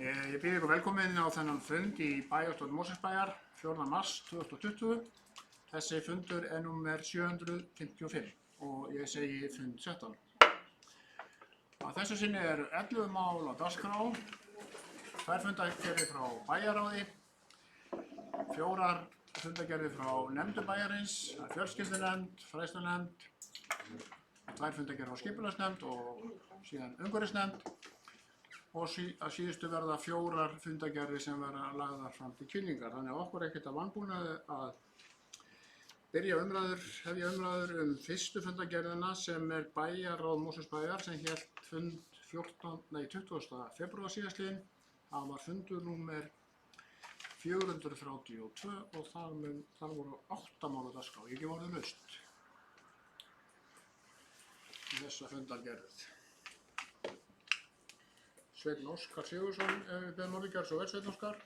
Ég býð ykkur velkomin á þennan fund í bæjarstjórn Mosfellsbæjar 4. mars 2020. Þessi fundur er númer 755 og ég segi fund 17. Að þessu sinni eru 11 mál á dagskrá, 2 fundargerðir frá bæjarráði, 4 fundargerðir frá nefndum bæjarins, fjölskyldunefnd, fræðslunefnd, 2 fundargerðir frá skipulagsnefnd og síðan umhverfisnefnd. Og að síðustu verða 4 fundargerðir sem verða lagðar fram til kynningar. Þannig að okkur er ekkert að vanbúnaði að hefja umræður fyrstu fundargerðina sem er bæjarráð Mosfellsbæjar sem hélt fund 20. febrúar síðastliðinn. Það var fundur númer 432 og þar voru 8 mál á dagskrá. Ég gef orðið laust í þessa fundargerð. Sveinn Óskar Sigurðsson, ef við beðum orðið, gjörðu svo vel, Sveinn Óskar.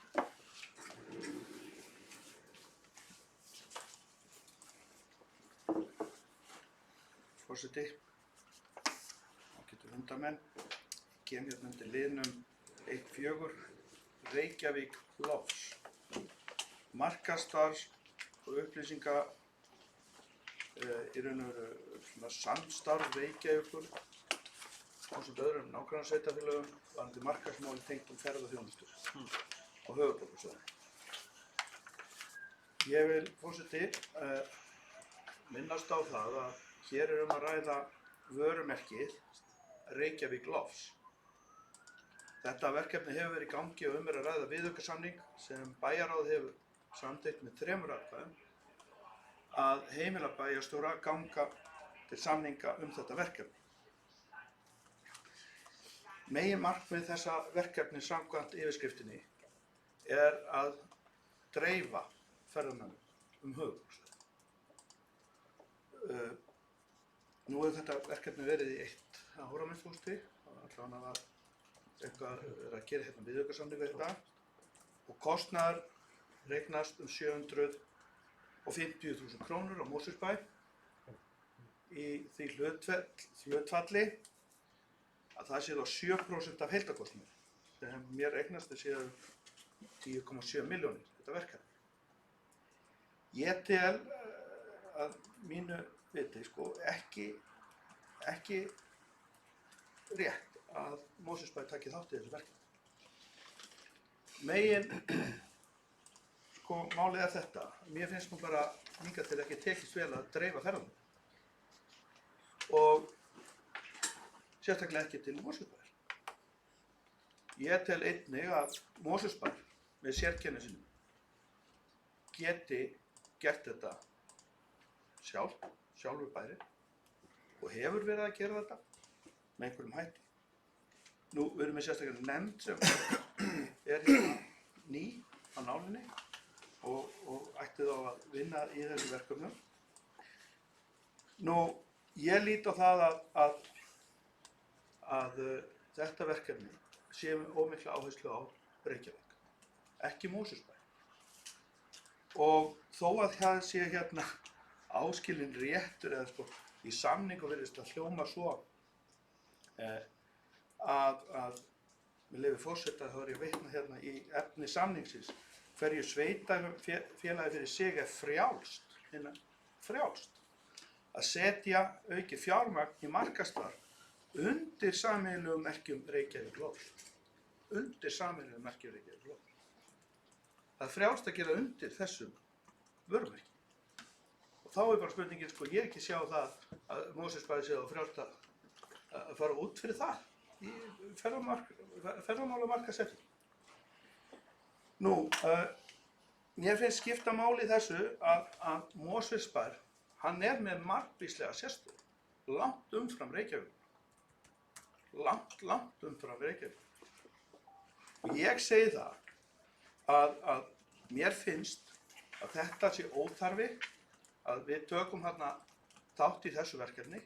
Forseti, ágætu fundarmenn, kem hérna undir liðnum 1.4, Reykjavík Lofs. Markaðsstarfs og upplýsinga í raun og veru svona samstarf Reykjavíkur ásamt öðrum nágrannasveitarfélögum varðandi markaðsmál tengdum ferðaþjónustu á höfuðborgarsvæðinu. Ég vil, forseti, minnast á það að hér er að ræða vörumerkið Reykjavík Lofs. Þetta verkefni hefur verið í gangi og er að ræða viðaukasamning sem bæjarráð hefur samþykkt með 3 atkvæðum að heimila bæjarstjóra ganga til samninga þetta verkefni. Meginmarkmið þessa verkefni samkvæmt yfirskriftinni er að dreifa ferðamönnum höfuðborgarsvæðið. Nú hefur þetta verkefni verið í 1 ár að minnsta kosti, allavega var eitthvað að gera hérna viðaukasamning við þetta og kostnaður reiknast 750.000 krónur á Mosfellsbæ í því hlutfalli að það sé þá 7% af heildarkostnaði sem mér reiknast séu 10,7 milljónir þetta verkefni. Ég tel að mínu viti ekki rétt að Mosfellsbær taki þátt í þessu verkefni. Málið er þetta. Mér finnst nú bara hingað til ekki tekist vel að dreifa ferðunum og sérstaklega ekki til Mosfellsbæjar. Ég tel einnig að Mosfellsbær með sérkenni sinum geti gert þetta sjálfur bærinn og hefur verið að gera þetta með einhverjum hætti. Nú við erum með sérstaklega nefnd sem er hérna ný á nálinni og ætti þá að vinna í þessu verkefnum. Nú ég lít á það að þetta verkefni sé of mikla áherslu á Reykjavík, ekki Mosfellsbæ. Og þó að það sé hérna áskilinn réttur eða í samningu virðist að hljóma svo að með leyfi forseta þá er ég að vitna hérna í efni samningsins hverju sveitarfélagi fyrir sig er frjálst að setja aukið fjármagn í markaðsstarf undir sameiginlegum merkjum Reykjavík Lofs. Undir sameiginlegum merkjum Reykjavík Lofs. Það er frjálst að gera undir þessum vörumerki. Og þá er bara spurningin, ég ekki sjá það að Mosfellsbær sé þá frjálst að fara út fyrir það í ferðamálamarkaðssetningu. Nú, mér finnst skipta máli í þessu að Mosfellsbær, hann er með margvíslega sérstöðu, langt umfram Reykjavík. Langt umfram Reykjavík. Og ég segi það að mér finnst að þetta sé óþarfi að við tökum hérna þátt í þessu verkefni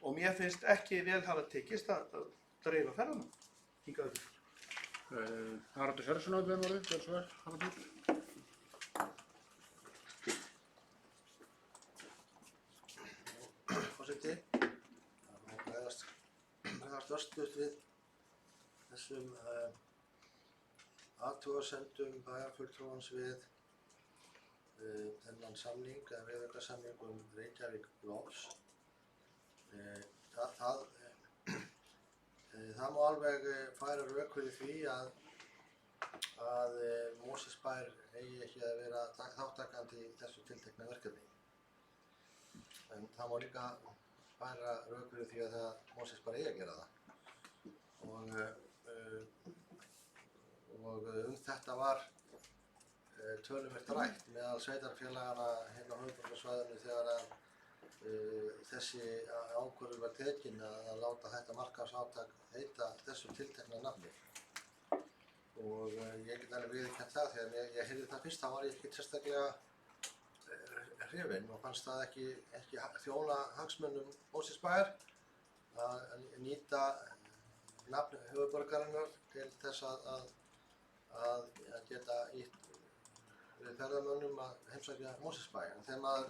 og mér finnst ekki vel hafa tekist að dreifa ferðunum hingað yfir. Haraldur Sverrisson áður með orðið, gjörðu svo vel, Haraldur. Forseti, það bregðast örstutt við þessum athugasemdum bæjarfulltrúans við þennan samning, eða viðaukasamning Reykjavík Lofts. Það má alveg færa rök fyrir því að Mosfellsbær eigi ekki að vera þátttakandi í þessu tiltekna verkefni. En það má líka færa rök fyrir því að Mosfellsbær eigi að gera það. Og þetta var töluvert rætt meðal sveitarfélagana hérna á höfuðborgarsvæðinu þegar þessi ákvörðun var tekin að láta þetta markaðsátak heita þessu tiltekna nafni. Og ég get alveg viðurkennt það, þegar ég heyrði það fyrst, þá var ég ekkert sérstaklega hrifinn og fannst það ekki þjóna hagsmunum Mosfellsbæjar að nýta nafn höfuðborgarinnar til þess að geta ítt við ferðamönnum að heimsækja Mosfellsbæ. En þegar maður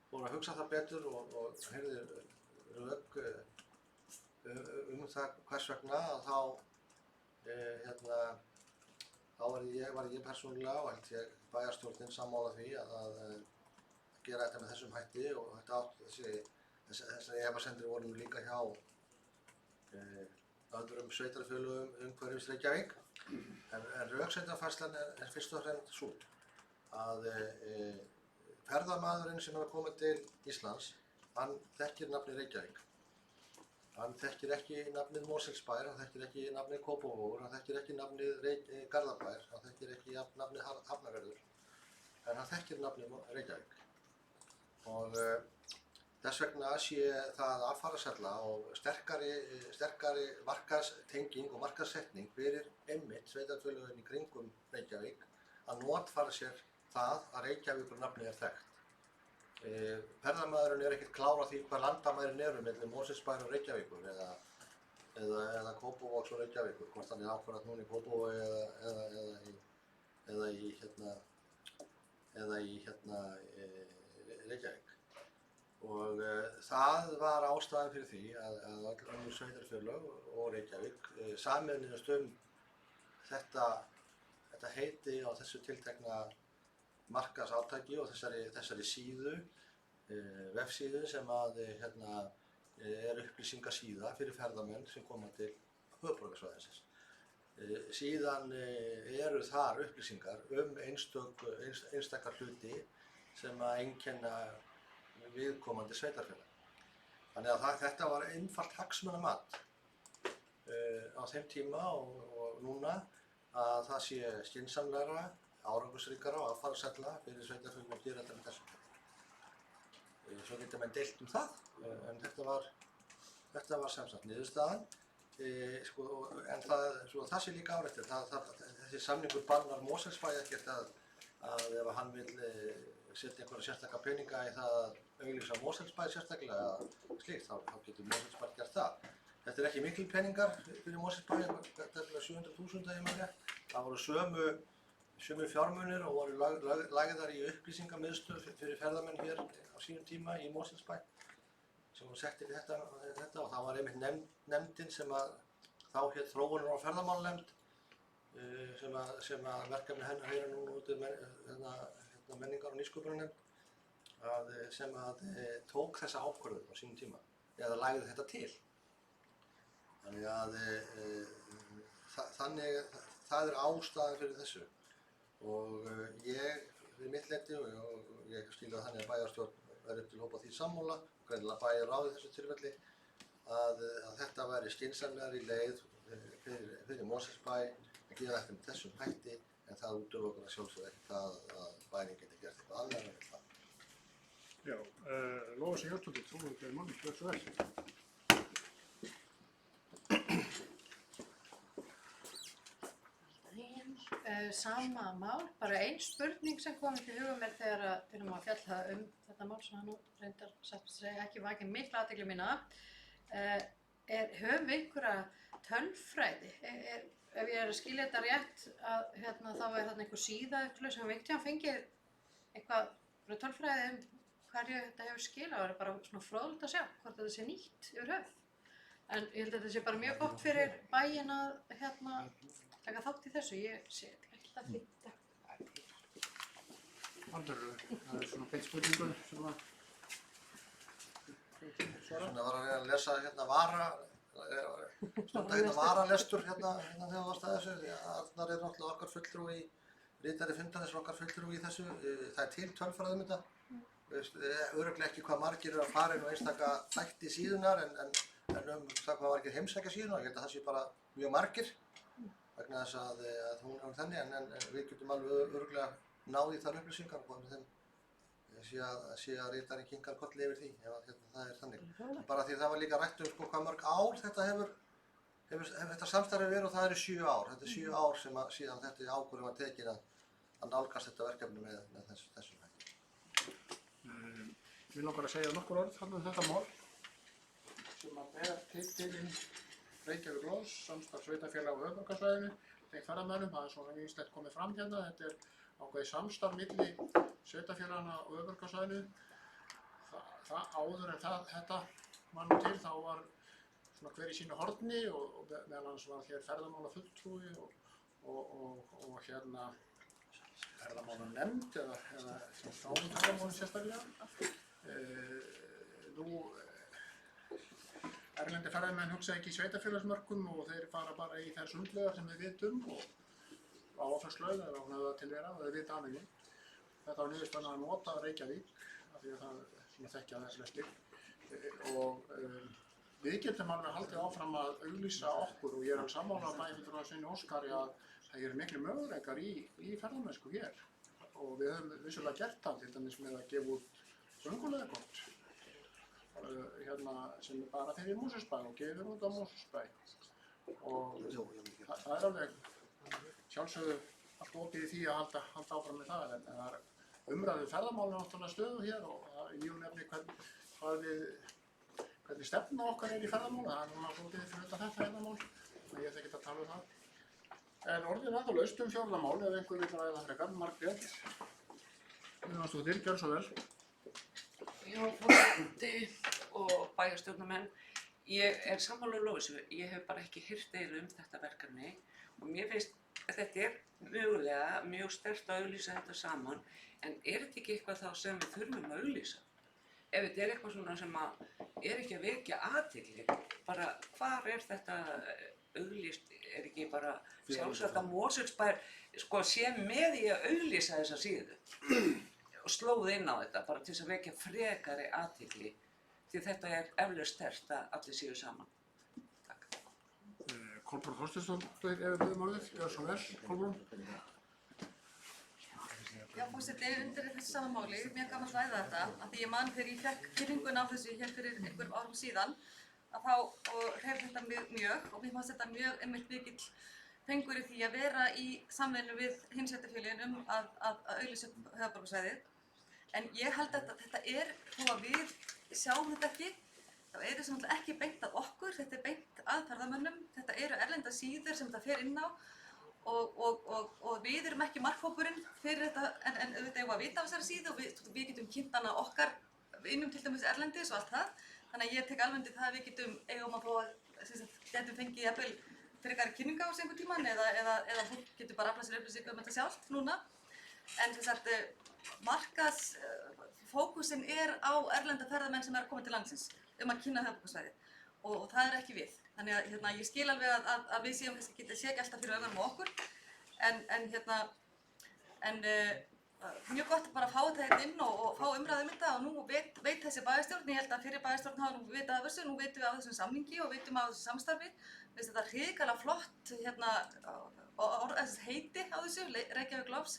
fór að hugsa það betur og heyrði rök það hvers vegna, þá var ég persónulega og held ég bæjarstjórnin sammála því að gera þetta með þessum hætti, og þessar efasemdir voru líka hjá öðrum sveitarfélögum umhverfis Reykjavík. En röksemdafærslan er fyrst og fremst sú að ferðamaðurinn sem er að koma til Íslands, hann þekkir nafnið Reykjavík. Hann þekkir ekki nafnið Mosfellsbær, hann þekkir ekki nafnið Kópavogur, hann þekkir ekki nafnið Garðabær, hann þekkir ekki nafnið Hafnarfjörður, en hann þekkir nafnið Reykjavík. Og þess vegna sé það affarasella og sterkari markaðstenging og markaðssetning fyrir einmitt sveitarfélögin í kringum Reykjavík að notfæra sér það að Reykjavíkur nafnið er þekkt. Ferðamaðurinn er ekkert klár á því hvað landamærin eru milli Mosfellsbæjar og Reykjavíkur eða Kópavogs og Reykjavíkur, hvort hann er ákvarðat núna í Kópavogi eða í Reykjavík. Og það var ástæðan fyrir því að öll önnur sveitarfélög og Reykjavík sameinuðust þetta heiti á þessu tiltekna markaðsátaki og þessari síðu, vefsíðu sem er upplýsingasíða fyrir ferðamenn sem koma til höfuðborgarsvæðisins. Síðan eru þar upplýsingar einstakar hluti sem einkenna viðkomandi sveitarfélag. Þannig að þetta var einfalt hagsmunamat á þeim tíma og núna að það sé skynsamlegra, árangursríkara og affarasella fyrir sveitarfélögin að gera þetta með þessu. Svo geta menn deilt það, en þetta var sem sagt niðurstaðan. En það sé líka áreitt, þessi samningur bannar Mosfellsbæ ekkert að ef hann vil setja einhverja sérstaka peninga í það að auglýsa Mosfellsbæ sérstaklega slíkt, þá getur Mosfellsbæ gert það. Þetta er ekki mikil peningar fyrir Mosfellsbæ, þetta er 700.000 ef ég man rétt. Það voru sömu fjármunir og voru lagðar í upplýsingamiðstöð fyrir ferðamenn hér á sínum tíma í Mosfellsbæ sem voru settir í þetta og það var einmitt nefndin sem þá hét Þróunar- og ferðamálanefnd sem að verkefni hennar heyra núna út menningar- og nýsköpunarnefnd sem tók þessa ákvörðun á sínum tíma eða lagði þetta til. Þannig að það er ástæðan fyrir þessu. Og ég, við mitt leyti, og ég skil að þannig að bæjarstjórn verður til hópa því sammála, greinilega bæjarráð í þessu tilfelli, að þetta væri skynsamlegri leið fyrir Mosfellsbæ að gera þetta með þessum hætti, en það útilokar að sjálfsögðu ekki það að bærin geti gert eitthvað annað en það. Já, Loga sig Hjartardóttir, þú erum ekki manni, gjör svo vel. Sama mál, bara ein spurning sem kom til hugum mér þegar við erum að fjalla þetta mál sem hann nú reyndar ekki vakið mikla athygli mína. Höfum við einhverja tölfræði? Ef ég er að skilja þetta rétt að þá er þarna einhver síða eitthvað sem við einhvern fengið eitthvað tölfræði hverju þetta hefur skilað. Það er bara svona fróðlegt að sjá hvort þetta sé nýtt yfir höfuð. En ég held að þetta sé bara mjög gott fyrir bæinn að taka þátt í þessu? Ég sé ekki það fínt. Baldur, það er svona beint spurningu sem að svara. Svona var að reyna að lesa hérna stunda hérna varalestur hérna þegar þú varst að þessu. Því að Arnar er náttúrulega okkar fulltrúi í ritari fundarins og okkar fulltrúi í þessu. Það er til tölfræði um þetta. Örugglega ekki hvað margir eru að fara inn á einstaka þætti síðunnar en það hvað margir heimsækja síðuna. Ég held að það sé bara mjög margir vegna þess að hún er þannig en við getum alveg örugglega náð í þar upplýsingar og þeim sé að ritarinn kinkar kolli yfir því ef það er þannig. Bara því það var líka rætt sko hvað mörg ár þetta hefur þetta samstarfið verið og það eru 7 ár. Þetta er 7 ár sem síðan þetta ákvörðun var tekin að nálgast þetta verkefni með þessum hætti. Við langar að segja nokkur orð um þetta mál sem að ber titilinn Reykjavík Loss, samstarf sveitarfélaga á höfuðborgarsvæðinu, tengt ferðamönnum. Það er svona ýmislegt komið fram hérna. Þetta er ákveðið samstarf milli sveitarfélagana á höfuðborgarsvæðinu. Áður en þetta var nú til þá var svona hver í sínu horni og meðal annars var hér ferðamálafulltrúi og hérna ferðamálanefnd eða ferðamálum sérstaklega. Nú erlendi ferðamenn hugsa ekki í sveitarfélagsmörkum og þeir fara bara í þær sundlaugar sem við vitum og á áfengslaug eða hún hefur það til vera og þeir vita annað ekki. Þetta var niðurstaðan að nota Reykjavík af því að það svona þekkja þess flestir og við getum alveg haldið áfram að auglýsa okkur og ég er alveg sammála bæði frá Sveini Óskari að það eru miklu möguleikar í ferðamennsku hér og við höfum vissulega gert það til dæmis með að gefa út gönguleiðakort hérna sem er bara fyrir Mosfellsbæ og gefur út á Mosfellsbæ og það er alveg sjálfsögðu allt opið í því að halda áfram með það en það er umræðu ferðamálinu náttúrulega stöðu hér og ég nefni hvernig stefna okkar er í ferðamál, það er núna opið fyrir utan þetta ferðamál og ég ætla ekki að tala um það. En orðin ennþá laust fjórðamál ef einhver vill ræða frekar, Margrét, Guðjónsdóttir, gjörðu svo vel. Já, forseti og bæjarstjórnarmenn, ég er sammála Lovísu, ég hef bara ekki heyrt eiginlega þetta verkefni og mér finnst að þetta er mögulega mjög sterkt að auglýsa þetta saman en er þetta ekki eitthvað þá sem við þurfum að auglýsa? Ef þetta er eitthvað svona sem er ekki að vekja athygli, bara hvar er þetta auglýst, er ekki bara sjálfsagt að Mosfellsbær sko sé með í að auglýsa þessa síðu og slóð inn á þetta bara til þess að vekja frekari athygli því þetta er eflaust sterkt að allir séu saman. Takk. Kolbrún Þorsteinsdóttir ef við byrjum orðið, gjörðu svo vel, Kolbrún. Já, forseti, undir þessu sama máli, mjög gaman að ræða þetta, af því ég man þegar ég fekk kynninguna á þessu hér fyrir einhverjum árum síðan, að þá hreyfði þetta mjög og mér fannst þetta mjög einmitt mikill fengur í því að vera í samvinnu við hins sveitarfélögin að auglýsa upp höfuðborgarsvæðið. En ég held að þetta er, þó að við sjáum þetta ekki, þá er þetta náttúrulega ekki beint að okkur, þetta er beint að ferðamönnum, þetta eru erlenda síður sem þetta fer inn á og við erum ekki markhópurinn fyrir þetta, en auðvitað eigum að vita af þessari síðu og við getum kynnt hana okkar innum til dæmis erlendis og allt það. Þannig að ég tek alveg undir það að við eigum að fá að getum fengið jafnvel frekari kynninga á sig einhvern tímann eða fólk getur bara aflað sér upplýsingar um þetta sjálft núna. En sem sagt, markaðsfókusinn er á erlenda ferðamenn sem að koma til landsins að kynna höfuðborgarsvæðið og það er ekki við. Þannig að ég skil alveg að við séum kannski sé ekki alltaf fyrir augunum á okkur en mjög gott bara að fá þetta hérna inn og fá umræðu um þetta og nú veit þessi bæjarstjórn, ég held að fyrir bæjarstjórn hafa nú vitað af þessu, nú veitum við af þessum samningi og veitum af þessu samstarfi. Mér finnst þetta hrikalega flott þessi heiti á þessu, Reykjavík Loss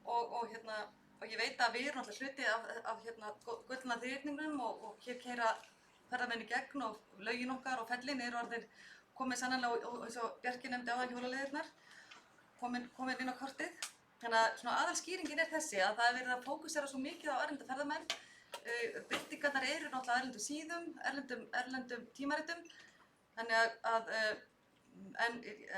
og ég veit að við erum alltaf hluti af gullna þriðningnum og hér keyra ferðamenn í gegn og laugin okkar og fellin eru orðin komið sannanlega og eins og Bjarki nefndi áðan hjólaleiðirnar komin inn á kortið. Þannig að svona aðalskýringin er þessi að það er verið að fókusera svo mikið á erlenda ferðamenn. Birtingarnar eru náttúrulega erlendum síðum, erlendum tímaritum. Þannig að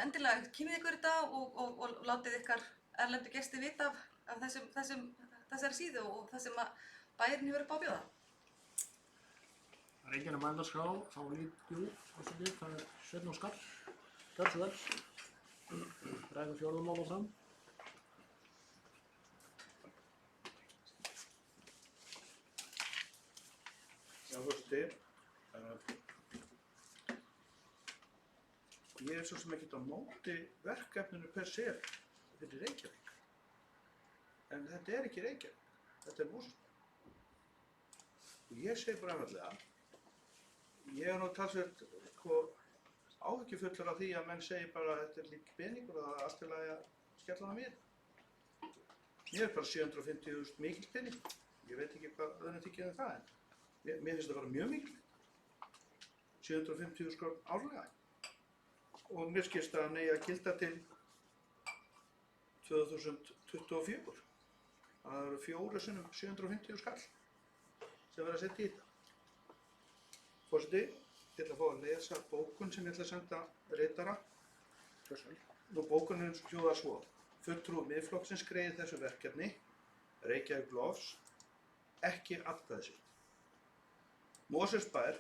endilega kynnið ykkur þetta og látið ykkar erlendu gesti vita af þessari síðu og það sem að bæjarinn hefur upp á að bjóða. Það er enginn að mæla skrá, þá það er Sveinn Óskar, gjörðu svo vel. ræða fjórða mál áfram. Já, forseti, ég er svo sem ekkert á móti verkefninu per se fyrir Reykjavík. En þetta er ekki Reykjavík, þetta er Mosfellsbær. Og ég segi bara einfaldlega, ég er nú talsvert áhyggjufullur af því að menn segi bara að þetta er líka peningur og það er allt í lagi að skella hana mér. Mér er bara 750.000 mikill peningur. Ég veit ekki hvað öðrum þykir um það, en mér finnst það bara mjög mikill. 750.000 krónur árlega. Og mér skilst að hann eigi að gilda til 2024. Það eru 4 sinnum 750.000 skall sem verður að setja í þetta. Forseti, ég ætla að fá að lesa bókun sem ég ætla að senda ritara. Nú bókunin hljóðar svo. Fulltrúi Miðflokksins greiðir þessu verkefni, Reykjavík Lofts, ekki atkvæði sitt. Mosfellsbær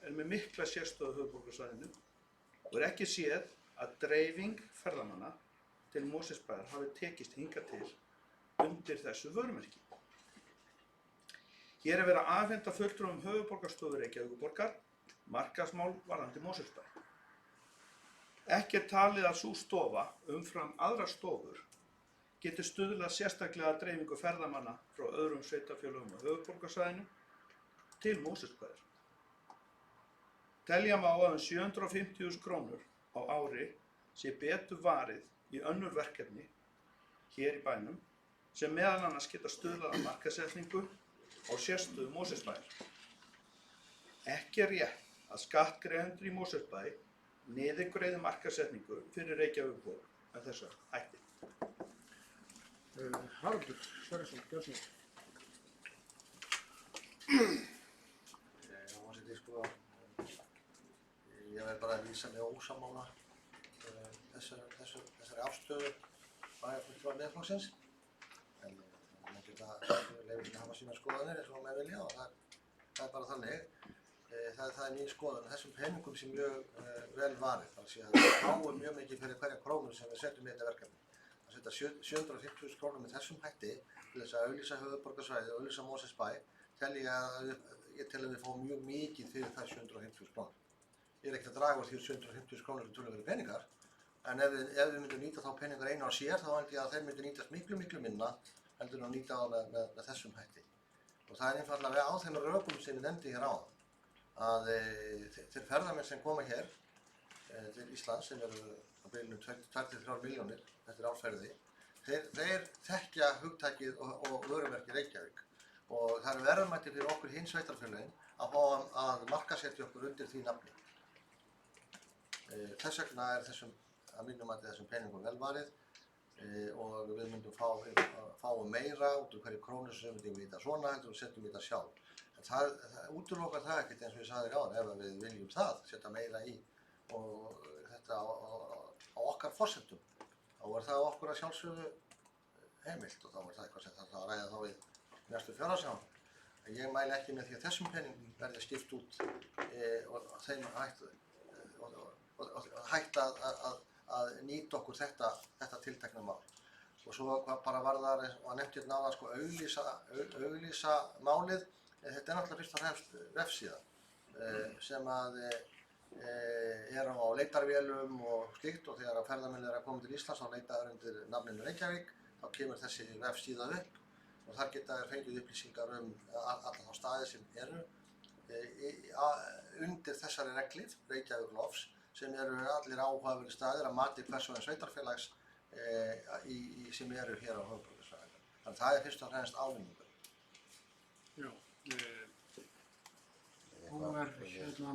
er með mikla sérstöðu á höfuðborgarsvæðinu og er ekki séð að dreifing ferðamanna til Mosfellsbæjar hafi tekist hingað til undir þessu vörumerki. Hér er verið að afhenda fulltrúum höfuðborgarstofu Reykjavíkurborgar markaðsmál varðandi Mosfellsbæ. Ekki er talið að sú stofa umfram aðrar stofur getur stuðlað sérstaklega að dreifingu ferðamanna frá öðrum sveitarfélögum á höfuðborgarsvæðinu til Mosfellsbæjar. Telja má að 750.000 krónur á ári sé betur varið í önnur verkefni hér í bænum sem meðal annars geta stuðlað að markaðssetningu á sérstöðu Mosfellsbæjar. Ekki er rétt að skattgreiðendur í Mosfellsbæ niðurgreiði markaðssetningu fyrir Reykjavíkurborg með þessa hætti. Haraldur Sverrisson, gjörðu svo. Forseti, sko, ég verð bara að lýsa mig ósammála þessari afstöðu bæjarfulltrúa Miðflokksins. En menn geta leyfir að hafa sínar skoðanir eins og menn vilja og það er bara þannig. Það er mín skoðun. Þessum peningum sé mjög vel varið. Þannig að við fáum mjög mikið fyrir hverja krónu sem við setjum í þetta verkefni. Að setja 750.000 krónur með þessum hætti til þess að auglýsa höfuðborgarsvæðið og auglýsa Mosfellsbæ ég tel að við fáum mjög mikið fyrir þær 750.000 krónur. Ég er ekkert að draga úr því 750.000 krónur sem töluverðir peningar, en ef við myndum nýta þá peningar einu á sér þá held ég að þeir myndu nýtast miklu minna heldur en að nýta þá með þessum hætti. Og það er einfaldlega á þeim rökum sem ég nefndi hér áðan að þeir ferðamenn sem koma hér til Íslands sem eru á bilinu 2-3 milljónir eftir árferði, þeir þekkja hugtakið og vörumerki Reykjavík og það er verðmæti fyrir okkur hins sveitarfélögin að fá að markaðssetja okkur undir því nafni. Þess vegna er að mínum mati þessum peningum vel varið og við myndum fá meira út úr hverju krónu sem við myndum nýta svona heldur og setjum þetta sjálf. En það útilokar það ekkert eins og ég sagði áðan ef við viljum það, setja meira í og þetta á okkar forsendum. Þá er það okkur að sjálfsögðu heimilt og þá er það eitthvað sem þarf að ræða þá við næstu fjárhagsáætlun. En ég mæli ekki með því að þessum peningum verði skipt út og þeim hægt að nýta okkur þetta tiltekna mál. Og svo bara varðar, og nefnt hérna áðan, sko, auglýsa málið. Þetta er náttúrulega fyrst og fremst vefsíða sem að er á leitarvélum og slíkt og þegar ferðamenn eru að koma til Íslands og leita undir nafninu Reykjavík þá kemur þessi vefsíða upp og þar geta þeir fengið upplýsingar alla þá staði sem eru undir þessari reglið Reykjavík Lofts sem eru allir áhugaverðir staðir að mati hvers og eins sveitarfélags sem eru hér á höfuðborgarsvæðinu. Þannig það er fyrst og fremst ávinningur. Já, hún er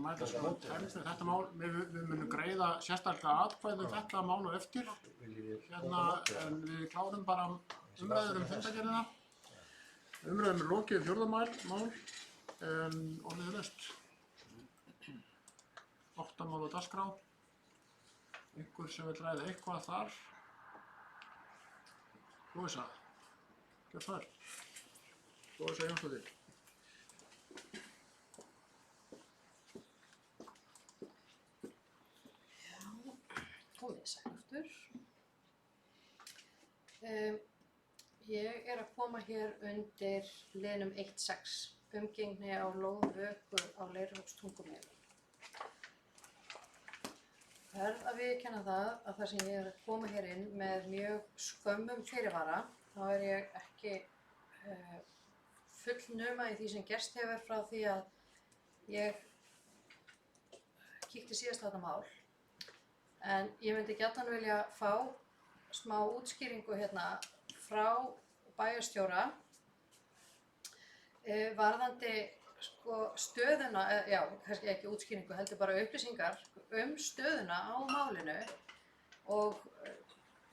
mæta svo tæmst með þetta mál. Við munum greiða sérstaklega atkvæði þetta mál og eftir. En við klárum bara umræður fundargerðina. Umræðum er lokið fjórða mál, en orðið er laust. 8 mál á dagskrá. Einhver sem vil ræða eitthvað þar. Lóisa, gjörðu svo vel. Lóisa Jónsdóttir. Komið sæl aftur. Ég er að koma hér undir liðnum 1.6, umgengni á lóðvöku á Leirvogstungumelum. Verð að viðurkenna það að þar sem ég er að koma hér inn með mjög skömmum fyrirvara, þá er ég ekki fullnuma í því sem gerst hefur frá því að ég kíkti síðast á þetta mál. En ég myndi gjarnan vilja fá smá útskýringu hérna frá bæjarstjóra varðandi stöðuna, já, kannski ekki útskýringu, heldur bara upplýsingar stöðuna á málinu og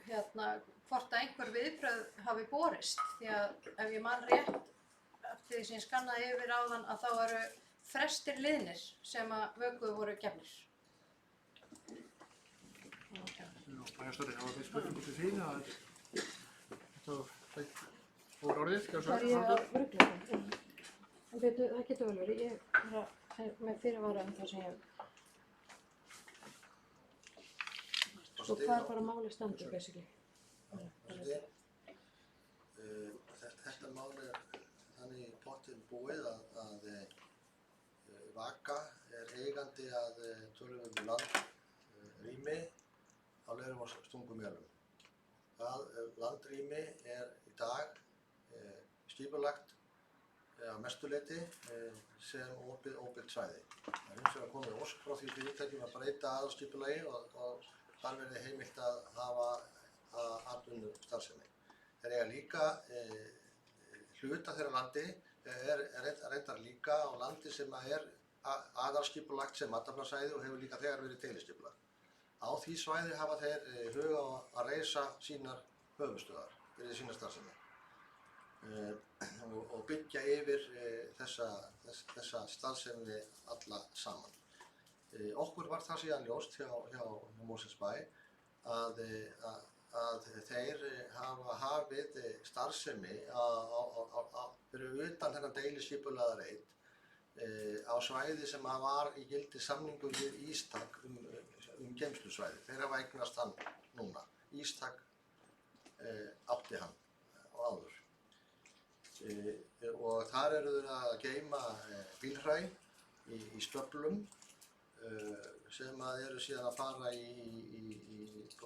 hvort að einhver viðbrögð hafi borist, því að ef ég man rétt eftir því sem ég skannaði yfir áðan að þá eru frestir liðnir sem að vöku voru gefnir. Bæjarstjóri, það var því spurningu til því að þetta fór orðið, Það er ég að rugla þetta. Það getur vel verið, ég er með fyrirvara það sem ég hvað er bara máli standið, basically? Þetta mál þannig í pottinn búið að Vaka eigandi að töluverðu landrými á Leirvogstungumelum. Það landrými í dag skipulagt að mestu leyti sem óbyggt svæði. Það hins vegar komið ósk frá því fyrirtækjum að breyta aðalskipulagi og þar verði heimilt að hafa atvinnustarfsemi. Þeir eiga líka hluta þeirra landi reyndar líka á landi sem aðalskipulagt sem athafnasvæði og hefur líka þegar verið deiliskipulagt. Á því svæði hafa þeir hug á að reisa sínar höfuðstöðvar fyrir sína starfsemi og byggja yfir þessa starfsemi alla saman. Okkur var það síðan ljóst hjá Mosfellsbæ að þeir hafa hafið starfsemi fyrir utan þennan deiliskipulagða reit á svæði sem var í gildi samningur við Ístak geymslusvæði. Þeir hafa eignast hann núna. Ístak átti hann áður. Og þar eru þeir að geyma bílhræ í stöflum sem eru síðan að fara í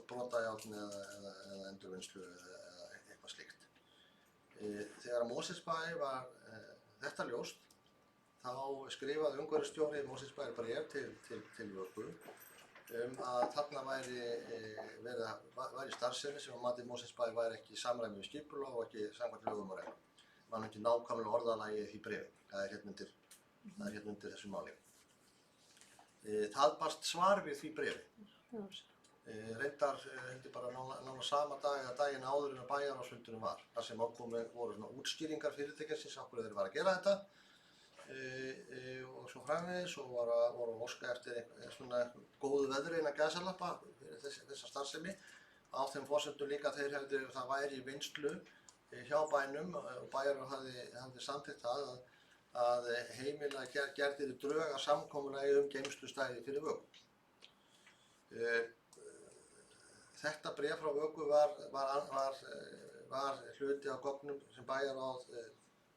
brotajárn eða endurvinnslu eða eitthvað slíkt. Þegar Mosfellsbæ var þetta ljóst, þá skrifaði umhverfisstjóri Mosfellsbæjar bréf til Vöku að þarna væri starfsemi sem að mati Mosfellsbæjar væri ekki í samræmi við skipulag og ekki samkvæmt lögum og reglum. Það var ekki nákvæmlega orðalagið í því bréfi. Það er hérna undir þessu máli. Það barst svar við því bréfi. Reyndar bara nána sama dag eða daginn áður en að bæjarráðsfundurinn var. Þar sem ákomu voru svona útskýringar fyrirtækisins á hverju þeir var að gera þetta. Og svo framvegis og voru að óska eftir svona góðu veðri innan gæsalappa fyrir þessa starfsemi. Á þeim forsendum líka það væri í vinnslu hjá bænum og bæjarráð hafði samþykkt það að heimila gerðir drög að samkomulagi geymslustæði fyrir Vöku. Þetta bréf frá Vöku var hluti af gögnum sem bæjarráð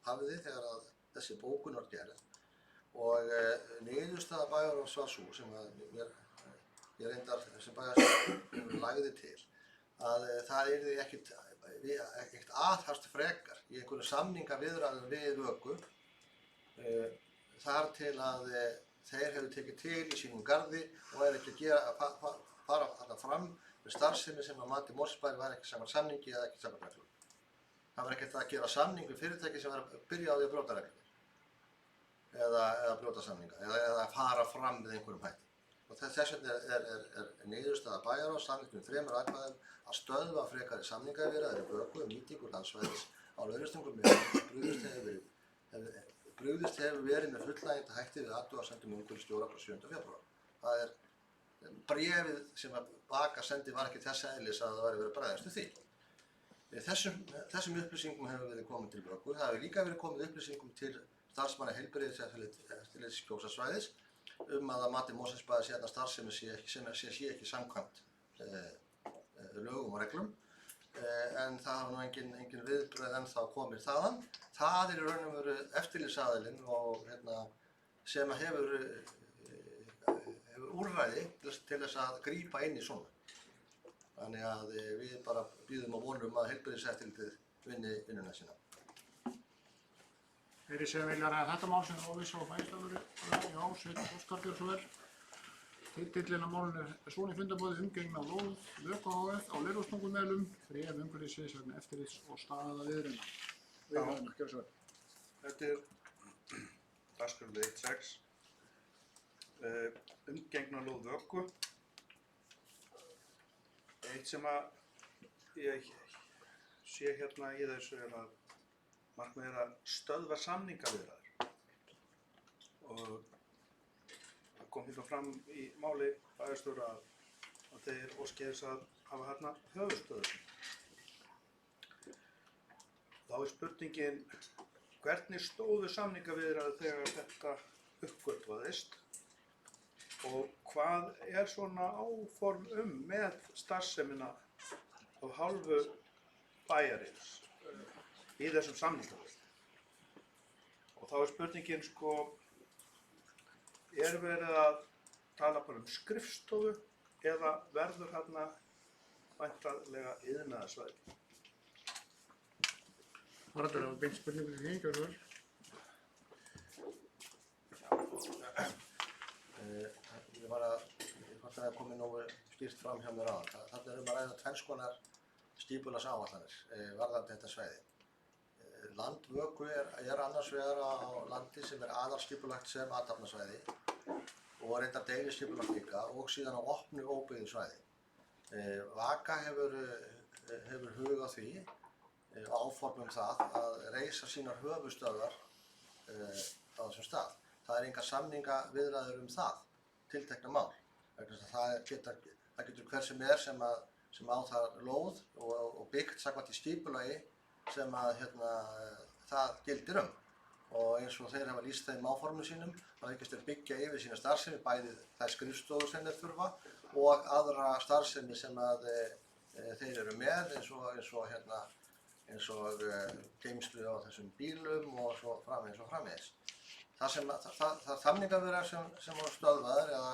hafði þegar að þessi bókun var gerð og niðurstaða bæjarráðs var sú sem ég reyndar sem bæjarráð lagði til að það yrði ekkert aðhafst frekar í einhverju samningaviðræðum við Vöku þar til að þeir hefðu tekið til í sínum garði og ekki að fara þarna fram með starfsemi sem að mati Mosfellsbæjar var ekki samkvæmt samningi eða ekki samkvæmt reglum. Það var ekkert að gera samning við fyrirtæki sem var að byrja á því að brjóta reglur eða brjóta samninga eða fara fram með einhverjum hætti. Og þess vegna er niðurstaða bæjarráðs samþykkt með 3 atkvæðum að stöðva frekari samningaviðræður í Vöku nýtingu landsvæðis á Leirvogstungumelum brugðist hefur verið með fullnægjandi hætti við athugasemdum umhverfisstjóra frá 7. febrúar. Það er bréfið sem að Vaka sendi var ekki þess eðlis að það væri verið að bregðast við því. Þessum upplýsingum hefur verið komið til Vöku. Það hefur líka verið komið upplýsingum til starfsmanna heilbrigðiseftirlits Kjósarsvæðis að mati Mosfellsbæjar sé starfsemi sé ekki samkvæmt lögum og reglum. en það hafa nú engin viðbrögð ennþá komið þaðan. Það er í raun og veru eftirlitsaðilinn og sem hefur úrræði til þess að grípa inn í svona. Þannig að við bara bíðum og vonum að heilbrigðiseftirlitið vinni vinnuna sína. Þeirri sem vilja ræða þetta mál sem óvissa og bæjarstjóri, já, Sveinn Óskar gjör svo vel. Titillinn á málinu er svona í fundarboði umgengni á lóð, vöku HF á Leirvogstungumeðlum, bréf umhverfissviðs vegna eftirlits og staða viðræðna. Gjör svo vel. Þetta er dagskrárlið 1.6. Umgengni á lóð vöku. Eitt sem að ég sé hérna í þessu er að markmið er að stöðva samningaviðræður. Og það kom hérna fram í máli bæjarstjóra að þeir óski þess að hafa hérna höfuðstöðu. Þá er spurningin, hvernig stóðu samningaviðræður þegar þetta uppgötvaðist og hvað er svona áform með starfsemina af hálfu bæjarins í þessum samningaviðræðum? Og þá er spurningin sko, er verið að tala bara skrifstofu eða verður hérna væntanlega iðnaðarsvæði? Haraldur, það var beint spurningu til þín, gjör svo vel. Ég var að, hvort það komið nógu skýrt fram hjá mér áðan. Þarna að ræða tvenns konar skipulagsáætlanir varðandi þetta svæði. Landvöku er annars vegar á landi sem er aðalskipulagt sem athafnasvæði og reyndar deiliskipulagt líka og síðan á opnu óbyggðu svæði. Vaka hefur hug á því áformum það að reisa sínar höfuðstöðvar á þessum stað. Það er engar samningaviðræður það, tiltekna mál. Það getur hver sem á það lóð og byggt samkvæmt í skipulagi sem að það gildir og eins og þeir hafa lýst þeim áformum sínum þá hyggjast þeir byggja yfir sína starfsemi bæði þær skrifstofur sem þeir þurfa og aðra starfsemi sem að þeir eru með eins og geymslu á þessum bílum og svo framvegis. Það samningaviðræður sem voru stöðvaðar eða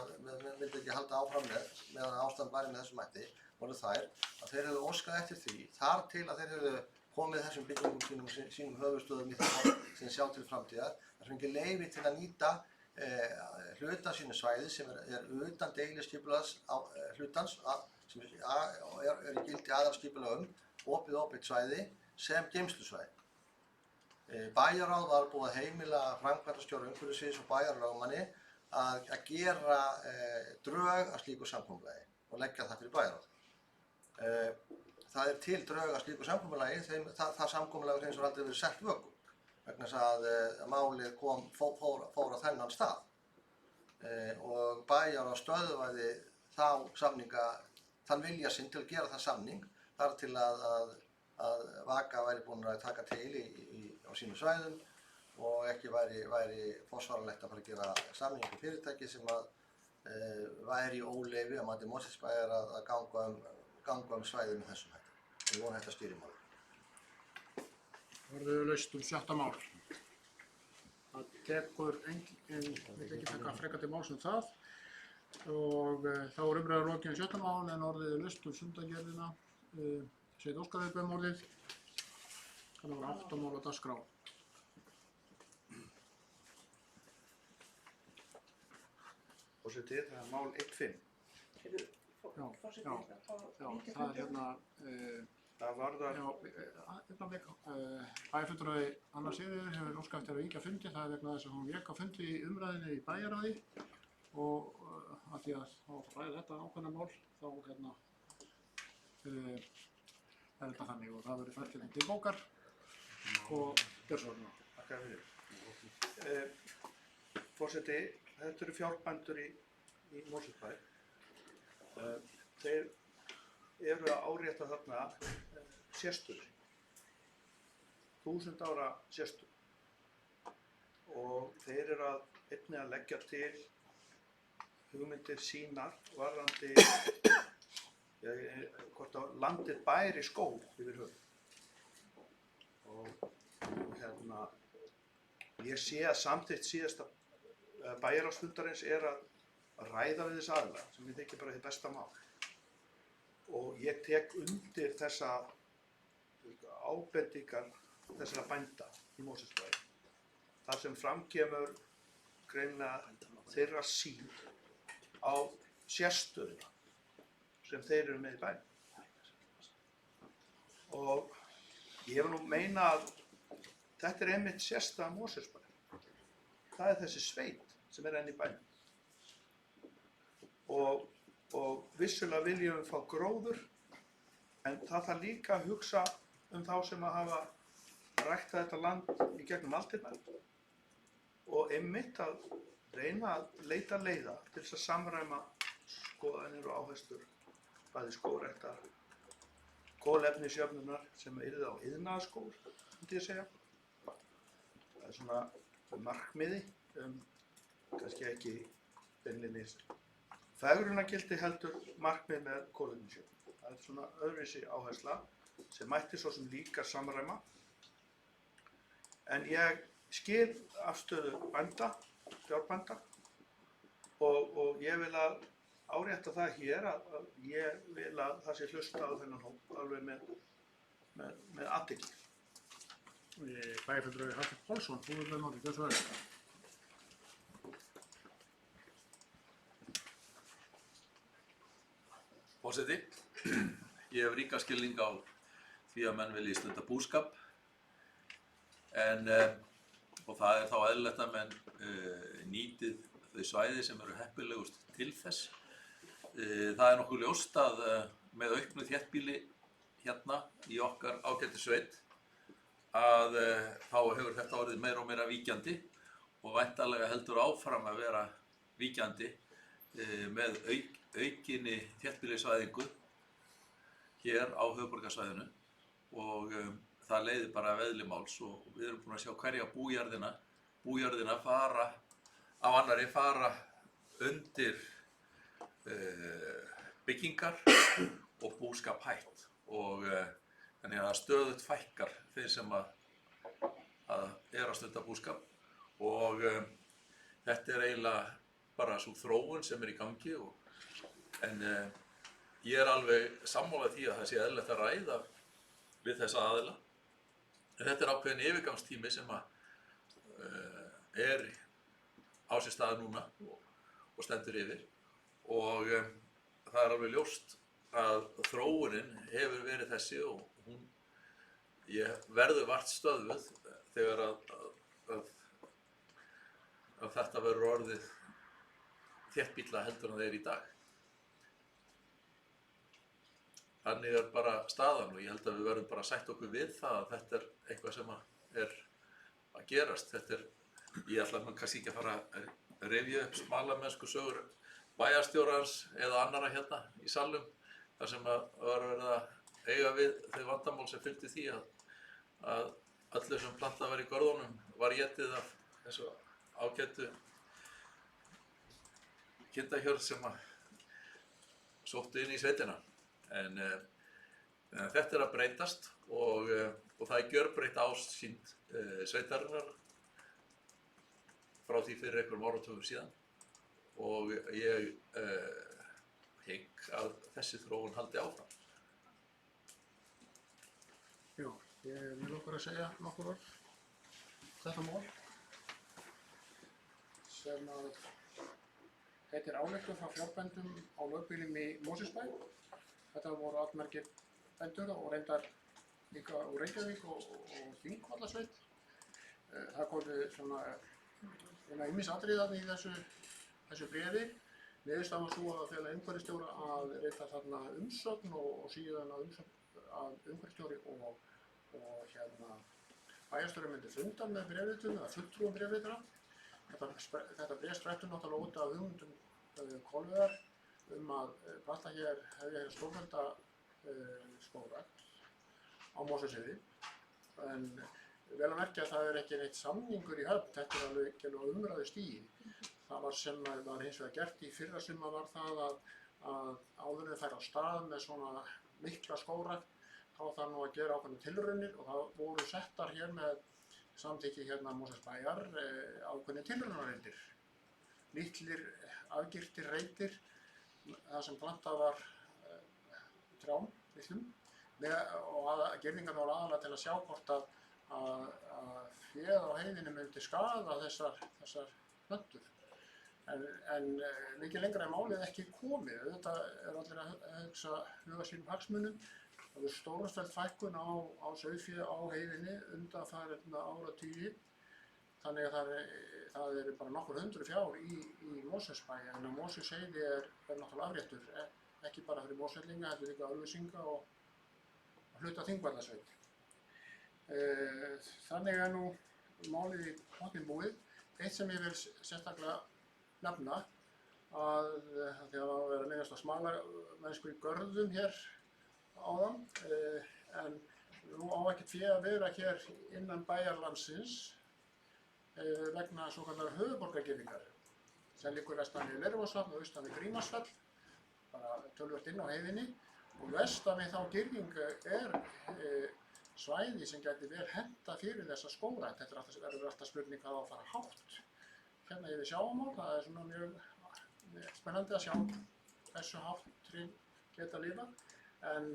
vildi ekki halda áfram meðan ástand væri með þessum hætti voru þær að þeir hefðu óskað eftir því þar til að þeir hefðu komið þessum byggingum sínum höfuðstöðum í það sem sjá til framtíðar. Það er fengið leyfi til að nýta hluta sínu svæði sem er utan deiliskipulags hlutans sem er í gildi aðalskipulagum, opið svæði sem geymslusvæði. Bæjarráð var búið að heimila framkvæmdastjóra umhverfissviðs og bæjarlögmanni að gera drög að slíku samkomulagi og leggja það fyrir bæjarráð. Það er til drög að slíku samkomulagi, það samkomulag hefur hins vegar aldrei verið sett vöku vegna þess að málið fór á þennan stað og bæjarráð stöðvaði þá samninga, þann vilja sinn til að gera það samning þar til að Vaka væri búin að taka til á sínum svæðum og ekki væri forsvaranlegt að fara að gera samning við fyrirtæki sem væri í óleyfi að mati Mosfellsbæjar að ganga svæðið með þessum hætti. Ég vona þetta stýri máli. Verður laust 7. mál. Það tekur vil ekki taka frekar til máls það og þá er umræður lokið 7. mál en orðið laust sundagerðina. Sveinn Óskar orðið. Það var 8 mál á dagskrá. Forseti, það er mál 1.5. Já, það er Það varðar bæjarfulltrúi Anna Sigríður hefur óskað eftir að víkja fundi. Það er vegna þess að hún vék á fundi í umræðinni í bæjarráði og af því að þá ræði þetta ákveðna mál þá er þetta þannig og það verður fært hérna til bókar og gjör svo hérna. Takk fyrir. Forseti, þetta eru fjárbændur í Mosfellsbæ. Þeir eru að árétta þarna sérstöðu, 1000 ára sérstöðu og þeir eru einnig að leggja til hugmyndir sínar varðandi hvort að landið bæri skóg yfir höfuð. Og hérna, ég sé að samþykkt síðasta bæjarráðsfundarins er að ræða við þessa aðila, sem ég þykir bara hið besta mál. Og ég tek undir þessa ábendingar þessara bænda í Mosfellsbæ. Þar sem framkemur greinilega þeirra sýn á sérstöðuna sem þeir eru með í bænum. Og ég vil nú meina að þetta er einmitt sérstaða Mosfellsbæ. Það er þessi sveit sem er enn í bænum. Og vissulega viljum við fá gróður, en það þarf líka að hugsa þá sem að hafa ræktað þetta land í gegnum aldirnar og einmitt að reyna að leita leiða til þess að samræma skoðanir og áherslur bæði skógræktar, kolefnisjöfnunar sem yrði á iðnaðarskógur, myndi ég segja. Það er svona markmiði, kannski ekki beinlínis fegrunargildi heldur markmið með kolefnisjöfnun. Það er svona öðruvísi áhersla sem mætti svo sem líka samræma. En ég skil afstöðu bænda, fjárbænda, og ég vil að árétta það hér að ég vil að það sé hlusta á þennan hóp alveg með athygli. Bæjarfulltrúi Hafsteinn Pálsson, þú vil notið, gjörðu svo vel. Forseti, ég hef ríka skilning á því að menn vilji stunda búskap og það er þá eðlilegt að menn nýtið þau svæði sem eru heppilegust til þess. Það er nokkuð ljóst að með auknu þéttbýli hérna í okkar ágætu sveit að þá hefur þetta orðið meira og meira víkjandi og væntanlega heldur áfram að vera víkjandi með aukinni þéttbýlisvæðingu hér á höfuðborgarsvæðinu og það leiðir bara af eðli máls og við erum búin að sjá hverja bújörðina fara af annarri fara undir byggingar og búskap hætt og þannig að stöðugt fækkar þeir sem að stunda búskap og þetta er eiginlega bara sú þróun sem er í gangi en ég er alveg sammála því að það sé eðlilegt að ræða við þessa aðila. En þetta er ákveðin yfirgangstími sem er á sér stað núna og stendur yfir og það er alveg ljóst að þróunin hefur verið þessi og ég verður vart stöðvuð þegar að þetta verður orðið þéttbýlla heldur en það er í dag. Þannig er bara staðan og ég held að við verðum bara að sætta okkur við það að þetta er eitthvað sem er að gerast. Ég ætla kannski ekki að fara að rifja upp smalamennsku sögur bæjarstjórans eða annarra hérna í salnum þar sem var verið að eiga við þau vandamál sem fylgdi því að öllu sem plantað var í görðunum var étið af þessu ágætu kindahjörð sem sóttu inn í sveitina. En þetta er að breytast og það er gjörbreytt ásýnd sveitarinnar frá því fyrir einhverjum áratugum síðan og ég hygg að þessi þróun haldi áfram. Já, ég vil okkur að segja nokkur orð. Þetta mál sem að heitir ályktun frá fjárbændum á lögbýlum í Mosfellsbæ. Þetta voru allmargir bændur og reyndar líka úr Reykjavík og Þingvallasveit. Það komu svona ýmis atriði í þessu bréfi. Niðurstaðan var sú að fela umhverfisstjóra að rita þarna umsögn og síðan að umhverfisstjóri og bæjarstjóri myndi funda með bréfritun eða fulltrúum bréfrituna. Þetta bréf sprettur náttúrulega út af hugmyndum Kolviðar að planta hér stórfellda skógrækt á Mosfellsfirði. En vel að merkja að það er ekki neitt samningur í höfn, þetta er alveg umræðu stigi. Það var sem var hins vegar gert í fyrra sumar var það að áður en þeir færu á stað með svona mikla skógrækt þá þarf nú að gera ákveðnar tilraunir og það voru settar hér með samþykki hérna Mosfellsbæjar ákveðnar tilraunareitir. Litlir afgirtir reitir þar sem plantað var trjám litlum og girðingarnar voru aðalega til að sjá hvort að féð á heiðinni myndi skaða þessar plöntur. En mikið lengra er málið ekki komið. Þetta allir að huga sínum hagsmunum. Það er stórastæld fækkun á sauðfé á heiðinni undanfarinna áratugi. Þannig að það eru bara nokkur hundruð fjár í Mosfellsbæ, en að Mosfellsheiði er náttúrulega afréttur, ekki bara fyrir Mosfellinga, heldur líka Ölfusinga og hluta Þingvallasveit. Þannig er nú málið í pottinn búið. Eitt sem ég vil sérstaklega nefna, að því að það var að leiðast að smala mennsku í görðum hér áðan, en nú á ekkert fé að vera hér innan bæjarlandsins vegna svokallar höfuðborgargirðingar sem liggur vestan við Leirvogsvatn og austan við Grímarsfell, bara töluvert inn á heiðinni, og vestan við þá girðing svæði sem gæti vel henta fyrir þessa skógrækt. Þetta verður alltaf spurning hvað á að fara hátt. Hérna yfir Sjávarmál, það er svona mjög spennandi að sjá hversu hátt trén geta lifað, en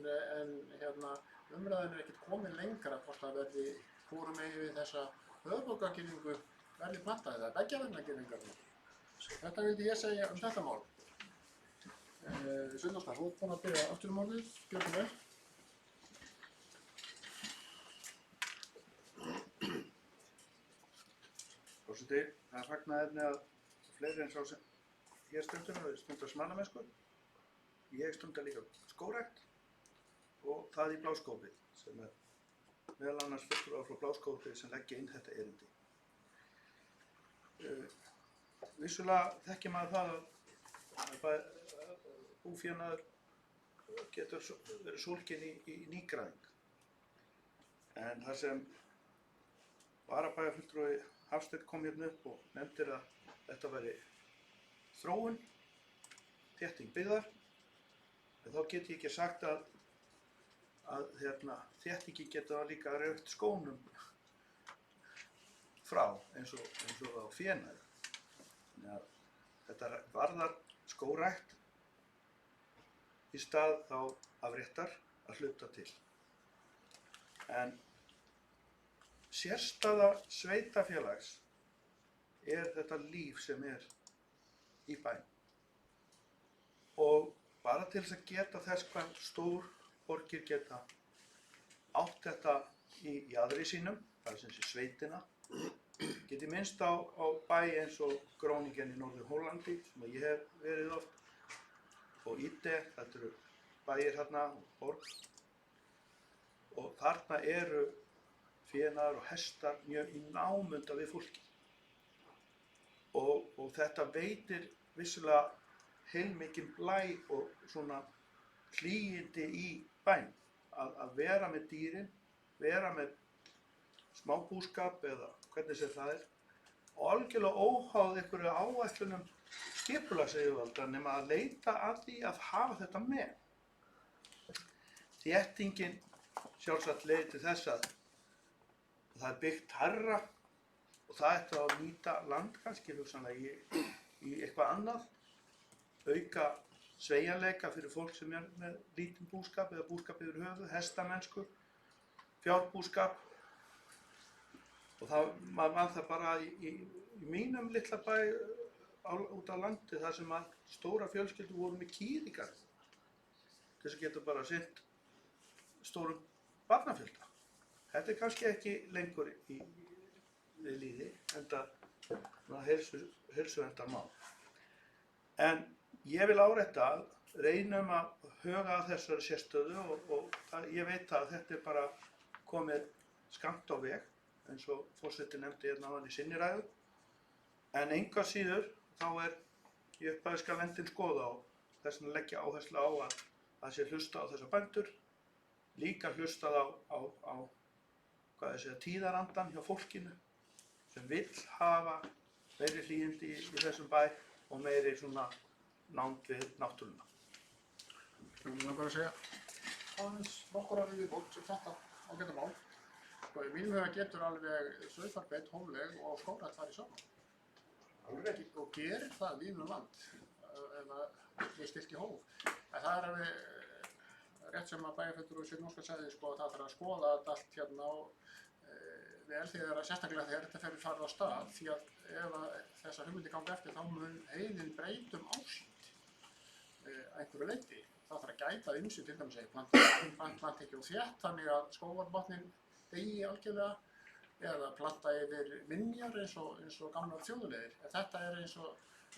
hérna umræðin er ekkert komin lengra hvort það verði hvorum megin við þessa höfuðborgargirðingu verði plantað eða beggja vegna girðingarinnar. Þetta vildi ég segja þetta mál. Sveinóskar, þú ert búinn að byrja aftur málið, gjörðu vel. Forseti, það er fagnaðarefni að fleiri en sá sem hér stendur hafi stundað smánamennsku. Ég stundar líka skógrækt og það í Bláskópi, sem er meðal annars fulltrúar frá Bláskópi sem leggja inn þetta erindi. Vissulega þekkir maður það að búfénaður getur verið sólginn í nýgræðing. En þar sem varabæjarfulltrúi Hafsteinn kom hérna upp og nefndir að þetta væri þróun, þétting byggðar, en þá get ég ekki sagt að þéttingi geta líka rautt skónum frá eins og á fénaði. Þannig að þetta varðar skógrækt í stað þá afréttar að hluta til. En sérstaða sveitafélags er þetta líf sem er í bænum. Og bara til þess að geta þess hvað stór borgir geta átt þetta í jaðri sínum, það er sem sé sveitina, geti minnst á bæ eins og Groningen í Norður-Hollandi sem ég hef verið oft, og Ide, þetta eru bæir hérna og borg, og þarna eru fénaðar og hestar mjög í námunda við fólki. Og þetta veitir vissulega heilmikinn blæ og svona hlýindi í bæn, að vera með dýrin, vera með smábúskap eða hvernig sem það er, og algjörlega óháð einhverju áætlunum skipulagsyfirvalda nema að leita að því að hafa þetta með. Þéttingin sjálfsagt leiðir til þess að það er byggt hærra og það ætti að nýta land kannski hugsanlega í eitthvað annað, auka sveigjanleika fyrir fólk sem er með lítinn búskap eða búskap yfir höfuð, hestamennsku, fjárbúskap. Og maður man það bara í mínum litla bæ út á landi þar sem að stóra fjölskyldur voru með kýr í garði til þess að geta bara sinnt stórum barnafjölda. Þetta er kannski ekki lengur við lýði, enda heilsuverndar mál. En ég vil árétta að reynum að huga að þessari sérstöðu og ég veit að þetta er bara komið skammt á veg, eins og forseti nefndi hérna áðan í sinni ræðu. En engu að síður þá er í upphafi skal endinn skoða og þess vegna leggja áherslu á að það sé hlusta á þessa bændur, líka hlustað á tíðarandann hjá fólkinu sem vill hafa meiri hlýindi í þessum bæ og meiri svona nánd við náttúruna. Mér langar að segja aðeins nokkur orð viðbót um þetta ágæta mál. Sko, í mínum huga getur alveg sauðfjárbeit, hófleg og skógrækt farið saman. Og gerir það víða um land ef við styrkja hóf. En það er alveg rétt sem að bæjarfulltrúi Sveinn Óskar sagði, sko, það þarf að skoða þetta allt hérna vel sérstaklega þegar þetta fer farið á stað, því að ef þessar hugmyndir ganga eftir þá mun heiðin breytum ásýnd einhverju leyti. Það þarf að gæta að ýmsu, til dæmis planta ekki og þétt þannig að skógarbotninn deyi algjörlega, eða planta yfir minjar eins og gamlar þjóðulegir. En þetta er eins og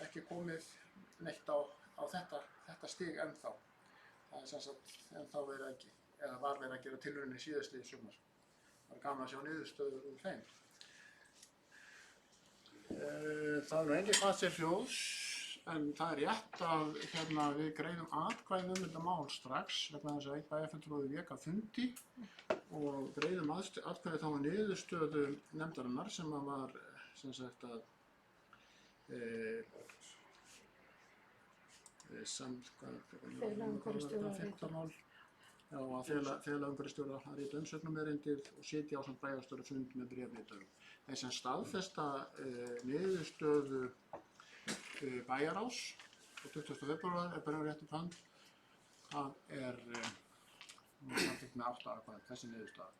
ekki komið neitt á þetta stig ennþá. Það er sem sagt ennþá verið ekki, eða var verið að gera tilraunir síðustu í sumar. Það er gaman að sjá niðurstöður úr þeim. Það er nú engin hvað sér hljóðs, en það er rétt að við greiðum atkvæði þetta mál strax vegna þess að einn bæjarfulltrúi vék af fundi og greiðum atkvæði þá niðurstöðu nefndarinnar sem var sem sagt að Fela umhverfisstjóra að rita. Já, að fela umhverfisstjóra að rita umsögnarerindið og sitja ásamt bæjarstjóra fund með bréfriturum. Þeir sem staðfesta niðurstöðu bæjarráðs og 20. febrúar er bara rétt upp hönd. Það er samþykkt með 8 atkvæði, þessi niðurstaða.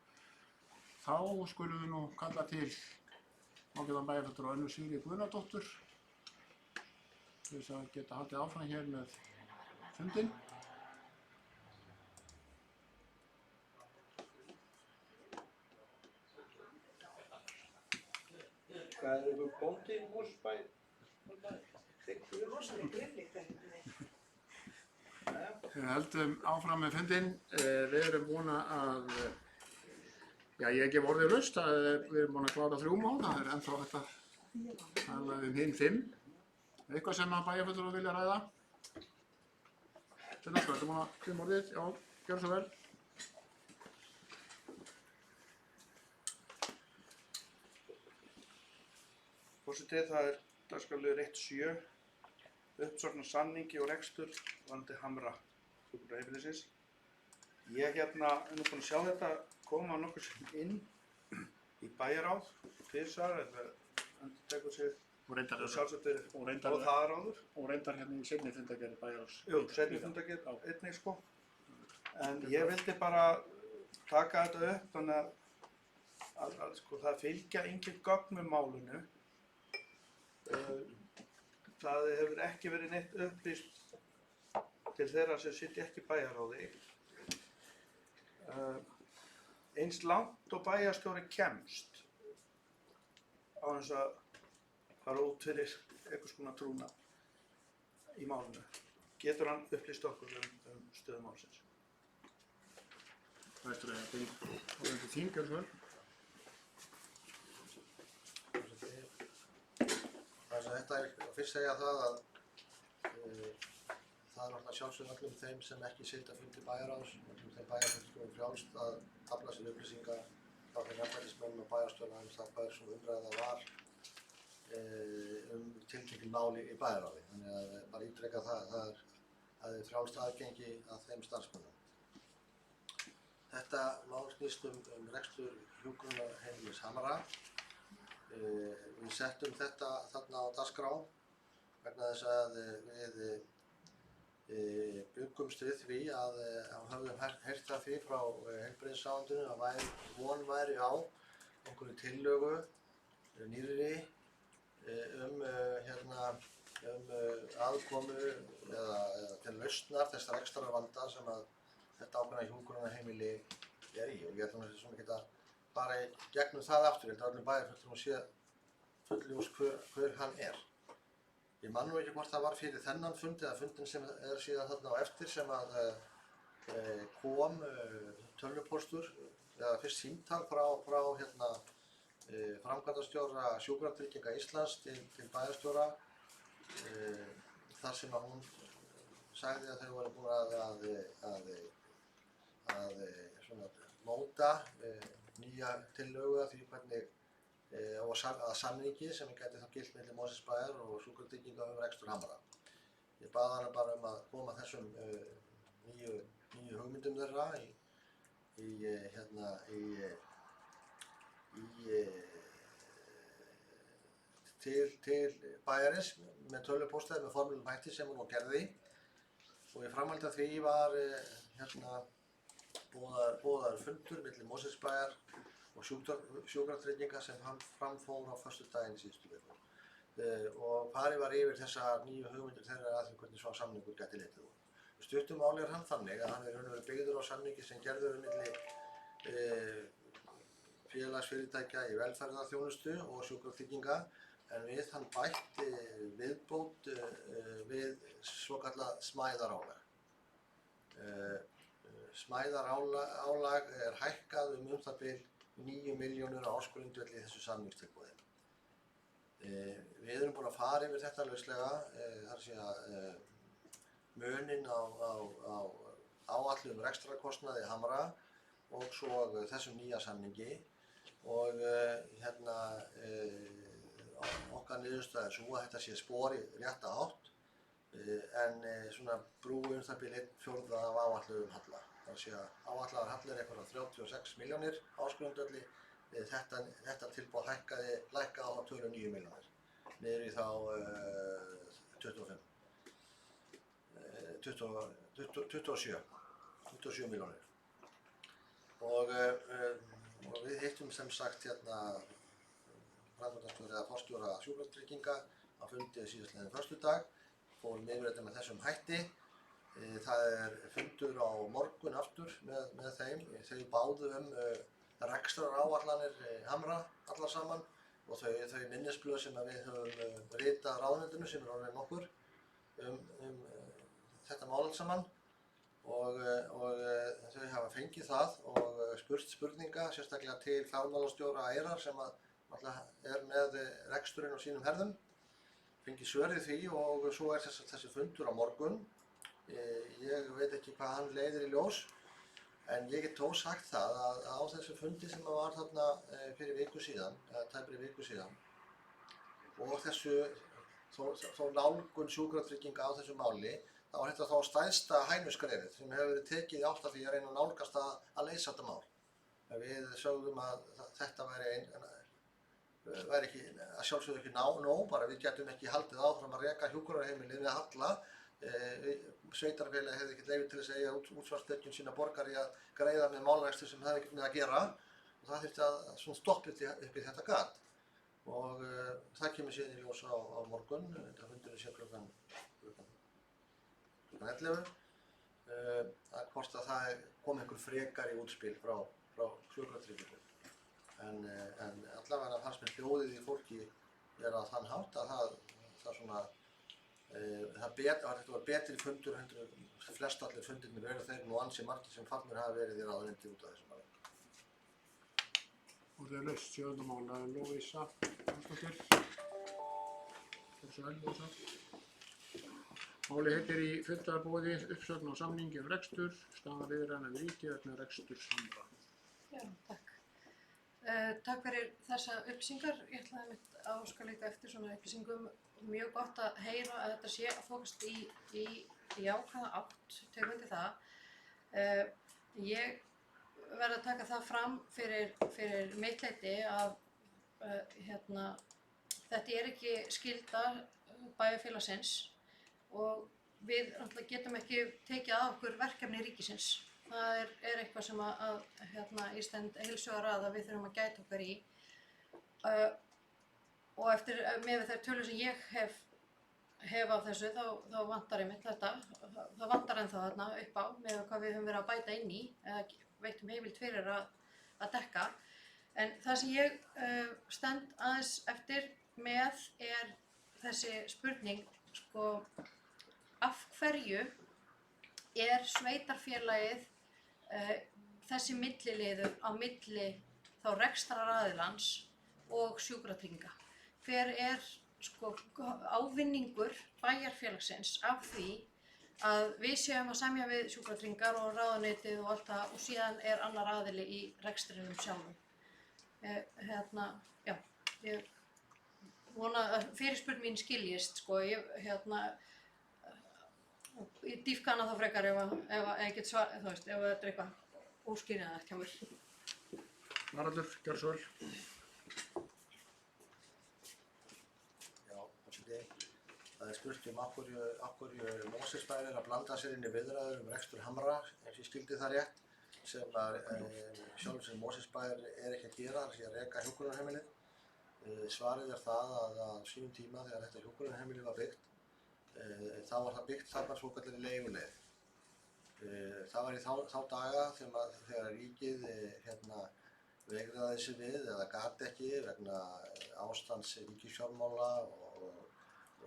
Þá skulum við nú kalla til ágætan bæjarfulltrúa Önnu Sigríði Guðnadóttur til þess að geta haldið áfram hér með fundinn. Hvað er ykkur bóndi í Mosfellsbæ? Rosalega grillíkt Við höldum áfram með fundinn. Við erum búin að, ég gef orðið laust, við erum búin að klára 3 mál, það er ennþá hægt að tala hinn 5. Eitthvað sem að bæjarfulltrúar vilja ræða? Sveinn Óskar, ertu búin að koma orðið? Já, gjörðu svo vel. Forseti, það er dagskrárliður 1.7, uppsögn á samningi og rekstur varðandi Hamra hjúkrunarheimilisins. Ég er nú búinn að sjá þetta koma nokkur sem inn í bæjarráð, tvisvar, eða endurtekur sig Og reyndar og það er áður. Og reyndar hérna í seinni fundargerð bæjarráðs. Jú, seinni fundargerð einnig sko. En ég vildi bara taka þetta upp þannig að sko, það fylgja engin gögn með málinu. Það hefur ekki verið neitt upplýst til þeirra sem sitja ekki í bæjarráði. Eins langt og bæjarstjóri kemst á þess að fara út fyrir einhvers konar trúnað í málinu. Getur hann upplýst okkur um stöðu málsins? Það eftir að það þingur svo vel. Þetta er fyrst segja það að það er náttúrulega sjálfsögum öllum þeim sem ekki sitja fundi bæjarráðs, öllum þeim bæjarfulltrúum frjálst að afla sér upplýsinga frá þeim embættismönnum og bæjarstjóra það hvað svona umræða var tiltekin máli í bæjarráði. Þannig að bara ítreka það er frjálst aðgengi að þeim starfsmönnum. Þetta mál snýst rekstur hjúkrunarheimilis Hamra. Við settum þetta þarna á dagskrá vegna þess að við byggumst við því að höfðum heyrt það því frá heilbrigðisráðuneytinu að von væri á einhverju tillögu nýrri aðkomu eða til lausnar þess rekstrarvanda sem að þetta ákveðna hjúkrunarheimili er í. Og ég ætlum að svona geta fara í gegnum það aftur, ég held að öllum bæjarfulltrúum sé fullljós hver hann er. Ég man nú ekki hvort það var fyrir þennan fund eða fundin sem er síðan þarna á eftir sem að kom tölvupóstur eða fyrst símtal frá framkvæmdastjóra Sjúkratrygginga Íslands til bæjarstjóra þar sem að hún sagði að þau voru búin að móta nýja tillögu að því hvernig að samningi sem gæti þá gilt milli Mosfellsbæjar og Sjúkratrygginga rekstur Hamra. Ég bað hana bara að koma þessum nýju hugmyndum þeirra til bæjarins með tölvupóstaði með formlegum hætti sem hún gerði og í framhaldi af því var boðaður fundur milli Mosfellsbæjar og Sjúkratrygginga sem fram fór á föstudaginn í síðustu viku. Og farið var yfir þessar nýju hugmyndir þeirra að því hvernig svona samningur gæti litið út. Stuttum máli hann þannig að hann raun og veru byggður á samningi sem gerður milli félagsfyrirtækja í velferðarþjónustu og Sjúkratrygginga en við hann bætt viðbót við svokallað smæðarálag. Smæðarálag hækkað það bil 9 milljónir á ársgrundvelli í þessu samningstilboði. Við erum búin að fara yfir þetta lauslega, þar að segja muninn á áætluðum rekstrarkostnaði Hamra og svo þessum nýja samningi og okkar niðurstaða sú að þetta sé spor í rétta átt en svona brúi það bil 1/4 af áætluðum halla. Það að segja áætlaðar hallir eitthvað 36 milljónir ársgrundvelli. Þetta tilboð lækkaði á tölu 9 milljónir niður í þá 27 milljónir. Og við hittum sem sagt framkvæmdastjóra eða forstjóra Sjúkratrygginga á fundi síðastliðinn föstudag, fórum yfir þetta með þessum hætti. Það fundur á morgun aftur með þeim. Þau báðu rekstraráætlanir Hamra allar saman og þau minnisblöð sem við höfum ritað ráðuneytinu sem orðið nokkur þetta mál alls saman og þau hafa fengið það og spurt spurninga sérstaklega til fjármálastjóra Eyrar sem með reksturinn á sínum herðum, fengið svör við því og svo þessi fundur á morgun. Ég veit ekki hvað hann leiðir í ljós en ég get þó sagt það að á þessu fundi sem var þarna fyrir viku síðan, eða tæpri viku síðan og þó nálgun Sjúkratrygginga á þessu máli þá var þetta þá stærsta hænuskrefið sem hefur verið tekið í átt af því að reyna að nálgast að leysa þetta mál. Við sögðum að þetta væri ekki að sjálfsögðu ekki nóg, bara við getum ekki haldið áfram að reka hjúkrunarheimilið með halla. Sveitarfélagi hefði ekkert leyfi til þess að eiga útsvarstekjum sína borgara í að greiða með málrekstur sem það hefði ekkert með að gera og það þurfti að stoppa upp í þetta gat og það kemur síðan í ljós á morgun, þetta fundurinn sé klukkan 11 að hvort að það kom einhver frekari útspil frá Sjúkratryggingu en allavega fannst mér hljóðið í fólki vera á þann hátt að það svona þetta var betri fundur heldur flest allir fundirnir eru þeir nú ansi margir sem farnir hafa verið í ráðuneyti út af þessum máli. Orðið laust, sjöunda mál, Lóvísa Hansdóttir. Lóvísa. Málið heitir í fundarboði uppsögn á samningi rekstur, staða viðræðna við ríkið vegna reksturs Hamra. Já, takk. Takk fyrir þessa upplýsingar. Ég ætlaði einmitt að óska líka eftir svona upplýsingum. Mjög gott að heyra að þetta sé að fókast í jákvæða átt, tökum undir það. Ég verð að taka það fram fyrir mitt leyti að þetta er ekki skylda bæjarfélagsins og við getum ekki tekið að okkur verkefni ríkisins. Það er eitthvað sem ég stend heilshugar að við þurfum að gæta okkar í. Og með þær tölur sem ég hef á þessu, þá vantar einmitt þetta. Það vantar ennþá þarna upp á með hvað við höfum verið að bæta inn í eða veittum heimild fyrir að dekka. En það sem ég stend aðeins eftir með er þessi spurning, af hverju er sveitarfélagið þessi milliliður á milli þá rekstraraðilans og Sjúkratrygginga? Hver er ávinningur bæjarfélagsins af því að við séum að semja við Sjúkratryggingar og ráðuneytið og allt það og síðan er annar aðili í rekstrinum sjálfum. Ég vona að fyrirspurn mín skiljist, Ég dýfka hana þá frekar ef ég get svar, þú veist, ef þetta er eitthvað óskýrjanlegt hjá mér. Haraldur, gjörðu svo vel. Já, forseti. Það spurt af hverju Mosfellsbær að blanda sér inn í viðræður rekstur Hamra, ef ég skildi það rétt, sem að sjálfur sem Mosfellsbær ekki að gera, þess að reka hjúkrunarheimilið. Svarið það að á sínum tíma þegar þetta hjúkrunarheimili var byggt, þá var það byggt þarna svokallaðri leiguleið. Það var í þá daga þegar ríkið veigraði sig við eða gat ekki vegna ástands ríkisfjármála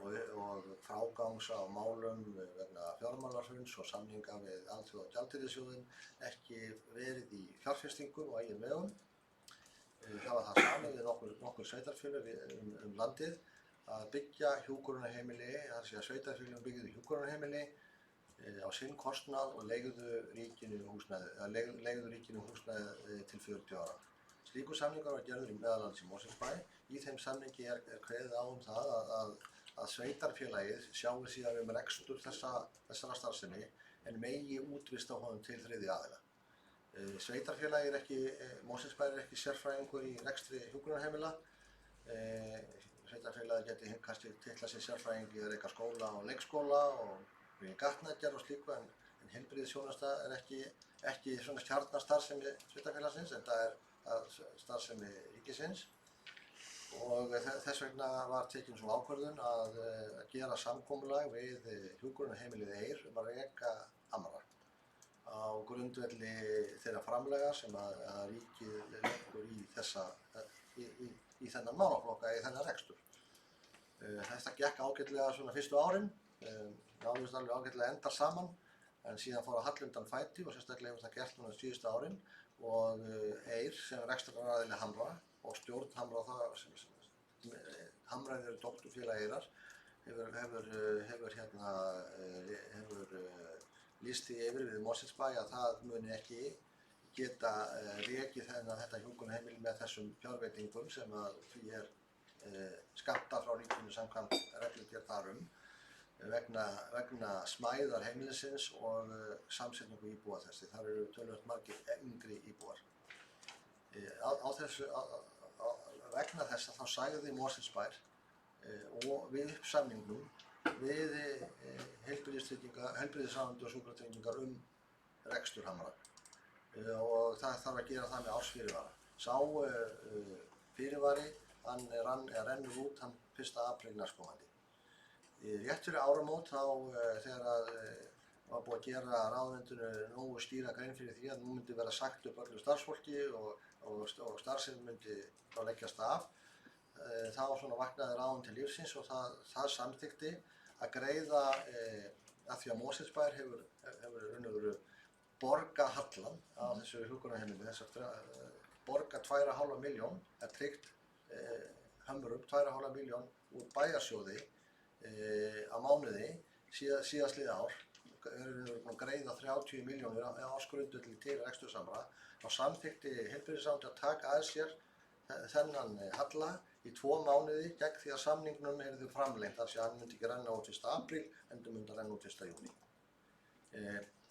og frágangs á málum vegna fjármálahruns og samninga við Alþjóðagjaldeyrissjóðinn ekki verið í fjárfestingum og eigin vegum. Það var það samið við nokkur sveitarfélög landið að byggja hjúkrunarheimili, þar sé að sveitarfélögin byggðu hjúkrunarheimili á sinn kostnað og leigðu ríkinu húsnæði til 40 ára. Slíkur samningar var gerður meðal annars í Mosfellsbæ. Í þeim samningi kveðið á það að sveitarfélagið sjái síðan rekstur þessara starfsemi en megi útvista honum til þriðja aðila. Mosfellsbær ekki sérfræðingur í rekstri hjúkrunarheimila. Sveitarfélagið geti kannski titlað sér sérfræðing í að reka skóla og leikskóla og gatnagerð og slíku en heilbrigðisþjónusta er ekki svona kjarnastarfsemi sveitarfélagsins en það er starfsemi ríkisins og þess vegna var tekin svo ákvörðun að gera samkomulag við hjúkrunarheimilið Eyr að reka Hamra á grundvelli þeirra framlaga sem að ríkið leggur í þennan málaflokka, í þennan rekstur. Þetta gekk ágætlega svona fyrstu árin, náðust alveg ágætlega endar saman en síðan fór að halla undan fæti og sérstaklega hefur það gert núna síðustu árin og Eyr sem rekstraraðili Hamra og stjórn Hamra Hamra eru dótturfélag Eyrar hefur lýst því yfir við Mosfellsbæ að það muni ekki geta rekið þetta hjúkrunarheimili með þessum fjárveitingum sem að því skammtað frá ríkinu samkvæmt reglugerð þar vegna smæðar heimilisins og samsetningu íbúa þessi. Þar eru töluvert margir yngri íbúar. Vegna þess að þá sagði Mosfellsbær og við uppsamningnum við heilbrigðisráðuneyti og sjúkratryggingar rekstur Hamra og það þarf að gera það með ársfyrirvara. Sá fyrirvari rennur út 1. apríl næstkomandi. Rétt fyrir áramót þegar var búið að gera ráðuneytinu nógu skýra grein fyrir því að nú myndi vera sagt upp öllu starfsfólki og starfsemi myndi þá leggjast af. Þá vaknaði ráðun til lífsins og það samþykkti að greiða að því að Mosfellsbær hefur borga hallan á þessu hjúkrunarheimili, borga 2,5 milljón, tryggt Hamrum 2,5 milljón úr bæjarsjóði á mánuði síðastliðið ár. Erum við búin að greiða 30 milljónir á ársgrundvelli til reksturs Hamra og samþykkti heilbrigðisráðuneytið að taka að sér þennan halla í 2 mánuði gegn því að samningnum yrði framlengt þar sem hann myndi ekki renna út 1. apríl heldur myndi að renna út 1. júní.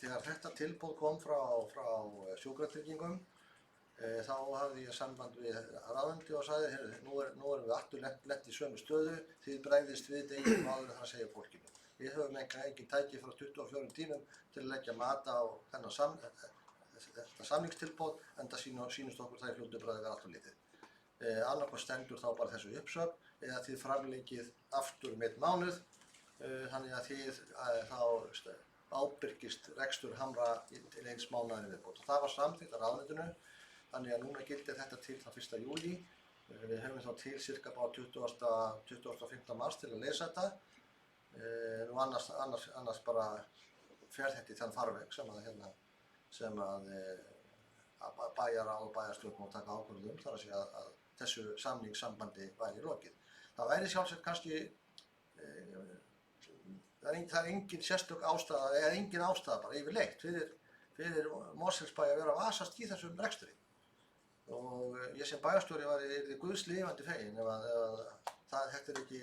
Þegar þetta tilboð kom frá sjúkratryggingum þá hafði ég samband við ráðuneyti og sagði nú erum við aftur lent í sömu stöðu, þið bregðist við deginum áður en það segir fólkinu. Við höfum ekki tæki frá 24 tímum til að leggja mat á þetta samningstilboð enda sýnist okkur það í fljótu bragði vera allt of lítið. Annarkvæmt stendur þá bara þessu uppsögn eða þið framlengið aftur um 1 mánuð þannig að þið þá ábyrgist rekstur Hamra til 1 mánaðar í viðbót. Það var samþykkt af ráðuneytinu þannig að núna gildir þetta til þá 1. júlí. Við höfum þá til cirka bara 25. mars til að lesa þetta. Nú annars bara fer þetta í þann farveg sem að bæjarráð og bæjarstjórn má taka ákvörðun þar að segja að þessu samningssambandi væri lokið. Það væri sjálfsagt kannski það er engin sérstök ástæða eða engin ástæða bara yfirleitt fyrir Mosfellsbæ að vera að vasast í þessum rekstri. Og ég sem bæjarstjóri yrði guðs lifandi feginn ef þetta er ekki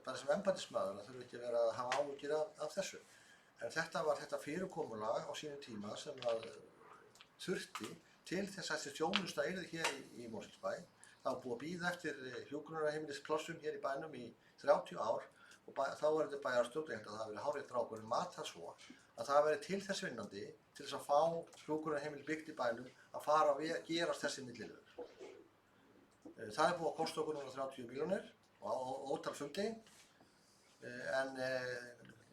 bara sem embættismaður að þurfa ekki að vera að hafa áhyggjur af þessu. En þetta var þetta fyrirkomulag á sínum tíma sem að þurfti til þess að þessi þjónusta yrði hér í Mosfellsbæ. Það var búið að bíða eftir hjúkrunarheimilisplássum hér í bænum í 30 ár og þá var þetta bæjarstjórn, ég held að það hafi verið hárrétt frá okkur, mat það svo að það væri til þess vinnandi til þess að fá hjúkrunarheimili byggt í bænum að fara að gerast þessi milliliður. Það er búið að kosta okkur núna 30 milljónir og ótal fundi en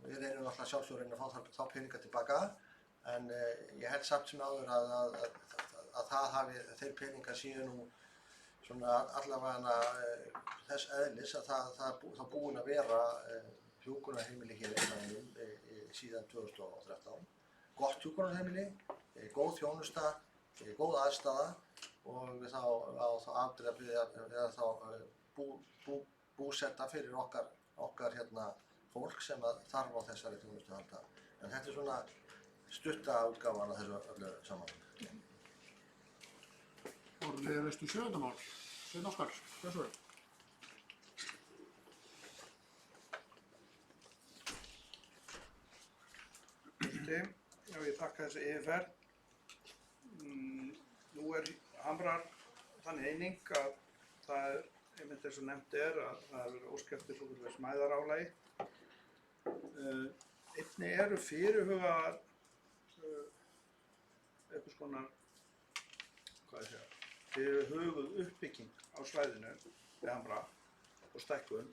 við reynum alltaf sjálfsögur að fá þá peninga tilbaka en ég held samt sem áður að þeir peningar séu nú svona allavega þess eðlis að það búin að vera hjúkrunarheimili hér í bænum síðan 2013. Gott hjúkrunarheimili, góð þjónusta, góð aðstaða og þá afdrifið eða þá búsetta fyrir okkar fólk sem þarf á þessari þjónustu að halda. En þetta er svona stutta útgáfan af þessu öllu saman. Orðið veistu 7. mál. Sveinn Óskar, þessu er. Já, ég þakka þessu yfirferð. Nú hamrar þannig eining að það einmitt eins og nefnt að það hefur óskað eftir svokallaðu smæðarálagi. Einnig eru fyrirhugaðar einhvers konar fyrirhuguð uppbygging á svæðinu við Hamra og stækkun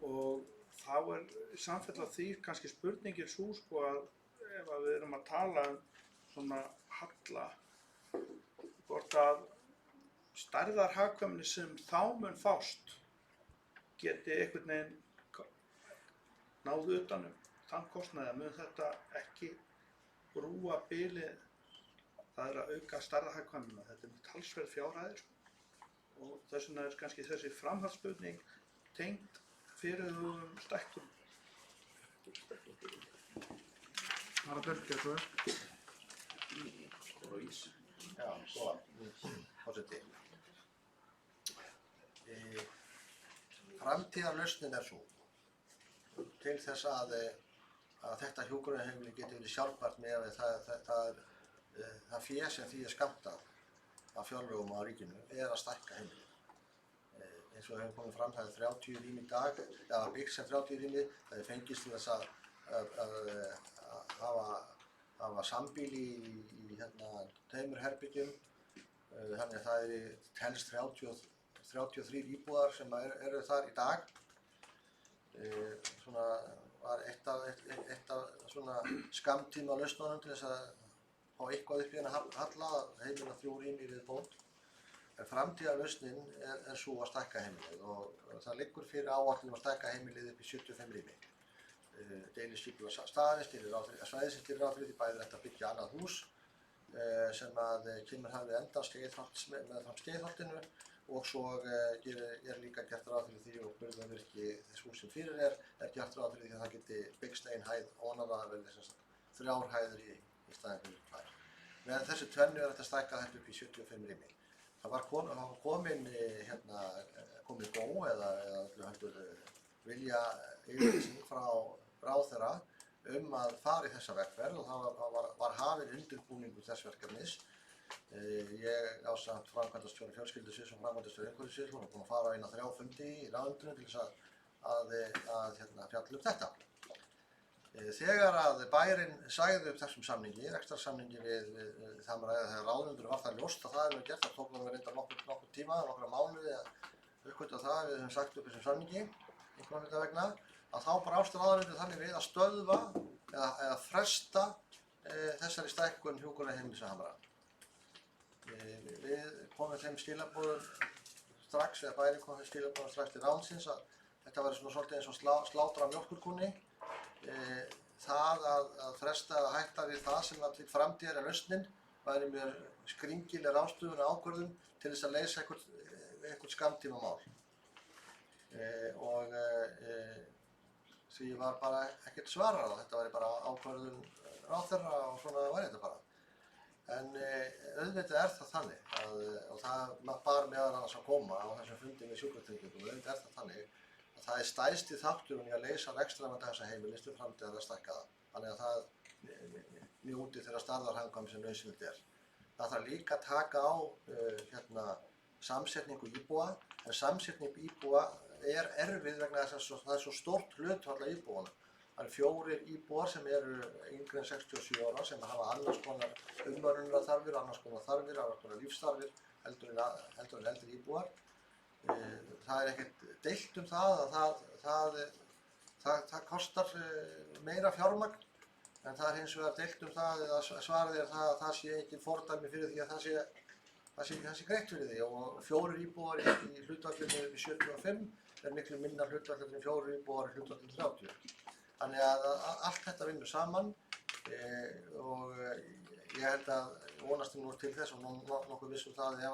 og þá samfella því kannski spurningin sú sko að ef við erum að tala svona halla hvort að stærðarhagkvæmni sem þá mun fást geti einhvern veginn náð utan þann kostnaði mun þetta ekki brúa bilið. Það að auka stærðarhagkvæmnina. Þetta talsverð fjárhæðir og þess vegna kannski þessi framhaldsspurning tengd fyrirhuguðum stækkun. Haraldur, þessu er. Já, góða, forseti. Framtíðarlausnin er svo til þess að þetta hjúkrunarheimili geti verið sjálfbært með það fé sem því er skammtað af fjárlögum á ríkinu að stækka heimili. Eins og það hefur komið fram, það 30 rými í dag, eða byggt sem 30 rými, það fengist til þess að hafa sambýli í tveimur herbyggjum, þannig að það telst 33 íbúðar sem eru þar í dag. Svona var eitt af svona skammtíma lausnunum til þess að fá eitthvað upp í hana halla, heimila 3 rými við bót. En framtíðarlausnin er svo að stækka heimilið og það liggur fyrir áætlun að stækka heimilið upp í 75 rými. Deiliskipulag staðarins svæðisins til ráð fyrir því bæði þetta byggja annað hús sem að kemur hafið endan meðfram Skeiðholtinu og svo líka gert ráð fyrir því og burðarvirki þess hús sem fyrir er gert ráð fyrir því að það geti byggst ein hæð ofan á það vel 3 hæðir í staðinn fyrir 2. Með þessu tvennu þetta stækka þetta upp í 75 rými. Það var komin gó eða vilja yfirlýsing frá ráðherra að fara í þessa vegferð og það var hafinn undirbúningur þess verkefnis. Ég ásamt framkvæmdastjóri fjölskyldusviðs og framkvæmdastjóri umhverfissviðs vorum búin að fara inn á 3 fundi í ráðuneytinu til þess að fjalla þetta. Þegar að bærinn sagði upp þessum samningi, rekstrarsamningi við Hamra þegar ráðuneytinu var það ljóst að það nú gert, það tók nú reyndar nokkur tíma, nokkra mánuði að uppgötva það, við höfum sagt upp þessum samningi, einhvern veginn vegna, að þá brást ráðuneytinu þannig við að stöðva eða fresta þessari stækkun hjúkrunarheimilis að Hamra. Við komum þeim skilaboðum strax, eða bærinn kom þeim skilaboðum strax til ráðsins að þetta væri svona svolítið eins og slátra mjólkurkúnni. Það að fresta að hætta við það sem til framtíðar er lausnin væri mjög skringileg ráðstöfun og ákvörðun til þess að leysa einhvern skammtíma mál. Og því var bara ekkert svarað og þetta væri bara ákvörðun ráðherra og svona væri þetta bara. En auðvitað það þannig og það bar meðal annars að koma á þessum fundi með sjúkratryggingum, auðvitað það þannig að það er stærsti þátturinn í að leysa rekstrarvanda þessa heimilis til framtíðar að stækka það. Þannig að það njóti þeirra stærðarhagkvæmni sem nauðsynlegt er. Það þarf líka að taka á samsetningu íbúa, en samsetning íbúa er erfið vegna þess að það er svo stórt hlutfall af íbúanum. Það eru 4 íbúar sem eru yngri en 67 ára sem hafa annars konar umönnunarþarfir, annars konar lífsþarfir heldur en eldri íbúar. Það er ekkert deilt um það að það kostar meira fjármagn, en það er hins vegar deilt um það að svarið er að það sé ekki fordæmi fyrir því að það sé greitt fyrir því, og 4 íbúar í hlutfallinu við 75 er miklu minna hlutfallinu en 4 íbúar í hlutfallinu 30. Þannig að allt þetta vinnur saman og ég held að vonast nú til þess og nokkuð viss það ef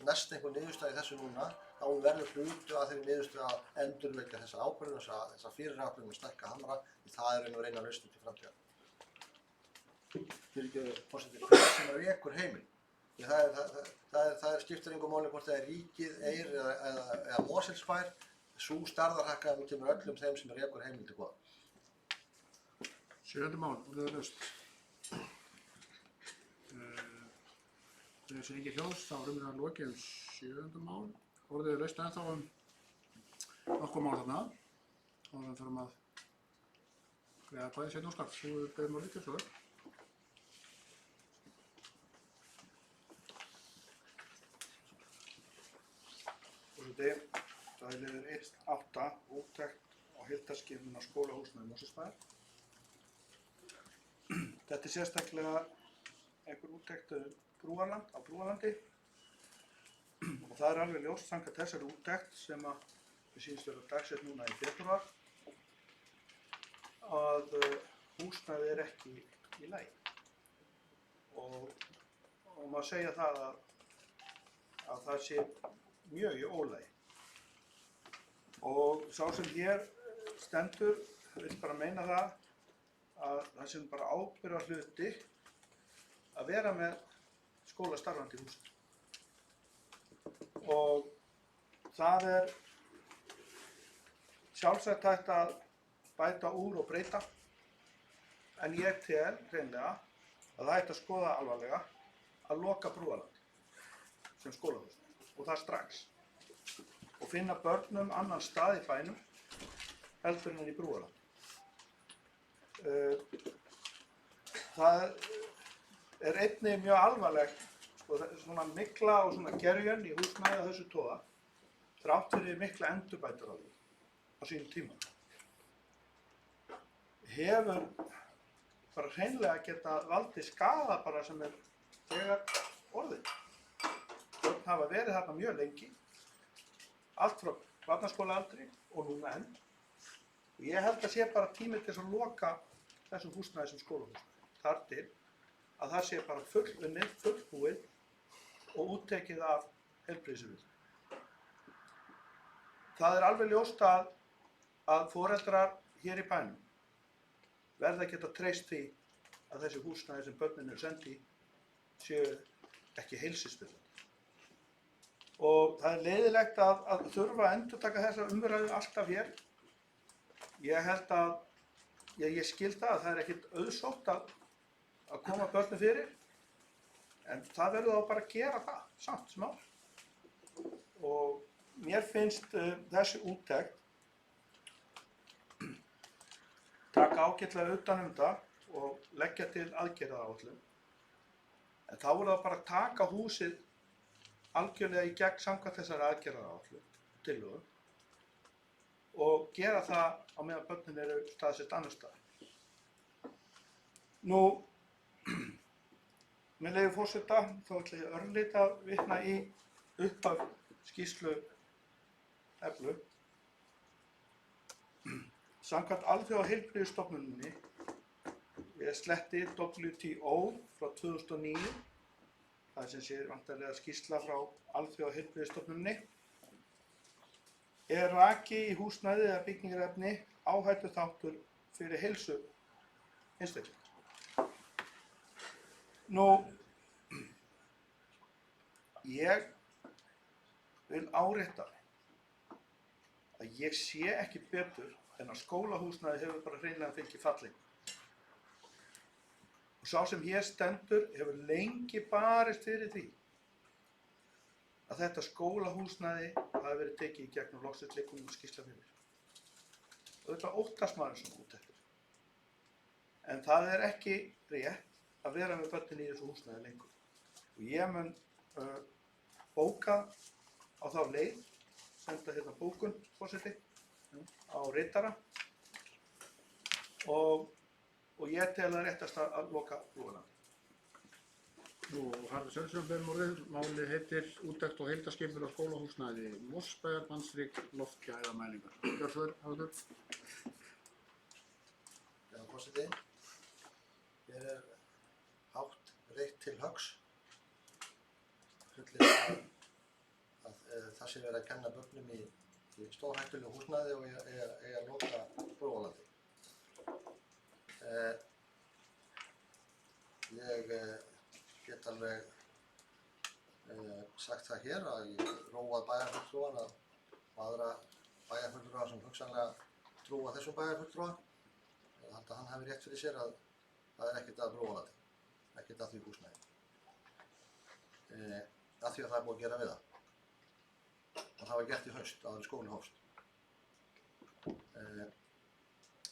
næst einhver niðurstaða í þessu núna, þá verður hluti að þeirri niðurstöðu að endurvekja þessa ákvörðun, þessa fyrirætlun með sterka hamra, því það er einu reyna lausn til framtíðar. Fyrirgefðu forseti, hver sem rekur heimil. Það skiptir engu máli hvort það er ríkið, Eyr eða Mosfellsbær, sú stærðarhagkvæmni kemur öllum þeim sem rekur heimil til góða. 7. mál, orðið er laust. Þegar sé ekki hljóðs, þá er umræðan lokið 7. mál. Orðið er laust ennþá nokkuð mál þarna. Og við þurfum að greiða bæði seinna og skatt. Svo við beðum á líka svo. Það er liður 1.8, úttekt á heildarskipunar skólahúsnæði Mosfellsbæjar. Þetta er sérstaklega einhver úttekt á Brúarlandi og það er alveg ljóst samkvæmt þessari úttekt sem að við sýnist vera dagsett núna í febrúar að húsnæði er ekki í lagi og maður segja það að það sé mjög í ólagi. Og sá sem hér stendur vil bara meina það að það sé bara ábyrgðarhluti að vera með skóla starfandi í húsinu. Og það er sjálfsagt hægt að bæta úr og breyta, en ég tel hreinlega að það ætti að skoða alvarlega að loka Brúarland sem skólahús og það strax og finna börnum annan stað í bænum heldur en í Brúarland. Það er einnig mjög alvarlegt svona mikla og svona gerjun í húsnæði af þessu toga þrátt fyrir mikla endurbætur á því á sínum tíma. Hefur bara hreinlega geta valdið skaða bara sem er þegar orðið. Börn hafa verið þarna mjög lengi, allt frá barnaskólaaldri og núna enn. Og ég held að sé bara tími til að loka þessum húsnæði sem skólahúsnæði. Þar til að það sé bara fullunnið, fullbúið og úttekið af heilbrigðisyfirvöldum. Það er alveg ljóst að foreldrar hér í bænum verða að geta treyst því að þessi húsnæði sem börnin eru send í séu ekki heilsuspillandi. Og það er leiðilegt að þurfa að endurtaka þessa umræðu alltaf hér. Ég held að, ég skil það að það er ekkert auðsótt að koma börnum fyrir, en það verður þá bara að gera það, samt sem áður. Og mér finnst þessi úttekt taka ágætlega utan það og leggja til aðgerðaáætlun. En þá er það bara að taka húsið algjörlega í gegn samkvæmt þessari aðgerðaáætlun tillögu og gera það á meðan börnin eru staðsett annars staðar. Nú, með leyfi forseta, þá ætla ég örlítið að vitna í upphaf skýrslu Eflu. Samkvæmt Alþjóðaheilbrigðisstofnuninni, ég sletti WTO frá 2009, það sem sé væntanlega skýrsla frá Alþjóðaheilbrigðisstofnuninni, er raki í húsnæði eða byggingarefni áhættuþáttur fyrir heilsu einstaklinga. Nú, ég vil árétta að ég sé ekki betur en að skólahúsnæði hefur bara hreinlega fengið falling. Og sá sem hér stendur hefur lengi barist fyrir því að þetta skólahúsnæði hafi verið tekið í gegnum loksins liggur skýrsla fyrir. Og þetta óttast maður svona út eftir. En það er ekki rétt að vera með börnin í þessu húsnæði lengur. Og ég mun bóka á þá leið, senda hérna bókun, forseti, á ritara og ég tel að réttast að loka Brúarlandi. Nú, Harður Sveinsson ber morðið, málið heitir Úttekt og heildarskipur á skólahúsnæði Mosfellsbæjar, Bandsvík, loftgæðamælingar. Gjörðu, Harður. Já, forseti. Hér er hátt reitt til höggs. Fullir að það sé verið að kenna börnum í stórhættulegu húsnæði og eiga að loka Brúarlandi. Ég get alveg sagt það hér að ég róað bæjarfulltrúan og aðra bæjarfulltrúa sem hugsanlega trúa þessum bæjarfulltrúa. Ég held að hann hafi rétt fyrir sér að það er ekkert að Brúarlandi, ekkert að því húsnæði. Af því að það er búið að gera við það. Og það var gert í haust, áður en skólinn hófst.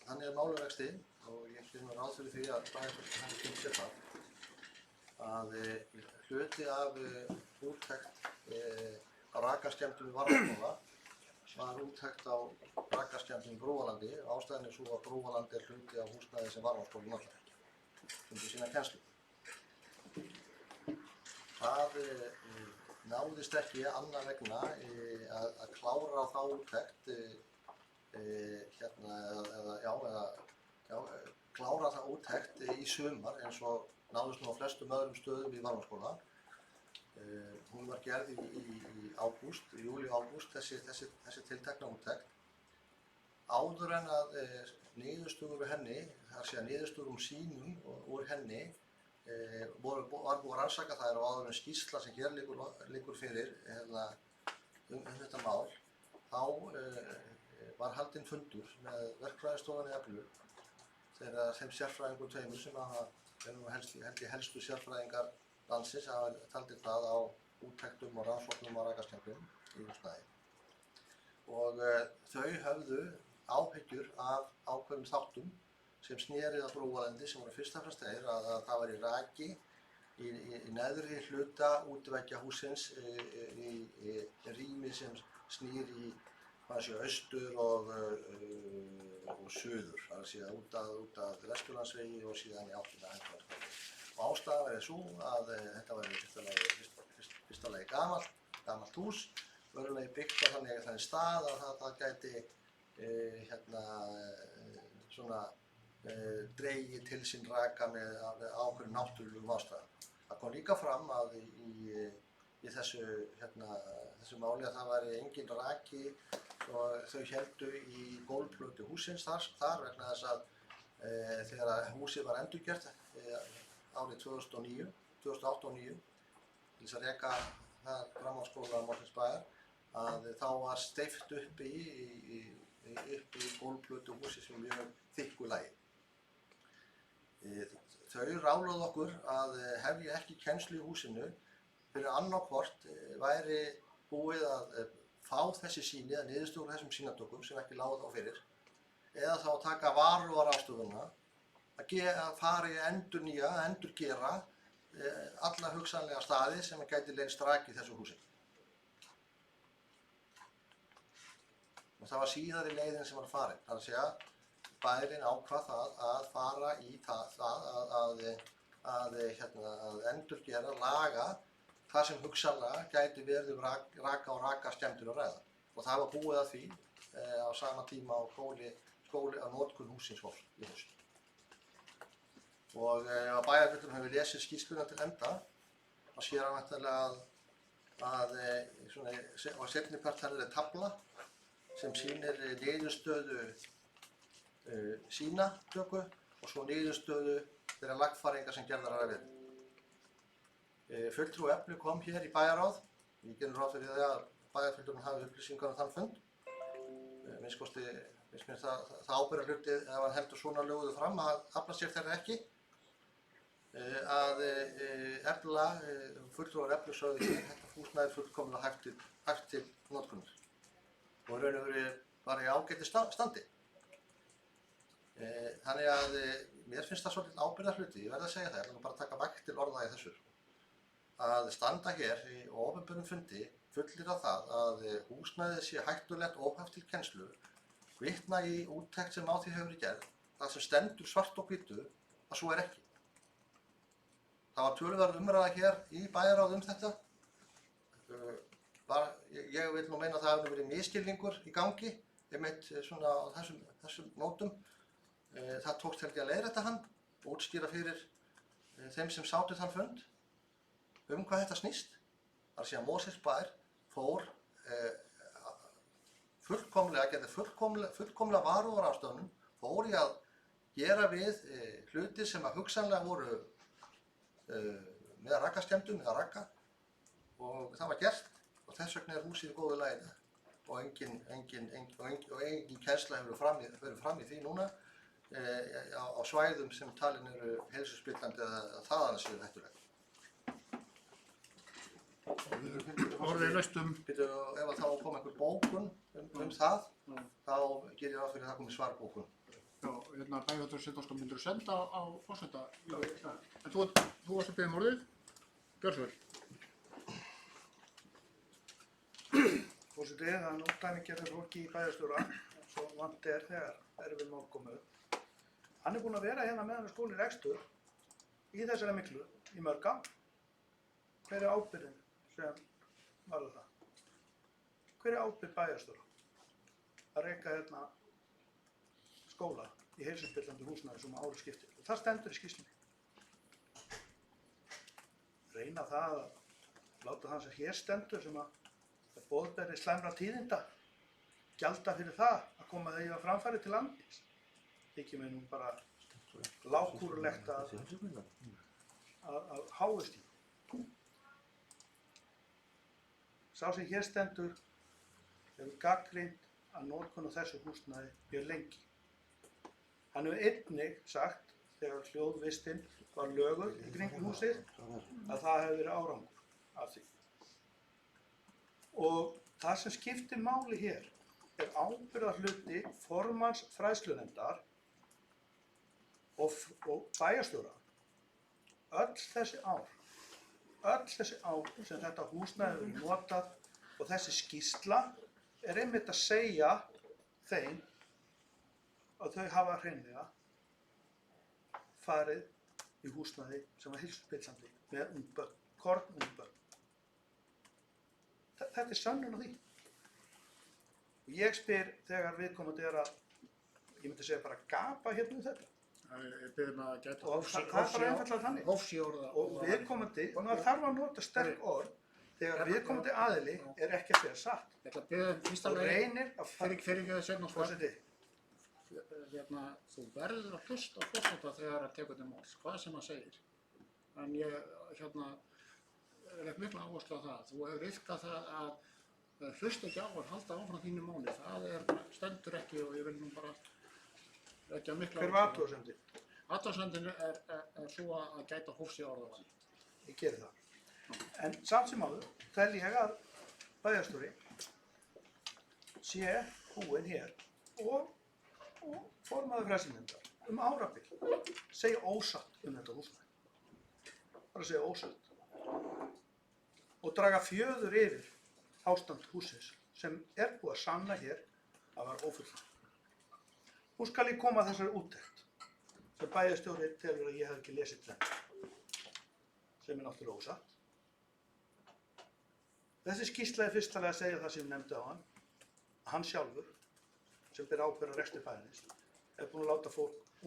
Þannig er málið vexti og ég gerir mér ráð fyrir því að bæjarfulltrúan hafi kynnt sér það að hluti af úttekt á rakaskemmdum í Varmárskóla var úttekt á rakaskemmdum í Brúarlandi. Ástæðan er svo að Brúarlandi er hluti af húsnæði sem Varmárskólinn notar undir sína kennslu. Það náðist ekki annað vegna að klára á þá úttekt klára það úttekt í sumar eins og náðust nú á flestum öðrum stöðum í Varmárskóla. Hún var gerð í ágúst, júlí-ágúst, þessi tiltekna úttekt. Áður en að niðurstöður við henni, þar sé að niðurstöður sýnum úr henni, var búið að rannsaka þær og áður en skýrsla sem hér liggur fyrir þetta mál, þá var haldinn fundur með verkfræðistofunni Eflu þegar þeim sérfræðingum tveimur sem held ég helstu sérfræðingar landsins hafa taldir það á úttektum og rannsóknum á rakaskemmdum í húsnæði. Og þau höfðu áhyggjur af ákveðnum þáttum sem snerið á Brúarlandi sem voru fyrst og fremst þeir að það væri raki í neðri hluta útveggja hússins í rými sem snýr í austur og suður, það sé út að Vesturlandsvegi og síðan í áttina Helgavatnsvegi. Og ástæðan verið sú að þetta væri fyrsta lagi gamalt hús, öðrulegi byggt á þannig stað að það gæti dregið til sín raka með ákveðnum náttúrulegum ástæðum. Það kom líka fram að í þessu máli að það væri engin raki og þau héldu í gólfplötu hússins þar vegna þess að þegar húsið var endurgert árið 2008 og 2009 til þess að reka framhaldsskóla Mosfellsbæjar að þá var steypt upp í gólfplötu húsið sem mjög þykku lagi. Þau ráðlögðu okkur að hefja ekki kennslu í húsinu fyrir annaðhvort væri búið að fá þessi sýni eða niðurstöður þessum sýnatökum sem ekki lágu þá fyrir eða þá taka varúðarráðstöfunina að fara í endurgera alla hugsanlega staði sem gæti leynst raki í þessu húsi. Og það var síðari leiðin sem var farin, það er að segja bærinn ákvað það að fara í að endurgera, laga það sem hugsanlega gæti verið raka og rakaskemmdir að ræða. Og það var búið að því á sama tíma á skóli að notkun hússins hófst í haust. Og ef bæjarfulltrúinn hefur lesið skýrsluna til enda, þá sér hann væntanlega að á seinni part er tafla sem sýnir niðurstöðu sýnatöku og svo niðurstöðu þeirra lagfæringa sem gerðar hafa verið. Fulltrúi Eflu kom hér í bæjarráð. Ég gerir ráð fyrir það að bæjarfulltrúinn hafi upplýsingar þann fund. minnst mér það ábyrgðar hluti ef hann heldur svona löguðu fram að afla sér þeirra ekki, að efla, fulltrúar eflu sögðu ekki, þetta húsnæði er fullkomlega hæft til notkunar og raun og veru bara í ágæti standi. Þannig að mér finnst það svolítið ábyrgðar hluti, ég verð að segja það, ég ætla bara að taka vægt til orða í þessu, að standa hér í opinberum fundi fullyrða það að húsnæðið sé hættulegt óhæft til kennslu, vitna í úttekt sem á því hefur verið gerð, það sem stendur svart og hvítu að svo er ekki. Það var töluverð umræða hér í bæjarráði þetta. Ég vil nú meina að það hefur verið misskilningur í gangi, einmitt svona á þessum nótum. Það tókst held ég að leiðrétta hann og útskýra fyrir þeim sem sátu þann fund hvað þetta snýst. Það sé að Mosfellsbær fór gerði fullkomlega varúðarráðstöfunum, fór í að gera við hluti sem að hugsanlega voru með rakaskemmdum eða raka og það var gert og þess vegna er húsið í góðu lagi og engin kennsla hefur verið fram í því núna á svæðum sem talin eru heilsuspillandi eða þaðan séu hættuleg. Orðið laustum. Ef þá kom einhver bókun það, þá gerir ég ráð fyrir að það komi svarbókun. Já, Bæjarstjóri Sveitarstjórnar myndir senda á forseta. En þú varst að biðja orðið. Gjörðu svo vel. Forseti, það er ódæmigerður fólki í bæjarstjóra, svo vant þegar erfið mál komu upp. Hann er búinn að vera hérna meðan skólinn rekstur í þessari miklu í mörg ár. Hver er ábyrgðin sem varður það? Hver er ábyrgð bæjarstjóra að reka hérna skóla í heilsuspillandi húsnæði sem ári skiptir? Og það stendur í skýrslunni. Reyna það að láta það sem hér stendur sem að boðberi slæmra tíðinda, gjalda fyrir það að koma þegar ég var framfæri til landins. Þykir mér nú bara lágkúrulegt að háist í. Sá sem hér stendur hefur gagnrýnt að notkun á þessu húsnæði mjög lengi. Hann hefur einnig sagt, þegar hljóðvistinn var löguð í kringum húsið, að það hefur verið árangur af því. Og það sem skiptir máli hér er ábyrgðarhluti formanns fræðslunefndar og bæjarstjóra. Öll þessi ár sem þetta húsnæði hefur verið notað og þessi skýrsla er einmitt að segja þeim að þau hafa hreinlega farið í húsnæði sem var heilsuspillandi með ungbörn, kornungbörn. Þetta er sönnun á því. Og ég spyr þegar viðkomandi er að, ég myndi segja bara gapa hérna þetta. Ég byrði með að gæta Og það er bara einfallega þannig. Hófsíorða. Og viðkomandi, og það þarf að nota sterk orð þegar viðkomandi aðili er ekki að segja satt. Ég ætla að byrja fyrsta Og lagi. reynir að Fyrir ekki að segja náttúrulega. Forseti, Þú verður að hlusta á forseta þegar að tekur til máls, hvað sem hann segir. En ég legg mikla áherslu á það. Þú hefur yfkað það að hlusta ekki á að halda áfram þínu máli. Það stendur ekki og ég vil nú bara leggja mikla hver var athugasemdin? Athugasemdin er svo að gæta hófs í orðavaldi. Ég geri það. En samt sem áður tel ég að bæjarstjóri sé búinn hér og formaður fræðslunefndar árabil segja ósatt þetta húsnæði. Bara segja ósatt. Og draga fjöður yfir ástand hússins sem er búið að sanna hér að var ófullnægt. Nú skal ég koma að þessari úttekt sem bæjarstjóri telur að ég hef ekki lesið þennan, sem er náttúrulega ósatt. Þessi skýrsla er fyrst að segja það sem ég nefndi á hann sjálfur, sem ber ábyrgð á rekstri bæjarins, er búinn að láta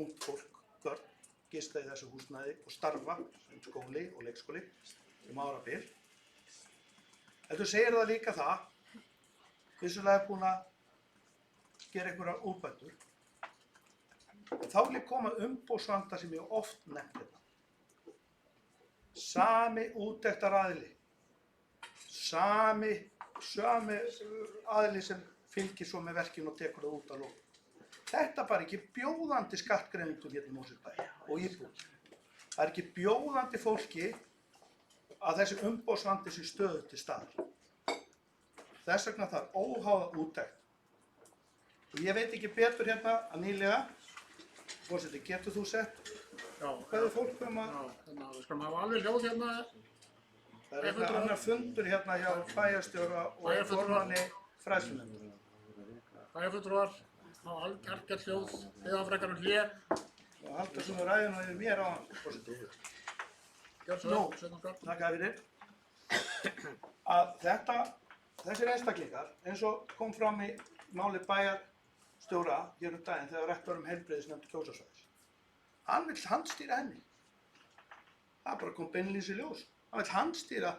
ungt fólk, börn, gista í þessu húsnæði og starfa sem skóli og leikskóli árabil. En þú segir það líka það, vissulega er búinn að gera einhverjar úrbætur. Þá vil ég koma umboðsvanda sem ég oft nefnt hérna. Sami úttekt aðili sem fylgir svo með verkinu og tekur það út að lókum. Þetta er bara ekki bjóðandi skattgreiningu hérna í Mosfellsbæ og íbúum. Það er ekki bjóðandi fólki að þessi umboðsvandi sé stöðugt til staðar. Þess vegna þarf óháða úttekt. Og ég veit ekki betur hérna að nýlega, forseti, getur þú sett Já, hvað er fólk að já, þannig að við skulum hafa alveg hljóð hérna. það er eitthvað annar fundur hérna hjá bæjarstjóra og formanni fræðslunefndar. Bæjarfulltrúar hafa algjört hljóð, eða frekar hlé. Og halda svona ræðuna yfir mér á hann, forseti. Gjör svo Nú. vel, Sveinn okkar. Þakka fyrir. Að þessir einstaklingar, eins og kom fram í máli bæjarstjóra hér daginn þegar rætt var heilbrigðisnefnd Kjósarsvæðis. Hann vill handstýra henni. Það bara kom beinlínis í ljós. Hann vill handstýra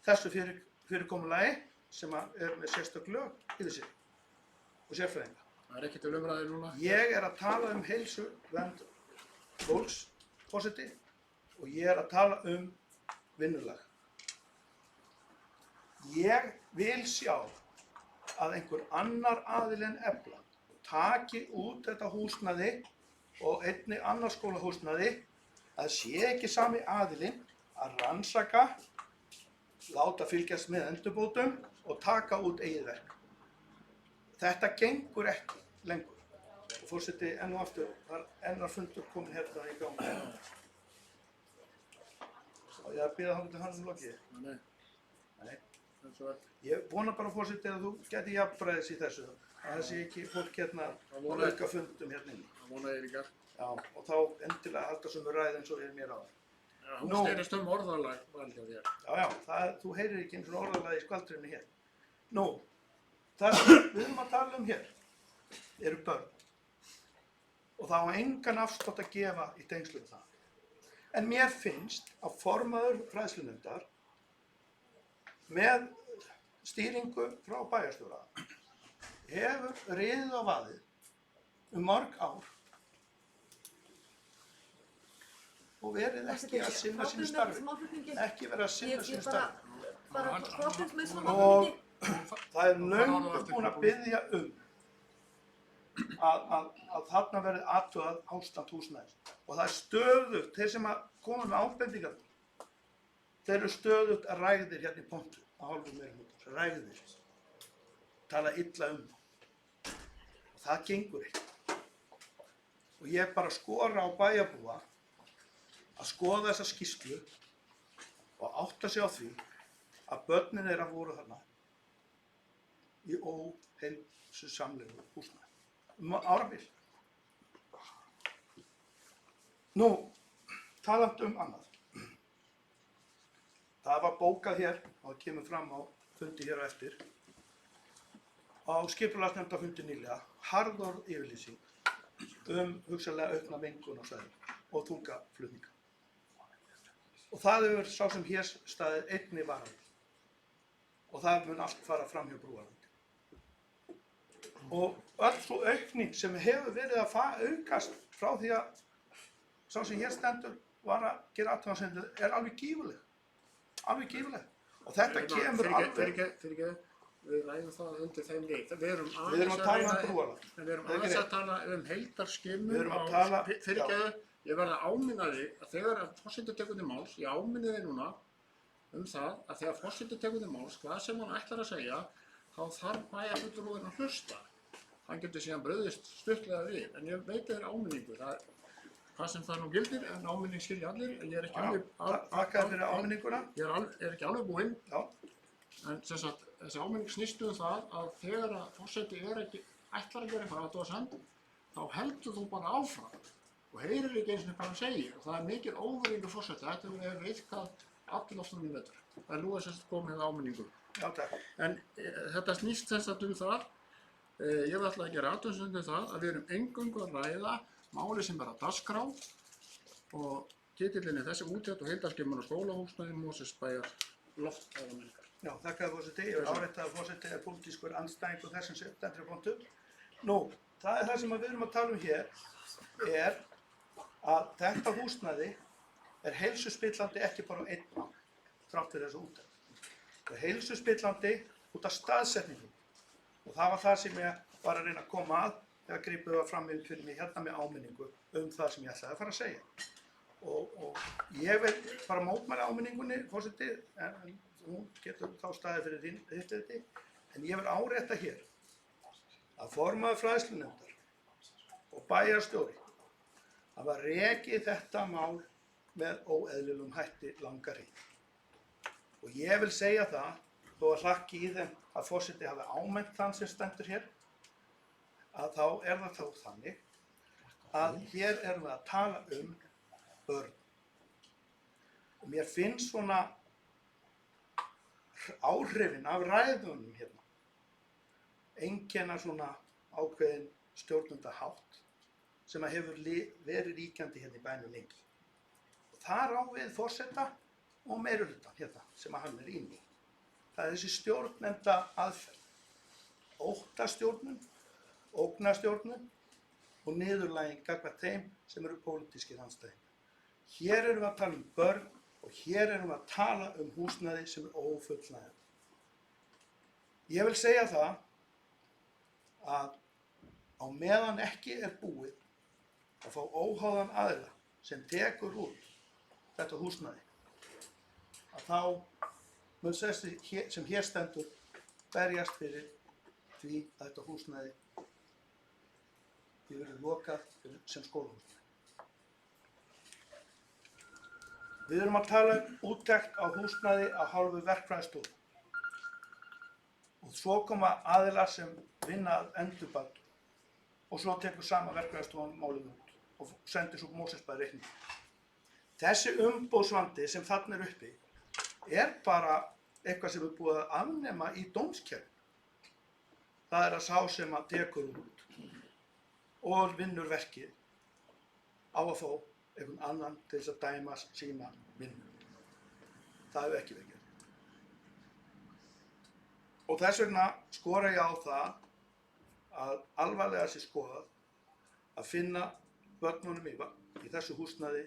þessu fyrirkomulagi sem er með sérstök lög yfir sig og sérfræðinga. Það er ekki til umræði núna. Ég er að tala heilsuvernd fólks, forseti, og ég er að tala vinnulag. Ég vil sjá að einhver annar aðili en Efla taki út þetta húsnæði og einnig annars skólahúsnæði, að sé ekki sami aðilinn að rannsaka, láta fylgjast með endurbótum og taka út eigið verk. Þetta gengur ekki lengur. Og forseti, enn og aftur, það er ennar fundur komin hérna í gang. Og ég er að biðja hann til hann lokið. Nei, Nei. eins og er. Ég vona bara, forseti, að þú geti jafnbræðis í þessu. Að það sé ekki fólk hérna á auka fundum hérna inni. Það vona ég líka. Já, og þá endilega halda sömu ræði eins og við mér á það. Hún Nú. styrist orðalag val hjá þér. Já, þú heyrir ekki eins og orðalagi í skvaldrinu hér. Nú, það sem við erum að tala hér eru börn. Og það á engan afslátt að gefa í tengslu við það. En mér finnst að formaður fræðslunefndar með stýringu frá bæjarstjóra hefur riðið á vaðið mörg ár og verið ekki að sinna sínu starfi. Ekki verið að sinna sínu starfi. Bara frábært með svona Og málflutningi. það er löngu búin að biðja að þarna verði athugað ástand húsnæðis. Og það er stöðugt, þeir sem að koma með ábendingar, þeir eru stöðugt að rægðir hérna í pontu á hálfum meirihluta. Rægðir. Tala illa það. Og það gengur ekki. Og ég bara skora á bæjarbúa að skoða þessa skýrslu og átta sig á því að börnin þeirra voru þarna í óheilsusamlegu húsnæði. Árabil. Nú, talandi annað. Það var bókað hér, og það kemur fram á fundi hér á eftir, á skipulagsnefndarfundi nýlega, harðorð yfirlýsing hugsanlega aukna mengun á svæðinu og þungaflutninga. Og það hefur sá sem hér staðið einnig varað. Og það mun allt fara fram hjá brúarlandi. Og öll svo aukning sem hefur verið að aukast frá því að sá sem hér stendur var að gera athugasemdir er alveg gífurleg. Alveg gífurleg. Og þetta kemur alveg... Fyrirgeðu, við ræðum það undir þeim leik. Við erum að tala brúarland. Við erum aðeins að tala heildarskimun. Við erum að tala... Fyrirgeðu, ég verði að áminna þig að þegar forseti tekur til máls, ég áminni þig núna það að þegar forseti tekur til máls, hvað sem hann ætlar að segja, þá þarf bæjarfulltrúinn að hlusta. Hann getur síðan brugðist stuttlega við, en ég veit þér áminningu. Hvað sem það nú gildir, en áminning skilja allir, en ég er ekki alveg... Takk fyrir áminninguna. Ég er ekki alveg búinn. Já. En sem sagt, þessi áminning snýst það að þegar að forseti ætlar að gera eitthvað athugasemd, þá heldur þú bara áfram og heyrir ekki eins og hvað hann segir. Og það er mikil óvirðingu forseti. Þetta hefur eitthvað allir oftan í vetur. Það er nú að komið áminningu. Já, takk. En þetta snýst þess að það. Ég vil alltaf að gera athugasemd það að við erum eingöngu að ræða máli sem er að dagskrá og titillinn er þessi úttekt og heildarskimun á skólahúsnæði Mosfellsbæjar lofthæðamenningar. Já, þakka forseti. Ég vil árétta að forseti er pólitískur andstæðingur þessum stendur pontu. Nú, það er það sem við erum að tala hér er að þetta húsnæði er heilsuspillandi ekki bara á einn þrátt fyrir þessu úttekt. Það er heilsuspillandi út af staðsetningu. Og það var það sem ég var að reyna að koma að þegar gripið var fram yfir fyrir mig hérna með áminningu það sem ég ætlaði að fara að segja. Og ég vil bara mótmæla áminningunni, forseti, en hún getur þá staðið fyrir þitt þetta, en ég vil árétta hér að formaður fræðslunefndar og bæjarstjóri hafa rekið þetta mál með óeðlilegum hætti langa hríð. Og ég vil segja það, þó að hlakki í þeim að forseti hafi ámennt þann sem stendur hér, að þá það þá þannig að hér erum við að tala börn. Og mér finnst svona áhrifin af ræðunum hérna einkenna svona ákveðin stjórnundahátt sem að hefur verið ríkjandi hérna í bænum lengi. Og þar á við forseta og meirihlutann hérna sem að hann inni. Það þessi stjórnenda aðferð. Óttastjórnun, ógnastjórnun og niðurlæging gagnvart þeim sem eru pólitískir andstæðingar. Hér erum við að tala börn og hér erum við að tala húsnæði sem ófullnægjandi. Ég vil segja það að á meðan ekki búið að fá óháðan aðila sem tekur út þetta húsnæði, að þá mun þessi sem hér stendur berjast fyrir því að þetta húsnæði verið lokað sem skólahúsnæði. Við erum að tala úttekt á húsnæði af hálfu verkfræðistofu. Og svo koma aðilar sem vinna að endurbætur og svo tekur sama verkfræðistofan málið út og sendir svo Mosfellsbæ reikning. Þessi umboðsvandi sem þarna uppi bara eitthvað sem búið að afnema í dómskerfinu. Það að sá sem að tekur út og vinnur verkið á að fá einhvern annan til þess að dæma sína vinnu. Það hefur ekki verið gert. Og þess vegna skora ég á það að alvarlega sé skoðað að finna börnunum í þessu húsnæði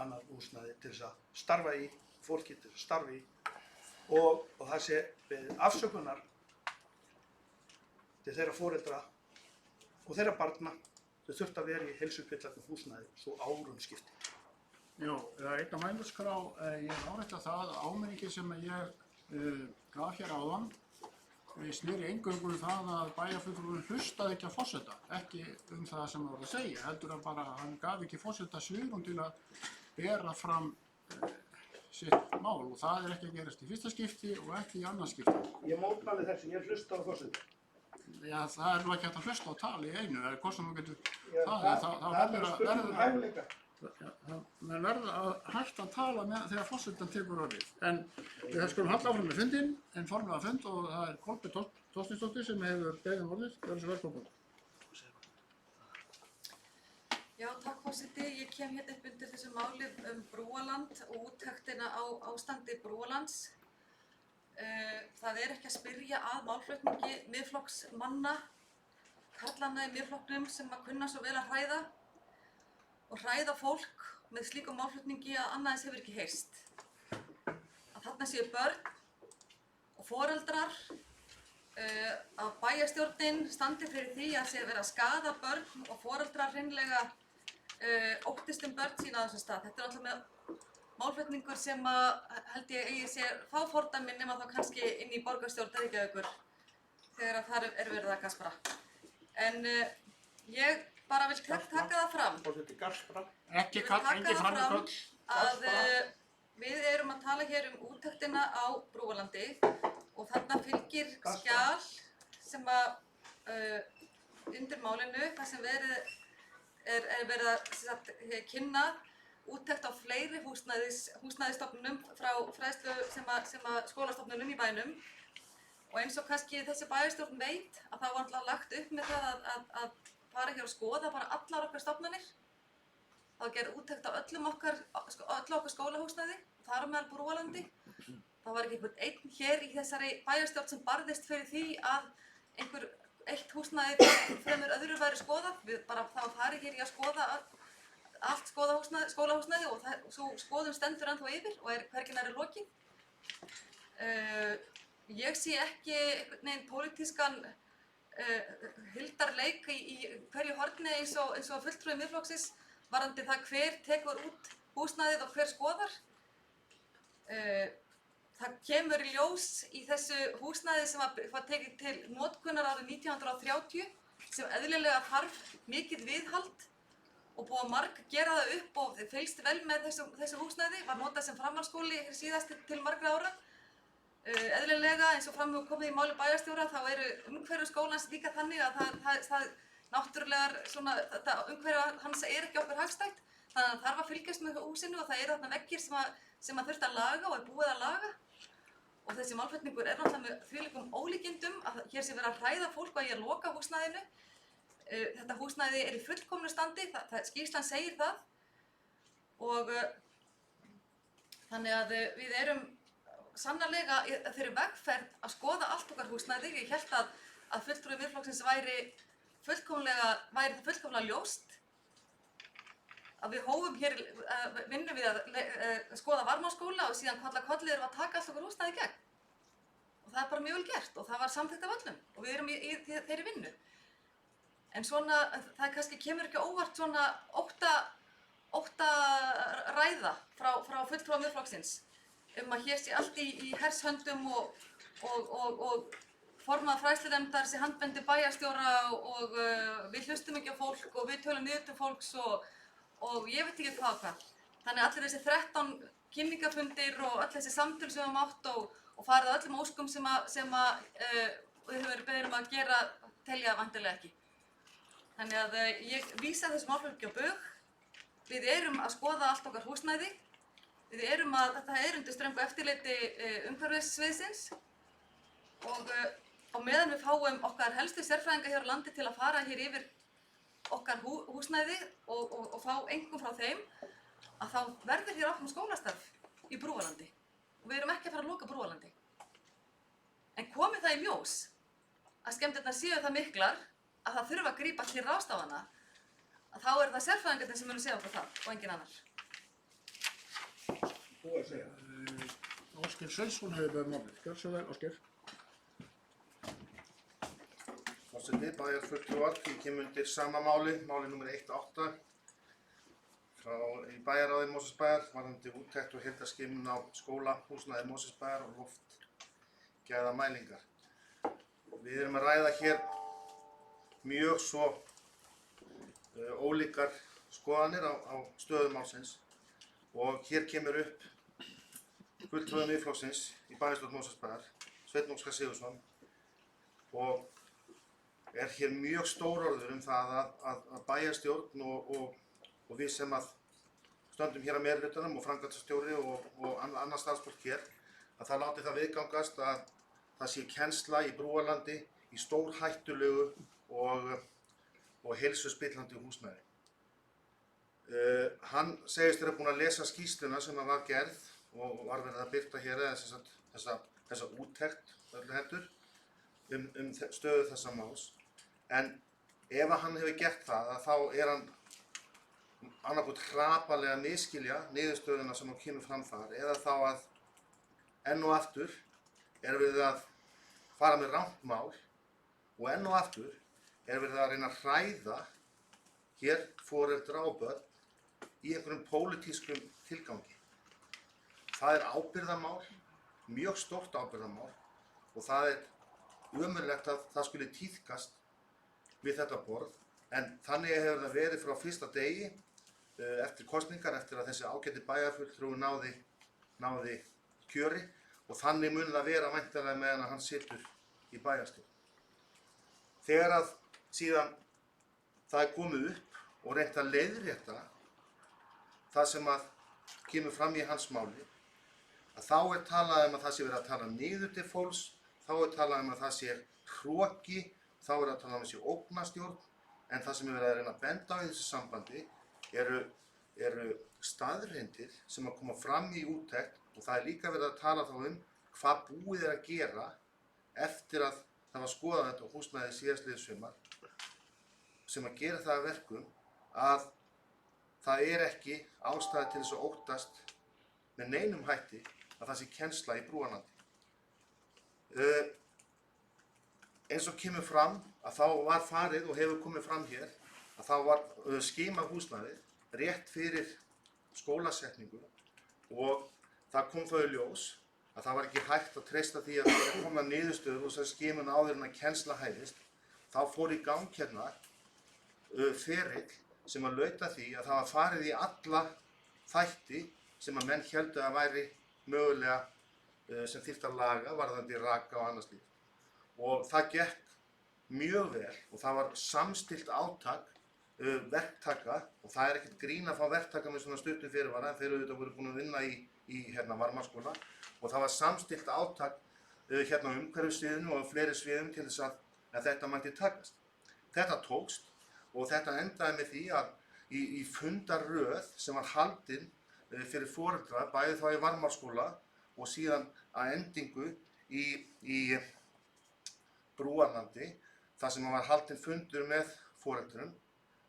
annað húsnæði til þess að starfa í, fólki til að starfa í og það sé beðið afsökunar til þeirra foreldra og þeirra barna þau þurft að vera í heilsupillandi húsnæði svo árum skipti. Já, einn á mæluskrá, ég árétta það að áminningi sem ég gaf hér áðan sneri eingöngu það að bæjarfulltrúinn hlustaði ekki á forseta, ekki það sem það var að segja, heldur að bara hann gaf ekki forseta svigrúm til að bera fram sitt mál og það ekki að gerast í fyrsta skipti og ekki í annað skipti. Ég mótmæli þessu, ég hlusta á forseta. Já, það nú ekki hægt að hlusta á tali í einu, eða hvort sem þú getur menn verður að hætta að tala þegar forsetan tekur orðið. En við skulum halda áfram með fundinn, en formlega fund og það Kolbeinn Þorsteinsdóttir sem hefur beðið orðið. Verður svo velkomin. Já, takk forseti. Ég kem hérna upp undir þessu máli Brúaland og úttektina á ástandi Brúalands. Það ekki að spyrja að málflutningi Miðflokksmanna, karlanna í Miðflokknum sem að kunna svo vel að hræða og hræða fólk með slíkum málflutningi að annað eins hefur ekki heyrst. Að þarna séu börn og foreldrar, að bæjarstjórnin standi fyrir því að sé verið að skaða börn og foreldrar hreinlega óttist börn sína á þessum stað. Þetta alltaf með málflutningur sem að held ég eigi sér fá fordæmi nema þá kannski inn í borgarstjórn Reykjavíkur þegar að þar verið að gaspra. En ég bara vil taka það fram. Ekki framköll. Að við erum að tala hér úttektina á Brúalandi og þarna fylgir skjal sem að undir málinu þar sem verið að kynna úttekt á fleiri húsnæðisstofnunum frá fræðslu sem að skólastofnunum í bænum og eins og kannski þessi bæjarstjórn veit að það var alltaf lagt upp með það að fara hér og skoða bara allar okkar stofnanir. Það var gerð úttekt á öllu okkar skólahúsnæði, þar á meðal Brúalandi. Það var ekki einhvern einn hér í þessari bæjarstjórn sem barðist fyrir því að eitt húsnæði fremur öðru væri skoðað. Við bara þá farið hér í að skoða allt skólahúsnæði og svo skoðun stendur ennþá yfir og hvergi nærri lokið. Ég sé ekki einhvern veginn pólitískan hildarleik í hverju horni eins og fulltrúi Miðflokksins varðandi það hver tekur út húsnæðið og hver skoðar. Það kemur í ljós í þessu húsnæði sem var tekið til notkunar árið 1930 sem eðlilega þarf mikið viðhald og búið að marg gera það upp og fylgst vel með þessu húsnæði, var notað sem framhaldsskóli síðast til margra ára. Eðlilega eins og fram hefur komið í máli bæjarstjóra þá eru umhverfi skólans líka þannig að það náttúrulegar svona, umhverfi hans er ekki okkur hagstætt, þannig að það þarf að fylgjast með húsinu og það eru þarna veggir sem að þurft að laga og er búið að laga. Og þessi málflutningur er náttúrulega með þvílíkum ólíkindum að hér sé verið að hræða fólk að ég loka húsnæðinu. Þetta húsnæði er í fullkomnu standi, skýrslan segir það. Og þannig að við erum sannarlega þeirri vegferð að skoða allt okkar húsnæði. Ég hélt að fulltrúi Miðflokksins væri fullkomlega ljóst. Að við hófum hér vinnu við að skoða varmárskóla og síðan kollið erum að taka allt okkur húsnæði í gegn. Og það er bara mjög vel gert og það var samþykkt af öllum og við erum í þeirri vinnu. En svona, það kannski kemur ekki óvart svona ótta ræða frá fulltrúa Miðflokksins að hér sé allt í hershöndum og formað fræðslunefndar sé handbendi bæjarstjóra og við hlustum ekki á fólk og við tölum niður til fólks og ég veit ekki hvað. Þannig að allir þessi 13 kynningarfundir og öll þessi samtöl sem við höfum átt og farið að öllum óskum sem við höfum verið beðin að gera telja væntanlega ekki. Þannig að ég vísa þessum málflutningi á bug. Við erum að skoða allt okkar húsnæði. Þetta er undir ströngu eftirliti umhverfissviðsins og á meðan við fáum okkar helstu sérfræðinga hér á landi til að fara hér yfir okkar húsnæði og fá einkum frá þeim að þá verður hér áfram skólastarf í Brúarlandi og við erum ekki að fara að loka Brúarlandi. En komi það í ljós að skemmdirnar séu það miklar að það þurfa að grípa til ráðstafana að þá er það sérfræðingarnir sem munu segja okkur það og engin annar. Ásgeir Sveinsson hefur beðið málið. Gjörðu svo vel, Ásgeir. Forseti, bæjarfulltrúar, ég kem undir sama máli númer 1.8 í bæjarráði Mosfellsbæjar varðandi úttekt og heildarskimun á skólahúsnæði Mosfellsbæjar og loftgæðamælingar. Við erum að ræða hér mjög svo ólíkar skoðanir á stöðu málsins og hér kemur upp fulltrúi Miðflokksins í bæjarstjórn Mosfellsbæjar, Sveinn Óskar Sigurðsson, og er hér mjög stórorður það að bæjarstjórn og við sem að stöndum hér að meirihlutanum og framkvæmdastjóri og annað starfsfólk hér, að það láti það viðgangast að það sé kennsla í Brúarlandi í stórhættulegu og heilsuspillandi húsnæði. Hann segist vera búinn að lesa skýrsluna sem var gerð og var verið að birta hér þessa úttekt öllu heldur stöðu þessa máls. En ef hann hefur gert það, þá er hann annaðhvort hrapalega miskilja niðurstöðuna sem hann kemur fram þar, eða þá að enn og aftur erum við að fara með rangt mál og enn og aftur erum við að reyna að hræða hér foreldra og börn í einhverjum pólitískum tilgangi. Það er ábyrgðarmál, mjög stórt ábyrgðarmál og það er ömurlegt að það skuli tíðkast við þetta borð, en þannig hefur það verið frá fyrsta degi eftir kosningar, eftir að þessi ágæti bæjarfulltrúi náði kjöri og þannig mun það vera væntanlega meðan hann situr í bæjarstjórn. Þegar að síðan það er komið upp og reynt að leiðrétta það sem að kemur fram í hans máli, að þá er talað að það sé verið að tala niður til fólks, þá er talað að það sé hroki, þá er að tala að það sé ógnastjórn, en það sem er verið að reyna að benda á í þessu sambandi eru staðreyndir sem að koma fram í úttekt og það er líka verið að tala þá hvað búið er að gera eftir að það var skoðað þetta á húsnæði síðastliðið sumar sem að gera það að verkum að það er ekki ástæða til þess að óttast með neinum hætti að það sé kennsla í Brúarlandi. Eins og kemur fram að þá var farið og hefur komið fram hér að þá var skimað húsnæðið rétt fyrir skólasetningu og það kom þau í ljós að það var ekki hægt að treysta því að það var komna niðurstöður og þess skimun áður en að kennsla hæfist. Þá fór í gang hérna ferill sem að lauta því að það var farið í alla þætti sem að menn héldu að væri mögulega sem þyrfti að laga varðandi raka og annað slíkt. Og það gekk mjög vel og það var samstillt átak verktaka og það er ekkert grín að fá verktaka með svona stuttum fyrirvara en þeir auðvitað voru búin að vinna í varmaskóla og það var samstillt átak hérna á umhverfissviðinu og fleiri sviðum til þess að þetta mætti takast. Þetta tókst og þetta endaði með því að í fundarröð sem var haldin fyrir foreldra bæði þá í varmaskóla og síðan að endingu í Brúarlandi þar sem var haldinn fundur með foreldrum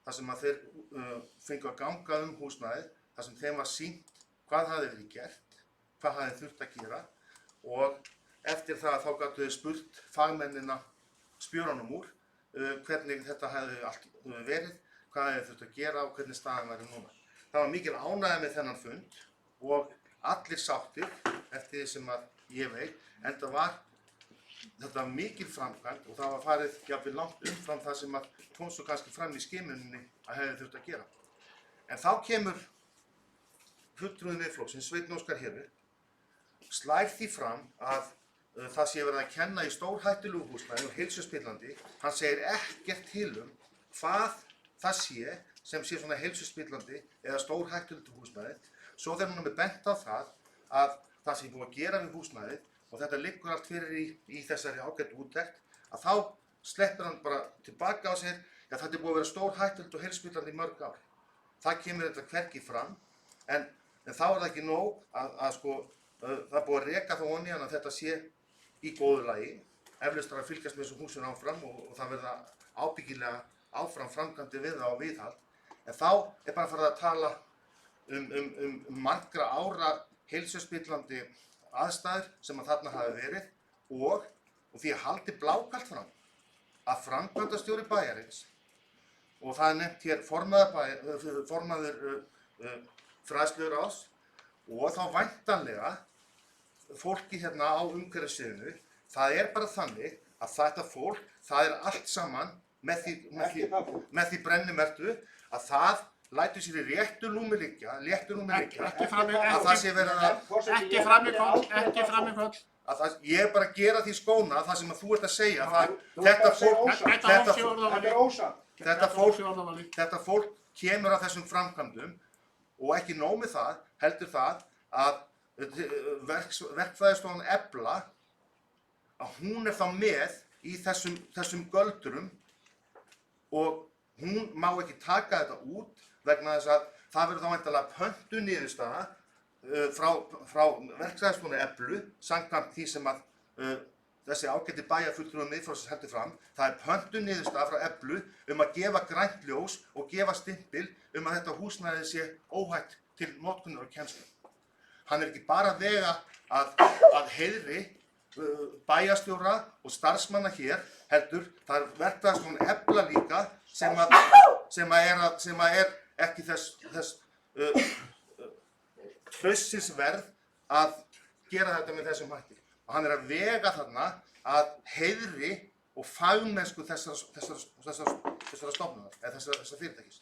þar sem að þeir fengu að ganga húsnæðið, þar sem þeim var sýnt hvað hafði verið gert, hvað hafði þurft að gera og eftir það þá gátu þau spurt fagmennina spjörunum úr hvernig þetta hefði allt verið, hvað hefði þurft að gera og hvernig staðan væri núna. Það var mikil ánægja með þennan fund og allir sáttir eftir því sem að ég veit, enda var þetta mikil framkvæmd og það var farið jafnvel langt umfram það sem að kom svo kannski fram í skimuninni að hefði þurft að gera. En þá kemur fulltrúi Miðflokksins, Sveinn Óskar Hér, slær því fram að það sé verið að kenna í stórhættulegu húsnæði og heilsuspillandi. Hann segir ekkert til hvað það sé sem sé svona heilsuspillandi eða stórhættulegt húsnæði. Svo þegar hún er bent á það að það sé búið að gera við húsnæðið og þetta liggur allt fyrir í þessari ágættu úttekt, að þá sleppur hann bara tilbaka á sér, já þetta er búið að vera stórhættulegt og heilsuspillandi í mörg ár. Það kemur þetta hvergi fram, en þá er það ekki nóg að það er búið að reka þá onni að þetta sé í góðu lagi, eflaust þarf að fylgjast með þessu húsinu áfram og það verða ábyggilega áfram framkvæmdir við það og viðhald, en þá er bara farið að tala um margra ára heilsuspillandi aðstæður sem að þarna hafi verið og því að haldi blákalt fram að framkvæmdastjóri bæjarins og það er nefnt hér formaður fræðsluráðs og þá væntanlega fólki hérna á umhverfissviðinu, það er bara þannig að þetta fólk, það er allt saman með því brennimerktu að það lætur sér í léttu rúmi liggja, ekki fram í koll. Ég er bara að gera því skóna það sem að þú ert að segja, þetta fólk kemur að þessum framkvæmdum og ekki nóg með það, heldur það að verkfræðistofan Efla, að hún er þá með í þessum göldurum og hún má ekki taka þetta út vegna þess að það verður þá væntanlega pöntun niðurstaða frá verkfræðistofanu Eflu samkvæmt því sem að þessi ágæti bæjarfulltrúi Miðflokksins heldur fram. Það er pöntun niðurstaða frá Eflu að gefa grænt ljós og gefa stimpil að þetta húsnæði sé óhætt til notkunar og kennslu. Hann er ekki bara að vega að heiðri bæjarstjóra og starfsmanna hér, heldur það er verkfræðistofan Efla líka sem er ekki þess traustsins verð að gera þetta með þessum hætti. Og hann er að vega þarna að heiðri og fagmennsku þessara stofnunar, eða þessara fyrirtækis.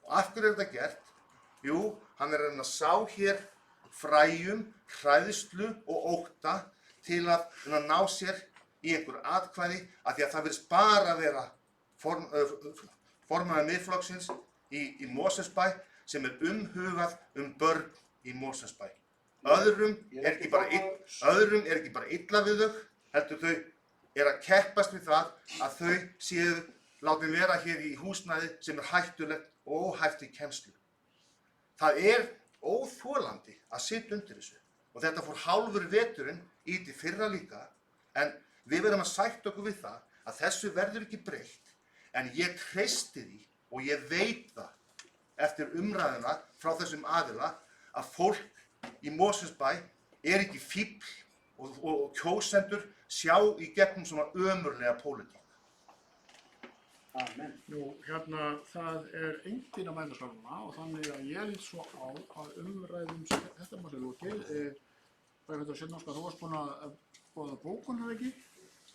Og af hverju er þetta gert? Jú, hann er að sá hér fræjum, hræðslu og ótta til að ná sér í einhver atkvæði af því að það virðist bara að vera formaður Miðflokksins í Mosfellsbæ sem er umhugað börn í Mosfellsbæ. Öðrum er ekki bara illa við þau, heldur þau er að keppast við það að þau séu látin vera hér í húsnæði sem er hættulegt og óhæft í kennslu. Það er óþolandi að sitja undir þessu og þetta fór hálfur veturinn í því fyrra líka, en við verðum að sætta okkur við það að þessu verður ekki breytt, en ég treysti því og ég veit það eftir umræðuna frá þessum aðila að fólk í Mosfellsbæ er ekki fífl og kjósendur sjá í gegnum svona ömurlega pólitík. Amen. Nú, það enginn á mælendaskránuna og þannig að ég lít svo á að umræðum þetta má sé lokið. Bæjarfundur Sveinn-Óskar, þú varst búinn að boða bókun, er það ekki?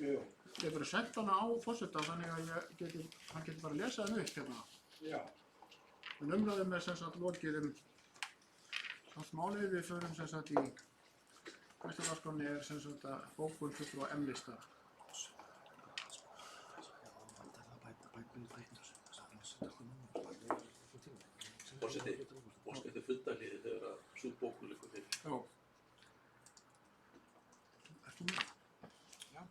Jú. Geturðu sent hana á forseta þannig að hann getur bara lesað henni upp hérna. Já. En umræðum sem sagt lokið allt málið. Við förum sem sagt í næsta dagskránni sem sagt að bókun fulltrúa M-lista. Forseti fundarliði þegar að sú bókun liggur fyrir. Já. Ertu með? Já.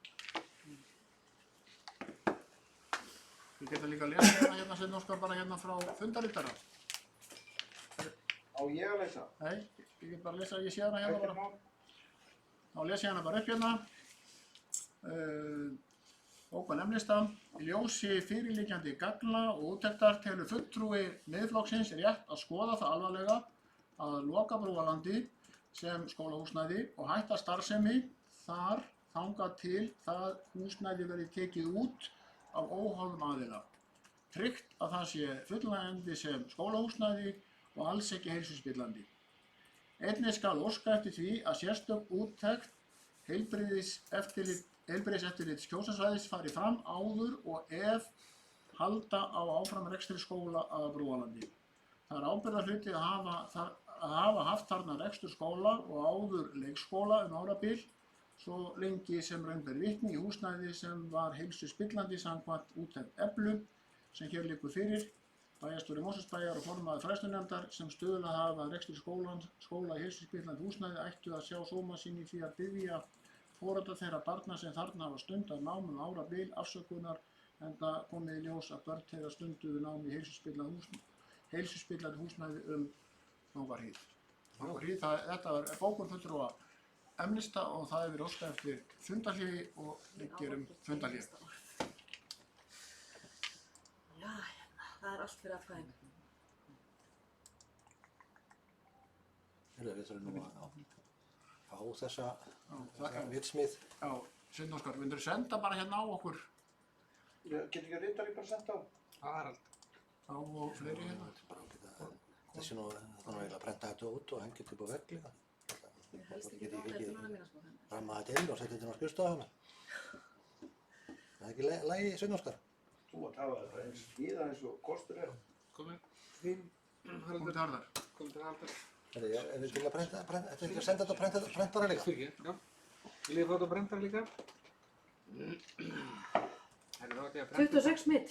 Við getum líka að lesa hérna Sveinn-Óskar bara hérna frá fundarritara. Á ég að lesa? Nei, ég get bara að lesa, ég sé hana hérna Ekkert bara. mál. Þá les ég hana bara upp hérna. Bókun M-lista. Í ljósi fyrirliggjandi gagna og úttektar telur fulltrúi Miðflokksins rétt að skoða það alvarlega að loka Brúarlandi sem skólahúsnæði og hætta starfsemi þar þangað til það húsnæði verði tekið út af óháðum aðila. Tryggt að það sé fullnægjandi sem skólahúsnæði og alls ekki heilsuspillandi. Einnig skal óska eftir því að sérstök úttekt heilbrigðiseftirlits kjósarsvæðis fari fram áður og ef halda á áframrekstri skóla að Brúarlandi. Það er ábyrgðarhluti að hafa haft þarna rekstur skóla og áður leikskóla árabil svo lengi sem raun ber vitni í húsnæði sem var heilsuspillandi samkvæmt úttekt Eflu sem hér liggur fyrir. Bæjarstjóri Mosfellsbæjar og formaður fræðslunefndar sem stuðlað hafa að rekstri skóla í heilsuspillandi húsnæði ættu að sjá sóma sinn í því að biðja foreldra þeirra barna sem þarna hafa stundað nám árabil afsökunar enda komið í ljós að börn þeirra stunduðu nám í heilsuspillandi húsnæði langa hríð. Þetta er bókun fulltrúa M-lista og það hefur verið óskað eftir fundarhléi og við gerum fundarhlé. Já, það er allt fyrir atkvæðin. Við þurfum nú að fá þessa vitsmið. Já, Sveinn-Óskar, myndirðu senda bara hérna á okkur Getur ekki ritari bara senda á? Harald á og fleiri hérna? Þessi nú, það er að prenta þetta út og hengja þetta upp á vegg líka. Helst ekki ráða þetta núna mína sko. Ramma þetta inn og setja þetta á skrifstofuna. Það er ekki lagi Sveinn-Óskar. Þú að hafa þetta eins víða eins og kostur er. Komið þín, Komdu til Haraldar. komið til Haraldar. Er við til að prenta, þetta er ekki að senda þetta á prentara líka? Fyrir ekki, já. Viljið þið fá þetta brendar líka? Það er þá ekki að prenta. 26 mitt.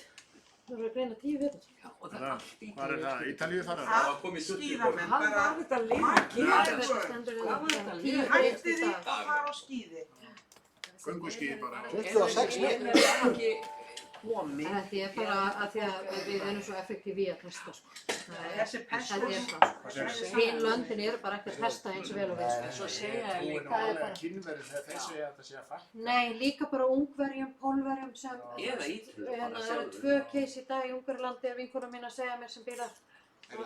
Það voru að greina 10 viðbútt. Já, og það er allt í Hvað er það? Ítalíu þar? Það var komið Skíðamenn Hvað bara, var þetta lið? Stendur Hvað var þetta lið? hættið þið að fara á skíði. Gönguskíði bara. 26 Ég mitt. er ekki komið. Þetta er bara að því að við erum svo effektív í að testa sko. Þessi pest Þetta er það. Hinn löndin eru bara ekki að testa eins og vel og vel. Svo segja ég Þú líka. nú alveg kynverið þegar þeir segja að þetta sé að falla. Nei, líka bara Ungverjum, Pólverjum sem Eða Ítalíu, bara það eru sjálfur. 2 case í dag í Ungverjalandi af vinkonum mín að segja mér sem býr þar. Og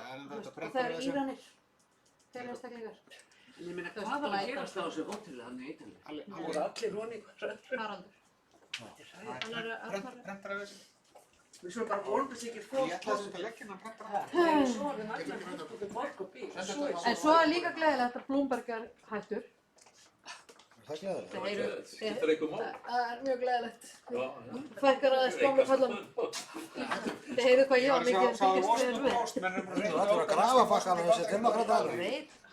það eru Íranir. Þeir eru einstaklingar. Ég meina, hvað var að gerast á þessu hóteli hann í Ítalíu? Það voru allir honi Haraldur. Hann er að Prentara þessi. Við svolum bara vonum þess ekki Ég fóst ætla þess að leggja hennar prentara. Svo var það allir út borg og bíl. En svo er líka gleðilegt að Bloomberg er hættur. Það er gleðilegt. Það heyru, Skiptir eitthvað mál? það er mjög gleðilegt. Já. Fækkar aðeins gömlu köllunum. Þið heyrðu hvað ég var mikið að Sáðu fylgjast Washington með. Post, menn erum bara Þú ætlar að grafa fakkan og þessi demokrata.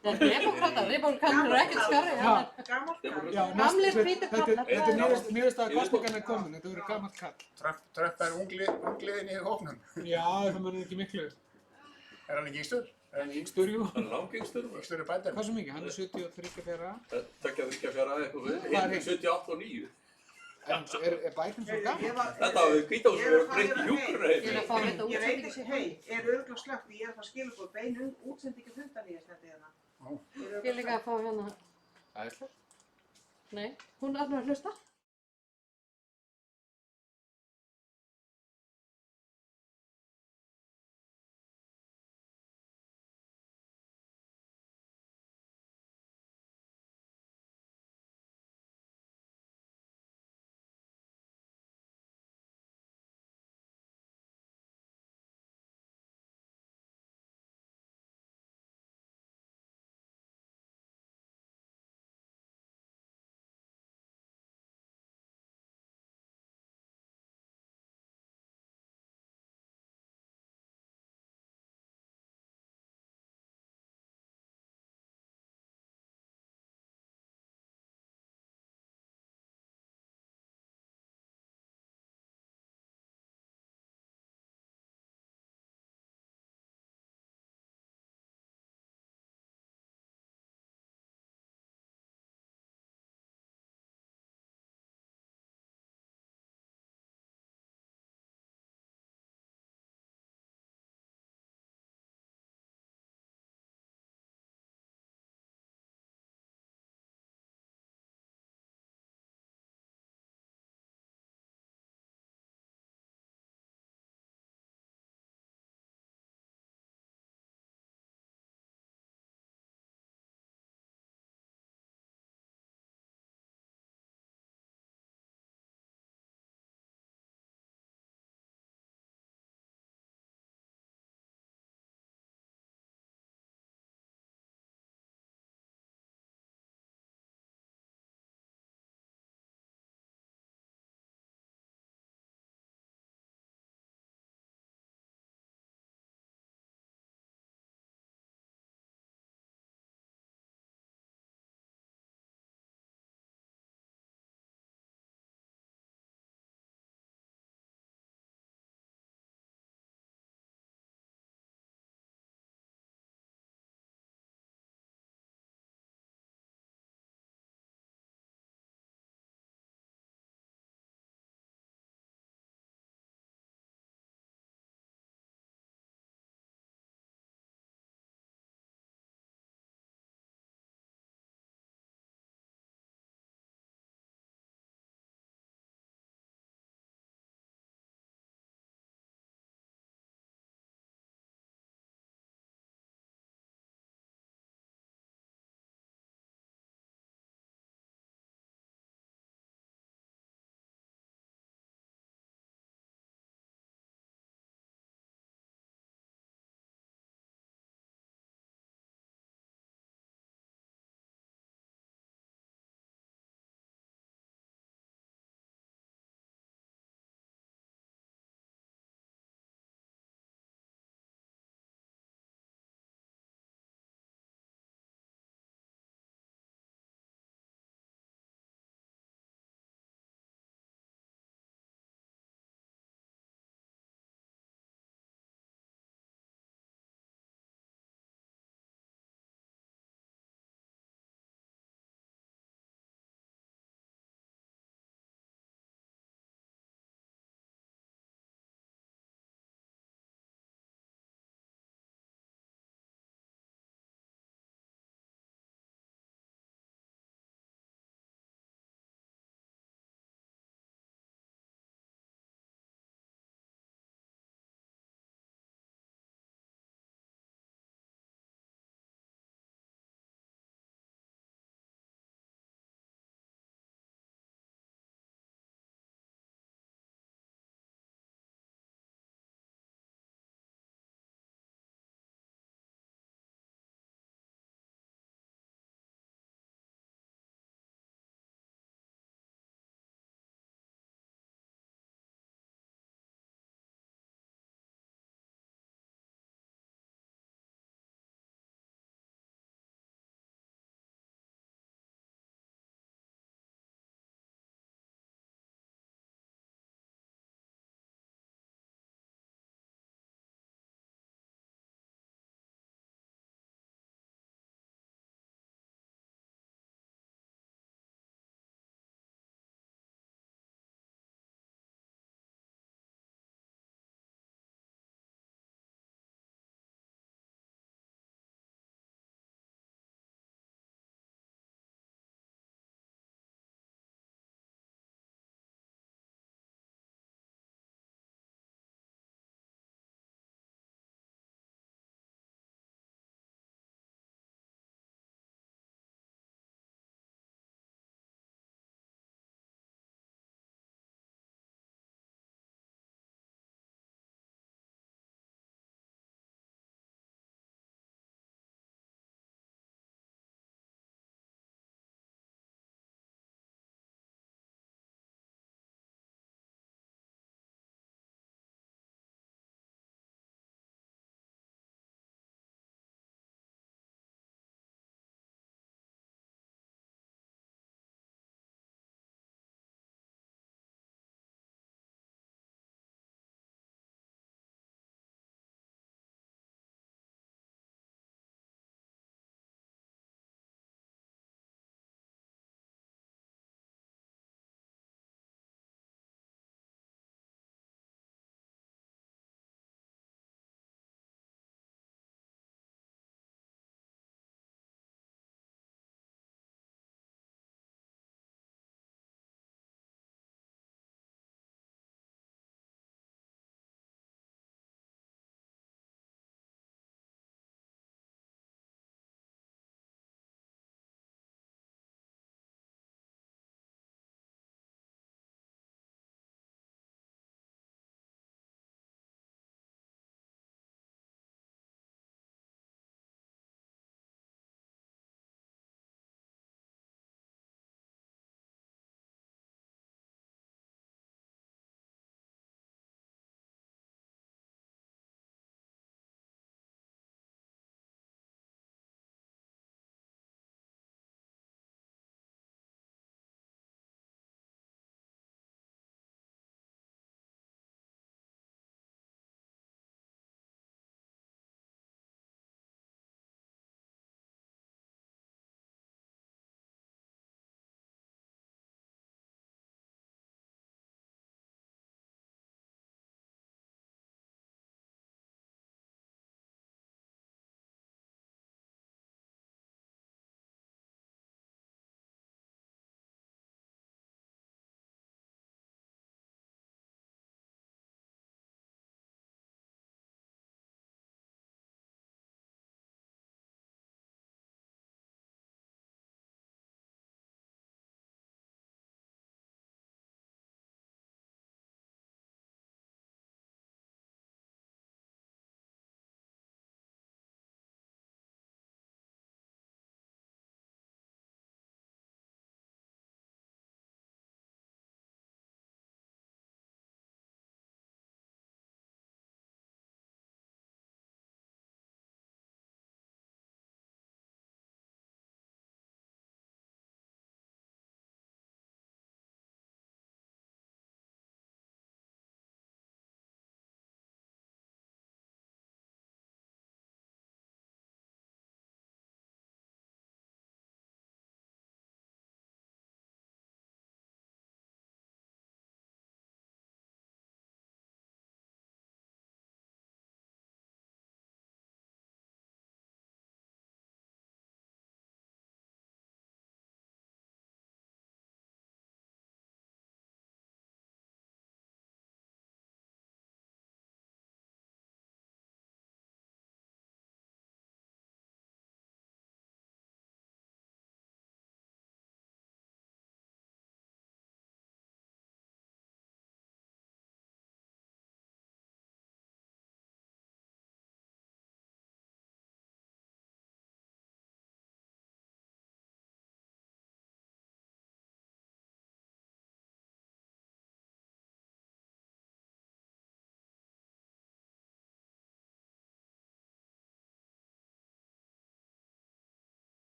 Það er republikanar eru ekkert skarri. Gamalt kall. Já, Gamlir hvítir kallar. Þetta er nýðurstaða kosningan er komin, þetta verður gamalt kall. Trump er ungliðin í hóknum. Já, það munir ekki miklu. Er hann ekki yngstur? Er hann Yngstur, jú. Það er langingstur. yngstur í bændum? Hvað svo mikið? Hann er 73 fjara. Tökja þryggja fjara eitthvað við. Hvað er Hinn 78 og 9. Er Biden svo gaman? Þetta var Hvítáhúsið verið breytt í Ég er hjúkrunarheimili. að fá þetta Ég veit útsendingi ekki, sér. hei, er örgulega slögt, ég er að fara að skilja búið bein útsendingi fundan í þetta hérna. Ég er líka að fá hérna. Æðislega. Nei, hún er alveg að hlusta.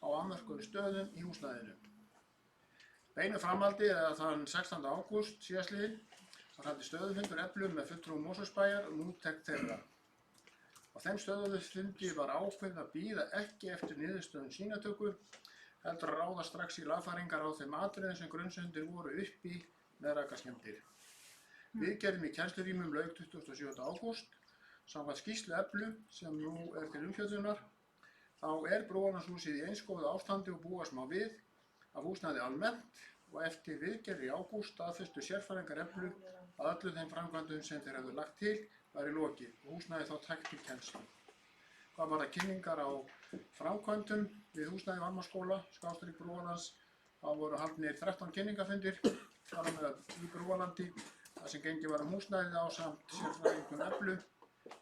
á afmörkuðum stöðum í húsnæðinu. Beinu framhaldi eða þann 16. ágúst síðastliðinn var haldinn stöðufundur Eflu með fulltrúum Mosfellsbæjar úttekt þeirra. Á þeim stöðufundi var ákveðið að bíða ekki eftir niðurstöðum sýnatöku, heldur að ráða strax í lagfæringar á þeim atriðum sem grunnsemdir voru uppi með rakaskemmdir. Viðgerðum í kennslurýmum lauk 27. ágúst. Samkvæmt skýrslu Eflu sem nú til umfjöllunar, þá Brúarlandshúsið í eins góðu ástandi og búast má við af húsnæði almennt og eftir viðgerð í ágúst staðfestu sérfræðingar Eflu að öllum þeim framkvæmdum sem þeir hefðu lagt til væri lokið og húsnæði þá tækt til kennslu. Hvað varðar kynningar á framkvæmdum við húsnæði Varmárskóla, Brúarlands, þá voru haldnir 13 kynningarfundir, þar á meðal í Brúarlandi, þar sem gengið var húsnæðið ásamt sérfræðingum Eflu,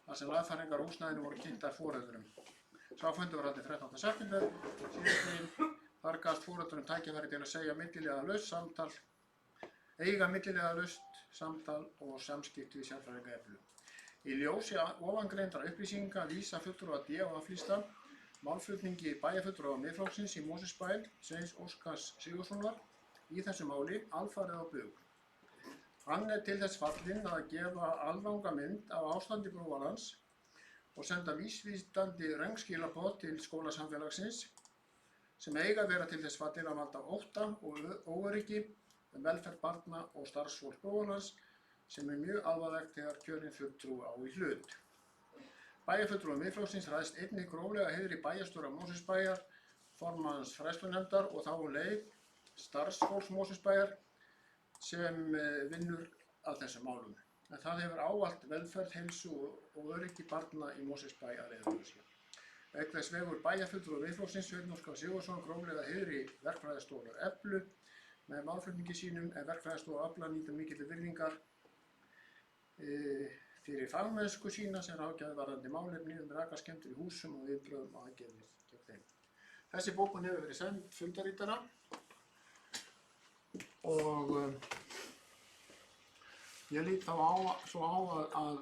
þar sem lagfæringar á húsnæðinu voru kynntar foreldurum. Sá fundur var haldinn 13. september síðastliðinn. Þar gafst foreldurum tækifæri til að segja eiga milliliðalaust samtal og samskipti við sérfræðinga Eflu. Í ljósi ofangreindra upplýsinga vísa fulltrúar D og A-lista málflutningi bæjarfulltrúa Miðflokksins í Mosfellsbæ, Sveins Óskars Sigurðssonar, í þessu máli alfarið á bug. Hann til þess fallinn að gefa alranga mynd af ástandi Brúarlands og senda vísvitandi röng skilaboð til skólasamfélagsins sem eiga að vera til þess fallin að valda ótta og óöryggi velferð barna og starfsfólks Brúarlands sem mjög alvarlegt þegar kjörinn fulltrúi á í hlut. Bæjarfulltrúi Miðflokksins ræðst einnig gróflega heiðri bæjarstjóra Mosfellsbæjar, formanns fræðslunefndar og þá leið starfsfólks Mosfellsbæjar sem vinnur að þessum málum. En það hefur ávallt velferð, heilsu og öryggi barna í Mosfellsbæ að leiðarljósi. Auk þess vegur bæjarfulltrúi Miðflokksins Sveinn Óskar Sigurðsson gróflega heiðri verkfræðistofu Eflu með málflutningi sínum en verkfræðistofa Efla nýtur mikilli virðingar fyrir fagmennsku sína sem ráðgjafi varðandi málefni rakaskemmdir í húsum og viðbrögðum og aðgerðir gegn þeim. Þessi bókun hefur verið send fundarítara og ég lít þá svo á að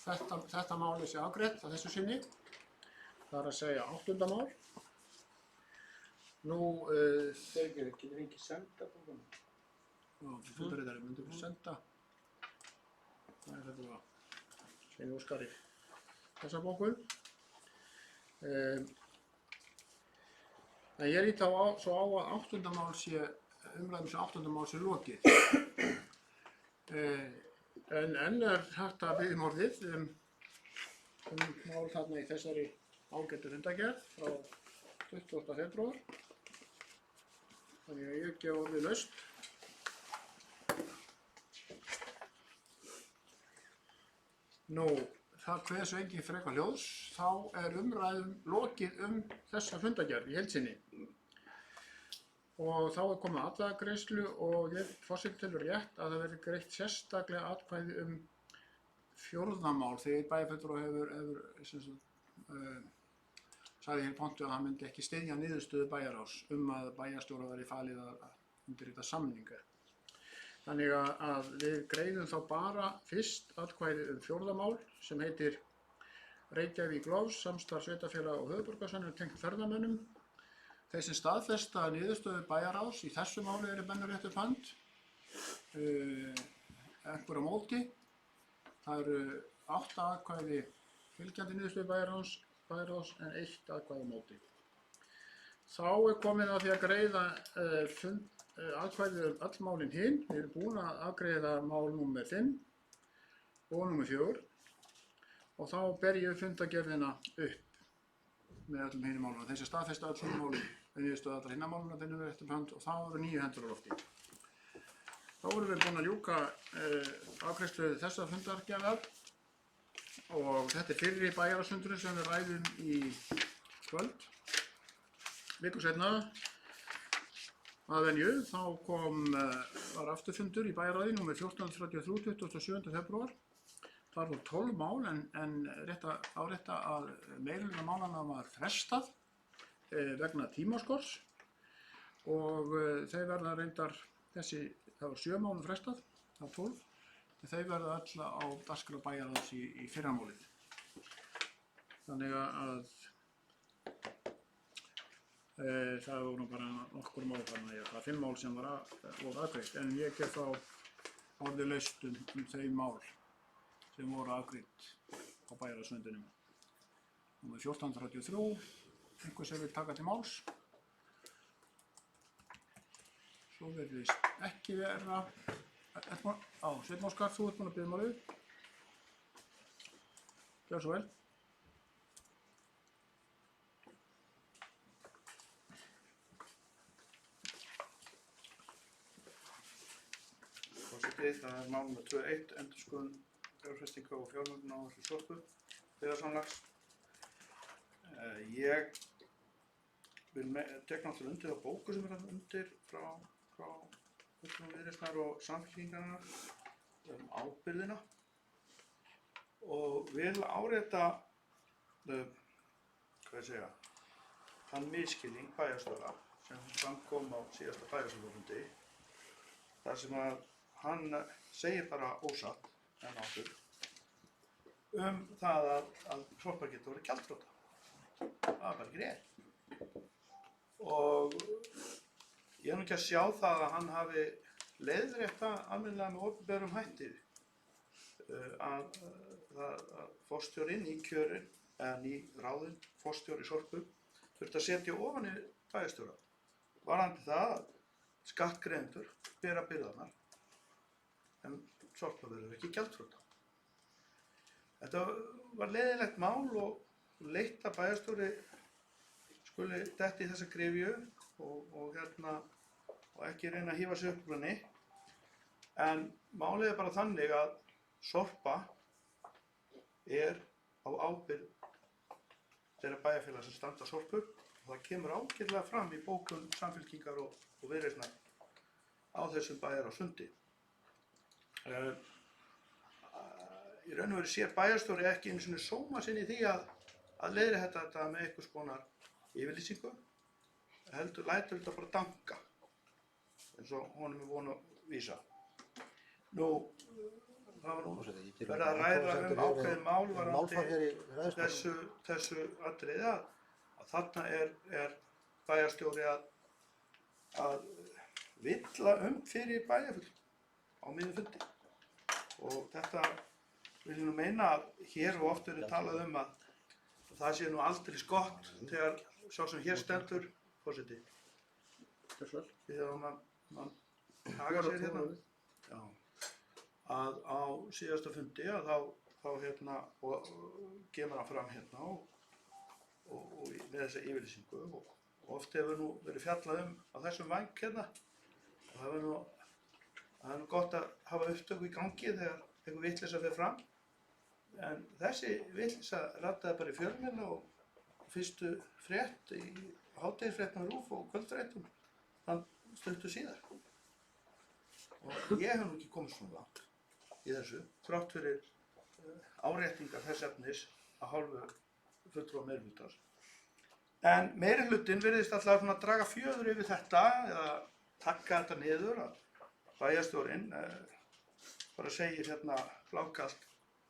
þetta máli sé afgreitt að þessu sinni. Það að segja 8. mál. Nú, Getur ekki senda bókuna? Já, fundarítari myndi við senda. Það þetta var Sveinn Óskari þessa bókun. En ég lít þá svo á að 8. mál sé umræðum sem 8. mál sé lokið. En enn hægt að biðja orðið mál þarna í þessari ágættu fundargerð frá 20. febrúar. Þannig að ég gef orðið laust. Nú, það hversu engin frekar hljóðs, þá umræðum lokið þessa fundargerð í heild sinni. Og þá komið atkvæðagreiðslu og ég forseti telur rétt að það verði greitt sérstaklega atkvæði 4. mál þegar bæjarfulltrúi hefur sagði hér pontu að hann myndi ekki styðja niðurstöðu bæjarráðs að bæjarstjóra væri falið að undirrita samninga. Þannig að við greiðum þá bara fyrst atkvæði 4. mál sem heitir Reykjavík Lofs, samstarf sveitarfélaga og höfuðborgarsvæðinu tengt ferðamönnum. Þeir sem staðfesta niðurstöðu bæjarráðs í þessu máli menn rétt upp hönd. Einhver á móti. Það eru 8 atkvæði fylgjandi niðurstöðu bæjarráðs en 1 atkvæði á móti. Þá komið að því að greiða atkvæði öll málin hin. Við erum búin að afgreiða mál númer 5 og númer 4 og þá ber ég fundargerðina upp með öllum hinum málunum. Þeir sem staðfesta öll hinum málum niðurstöðu allra hinna máluna þeir eru rétt upp hönd og þá eru 9 hendur á lofti. Þá erum við búin að ljúka afgreiðslu þessa fundargerðar og þetta fyrri bæjarráðsfundurinn sem við ræðum í kvöld. Viku seinna að venju þá var afturfundur í bæjarráði nr. 1433 27. febrúar. Það voru 12 mál en rétt að árétta að meirihluta málanna var frestað vegna tímaskors og þau verða reyndar það var 7 málum frestað af 12 en þau verða öll á dagskrá bæjarráðs í fyrramálið. Þannig að Það voru bara nokkur mál þarna, það 5 mál sem voru afgreidd, en ég get þá orðið laust um þau mál sem voru afgreidd á bæjarráðsfundinum. Númer 1433, einhver sem vil taka til máls. Svo virðist ekki vera. Sveinn Óskar, þú ert búinn að biðja málið. Gjörðu svo vel. Forseti, það er mál nr. 2.1, endurskoðun fjárfestinga og fjármögnun á þessu Sorpu byggðasamlags. Ég vil tek náttúrulega undir þá bóku sem er undir frá fulltrúum Viðreisnar og Samfylkingarinnar ábyrgðina og vil árétta þann misskilning bæjarstjóra sem fram kom á síðasta bæjarstjórnarfundi þar sem að hann segir bara ósatt en áttur það að Sorpa getur verið gjaldþrota. Það var bara ekki rétt. Og ég er nú ekki að sjá það að hann hafi leiðrétta almennilega með opinberum hætti að forstjórinn í kjörin eða nýráðinn forstjóri Sorpu þurfti að setja ofan í bæjarstjóra. Varðandi það að skattgreiðendur bera byrðarnar en Sorpa verður ekki gjaldþrota. Þetta var leiðilegt mál og leitt að bæjarstjóri skuli detti í þessa gryfju og ekki reyna að hífa sig upp úr henni. En málið er bara þannig að Sorpa er á ábyrgð þeirra bæjarfélaga sem standa Sorpu og það kemur ágætlega fram í bókum Samfylkingar og Viðreisnar á þessum bæjarráðsfundi. Í raun og veru sér bæjarstjóri ekki einu sinni sóma sinn í því að leiðrétta þetta með einhvers konar yfirlýsingu, heldur lætur þetta bara danka eins og honum er von að vísa. Nú, það var nú verið að ræða ákveðið mál varðandi þessu atriði að þarna er bæjarstjóri að villa fyrir bæjarfulltrúa á miðjum fundi og þetta vil ég nú meina að hér og oft verið talað að það sé nú aldrei gott þegar sá sem hér stendur, forseti, þegar mann hagar sér hérna, já, að á síðasta fundi að þá kemur hann fram hérna og með þessa yfirlýsingu og oft hefur nú verið fjallað á þessum væng hérna og það er nú gott að hafa upptöku í gangi þegar einhver vitleysa fer fram. En þessi vitleysa rataði bara í fjölmiðla og fyrstu frétt í hádegisfréttum RÚV og kvöldfréttum þann stuttu síðar. Og ég hef nú ekki komið svona langt í þessu, þrátt fyrir áréttingar þess efnis að hálfu fulltrúa meirihlutans. En meirihlutinn virðist alltaf að draga fjöður yfir þetta eða taka þetta niður að bæjarstjórinn bara segir hérna blákalt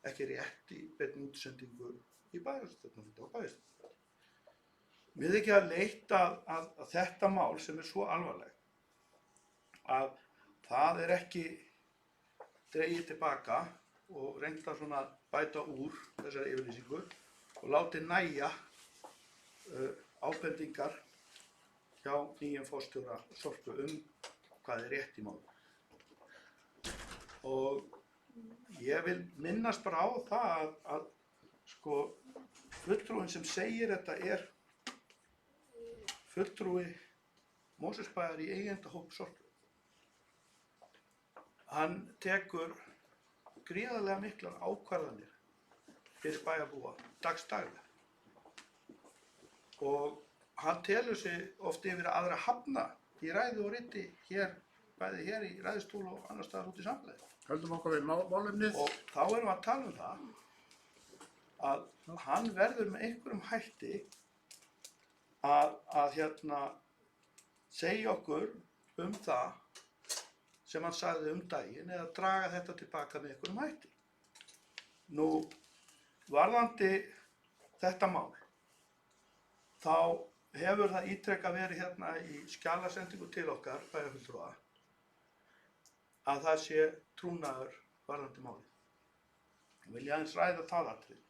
ekki rétt í beinni útsendingu í bæjarstjórnarfundi og bæjarstjórnarfundi. Mér þykir það leitt að þetta mál sem er svo alvarlegt að það er ekki dregið tilbaka og reynda svona bæta úr þessari yfirlýsingu og láti nægja ábendingar hjá nýjum forstjóra Sorpu hvað er rétt í málum. Og ég vil minnast bara á það að sko fulltrúinn sem segir þetta er fulltrúi Mosfellsbæjar í eigendahóp Sorpu. Hann tekur gríðarlega miklar ákvarðanir fyrir bæjarbúa dagsdaglega og hann telur sig oft yfir að aðra hafna í ræðu og riti bæði hér í ræðustól og annars staðar út í samfélaginu. Höldum okkur við málefnið. Og þá erum við að tala það að hann verður með einhverjum hætti að segja okkur það sem hann sagði daginn eða draga þetta tilbaka með einhverjum hætti. Nú, varðandi þetta mál, þá hefur það ítrekað verið hérna í skjalasendingu til okkar, bæjarfulltrúa, að það sé trúnaður varðandi málið. Vil ég aðeins ræða það atriði.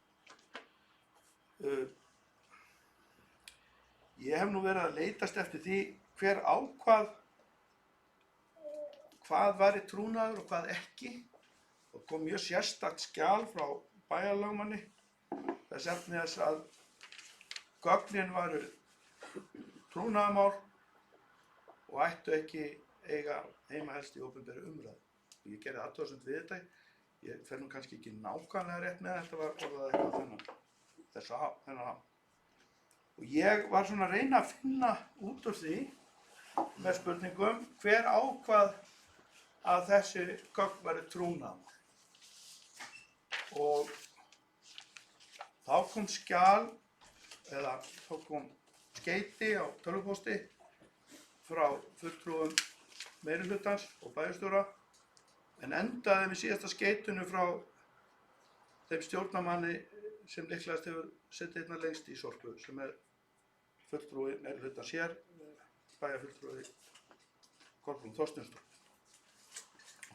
Ég hef nú verið að leitast eftir því hver ákvað hvað væri trúnaður og hvað ekki. Og kom mjög sérstakt skjal frá bæjarlögmanni þess efnis að gögnin varu trúnaðarmál og ættu ekki eiga heima helst í opinberri umræðu. Ég gerði athugasemd við þetta. Ég fer nú kannski ekki nákvæmlega rétt með þetta var orðað eitthvað þennan hátt. Og ég var svona að reyna að finna út úr því með spurningum hver ákvað að þessi gögn væri trúnaðarmál. Og þá kom skjal, eða þá kom skeyti á tölvupósti frá fulltrúum meirihlutans og bæjarstjóra en endaði með síðasta skeytinu frá þeim stjórnarmanni sem líklegast hefur setið hérna lengst í Sorpu sem fulltrúi meirihlutans hér, bæjarfulltrúi Kolbrún Þorsteinsdóttir.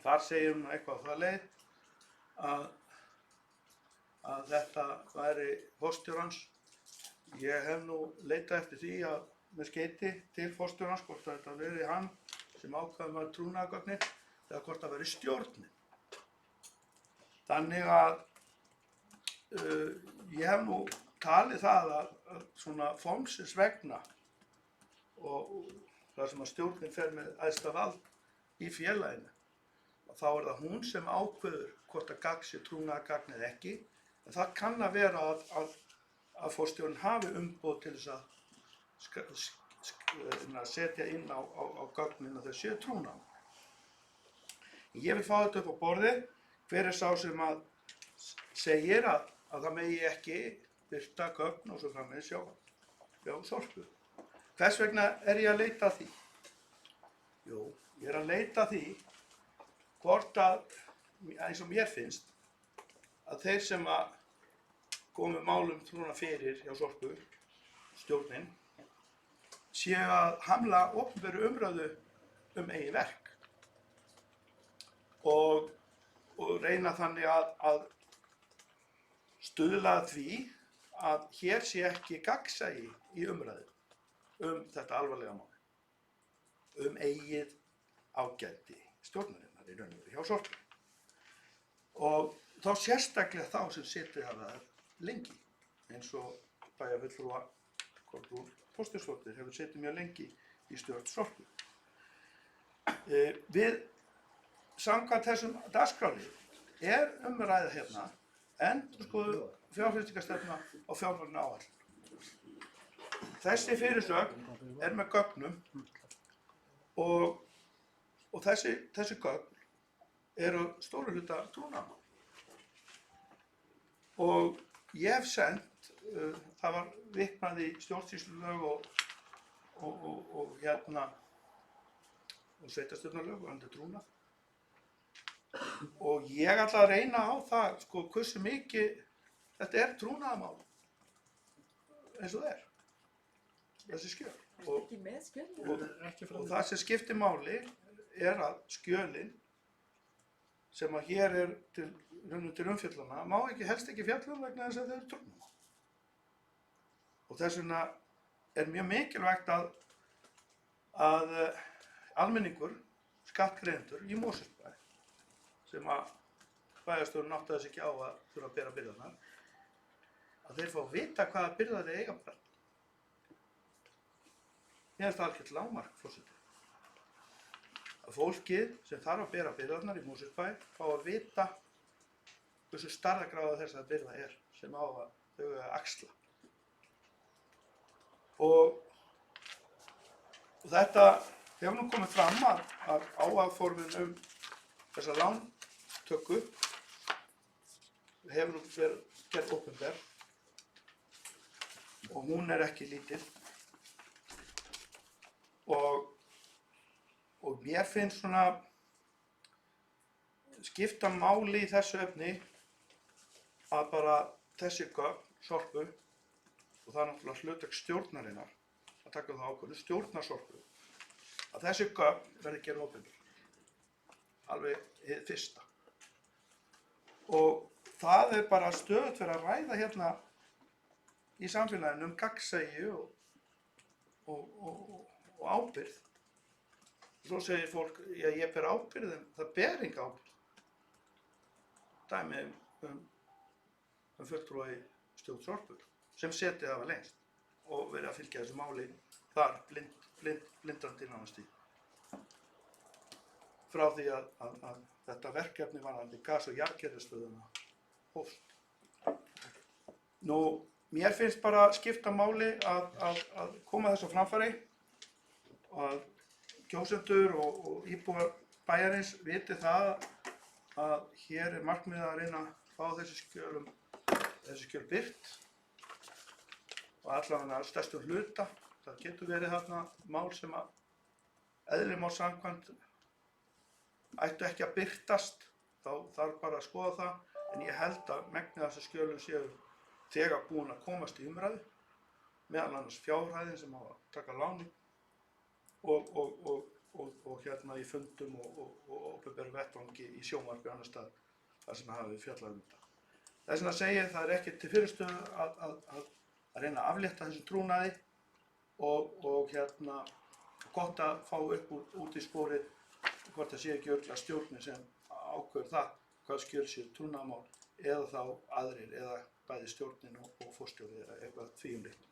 Þar segir hún eitthvað á það leið að þetta væri forstjórans. Ég hef nú leitað eftir því að með skeyti til forstjórans hvort þetta verið hann sem ákvaði með trúnaðargögnin eða hvort það verið stjórnin. Þannig að ég hef nú talið það að svona fómsins vegna og það sem að stjórnin fer með æðsta vald í félaginu þá er það hún sem ákveður hvort að gagn sé trúnaðargagn eða ekki en það kann að vera að forstjórinn hafi umboð til þess að setja inn á gögnin að þau séu trúnaðarmál. Ég vil fá þetta upp á borðið. Hver er sá sem að segir að það megi ekki birta gögn og svo framvegis hjá Sorpu. Hvers vegna er ég að leita að því? Jú, ég er að leita að því hvort að, eins og mér finnst, að þeir sem að komu málum trúna fyrir hjá Sorpu, stjórnin, séu að hamla opinberu umræðu eigin verk og reyna þannig að stuðla að því að hér sé ekki gagnsæi í umræðu þetta alvarlega mál, eigið ágæti stjórnarinnar í raun og veru hjá Sorpu. Og þá sérstaklega þá sem setið hafa lengi, eins og bæjarfulltrúa Kolbrún Þorsteinsdóttir hefur setið mjög lengi í stjórn Sorpu. Við samkvæmt þessum dagskrárlið er umræða hérna endurskoðuð fjárfestingarstefna og fjármagnaáætlun. Þessi fyrirsögn er með gögnum og þessi gögn eru stóru hluta trúnaðarmál. Og ég hef sent, það var vitnað í stjórnsýslulög og sveitarstjórnarlög varðandi trúnað. Og ég ætla að reyna á það, hversu mikið þetta er trúnaðarmál eins og það er, þessi skjöl. Og það sem skiptir máli er að skjölin sem að hér er til umfjöllana má helst ekki fjalla vegna þess að þau eru trúnaðarmál. Og þess vegna er mjög mikilvægt að almenningur, skattgreiðendur í Mosfellsbæ sem að bæjarstjórinn áttaði sig ekki á að þurfa að bera byrðarnar, að þeir fá að vita hvaða byrðar þeir eiga bara. Mér finnst það algjört lágmark, forseti. Að fólkið sem þarf að bera byrðarnar í Mosfellsbæ fá að vita hversu stærðargráða þessar byrða er sem á að þau að axla. Og þetta hefur nú komið fram að áformin þessa lántöku hefur nú verið gerð opinber og hún er ekki lítil og mér finnst svona skipta máli í þessu efni að bara þessi gögn Sorpu og það er náttúrulega hlutverk stjórnarinnar taka þá ákvörðun, stjórnar Sorpu, að þessi gögn verði gerð opinber. Alveg hið fyrsta. Og það bara stöðugt verið að ræða hérna í samfélaginu gagnsæi og ábyrgð. Svo segir fólk, já ég ber ábyrgð, en það ber enga ábyrgð. Dæmi fulltrúa í stjórn Sorpu sem setið hafa lengst og verið að fylgja þessu máli þar blindrandi nánast í. Frá því að þetta verkefni varðandi gas- og jarðgerðarstöðina hófst. Nú, mér finnst bara skipta máli að koma þessu á framfæri og að kjósendur og íbúar bæjarins viti það að hér er markmiðið að reyna að fá þessi skjöl birt og allavega stærstum hluta. Það getur verið þarna mál sem að eðli máls samkvæmt ættu ekki að birtast, þá þarf bara að skoða það, en ég held að megnið af þessu skjölum séu þegar búin að komast í umræðu, meðal annars fjárhæðin sem á að taka láni og hérna í fundum og opinberum vettvangi í sjónvarpi annar stað þar sem hafi fjallað þetta. Þess vegna segi ég það er ekki til fyrirstöðu að reyna að aflétta þessu trúnaði og hérna gott að fá upp út í sporið hvort það sé ekki örugglega stjórnin sem ákveður það hvað skjöl séu trúnaðarmál eða þá aðrir eða bæði stjórnin og forstjóri eða eitthvað því líkt.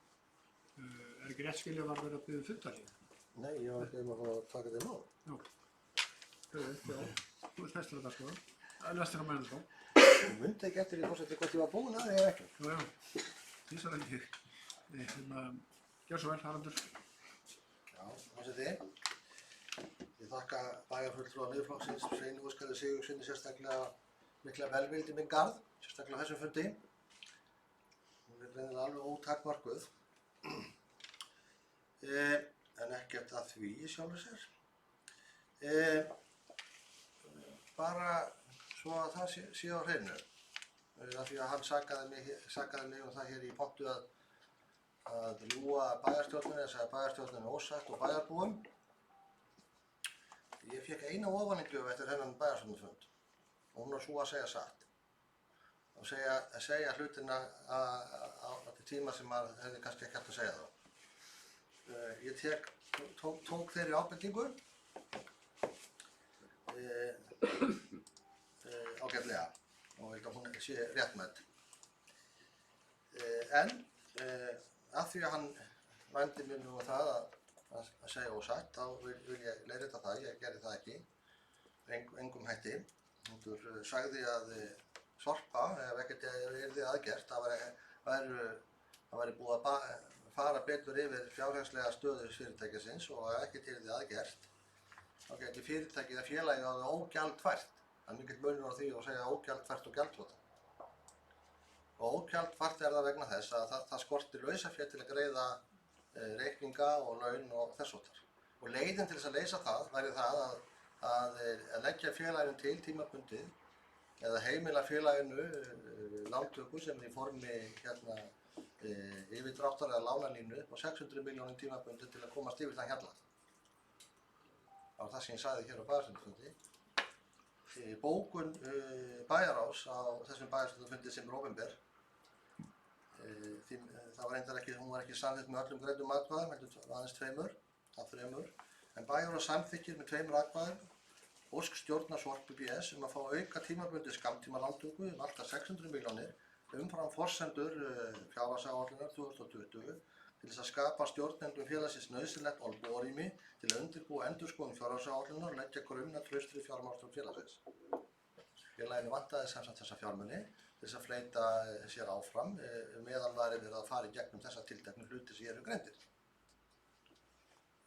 Er ekki rétt skilja var verið að biðja fundarlið? Nei, ég var ekki að taka þetta í mál. Já. Þú ert mestur að það sko. Lestir á mennum þá. Ég myndi ekki eftir í fórseti hvort ég var búinn að eða ekki. Já. Því svo ekki. Gjör svo vel, Haraldur. Já, fórseti. Ég þakka bæjarfulltrúa Miðflokksins, Sveini Óskari Sigurðssyni sérstaklega mikla velvild í minn garð, sérstaklega á þessum fundi. Hún er greinilega alveg ótakmarkuð. En ekkert að því í sjálfu sér. Bara svo að það sé á hreinu. Af því að hann sakaði mig það hér í pontu að ljúga bæjarstjórninni, þess að bæjarstjórninni er ósatt og bæjarbúum. Ég fékk eina ofanígjöf eftir þennan bæjarstjórnarfund og hún var svo að segja satt. Og segja hlutina á tíma sem maður hefði kannski ekki hægt að segja þá. Ég tók þeirri ábendingu ágætlega og held að hún sé réttmætt. En af því að hann vændi mér nú það að segja ósatt, þá vil ég leiðrétta það, ég gerði það ekki, engum hætti. Hún sagði að Sorpa, ef ekkert yrði aðgert, það væri búið að fara betur yfir fjárhagslega stöðu fyrirtækisins og ef ekkert yrði aðgert, þá gæti fyrirtækið að félagið á það ógjaldfært. Það er mikill munur á því að segja ógjaldfært og gjaldþrota. Og ógjaldfært er það vegna þess að það skortir lausafé til að greiða reikninga og laun og þess háttar. Og leiðin til þess að leysa það væri það að leggja félaginu til tímabundið eða heimila félaginu lántöku sem er í formi yfirdráttar eða lánalínu upp á 600 milljónum tímabundið til að komast yfir þann hjalla. Það var það sem ég sagði hér á bæjarstjórnarfundi. Bókun bæjarráðs á þessum bæjarstjórnarfundi sem er opinber, það var reyndar ekki, hún var ekki samþykkt með öllum greiddum atkvæðum, heldur aðeins 2 af 3, en bæjarráð samþykkir með 2 atkvæðum ósk stjórnar Sorpu BS að fá auka tímabundið skammtíma lántöku alltaf 600 milljónir umfram forsendur fjárhagsáætlunar 2020 til þess að skapa stjórnendum félagsins nauðsynlegt olnborými til að undirbúa endurskoðun fjárhagsáætlunar og leggja grunn að traustri fjármálastjórn félagsins. Félaginu vantaði sem sagt þessa fjármuni til þess að fleyta sér áfram meðan væri verið að fara í gegnum þessa tilteknu hluti sem eru greindir.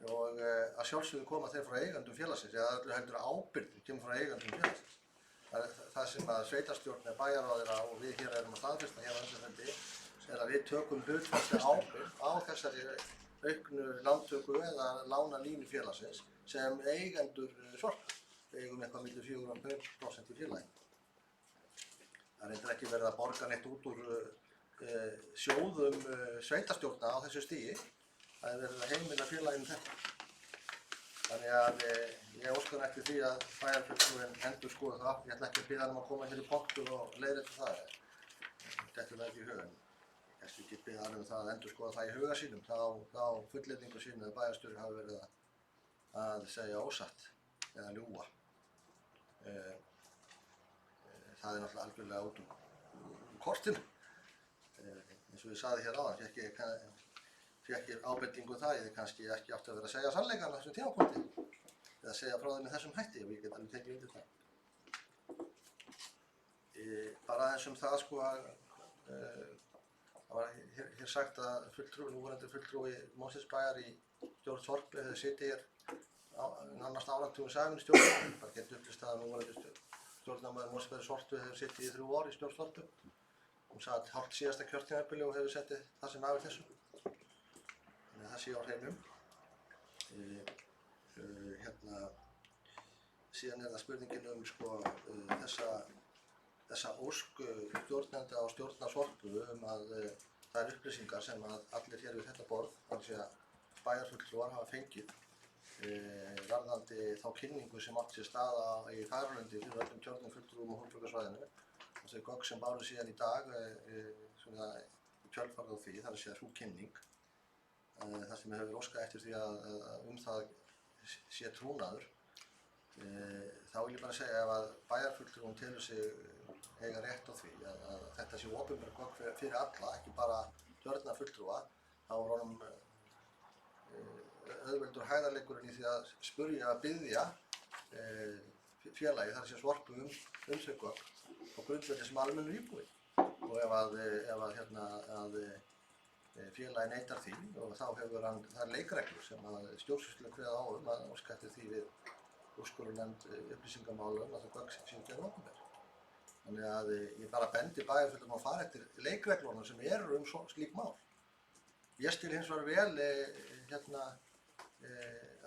Og að sjálfsögðu koma þeir frá eigandum félagsins, eða öllu heldur ábyrgðin kemur frá eigandum félagsins. Það sem að sveitarstjórn eða bæjarráðir og við hér erum að staðfesta hér á þessum fundi er að við tökum hlutfallslega ábyrgð á þessari auknu lántöku eða lánalínu félagsins sem eigendur Sorpu. Við eigum eitthvað milli 4% í félaginu. Það reyndar ekki verið að borga neitt út úr sjóðum sveitarstjórna á þessu stigi. það er verið að heimila félaginu þetta. Þannig að ég óskar eftir því að bæjarfulltrúinn endurskoði það. Ég ætla ekki að biðja hann að koma hér í pontu og leiðrétta það. Dettur það ekki í hugann. Ég ætla ekki að biðja hann það að endurskoða það í huga sínum. Þá fullyrðingu sínu að bæjarstjóri hafi verið að segja ósatt eða ljúga. Það er náttúrulega algjörlega út úr kortinu. Eins og ég sagði hér áðan, fékk ég ábendingu það, ég kannski ekki átti að vera að segja sannleikann á þessum tímapunkti eða segja frá þeim með þessum hætti og ég get alveg tekið undir það. Bara aðeins það sko að það var hér sagt að núverandi fulltrúi Mosfellsbæjar í stjórn Sorpu hefði sitið hér nánast áratugum saman í stjórn. Bara getur upplýst að núverandi stjórnarmaður Mosfellsbæjar Sorpu hefur sitið í 3 ár í stjórn Sorpu. Hún sat hálft síðasta kjörtímabili og hefur settið það sem af þessu. Þannig að það sé á hreinum. Síðan það spurningin sko, þessa ósk stjórnenda og stjórnar Sorpu að þær upplýsingar sem að allir hér við þetta borð, þannig að bæjarfulltrúar hafa fengið varðandi þá kynningu sem átti sér staða í Fagurlundi fyrir öllum kjörnum fulltrúum á Hólmborgarsvæðinu. Og þau gögn sem báru síðan í dag svona í kjölfarið á því, það er að segja sú kynning. Það sem hefur óskað eftir því að það sé trúnaður. Þá vil ég bara segja ef að bæjarfulltrúum telur sig eiga rétt á því að þetta sé opinber gögn fyrir alla, ekki bara kjörna-fulltrúa, þá er honum auðveldur hægðarleikurinn í því að spurja að biðja félagi, það er að segja Sorpu þau gögn á grundvelli sem almennur íbúi. Og ef félagi neitar því og þá hefur það er leikreglur sem að stjórnsýslu kveða á að óska eftir því við úrskurðarnefnd upplýsingamála að það gögn séu gerð opinber. Þannig að ég bara bendi bæjarfulltrúum að fara eftir leikreglunum sem eru slík mál. Ég skil hins vegar vel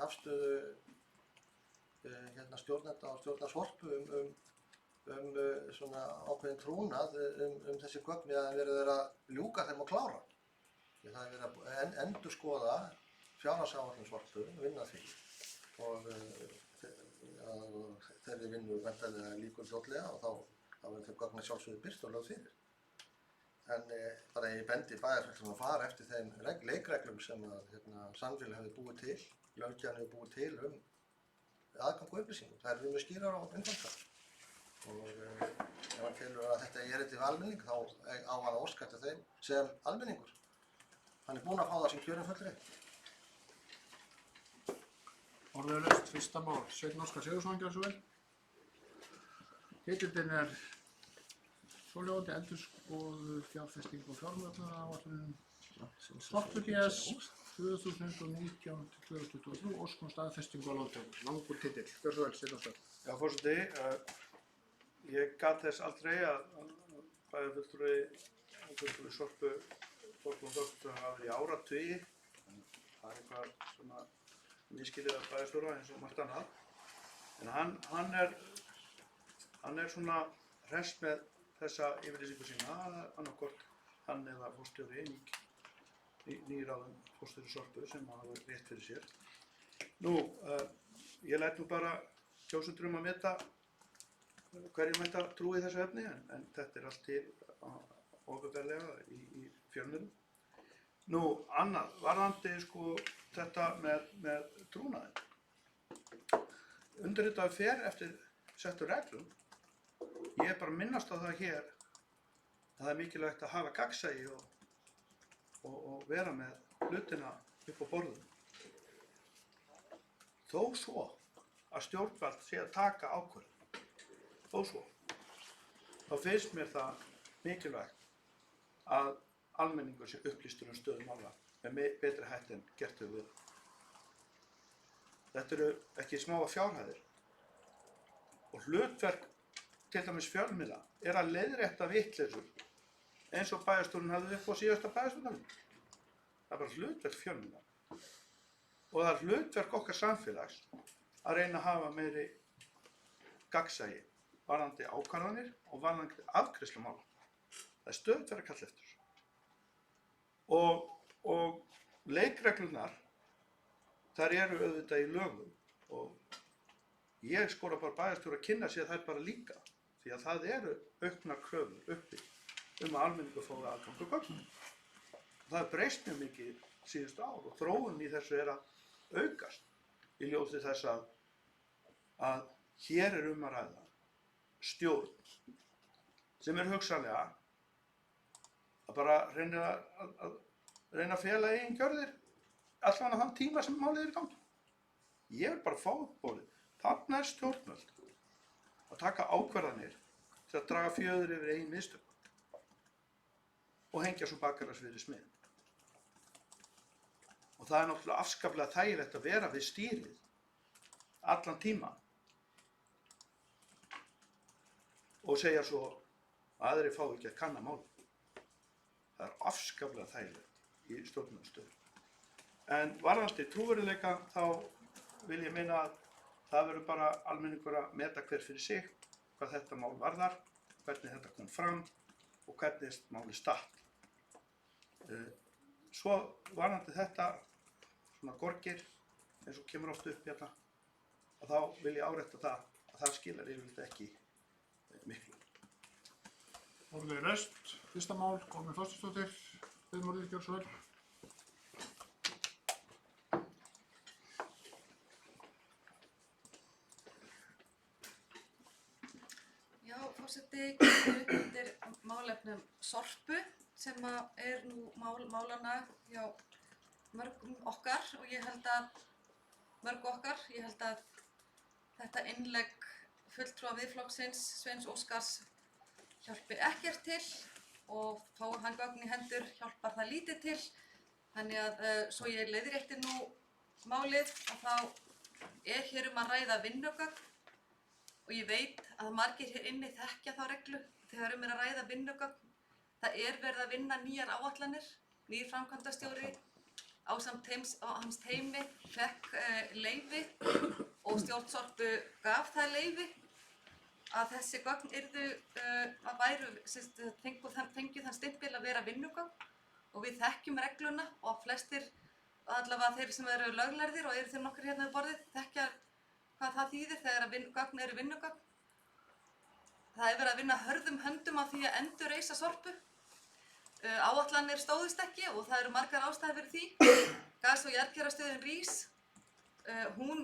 afstöðu stjórnenda og stjórnar Sorpu svona ákveðin trúnað þessi gögn eða verið að ljúka þeim og klára. Það er verið að endurskoða fjárhagsáætlun Sorpu, vinna því og þeirri vinnu væntanlega lýkur fljótlega og þá verður þau gögn að sjálfsögðu birt og lögð fyrir. En bara ég bendi bæjarfulltrúum að fara eftir þeim leikreglum sem samfélag hefur búið til, löggjafinn hefur búið til aðgang og upplýsingum. Það eru mjög skýrar og einfaldar. Og ef hann telur að þetta er erindi við almenning, þá á hann að óska eftir þeim sem almenningur. Hann er búinn að fá það sem kjörinn fulltrúi. Orðalaust, fyrsta mál, Sveinn Óskar Sigurðsson, gjörðu svo vel. Titillinn er svohljóðandi endurskoðuð fjárfesting og fjármögnunaráætlun Sorpu GS 2019 til 2023, ósk staðfestingu á lántöku. Langur titill, gjörðu svo vel, Sveinn Óskar. Já, forseti, ég gat þess aldrei að bæjarfulltrúi Sorpu hafa verið í áratugi. Það er eitthvað svona misskilið af bæjarstjóra eins og margt annað. En hann er svona hress með þessa yfirlýsingu sína, annaðhvort hann eða forstjóri, nýráðinn forstjóri Sorpu sem hafa rétt fyrir sér. Ég læt bara kjósendur að meta hverjum þetta trúi þessu efni, en þetta er allt til opinberlega í fjölmiðlum. Annað, varðandi sko þetta með trúnaðinn. Undirritaður fer eftir settum reglum. Ég bara minnast á það hér að það er mikilvægt að hafa gagnsæi og vera með hlutina upp á borðum. Þó svo að stjórnvald sé að taka ákvörðun, þó svo, þá finnst mér það mikilvægt að almenningur sé upplýstur stöðu mála með betri hætti en gert hefur verið. Þetta eru ekki smáa fjárhæðir og hlutverk til dæmis fjölmiðla er að leiðrétta vitleysur eins og bæjarstjórinn hafði upp á síðasta bæjarstjórnarfundi. Það er bara hlutverk fjölmiðla og það er hlutverk okkar samfélags að reyna að hafa meiri gagnsæi varðandi ákvarðanir og varðandi afgreiðslu mála. Það er stöðugt verið að kalla eftir. Og leikreglunar, þær eru auðvitað í lögum og ég skora bara bæjarstjóra að kynna sér þær bara líka, því að það eru auknar kröfur uppi að almenningur fái aðgang að gögnum. Það er breyst mjög mikið síðustu ár og þróun í þessu er að aukast í ljósi þess að hér er að ræða stjórn sem er hugsanlega að bara reyna að fela eigin gjörðir allan að þann tíma sem málið er í gangi. Ég vil bara fá uppbólið. Þarna er stjórnvöld að taka ákvarðanir til að draga fjöður yfir eigin mistök og hengja svo bakaras fyrir smið. Og það er náttúrulega afskaplega þægilegt að vera við stýrið allan tíma og segja svo að aðrir fá ekki að kanna málið. Það er afskaplega þægilegt í stjórnmálastöðu. En varðandi trúverðugleika þá vil ég meina að það verður bara almenningur að meta hver fyrir sig hvað þetta mál varðar, hvernig þetta kom fram og hvernig málið statt. Svo varðandi þetta svona gorgir eins og kemur oft upp hérna, að þá vil ég árétta það skilar yfirleitt ekki miklu. Orðið er reist. Fyrsta mál, Kolbrún Þorsteinsdóttir. Viðmálið, gjörðu svo vel. Já, forseti, kemur undir málefnum Sorpu sem er nú málanna hjá mörgum okkar og ég held að þetta innlegg fulltrúa Miðflokksins Sveins Óskars hjálpi ekkert til og fái hann gögn í hendur hjálpar það lítið til. Þannig að svo ég leiðrétti nú málið að þá er hér að ræða vinnugögn og ég veit að margir hér inni þekkja þá reglu þegar að ræða vinnugögn. Það er verið að vinna nýjar áætlanir, nýr framkvæmdastjóri ásamt hans teymi fekk leyfi og stjórn Sorpu gaf það leyfi að þessi gögn fengju þann stimpil að vera vinnugögn og við þekkjum regluna og flestir, allavega þeir sem eru löglærðir og eru þeir nokkur hérna við borðið, þekkja hvað það þýðir þegar gögn eru vinnugögn. Það er verið að vinna hörðum höndum á því að endurreisa Sorpu. Áætlanir stóðust ekki og það eru margar ástæður fyrir því. Gas- og jarðgerðarstöðin rís, hún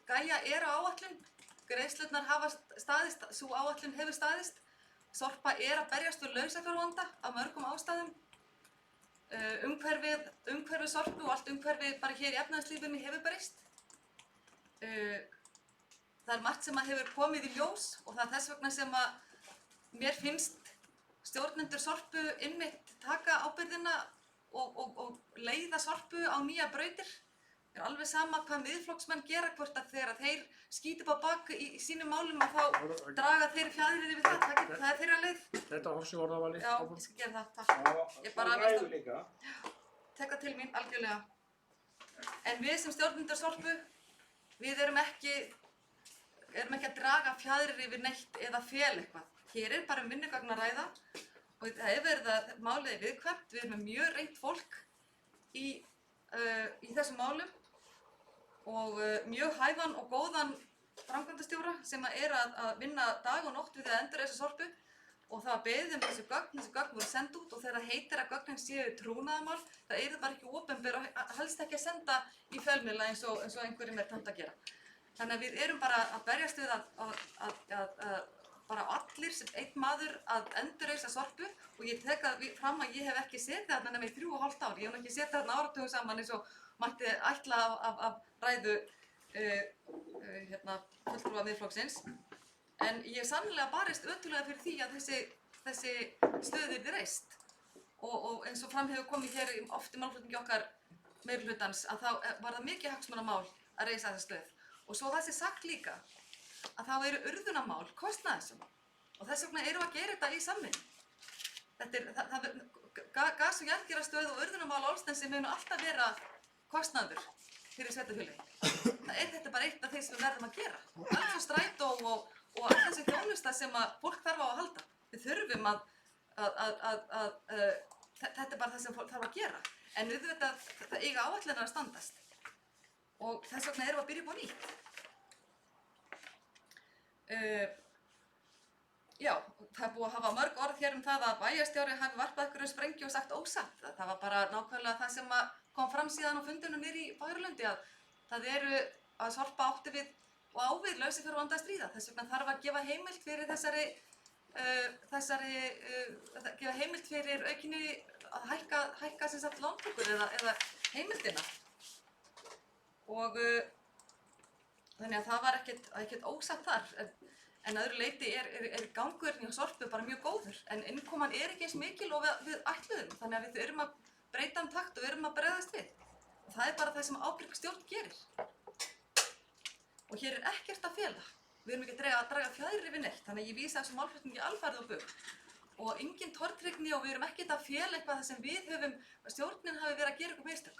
Gaia er á áætlun, greiðslurnar hafa staðist, sú áætlun hefur staðist. Sorpa er að berjast við lausafjárvanda af mörgum ástæðum. Umhverfið Sorpu og allt umhverfið bara hér í efnahagslífinu hefur breyst. Það er margt sem hefur komið í ljós og það er þess vegna sem að mér finnst stjórnendur Sorpu einmitt taka ábyrgðina og leiða Sorpu á nýja brautir. Það er alveg sama hvað Miðflokksmenn gera, hvort að þegar þeir skýta upp á bak í sínum málum að þá draga þeir fjaðrið yfir það. Það er þeirra leið. Þetta hófs í orðavali. Já, ég skal gera það, takk. Ég bara tek það til mín algjörlega. En við sem stjórnendur Sorpu, við erum ekki að draga fjaðrir yfir neitt eða fel eitthvað. Hér er bara vinnugögn að ræða og það er verið að málið er viðkvæmt. Við erum með mjög reynt fólk í þessum málum og mjög hæfan og góðan framkvæmdastjóra sem er að vinna dag og nótt við að endurreisa Sorpu og það var beðið þessi gögn voru send út og þegar heitir að gögnin séu trúnaðarmál, það eru bara ekki opinber og helst ekki að senda í fjölmiðla eins og einhverjum er tamt að gera. Þannig að við erum bara að berjast við að bara allir sem einn maður að endurreisa Sorpu og ég tek það fram að ég hef ekki setið þarna nema í 3,5 ár. Ég hef ekki setið þarna áratugum saman eins og mætti ætla af ræðu fulltrúa Miðflokksins. En ég er sannlega barist ötullega fyrir því að þessi stöð yrði reist. Og eins og fram hefur komið hér oft í málflutningi okkar meirihlutans að þá var það mikið hagsmunamál að reisa þessa stöð. Og svo það sé sagt líka að þá eru urðunarmál kostnaðarsöm og þess vegna erum við að gera þetta í samvinnu. Gas- og jarðgerðarstöð og urðunarmál Álfsnesi munu alltaf vera kostnaður fyrir sveitarfélögin. Þetta er bara eitt af því sem við verðum að gera. Allt svo strætó og allt þessi þjónusta sem að fólk þarf á að halda. Við þurfum þetta er bara það sem fólk þarf að gera. En auðvitað það eiga áætlanir að standast og þess vegna erum við að byrja upp á nýtt. Já, það er búið að hafa mörg orð hér það að bæjarstjóri hafi varpað einhverju sprengju og sagt ósatt. Það var bara nákvæmlega það sem kom fram síðan á fundinu niðri í Bæjarlundi að það eru að Sorpa átti við og á við lausafjárvanda að stríða. Þess vegna þarf að gefa heimild fyrir gefa heimild fyrir aukinni að hækka sem sagt lántökur eða heimildina. Og þannig að það var ekkert ósatt þar. En að öðru leyti er gangurinn hjá Sorpu bara mjög góður. En innkoman ekki eins mikil og við ætluðum. Þannig að við erum að breyta takt og við erum að bregðast við. Og það er bara það sem ábyrg stjórn gerir. Og hér ekkert að fela. Við erum ekki að draga fjæðri við neitt. Þannig að ég vísa þessu málflutningi alfarið á bug. Og engin tortryggni og við erum ekkert að fela eitthvað það sem við höfum, stjórnin hafi verið að gera eitthvað mistök.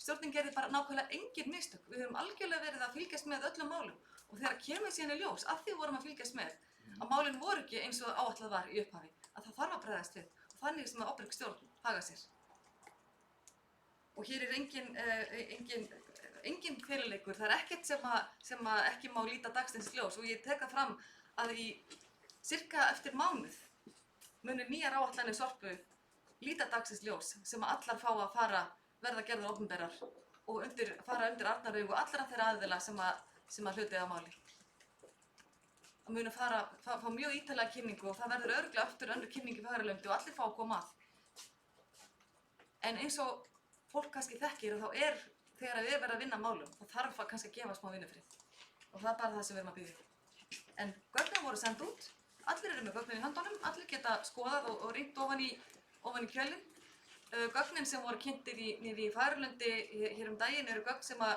Stjórnin gerði bara nákvæmlega engin mistök. Við höfum algjörlega verið að fylgjast með öllum málum. Og þegar kemur síðan í ljós, af því við vorum að fylgjast með, að málin voru ekki eins og áætlað var í upphafi, að það þarf að bregðast við. Og þannig sem að ábyrg stjórn haga sér. Og hér engin fyrirleikur, það ekkert sem ekki má líta dagsins ljós. Og ég tek það fram að í sirka eftir mánuð munu nýjar áætlanir Sorpu líta dagsins ljós sem að allar fá að verða gerðar opinberar og fara undir arnaraugu allra þeirra aðila sem að hlutið á máli. Það munu fá mjög ítarlega kynningu og það verður örugglega aftur önnur kynning í Fagurlundi og allir fá að koma að. En eins og fólk kannski þekkir og þá þegar við verðum að vinna málum, þá þarf að kannski að gefa smá vinnufrið. Og það er bara það sem við erum að biðja. En gögnin voru send út, allir eru með gögnin í höndunum, allir geta skoðað og rýnt ofan í kjölinn. Gögnin sem voru kynntir niður í Fagurlundi hér daginn eru gögn sem að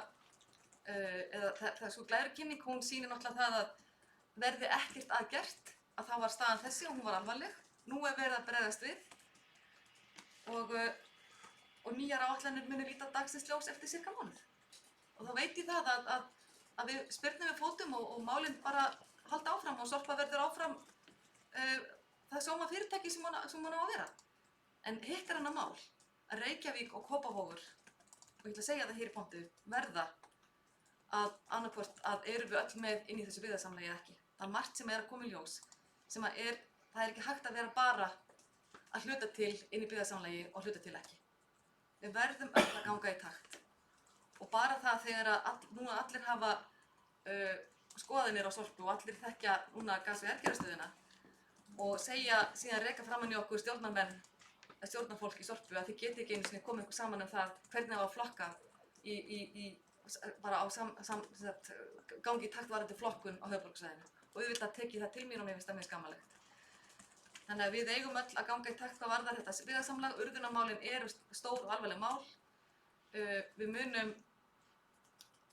það er svo glærukynning, hún sýnir náttúrulega það að verði ekkert að gert, að þá var staðan þessi og hún var alvarleg. Nú verið að bregðast við og nýjar áætlanir munu líta dagsins ljós eftir sirka mánuð. Og þá veit ég það að við spyrnum við fótum og málin bara halda áfram og Sorpa verður áfram það sóma fyrirtæki sem hún á að vera. En hitt annað mál að Reykjavík og Kópavogur, og ég ætla að segja það hér í pontu, verða að annarkvort að erum við öll með inn í þessu byggðasamlagi eða ekki. Það er margt sem að koma í ljós, sem það ekki hægt að vera bara að hluta til inn í byggðasamlagi og hluta til ekki. Við verðum öll að ganga í takt. Og bara það þegar núna allir hafa skoðanir á Sorpu og allir þekkja núna gas- og jarðgerðarstöðina og segja síðan reka framan í okkur stjórnarfólk í Sorpu að þið geti ekki einu sinni komið ykkur saman það hvernig það var að flokka bara á gangi í takt varðandi flokkun á höfuðborgarsvæðinu. Og auðvitað tek ég það til mér og mér finnst það mjög skammarlegt. Þannig að við eigum öll að ganga í takt hvað varðar þetta byggðasamlag. Urðunarmálin eru stór og alvarleg mál. Við munum,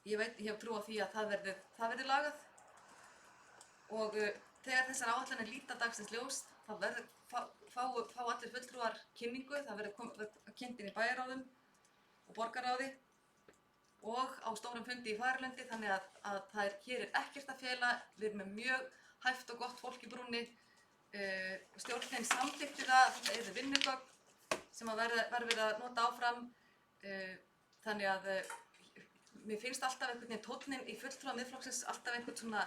ég hef trú á því að það verði lagað. Og þegar þessar áætlanir líta dagsins ljós, þá fá allir fulltrúar kynningu. Það verður kynnt inn í bæjarráðum og borgarráði og á stórum fundi í Fagurlundi, þannig að hér ekkert að fela. Við erum með mjög hæft og gott fólk í brúnni. Stjórnin samþykkti það vinnugögn sem verður að nota áfram. Þannig að mér finnst alltaf einhvern veginn tónninn í fulltrúa Miðflokksins alltaf einhvern svona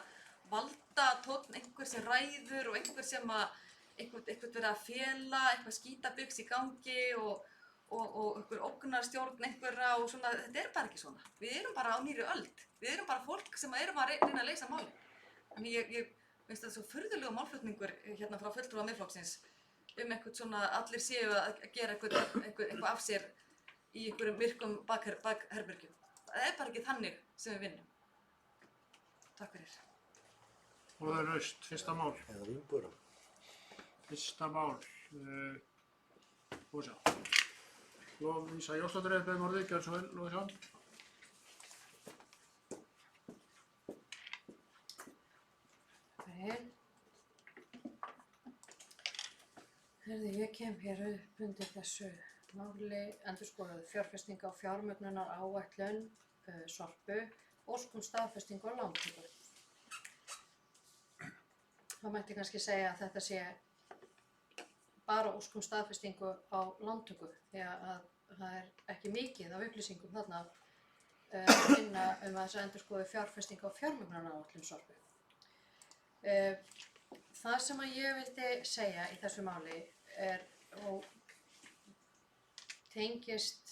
valdatónn, einhver sem ræður og einhver sem einhvern verið að fela, eitthvað skítabugs í gangi og einhver ógnarstjórn einhverra og svona. Þetta er bara ekki svona. Við erum bara á nýrri öld. Við erum bara fólk sem erum að reyna að leysa málin. Þannig ég finnst það svo furðulegur málflutningur hérna frá fulltrúa Miðflokksins einhvern svona allir séu að gera eitthvað af sér í einhverjum myrkum bakherbergjum. Það er bara ekki þannig sem við vinnum. Takk fyrir. Og það er laust, fyrsta mál. Eða vínbúrum. Fyrsta mál. Búið sjá. Lóvísa Jónsdóttir beðið orðið, gjörðu svo vel, Lóvísa. Herði, ég kem hér upp undir þessu máli endurskoðuð fjárfestinga og fjármögnunar áætlun Sorpu, óskum staðfestingu og lántöku. Það mætti kannski segja að þetta sé bara óskum staðfestingu á lántöku, því að það er ekki mikið af upplýsingum þarna að finna þessa endurskoðuðu fjárfestinga og fjármögnunaráætlun Sorpu. Það sem að ég vildi segja í þessu máli og tengist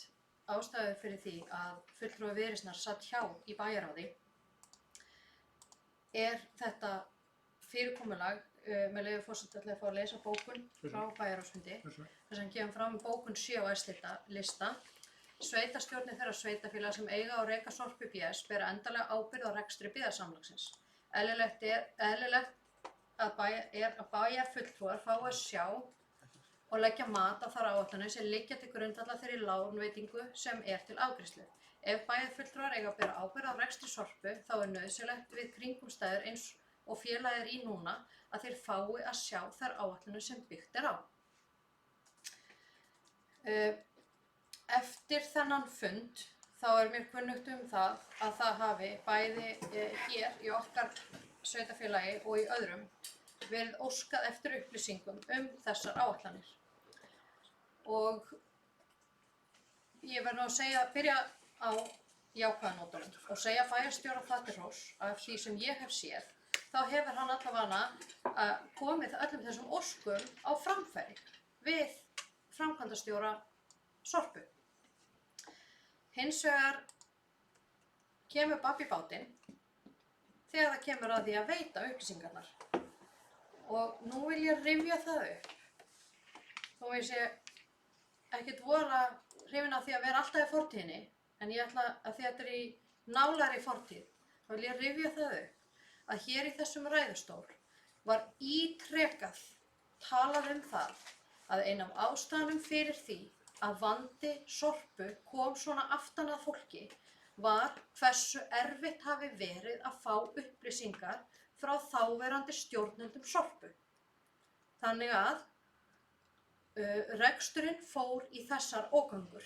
ástæðu fyrir því að fulltrúi Viðreisnar satt hjá í bæjarráði þetta fyrirkomulag með leyfi forseta ætla að fá að lesa bókun frá bæjarráðsfundi þar sem kemur fram bókun 7 á S-lista. Sveitarstjórnir þeirra sveitarfélaga sem eiga og reka Sorpu BS bera endanlega ábyrgð á rekstri byggðasamlagsins. Eðlilegt að bæjarfulltrúar fái að sjá og leggja mat á þær áætlanir sem liggja til grundvallar þeirri lánveitingu sem til afgreiðslu. Ef bæjarfulltrúar eiga að bera ábyrgð á rekstri Sorpu þá nauðsynlegt við kringumstæður eins og félagið í núna að þeir fái að sjá þær áætlanir sem byggt á. Eftir þennan fund þá mér kunnugt það að það hafi bæði hér í okkar sveitarfélagi og í öðrum verið óskað eftir upplýsingum þessar áætlanir. Og ég verð nú að byrja á jákvæðanótunum og segja bæjarstjóra það til hróss af því sem ég hef séð, þá hefur hann allavega komið öllum þessum óskum á framfæri við framkvæmdastjóra Sorpu. Hins vegar kemur babb í bátinn þegar það kemur að því að veita upplýsingarnar. Og nú vil ég rifja það upp. Þó ég sé ekkert voðalega hrifin af því að vera alltaf í fortíðinni, en ég ætla að því að þetta í nálægri fortíð, þá vil ég rifja það upp að hér í þessum ræðustól var ítrekað talað það að ein af ástæðunum fyrir því að vandi Sorpu kom svona aftan að fólki var hversu erfitt hafi verið að fá upplýsingar frá þáverandi stjórnendum Sorpu. Þannig að reksturinn fór í þessar ógöngur.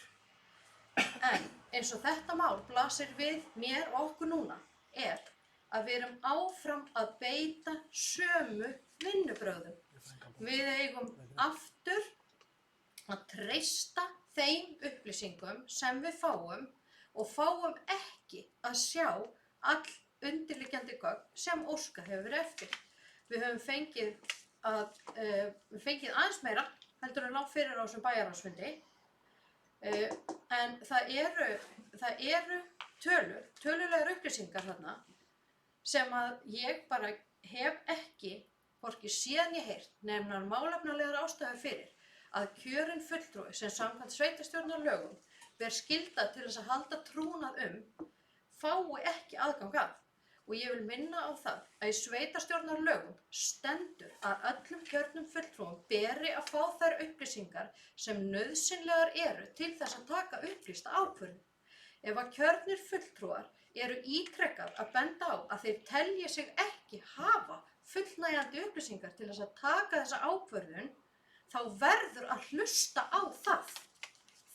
En eins og þetta mál blasir við mér og okkur núna að við erum áfram að beita sömu vinnubrögðum. Við eigum aftur að treysta þeim upplýsingum sem við fáum og fáum ekki að sjá all undirliggjandi gögn sem óskað hefur verið eftir. Við höfum fengið aðeins meira heldur en langt fyrir á þessum bæjarráðsfundi, en það eru tölulegar upplýsingar þarna sem að ég bara hef ekki hvorki séð né heyrt nefnar málefnalegar ástæður fyrir að kjörinn fulltrúi sem samkvæmt sveitarstjórnarlögum ber skylda til þess að halda trúnað fái ekki aðgang að. Og ég vil minna á það að í sveitarstjórnarlögum stendur að öllum kjörnum fulltrúum beri að fá þær upplýsingar sem nauðsynlegar eru til þess að taka upplýsta ákvörðun. Ef að kjörnir fulltrúar eru ítrekað að benda á að þeir telji sig ekki hafa fullnægjandi upplýsingar til þess að taka þessa ákvörðun, þá verður að hlusta á það.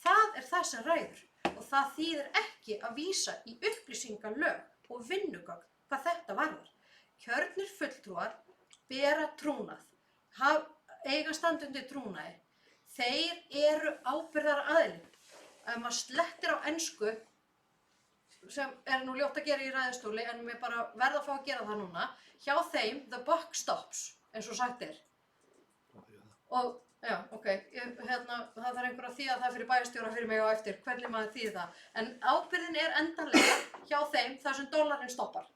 Það það sem ræður og það þýðir ekki að vísa í upplýsingalög og vinnugögn hvað þetta varðar. Kjörnir fulltrúar bera trúnað, eiga standa undir trúnaði. Þeir eru ábyrgðaraðili. Ef maður slettir á ensku, sem nú ljótt að gera í ræðustóli, en mér bara verða að fá að gera það núna, hjá þeim the buck stops, eins og sagt Og já, ok, það þarf einhver að þýða það fyrir bæjarstjóra fyrir mig á eftir, hvernig maður þýði það. En ábyrgðin endanlega hjá þeim þar sem dollarinn stoppar.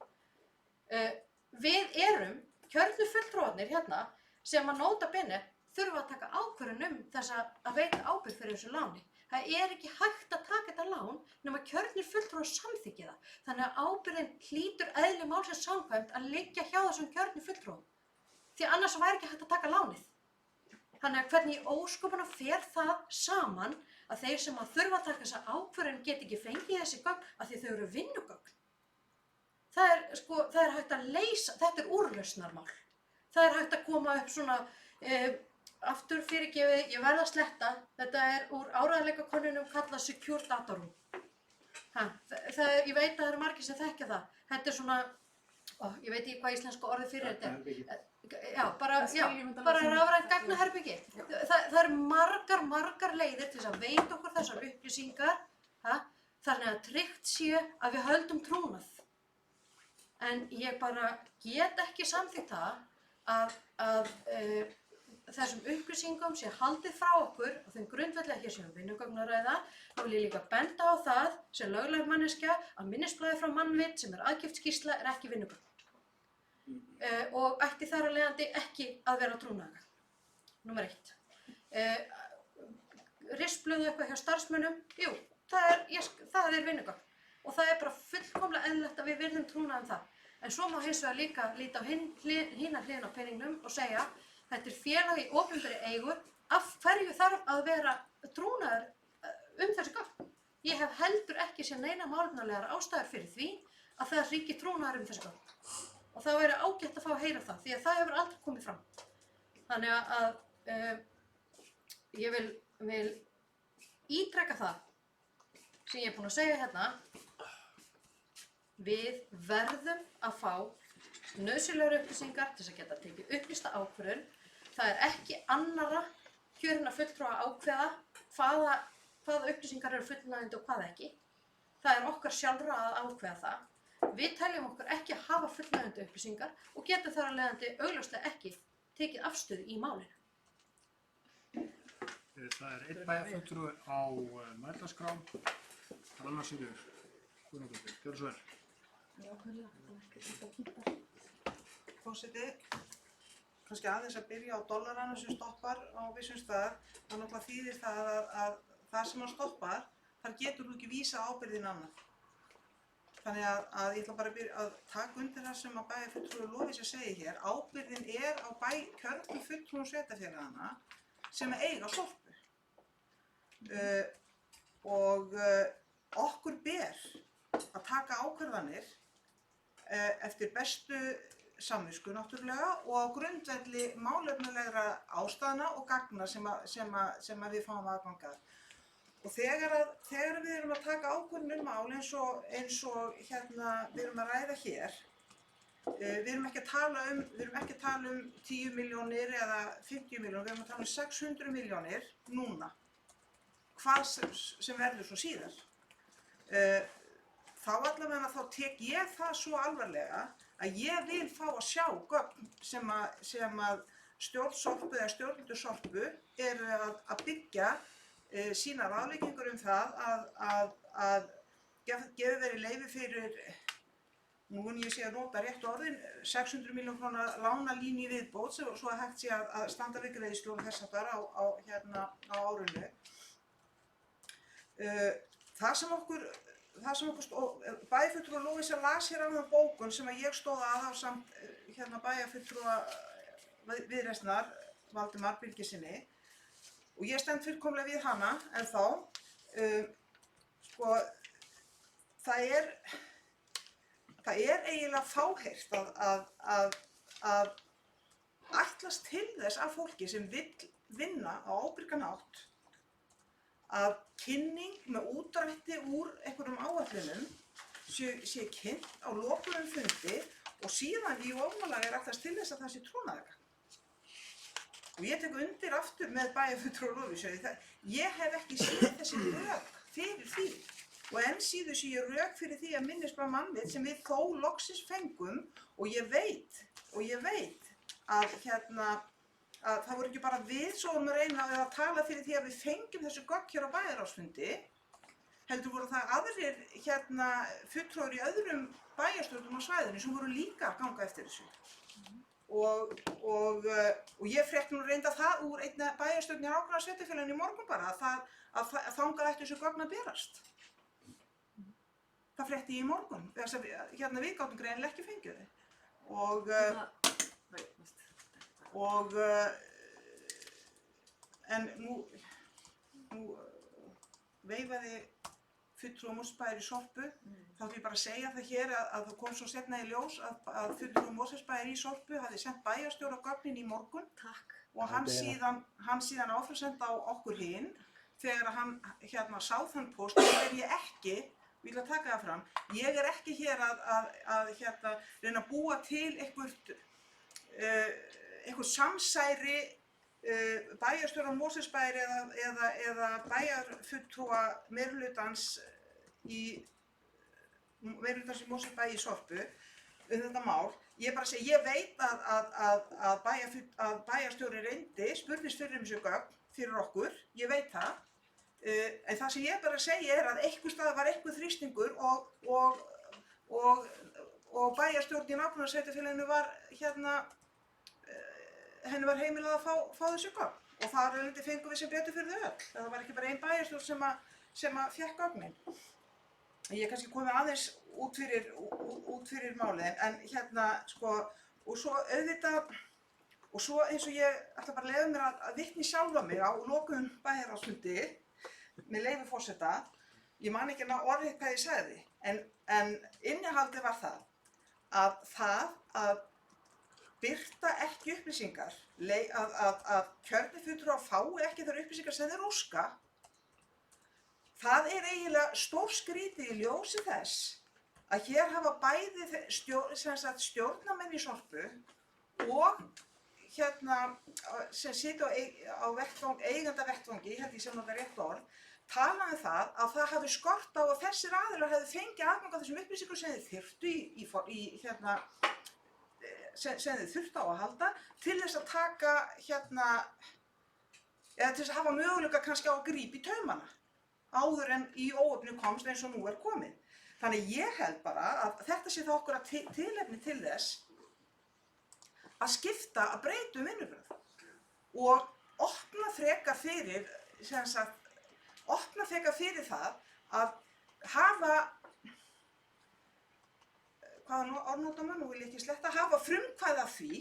Við erum kjörnu fulltrúarnir hérna sem að nota bene þurfa að taka ákvörðun þess að veita ábyrgð fyrir þessu láni. Það ekki hægt að taka þetta lán nema kjörnir fulltrúar samþykki það. Þannig að ábyrgðin hlýtur eðli málsins samkvæmt að liggja hjá þessum kjörnu fulltrúum. Því annars væri ekki hægt að taka lánið. Þannig að hvernig í ósköpunum fer það saman að þeir sem að þurfa að taka þessa ákvörðun get ekki fengið þessi gögn af því þau eru vinnugögn. Það hægt að leysa, þetta úrlausnarmál. Það hægt að koma upp svona, aftur fyrirgefið, ég verð að sletta, þetta úr áreiðanleikakönnunum kallað Secure Data Room. Ég veit að það eru margir sem þekkja það. Þetta svona ég veit ekki hvað íslenska orðið fyrir þetta er. Já, bara rafrænt gagnaherbyggi. Það eru margar leiðir til að veita okkur þessar upplýsingar, þannig að tryggt sé að við höldum trúnað. En ég bara get ekki samþykkt það að þessum upplýsingum sé haldið frá okkur og þeim grundvelli ekki sé vinnugögn að ræða. Þá vil ég líka benda á það sem lögleg manneskja að minnisblaðið frá Mannvit sem er aðgift skýrsla er ekki vinnugögn. Og ætti þar af leiðandi ekki að vera trúnaðargagn. Númer 1. Rispluðu eitthvað hjá starfsmönnum? Jú, það er vinnugögn. Og það er bara fullkomlega eðlilegt að við virðum trúnað um það. En svo má hins vegar líka líta á hina hliðina á peningnum og segja þetta er félag í opinberri eigu, af hverju þarf að vera trúnaður þessi gögn? Ég hef heldur ekki séð neina málefnalegar ástæður fyrir því að það ríki trúnaður þessi gögn. Og það væri ágætt að fá að heyra það, því að það hefur aldrei komið fram. Þannig að ég vil ítreka það sem ég er búin að segja hérna. Við verðum að fá nauðsynlegar upplýsingar til þess að geta tekið upplýsta ákvörðun. Það er ekki annarra kjörinna fulltrúa að ákveða hvaða upplýsingar eru fullnægjandi og hvað ekki. Það er okkar sjálfra að ákveða það. Við teljum okkur ekki að hafa fullnægjandi upplýsingar og getum þar af leiðandi augljóslega ekki tekið afstöðu í málinu. Það er einn bæjarfulltrúi á mælendaskrá, það er annars Sigríður Guðnadóttir. Gjörðu svo vel. Forseti, kannski aðeins að byrja á dollaranum sem stoppar á vissum stað. Það náttúrulega þýðir það að það sem hann stoppar, þar getur þú ekki vísa ábyrgðin annað. Þannig að ég ætla bara að taka undir það sem að bæjarfulltrúi Lovísa segir hér. Ábyrgðin er á kjörnum fulltrúum sveitarfélaganna sem eiga Sorpu. Og okkur ber að taka ákvarðanir eftir bestu samvisku náttúrulega og á grundvelli málefnalegra ástæðna og gagna sem við fáum aðgang að. Og þegar við erum að taka ákvörðun mál eins og við erum að ræða hér, við erum ekki að tala um 10 milljónir eða 50 milljónir, við erum að tala um 600 milljónir núna, hvað sem verður svo síðar. Þá allavega þá tek ég það svo alvarlega að ég vil fá að sjá gögn sem að stjórn Sorpu eða stjórnendur Sorpu eru að byggja sínar ráðleggingar það að gefið verið leyfi fyrir, nú ég sé að nota rétt orðin, 600 milljón króna lánalínu í viðbót svo að hægt sé að standa við greiðslu og þess aftar á árinu. Það sem okkur bæjarfulltrúi Lovísa las hér áðan bókun sem að ég stóð að ásamt bæjarfulltrúa Viðreisnar, Valdimar Birgissyni, og ég stend fullkomlega við hana ennþá. Það er eiginlega fáheyrt að ætlast til þess af fólki sem vill vinna á ábyrgan hátt að kynning með útdrætti úr einhverjum áætlunum sé kynnt á lokuðum fundi og síðan í ofanálag er ætlast til þess að það sé trúnaðargagn. Og ég tek undir aftur með bæjarfulltrúa Lovísu. Ég hef ekki séð þessi rök fyrir því og enn síður sé ég rök fyrir því að minnisblað Mannvit sem við þó loksins fengum og ég veit að það voru ekki bara við sem vorum að reyna að tala fyrir því að við fengjum þessu gögn hér á bæjarráðsfundi, heldur voru það aðrir fulltrúar í öðrum bæjarstjórnum á svæðinu sem voru líka að ganga eftir þessu. Og ég frétti nú reynda það úr einna bæjarstjórn í nágrannasveitarfélaginu í morgun bara að þangað ætti þessu gögn að berast. Það frétti ég í morgun, þess að við gátum greinilega ekki fengið þau. En nú veifaði fulltrúi Mosfellsbæjar í Sorpu, þá ætlum ég bara að segja það hér að það kom svo seinna í ljós að fulltrúi Mosfellsbæjar í Sorpu hafði sent bæjarstjóra gögnin í morgun. Takk. Og hann síðan áframsenda á okkur hinn þegar hann sá þann póst, þá er ég ekki ég ætla að taka það fram, ég er ekki hér að reyna að búa til einhvert samsæri bæjarstjóra Mosfellsbæjar eða bæjarfulltrúa meirihlutans í Mosfellsbæ í Sorpu þetta mál. Ég bara segi, ég veit að bæjarstjóri reyndi, spurðist fyrir þessu gögn fyrir okkur, ég veit það. En það sem ég bara segi að einhvers staðar var einhver þrýstingur og bæjarstjórn í nágrannasveitarfélaginu var henni var heimilað að fá þessu gögn. Og þar alveg fengum við sem betur fyrir þau öll. Það var ekki bara ein bæjarstjórn sem að fékk gögnin. Ég er kannski komið aðeins út fyrir málið, en sko, og svo auðvitað, og svo eins og ég ætla bara að leyfa mér að vitni sjálfa mig á lokuðum bæjarráðsfundi með leyfi forseta, ég man ekki orðið hvað ég sagði, en innihaldið var það að birta ekki upplýsingar, að kjörnir fulltrúar fái ekki þær upplýsingar sem þeir óska. Það er eiginlega stórskrítið í ljósi þess að hér hafa bæði stjórnarmenn í Sorpu og sem sitja á eigendavettvangi, ég held ég sem nota rétt orð, tala um það að það hafi skort á að þessir aðilar hefði fengið aðgang að þessum upplýsingum sem þeir þyrftu sem þeir þurftu á að halda til þess að taka eða til þess að hafa möguleika kannski á að grípa í taumana áður en í óöfnu komst eins og nú er komið. Þannig ég held bara að þetta sé þá okkur að tilefni til þess að skipta, að breyta vinnubrögð og opna frekar fyrir það að hafa, hvaða orðnótama, nú vil ég ekki sletta, hafa frumkvæði af því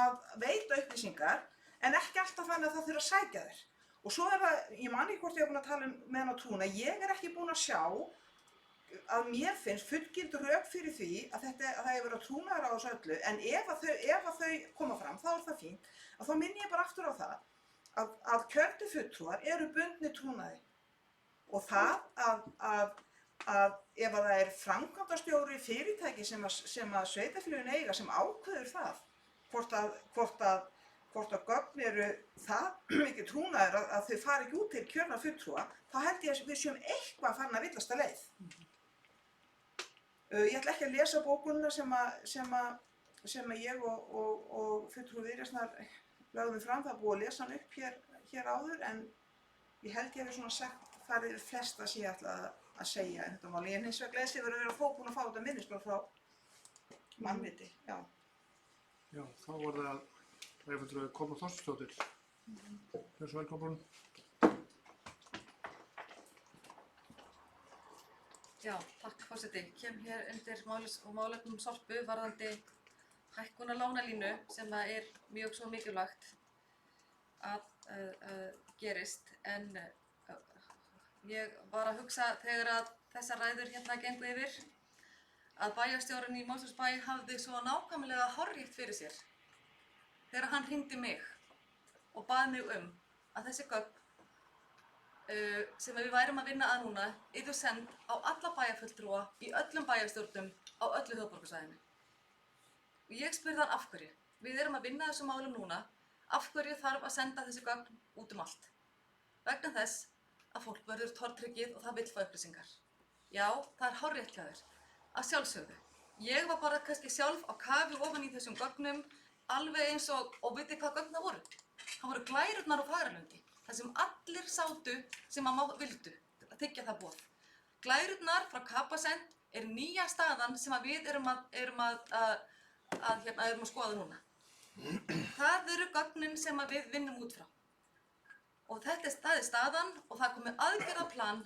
að veita upplýsingar en ekki alltaf þannig að það þurfa að sækja þér. Og svo það, ég man ekki hvort ég búin að tala með hann á trúna, ég ekki búin að sjá að mér finnst fullgild rök fyrir því að það hefur verið trúnaðar á þessu öllu, en ef að þau koma fram, þá það fínt, að þá minni ég bara aftur á það að kjörnir fulltrúar eru bundnir trúnaði og það að ef að það framkvæmdastjóri fyrirtæki sem að sveitarfélögin eiga sem ákveður það, hvort að gögn eru það mikið trúnaðir að þau fari ekki út til kjörna fulltrúa, þá held ég að við séum eitthvað farin að villasta leið. Ég ætla ekki að lesa bókunina sem ég og fulltrúi Viðreisnar lögðum fram, það búið að lesa hann upp hér áður, en ég held ég svona sagt farið flest að ég ætla að segja um þetta mál. Ég hins vegar gleðst yfir að vera búin að fá þetta minnisblað frá mannviti, já. Já, þá var það Bæjarfulltrúi Kolbrún Þorsteinsdóttir. Gjörðu svo vel, Kolbrún. Já, takk forseti. Kem hér undir málefnum Sorpu varðandi hækkun á lánalínu sem er mjög svo mikilvægt að gerist. En ég var að hugsa þegar að þessar ræður hérna gengu yfir að bæjarstjórinn í Mosfellsbæ hafði svo nákvæmlega hárrétt fyrir sér þegar hann hringdi mig og bað mig að þessi gögn sem við værum að vinna að núna yrðu send á alla bæjarfulltrúa í öllum bæjarstjórnum á öllu höfuðborgarsvæðinu. Og ég spurði hann af hverju. Við erum að vinna þessum málum núna. Af hverju þarf að senda þessi gögn út allt? Vegna þess að fólk verður tortryggið og það vill fá upplýsingar. Já, það er hárrétt hjá þér. Að sjálfsögðu. Ég var bara kannski sjálf á kafi ofan í þessum gögnum alveg eins og vitið hvað gögn það voru. Það voru glærurnar á Fagralundi. Það sem allir sátu sem að vildu að þiggja það boð. Glærurnar frá Capacent nýja staðan sem að við erum að skoða núna. Það eru gögnin sem að við vinnum út frá. Og það er staðan og það er komið aðgerðaplan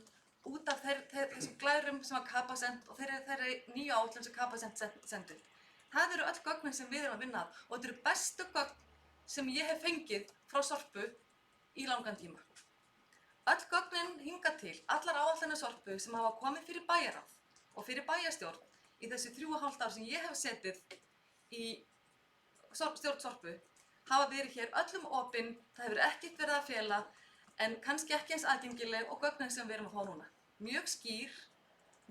út af þessum glærum sem að Capacent og þeirri nýja áætlun sem Capacent sendir. Það eru öll gögnin sem við erum að vinna að og þetta eru bestu gögn sem ég hef fengið frá Sorpu í langan tíma. Öll gögnin hingað til, allar áætlanir Sorpu sem hafa komið fyrir bæjarráð og fyrir bæjarstjórn í þessi 3,5 ár sem ég hef setið í stjórn Sorpu hafa verið hér öllum opin, það hefur ekkert verið að fela en kannski ekki eins aðgengileg og gögnin sem við erum að fá núna. mjög skýr,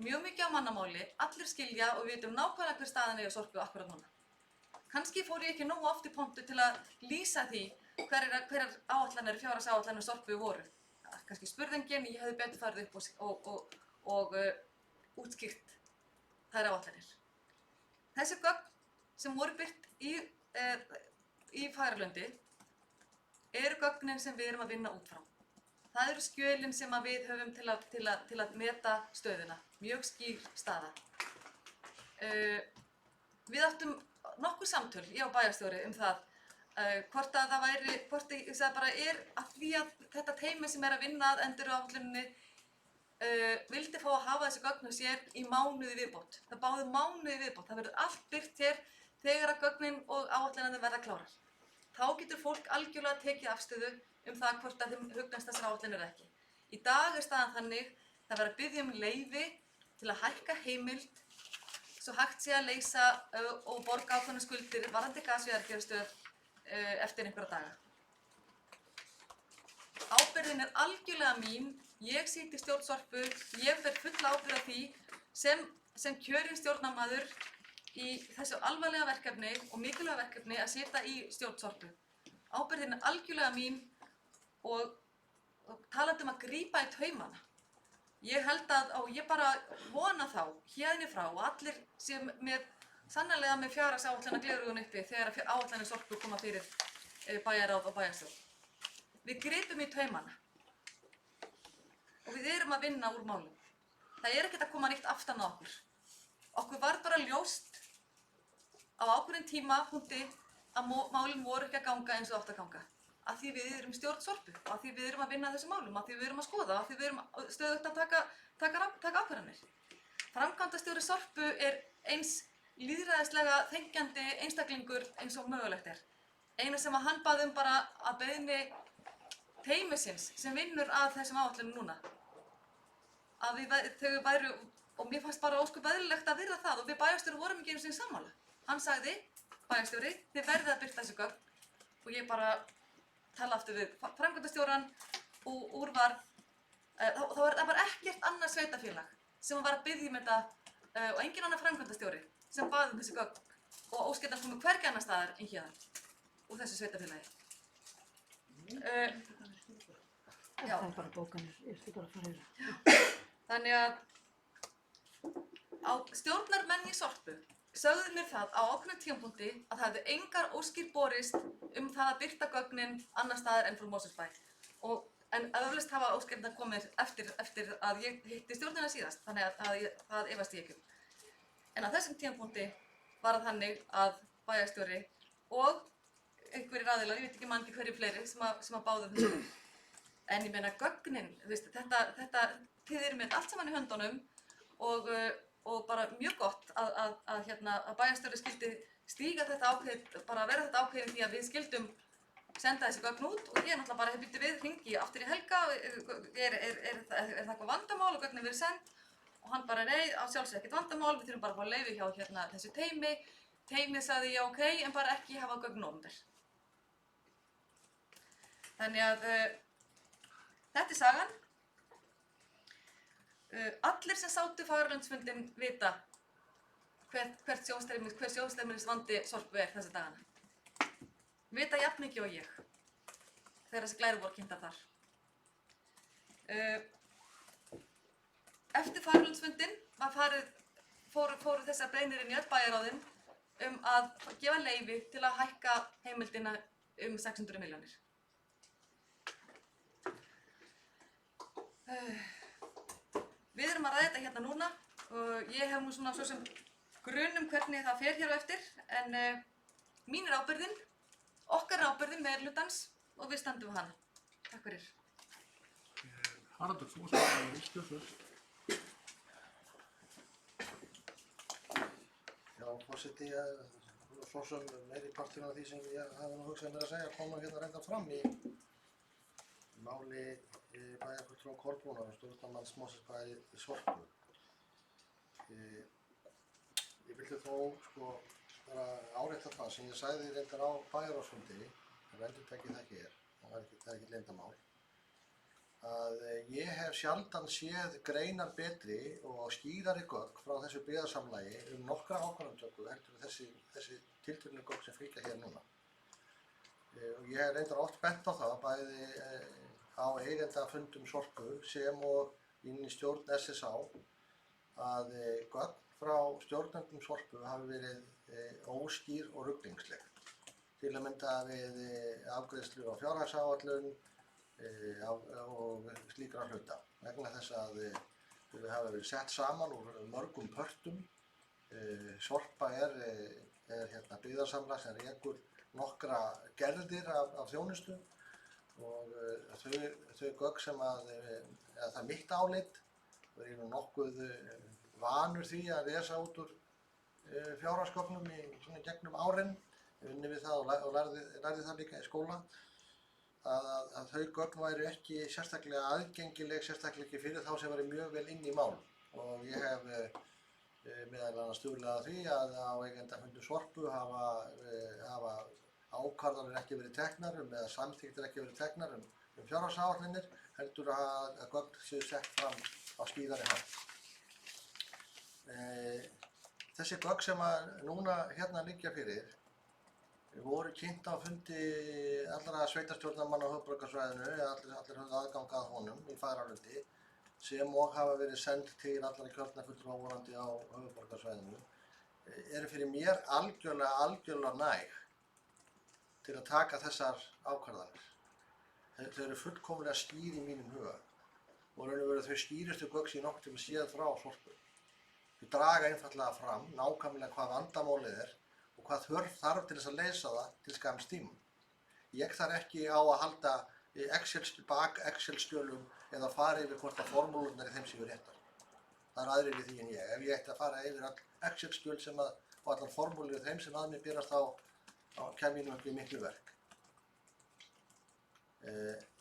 mjög mikið á mannamáli, allir skilja og við vitum nákvæmlega hver staðan er í Sorpu akkurat núna. Kannski fór ég ekki nógu oft í pontu til að lýsa því hverjar áætlanir, fjárhagsáætlanir Sorpu voru. Kannski spurðingin, ég hefði betur farið upp og útskýrt þær áætlanir. Þessi gögn sem voru birt í Fagralundi eru gögnin sem við erum að vinna út frá. Það eru skjölin sem við höfum til að meta stöðuna. Mjög skýr staða. Við áttum nokkur samtöl, ég og bæjarstjóri, það hvort að það væri, ég sagði bara að því að þetta teymi sem að vinna að enduráætluninni vildi fá að hafa þessi gögn hjá sér í mánuði viðbót. Það báði mánuði viðbót. Það verður allt birt hér þegar að gögnin og áætlanirnar verða klárar. Þá getur fólk algjörlega tekið afstöðu það hvort að þeim hugnast þessar áætlanir eða ekki. Í dag staðan þannig, það verður að biðja leyfi til að hækka heimild svo hægt sé að leysa og borga ákveðnar skuldir varðandi gasvéðargerstöð eftir einhverja daga. Ábyrgðin er algjörlega mín, ég sit í stjórn Sorpu, ég ber fulla ábyrgð á því sem kjörinn stjórnarmaður í þessu alvarlega verkefni og mikilvæga verkefni að sitja í stjórn Sorpu. Ábyrgðin er algjörlega mín og talandi að grípa í taumana. Ég held og ég bara vona þá, hérni frá, og allir séu sannarlega með fjárhagsáætlana gleraugun uppi þegar áætlanir Sorpu koma fyrir bæjarráð og bæjarstjórn. Við gripum í taumana og við erum að vinna úr málum. Það ekkert að koma nýtt aftan á okkur. Okkur var bara ljóst á ákveðin tímapunkti að málin voru ekki að ganga eins og átt að ganga. Af því við erum stjórn Sorpu, af því við erum að vinna þessum málum, af því við erum að skoða, af því við erum stöðugt að taka ákvarðanir. Framkvæmdastjóri Sorpu eins lýðræðislega þengjandi einstaklingur eins og mögulegt er. Eina sem hann bað bara að beiðni teymisins sem vinnur að þessum áætlunum núna. Að þau væru, og mér fannst bara ósköp eðlilegt að virða það og við bæjarstjóri vorum ekki einu sinni sammála. Hann sagði, bæjarstjóri, þið verðið að birta þessu gögn og ég bara tala aftur við framkvæmdastjórann og úrvarð. Það var ekkert annað sveitafélag sem var að biðja þetta og engin annar framkvæmdastjóri sem baði þessi gögn og óskildi að koma hvergi annar staðar en hérna úr þessu sveitafélagi. Já. Það bara bókanir, ég skal bara fara yfir. Þannig að stjórnarmenn í Sorpu sögðu mér það á ákveðnum tímapunkti að það hefðu engar óskir borist það að birta gögnin annar staðar en frá Mosfellsbæ. En öflust hafa óskirnar komið eftir að ég hitti stjórnina síðast, þannig að það efast ég ekki. En á þessum tímapunkti var það þannig að bæjarstjóri og einhverjir aðilar, ég veit ekki mann ekki hverju fleiri, sem að báðu þessu. En ég meina gögnin, þið eru með allt saman í höndunum og bara mjög gott að bæjarstjóri skildi stíga þetta ákveð, bara vera þetta ákveðin því að við skildum senda þessi gögn út og ég náttúrulega bara býttu við, hringi aftur í Helga, er það eitthvað vandamál og gögnin verið send og hann bara nei, á sjálfsög ekkert vandamál, við þurfum bara að fá leyfi hjá þessu teymi. Teymið sagði já ok, en bara ekki hafa gögn opinber. Þannig að þetta er sagan. Allir sem sátu Fagralundsfundinn vita hver sjóðstreymisvandi Sorpu er þessa dagana. Vita jafn mikið og ég þegar þessi glæru voru kynntar þar. Eftir Fagralundsfundinn fóru þessar beiðnir inn í öll bæjarráðin að gefa leyfi til að hækka heimildina 600 milljónir. Við erum að ræða þetta hérna núna og ég hef nú svona svo sem grun hvernig það fer hér á eftir en mín er ábyrgðin, okkar er ábyrgðin meirihlutans og við standum við hana. Takk fyrir. Haraldur, þú varst að stjórnvöld. Já, forseti, svo sem meiri parturinn af því sem ég hafði nú hugsað mér að segja koma hérna reynda fram í máli bæjarfulltrúa Kolbrúnar og stjórnarmanns Mosfellsbæ í Sorpu. Ég vildi þó bara árétta það sem ég sagði reyndar á bæjarráðsfundi, ef endurtekið það hér, það er ekki leyndarmál, ég hef sjaldan séð greinar betri og skýrari gögn frá þessu byggðasamlagi nokkra ákvarðanatöku heldur þessi tiltölulega gögn sem fylgja hér núna. Og ég hef reyndar oft bent á það, bæði á eigendafundum Sorpu sem og inn í stjórn SSA, að gögn frá stjórnendum Sorpu hafi verið óskýr og ruglingsleg. Til að mynda við afgreiðslu á fjárhagsáætlun og slíkra hluta. Vegna þess að þau hafa verið sett saman úr mörgum pörtum. Sorpa byggðarsamlag sem rekur nokkra gerðir af þjónustu og þau gögn sem það er mitt álit og ég er nokkuð vanur því að lesa út úr fjárhagsgögnum í gegnum árin, unni við það og lærði það líka í skóla, að þau gögn væru ekki sérstaklega aðgengileg, sérstaklega ekki fyrir þá sem væri mjög vel inn í mál. Og ég hef meðal annars stuðlað að því að á eigendafundum Sorpu hafa ákvarðanir ekki verið teknar eða samþykktir ekki verið teknar fjárhagsáætlanir, heldur að gögn séu sett fram á skýrari hátt. Þessi gögn sem núna hérna liggja fyrir voru kynnt á fundi allra sveitarstjórnarmanna á höfuðborgarsvæðinu, allir höfðu aðgang að honum í Fagralundi, sem og hafa verið send til allra kjörnafulltrúa vonandi á höfuðborgarsvæðinu, eru fyrir mér algjörlega næg til að taka þessar ákvarðanir. Þau eru fullkomlega skýr í mínum huga og raun og veru þau skýrustu gögn sem ég nokkuð tíma séð frá Sorpu. Þau draga einfaldlega fram nákvæmlega hvað vandamálið er og hvað þarf til þess að leysa það til skamms tíma. Ég þarf ekki á að halda Excel-skjölum eða fara yfir hvort að formúlurnar í þeim séu réttar. Það er aðrir við því en ég. Ef ég ætti að fara yfir all Excel-skjöl og allar formúlur í þeim sem að mér berast þá kem ég nú ekki miklu verk.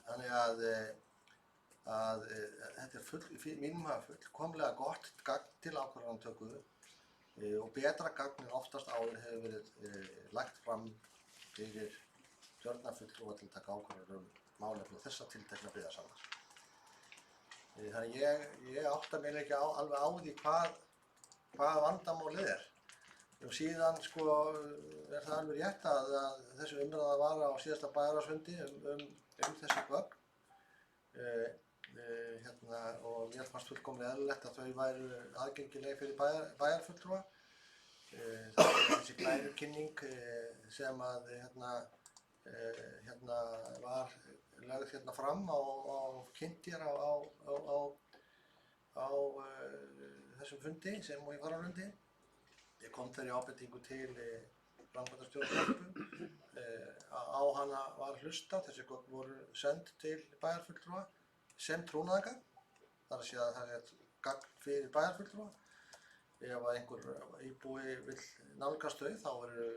Þannig að þetta er mínum hafa fullkomlega gott gagn til ákvarðanatöku og betra gagn en oftast áður hefur verið lagt fram fyrir stjórnarfulltrúa til að taka ákvarðanir málefni þessa tiltekna byggðarsamlags. Þannig ég átta mig ekki alveg á því hvað vandamálið er. Og síðan er það alveg rétt að þessi umræða var á síðasta bæjarráðsfundi þessi gögn. Og mér fannst fullkomlega eðlilegt að þau væru aðgengileg fyrir bæjarfulltrúa. Það er þessi glærukynning sem að var lögð fram kynnt hér á þessum fundi sem og í Fagralundi. Ég kom þeirri ábendingu til framkvæmdastjóra Sorpu. Á hana var hlustað, þessi gögn voru send til bæjarfulltrúa sem trúnaðargagn. Það er að segja að það er gagn fyrir bæjarfulltrúa. Ef einhver íbúi vill nálgast þau, þá eru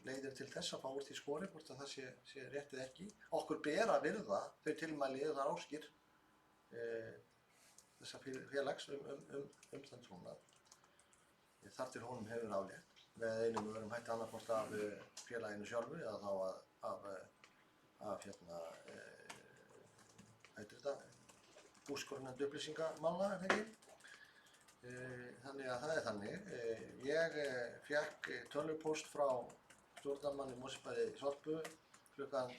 leiðir til þess að fá úr því skori hvort að það sé rétt eða ekki. Okkur ber að virða þau tilmæli eða áskir þessa félags þann trúnað. Þar til honum hefur aflétt með einum og öðrum hætti annarkvort af félaginu sjálfu eða þá úrskurðarnefnd upplýsingamála, er það ekki? Þannig að það er þannig. Ég fékk tölvupóst frá stjórnarmanni Mosfellsbæjar Sorpu klukkan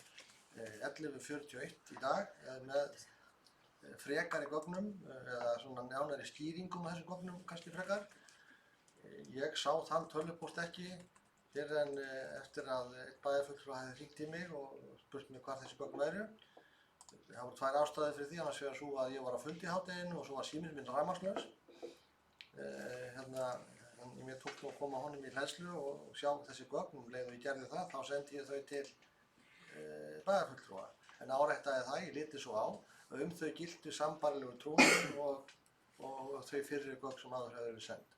11:41 í dag með frekari gögnum eða svona nánari skýringum af þessum gögnum kannski frekar. Ég sá þann tölvupóst ekki fyrr en eftir að einn bæjarfulltrúi hafði hringt í mig og spurt mig hvað þessi gögn væru. Það voru tvær ástæður fyrir því, annars vegar sú að ég var á fundi í hádeginu og svo var síminn minn rafmagnslaus. Mér tók nú að koma honum í hleðslu og sjá þessi gögn, leið og ég gerði það, þá sendi ég þau til bæjarfulltrúa. En áréttaði það, ég liti svo á, að þau giltu sambærilegu trúnaði og þau fyrri gögn sem áður hefur verið send.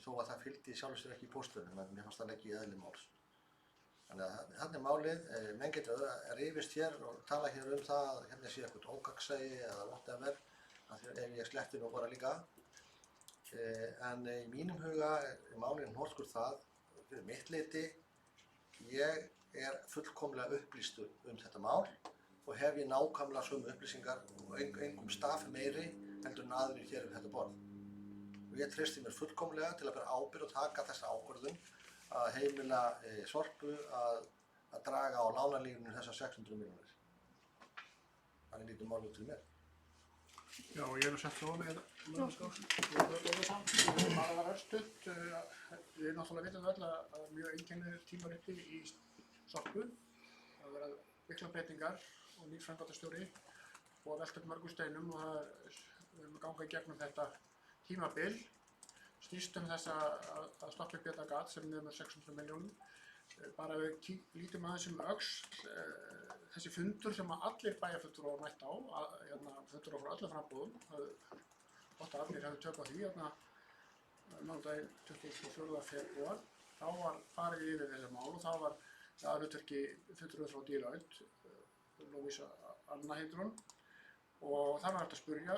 Þó að það fylgdi sjálfsög ekki í póstunum, en mér fannst það ekki í eðli máls. Þannig að þarna er málið, menn getur rifist hér og tala hér það að hérna sé eitthvað ógagnsæi eða whatever, ef ég sleppti nú bara líka. En í mínum huga er málið hnorskur það, fyrir mitt leyti, ég er fullkomlega upplýstur þetta mál og hef ég nákvæmlega sömu upplýsingar og engum stafi meiri heldur en aðrir hér við þetta borð. Og ég treysti mér fullkomlega til að bera ábyrgð og taka þessa ákvörðun að heimila Sorpu að draga á lánalínunum þessar 600 milljónir. Þannig lítur málið til mér. Já, ég er sett svo með það var örstutt. Við náttúrulega vitum öll að mjög einkennir tímar uppi í Sorpu. Það verða miklar breytingar og nýr framkvæmdastjóri og að velta upp mörgum steinum og við erum að ganga í gegnum þetta tímabil. Snýst þess að stoppa upp þetta gat sem nemur 600 milljónum. Bara við lítum aðeins öxl þessi fundur sem allir bæjarfulltrúar mættu á, fulltrúar frá öllum framboðum, gott að allir hefðu tök á því, mánudaginn 24. febrúar, þá var farið yfir þessi mál og þá var aðhlutverki fulltrúar frá Deloitte, Lovísa Anna heitir hún, og þar var hægt að spurja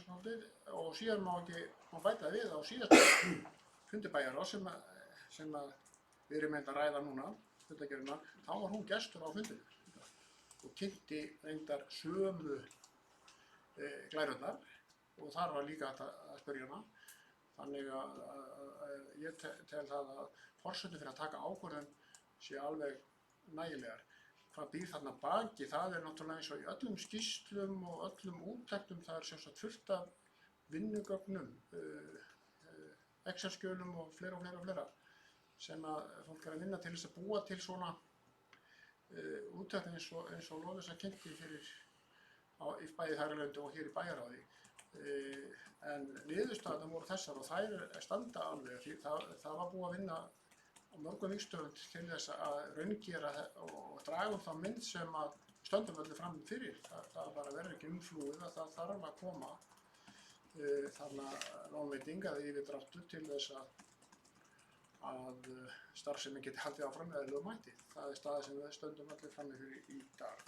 svolítið og síðan má bæta við á síðasta fundi bæjarráðs sem við erum að ræða núna, fundagerðina, þá var hún gestur á fundinu og kynnti reyndar sömu glærurnar og þar var líka að spyrja hana. Þannig að ég tel það að forsendurnar fyrir að taka ákvörðun sé alveg nægilegar. Hvað býr þarna baki, það er náttúrulega eins og í öllum skýrslum og öllum úttektum, það er sjálfsagt fullt af vinnugögnum, Excel-skjölum og fleira. Sem að fólk er að vinna til þess að búa til svona úttekt eins og Lovísa kynnti fyrir í bæði Hæralaundi og hér í bæjarráði. En niðurstaðarnar voru þessar og þær standa alveg. Það var búið að vinna á mörgum vígstöðum til þess að raungera og draga þá mynd sem að stöndum öllu fram fyrir. Það bara verður ekki umflúið að það þarf að koma þarna lánveiting eða yfirdráttur til þess að starfsemi geti haldið áfram með eðlilegum hætti. Það er staða sem við stöndum allir frammi fyrir í dag.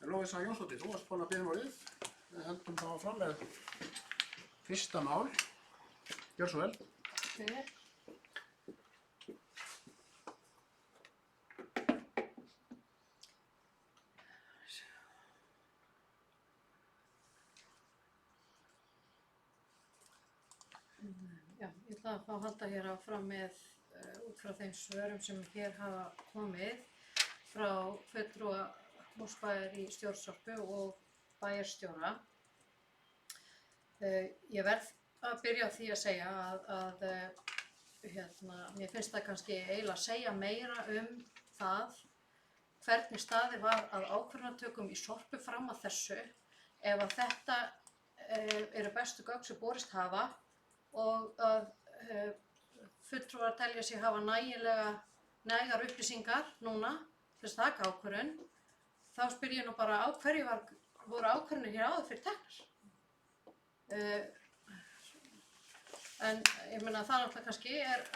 En Lovísa Jónsdóttir, þú varst búin að biðja orðið. Við höldum þá fram með fyrsta mál. Gjör svo vel. Já, ég ætla að halda hér áfram með út frá þeim svörum sem hér hafa komið frá fulltrúa Mosfellsbæjar í stjórn Sorpu og bæjarstjóra. Ég verð að byrja á því að segja að mér finnst það kannski eiginlega að segja meira það hvernig staðið var að ákvörðunartökum í Sorpu fram að þessu ef að þetta eru bestu gögn sem borist hafa og að fulltrúar telja sig hafa nægar upplýsingar núna til þess að taka ákvörðun, þá spyr ég nú bara á hverju voru ákvörðunir hér áður fyrir teknar. En ég meina það náttúrulega kannski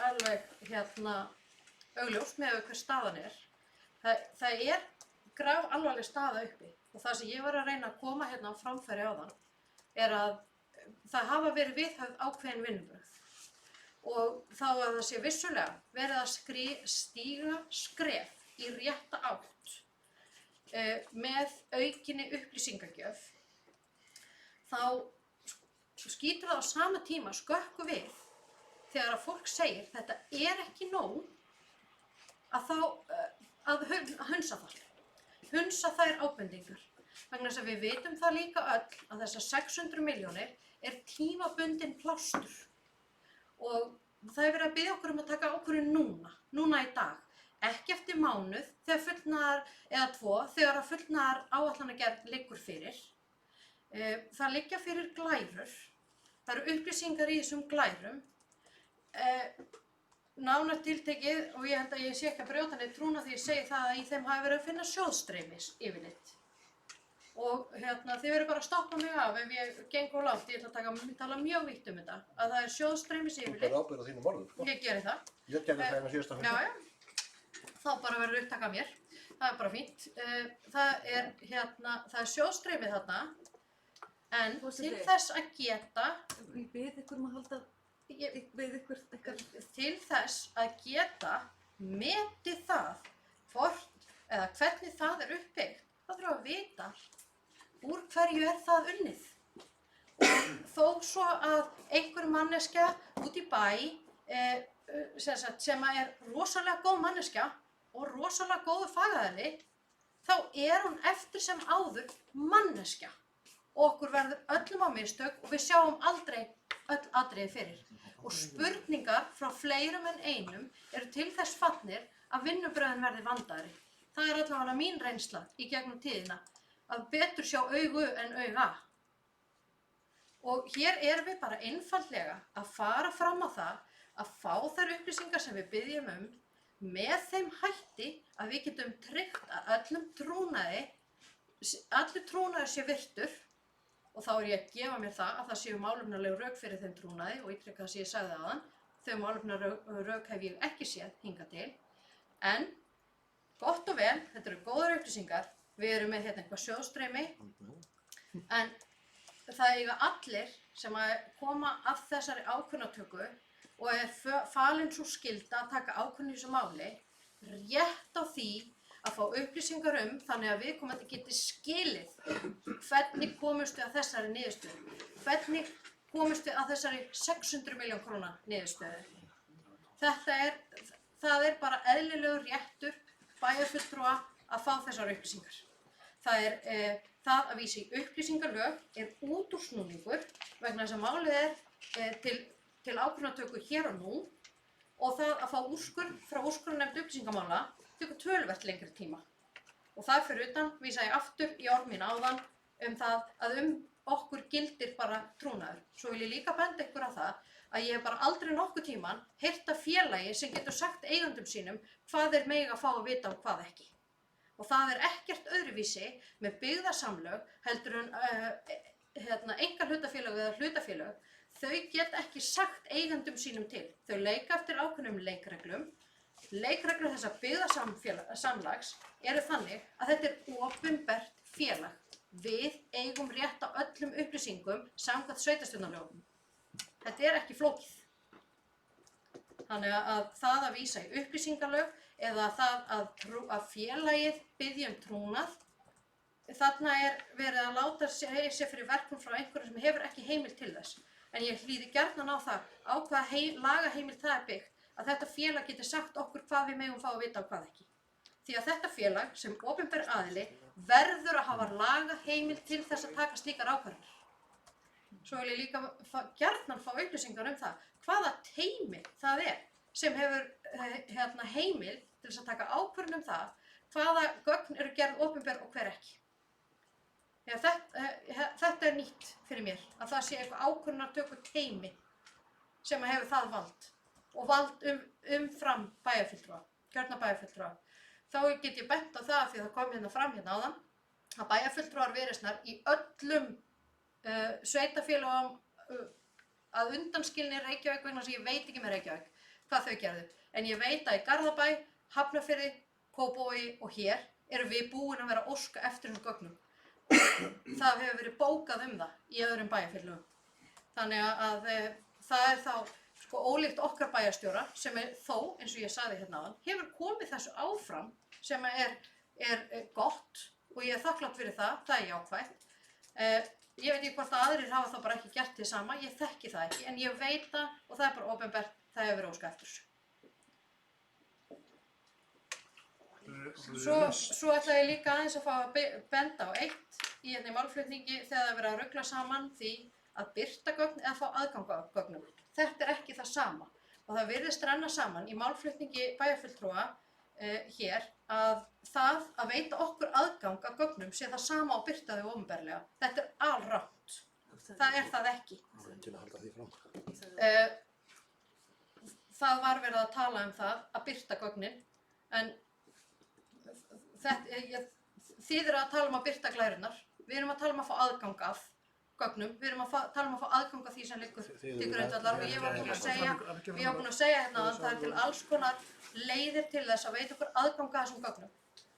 alveg augljóst með hver staðan er. Það er grafalvarleg staða uppi og það sem ég var að reyna að koma á framfæri áðan að það hafa verið viðhöfð ákveðin vinnubrögð og þá að það sé vissulega verið að stíga skref í rétta átt með aukinni upplýsingagjöf, þá skýtur það á sama tíma skökku við þegar að fólk segir þetta er ekki nóg að hunsa það. Hunsa þær ábendingar. Vegna þess að við vitum það líka öll að þessar 600 milljónir er tímabundin plástur og það er verið að biðja okkur að taka ákvörðun núna í dag. Ekki eftir mánuð þegar fullnaðar eða 2 þegar að fullnaðar áætlanagerð liggur fyrir. Það liggja fyrir glærur. Það eru upplýsingar í þessum glærum. Nánar tiltekið, og ég held að ég sé ekki að brjóta neitt trúna því ég segi það að í þeim hafi verið að finna sjóðstreymis yfirleitt. Og þið verður bara að stoppa mig af ef ég geng of langt, ég ætla að tala mjög vítt þetta, að það er sjóðstreymis yfirleitt. Þú ber ábyrgð á þínum orðum, sko. Ég geri það. Ég gerði það hérna síðasta fundi. Já. Þá bara verður upptaka mér. Það er bara fínt. Það er sjóðstreymið þarna, en til þess að geta... Ég bið ykkur að halda... Til þess að geta metið það hvort eða hvernig það er uppbyggt þá þurfum við að vita úr hverju það unnið. Og þó svo að einhver manneskja út í bæ sem rosalega góð manneskja og rosalega góður fagaðili, þá hún eftir sem áður manneskja. Og okkur verður öllum á mistök og við sjáum aldrei öll atriði fyrir. Og spurningar frá fleirum en einum eru til þess fallnir að vinnubrögðin verði vandaðri. Það allavega mín reynsla í gegnum tíðina, að betur sjá augu en auga. Og hér erum við bara einfaldlega að fara fram á það að fá þær upplýsingar sem við byggjum með þeim hætti að við getum tryggt að allur trúnaður sé virtur, og þá ég að gefa mér það að það séu málefnaleg rök fyrir þeim trúnaði og ítreka það sem ég sagði áðan, þau málefnaleg rök hef ég ekki séð hingað til, en gott og vel, þetta eru góðar upplýsingar, við erum með hérna eitthvað sjóðstreymi, en það eiga allir sem að koma að þessari ákvörðunartöku og falin sú skylda að taka ákvörðun í þessu máli, rétt á því að fá upplýsingar þannig að viðkomandi geti skilið hvernig komumst við að þessari niðurstöðu, hvernig komumst við að þessari 600 milljón króna niðurstöðu. Það bara eðlilegur réttur bæjarfulltrúa að fá þessar upplýsingar. Það að vísa í upplýsingalög útúrsnúningur vegna þess að málið til ákvörðunartöku hér og nú, og það að fá úrskurð frá úrskurðarnefnd upplýsingamála tekur töluvert lengri tíma. Og það fyrir utan vísa ég aftur í orð mín áðan það að okkur gildir bara trúnaður. Svo vil ég líka benda ykkur á það að ég hef bara aldrei nokkuð tíman heyrt af félagi sem getur sagt eigendum sínum hvað þeir mega að fá að vita og hvað ekki. Og það ekkert öðruvísi með byggðasamlög heldur einkahlutafélög eða hlutafélög. Þau geta ekki sagt eigendum sínum til. Þau leika eftir ákveðnum leikreglum. Leikreglur þessa byggðasamlags eru þannig að þetta opinbert félag. Við eigum rétt á öllum upplýsingum samkvæmt sveitarstjórnarlögum. Þetta ekki flókið. Þannig að það að vísa í upplýsingalög eða það að félagið biðji trúnað, þarna verið að láta sér fyrir verkum frá einhverjum sem hefur ekki heimild til þess. En ég hlýði gjarnan á það á hvaða lagaheimild það byggt að þetta félag geti sagt okkur hvað við megum fá að vita og hvað ekki. Því að þetta félag sem opinber aðili verður að hafa lagaheimild til þess að taka slíkar ákvarðanir. Svo vil ég líka gjarnan fá upplýsingar það hvaða teymi það sem hefur heimild til þess að taka ákvörðun það hvaða gögn eru gerð opinber og hver ekki. Þetta nýtt fyrir mér, að það sé eitthvað ákvörðunartöku teymi sem hefur það vald og vald umfram bæjarfulltrúa, kjörna bæjarfulltrúa. Þá get ég bent á það því það kom hérna fram áðan að bæjarfulltrúar Viðreisnar í öllum sveitarfélögum að undanskilni Reykjavík vegna þess að ég veit ekki með Reykjavík hvað þau gerðu. En ég veit að í Garðabæ, Hafnarfirði, Kópavogi og hér erum við búin að vera að óska eftir þessum gögnum. Það hefur verið bókað það í öðrum bæjarfélögum. Þannig að það þá ólíkt okkar bæjarstjóra sem þó, eins og ég sagði hérna áðan, hefur komið þessu áfram sem gott og ég þakklátt fyrir það jákvætt. Ég veit ekki hvort að aðrir hafa þá bara ekki gert því sama, ég þekki það ekki, en ég veit það og það bara opinbert, það hefur verið óskað eftir þessu. Svo ætla ég líka aðeins að fá að benda á eitt í málflutningi þegar það verið að rugla saman því að birta gögn eða fá aðgang að gögnum. Þetta ekki það sama og það virðist renna saman í málflutningi bæjarfulltrúa hér að það að veita okkur aðgang að gögnum sé það sama og birta þau opinberlega. Þetta alrangt. Það það ekki. Það var verið að tala það að birta gögnin en þið eru að tala að birta glærurnar. Við erum að tala að fá aðgang að gögnum. Við erum að tala að fá aðgang að því sem liggur til grundvallar og ég var búin að segja hérna að það til alls konar leiðir til þess að veita okkur aðgang að þessum gögnum.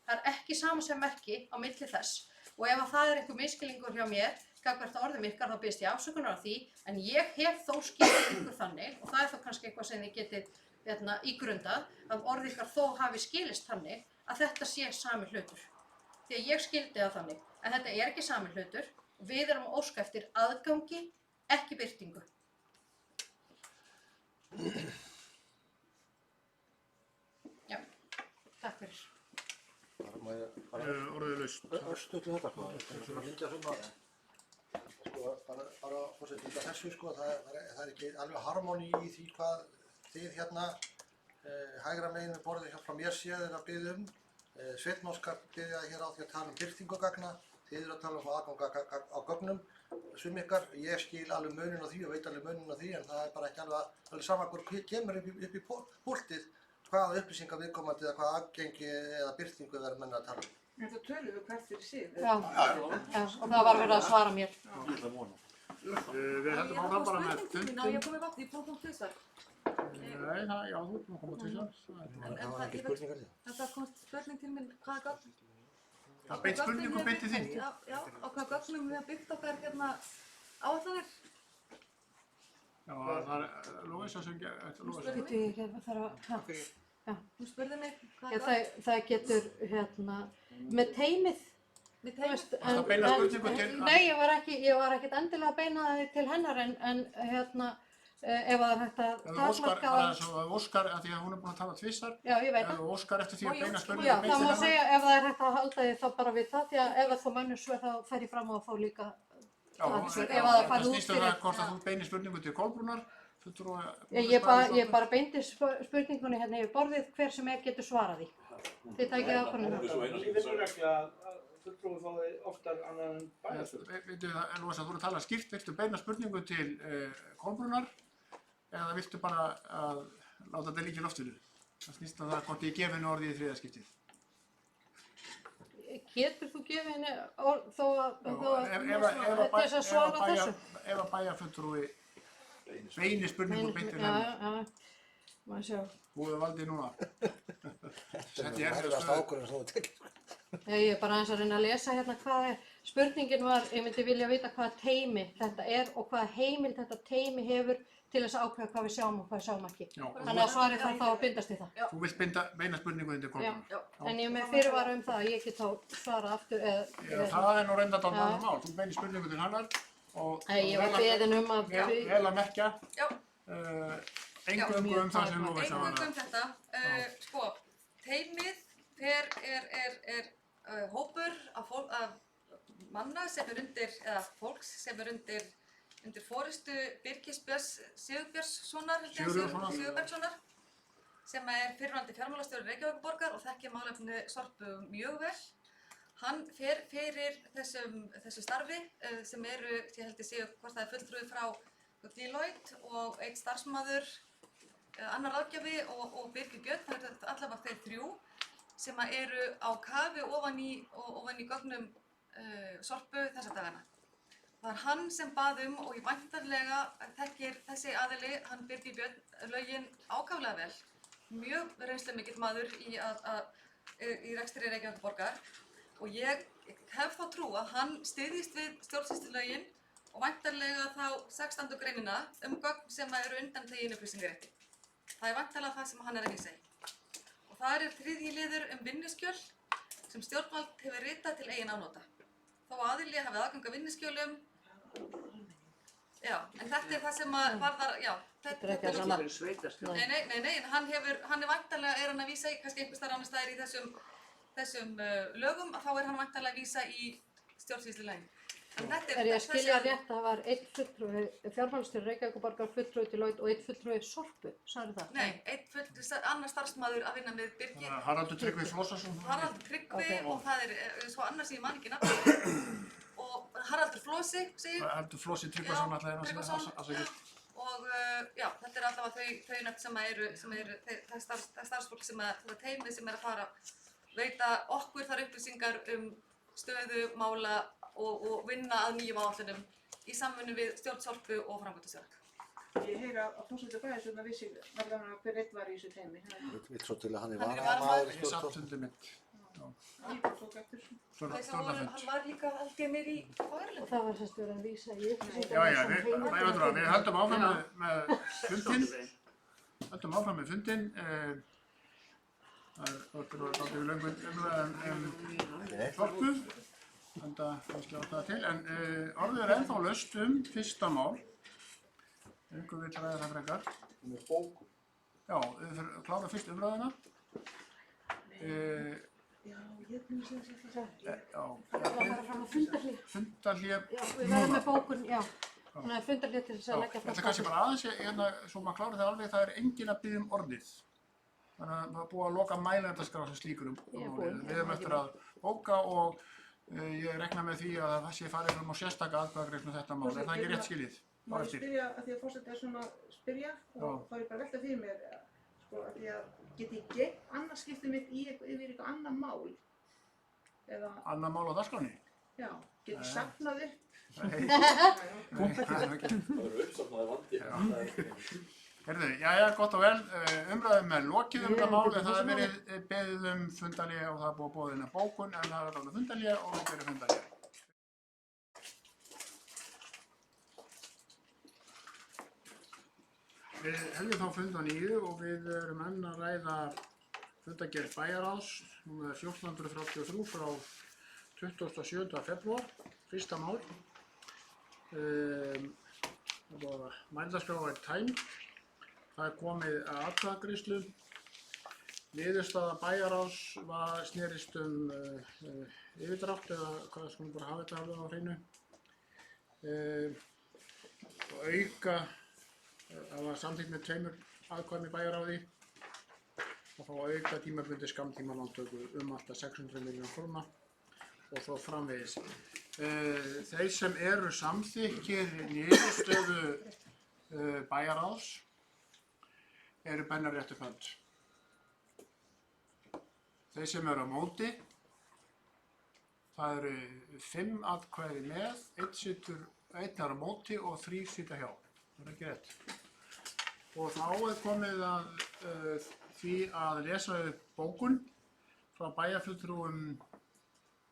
Það ekki sama sem merki á milli þess og ef það einhver misskilningur hjá mér gagnvart orðum ykkar þá biðst ég afsökunar á því en ég hef þó skilið ykkur þannig og það þá kannski eitthvað sem þið getið ígrundað að orð ykkar þó hafi skilist þannig að þetta sé sami hlutur. því að ég skildi það þannig að þetta er ekki sami hlutur og við erum að óska eftir aðgangi, ekki birtingu. Já, takk fyrir. Orðið laust. Örstuðlu þetta sko, Linda svona, sko, bara fórsett út af þessu sko, það er ekki alveg harmóni í því hvað þið hérna hægra megin við borðið hjá frá mér séð er að biðja Sveinn Óskar biðja hér á því að tala birtingugagna, þið eru að tala um aðgang á gögnum, sum ykkar, ég skil alveg munin á því og veit alveg munin á því en það er bara ekki alveg sama hvort kemur upp í púltið hvaða upplýsingar viðkomandi eða hvaða aðgengi eða birtingu verður menn að tala um. En það tölum við hvert fyrir sig. Já, og það var verið að svara mér. Við heldum áfram bara með fundin. Ég komið vatn, ég kom tvisvar. Nei, já, þú erum að koma tvisvar. Það var ekki spurningar því. Það kom spurning til minn, hvaða gögn? Það beint spurningu beint til þín. Já, á hvaða gögnum við hafa byggt okkar hérna áætlanir? Já, það er Lóisa sem Lóisa. Hún spurði mig hvaða Já, gögn? það getur með teymið. Við Þú teymum. veist, Varstu að beina spurningu til- Nei, ég var ekkert endilega að beina það til hennar en ef það er hægt að Óskar, takmarka bara eins og Óskar, af því að hún er búin að tala tvisvar, Já, ég veit ef það. Óskar eftir því Má að ég beina óska- spurningu Já, beint það til má hennar. segja ef það er hægt að halda því þá bara við það, því að ef það þá mönnum svör þá fer ég fram á að fá líka Já, ef það farið út snýst um fyrir. það hvort að þú beinir spurningu til Kolbrúnar, fulltrúa Ég bara beindi spurningunni hérna yfir borðið, hver sem getur svarað því. Þið tækið ákvörðunina. Ég veit regla að fulltrúi fái oftar annað en bæjarstjórn. Veitu það, Lóisa, þú eru að tala skýrt, viltu beina spurningu til Kolbrúnar eða viltu bara að láta þetta líka í loftinu? Það snýst um það hvort ég gefi henni orðið í þriðja skiptið. Getur þú gefið henni þó að Ef þess að svara þessu? að bæjarfulltrúi beinir spurningu beint til hennar. Já, maður sjá. Búið valdið núna. Sett ég Það erfið er að að stöðu. ákvörðun sem þú tekir. Ég er bara aðeins að reyna að lesa hérna hvað er. Spurningin var, ég myndi vilja vita hvaða teymi þetta er og hvaða heimild þetta teymi hefur til þess að ákveða hvað við sjáum og hvað við sjáum ekki. Já, og Þannig að svarið þá að bindast í það. þú vilt beina spurningu til Kolbrúnar. En ég er með fyrirvara um það að ég get þá svarað aftur Já, það er nú reynda dálítið annað mál. Þú beinir spurningu til hennar og Ég var beðin um að... vel að merkja. Já. Eingöngu um það sem Lóisa var Eingöngu um þetta. Sko, teymið er hópur af manna sem er undir, eða fólks sem er undir forystu Birgis Björns Sigurbjörnssonar, Sigurbergssonar, sem er fyrrverandi fjármálastjóri Reykjavíkurborgar og þekkir málefni Sorpu mjög vel. Hann fer fyrir þessu starfi sem eru, ég held ég séu hvort það er fulltrúi frá Deloitte og einn starfsmaður, annar ráðgjafi og Birgir Björn, það eru allavega þeir þrjú sem eru á kafi ofan í gögnum Sorpu þessa dagana. Það er hann sem bað og ég væntanlega þekkir þessi aðili, hann Birgir Björn, lögin ákaflega vel. Mjög reynslemikill maður í rekstri Reykjavíkurborgar og ég hef þá trú að hann styðjist við stjórnsýslulögin og væntanlega þá 16. greinina gögn sem eru undanþegin upplýsingarétti. Það er væntanlega það sem hann er að vísa í. Og það er 3. liður vinnuskjöl sem stjórnvald hefur ritað til eigin afnota. Þó aðili hafi aðgang að vinnuskjölum. Já, en þetta er það sem varðar, já. Þetta er ekki að sama. Nei, en hann er væntanlega, hann að vísa í, kannski einhvers staðar annars staðar í þessum lögum, þá er hann væntanlega að vísa í stjórnsýslulögin. Er ég að skilja rétt að það var einn fulltrúi fjármálastjóri Reykjavíkurborgar, fulltrúi Deloitte og einn fulltrúi Sorpu, sagði það? Nei, einn fulltrúi, annar starfsmaður að vinna með Birgi. Haraldur Tryggvi Flósason. Haraldur Tryggvi og það er svo annars ég man ekki nafnum. Og Haraldur Flósi, segir. Haraldur Flósi Tryggvason alltaf Tryggvason. Og já, þetta er allavega þau nöfn sem eru það starfsfólk sem það teymið sem er að fara veita okkur þar upplýsingar stöðu, mála og vinna að nýjum áætlunum í samvinnu við stjórn Sorpu og framkvæmdastjóra. Ég heyra að forseti bæjarstjórnar vissi allavega hver einn var í þessu teymi. Vill svo til að hann er Hann er varamaður í Ég satt stjórn. undir mitt. Ég tók eftir þessu. Stjórnarfund. Hann var líka haldið mér í fagurlegu. Og það var sérst verið að vísa í Já, við höldum áfram með fundin. Það er dálítið löngun umræðan Sorpu, enda kannski ástæða til, en orðið er ennþá laust fyrsta mál. Einhver vill ræða það frekar. Með bókum. Já, við fyrir að klára fyrst umræðina. Já, ég finnst þess að það. Já, Það var bara fram á fundarhlið. fundarhlé Já, við verðum með bókun, já. Þannig að fundarhlið til þess að leggja Þetta fram. er kannski bara aðeins, hérna, svo maður klára það alveg, það er enginn að biðja orðið. Þannig að það er búið að loka mælendaskrá sem slíkur málið. Við erum eftir að bóka og ég rekna með því að það sé farið fram á sérstaka atkvæðagreiðslu þetta mál. Er það ekki rétt skilið? Má ég spyrja, að því að forseti er svona að spyrja og þá er ég bara að velta fyrir mér, sko, að því að get ég geymt annað skiptið mitt yfir eitthvað annað mál? Eða, Annað mál á dagskránni? já, get ég safnað upp? Nei. Það eru uppsafnaði vandi. Heyrðu, jæja, gott og vel, umræðum er lokið þetta mál, en það er verið beðið fundarhlé og það er búið að boða inn á bókun, en það er alveg fundarhlé og við byrjum fundarhlé. Við hefjum þá fund á nýju og við erum enn að ræða fundargerð bæjarráðs, númer 1433 frá 27. febrúar, fyrsta mál. Mælendaskrá er tæmd. Það er komið að atkvæðagreiðslu. Niðurstaða bæjarráðs snerist yfirdrátt eða hvað skulum bara hafa þetta alveg á hreinu. Og auka, það var samþykkt með 2 atkvæðum í bæjarráði og þá auka tímabundið skammtímalántöku alltaf 600 milljónir króna og svo framvegis. Þeir sem eru samþykkir niðurstöðu bæjarráðs eru bennar réttu hönd. Þeir sem eru á móti, það eru 5 atkvæði með, 1 er á móti og 3 sitja hjá. Það er ekki rétt. Og þá er komið að því að lesa upp bókun frá bæjarfulltrúum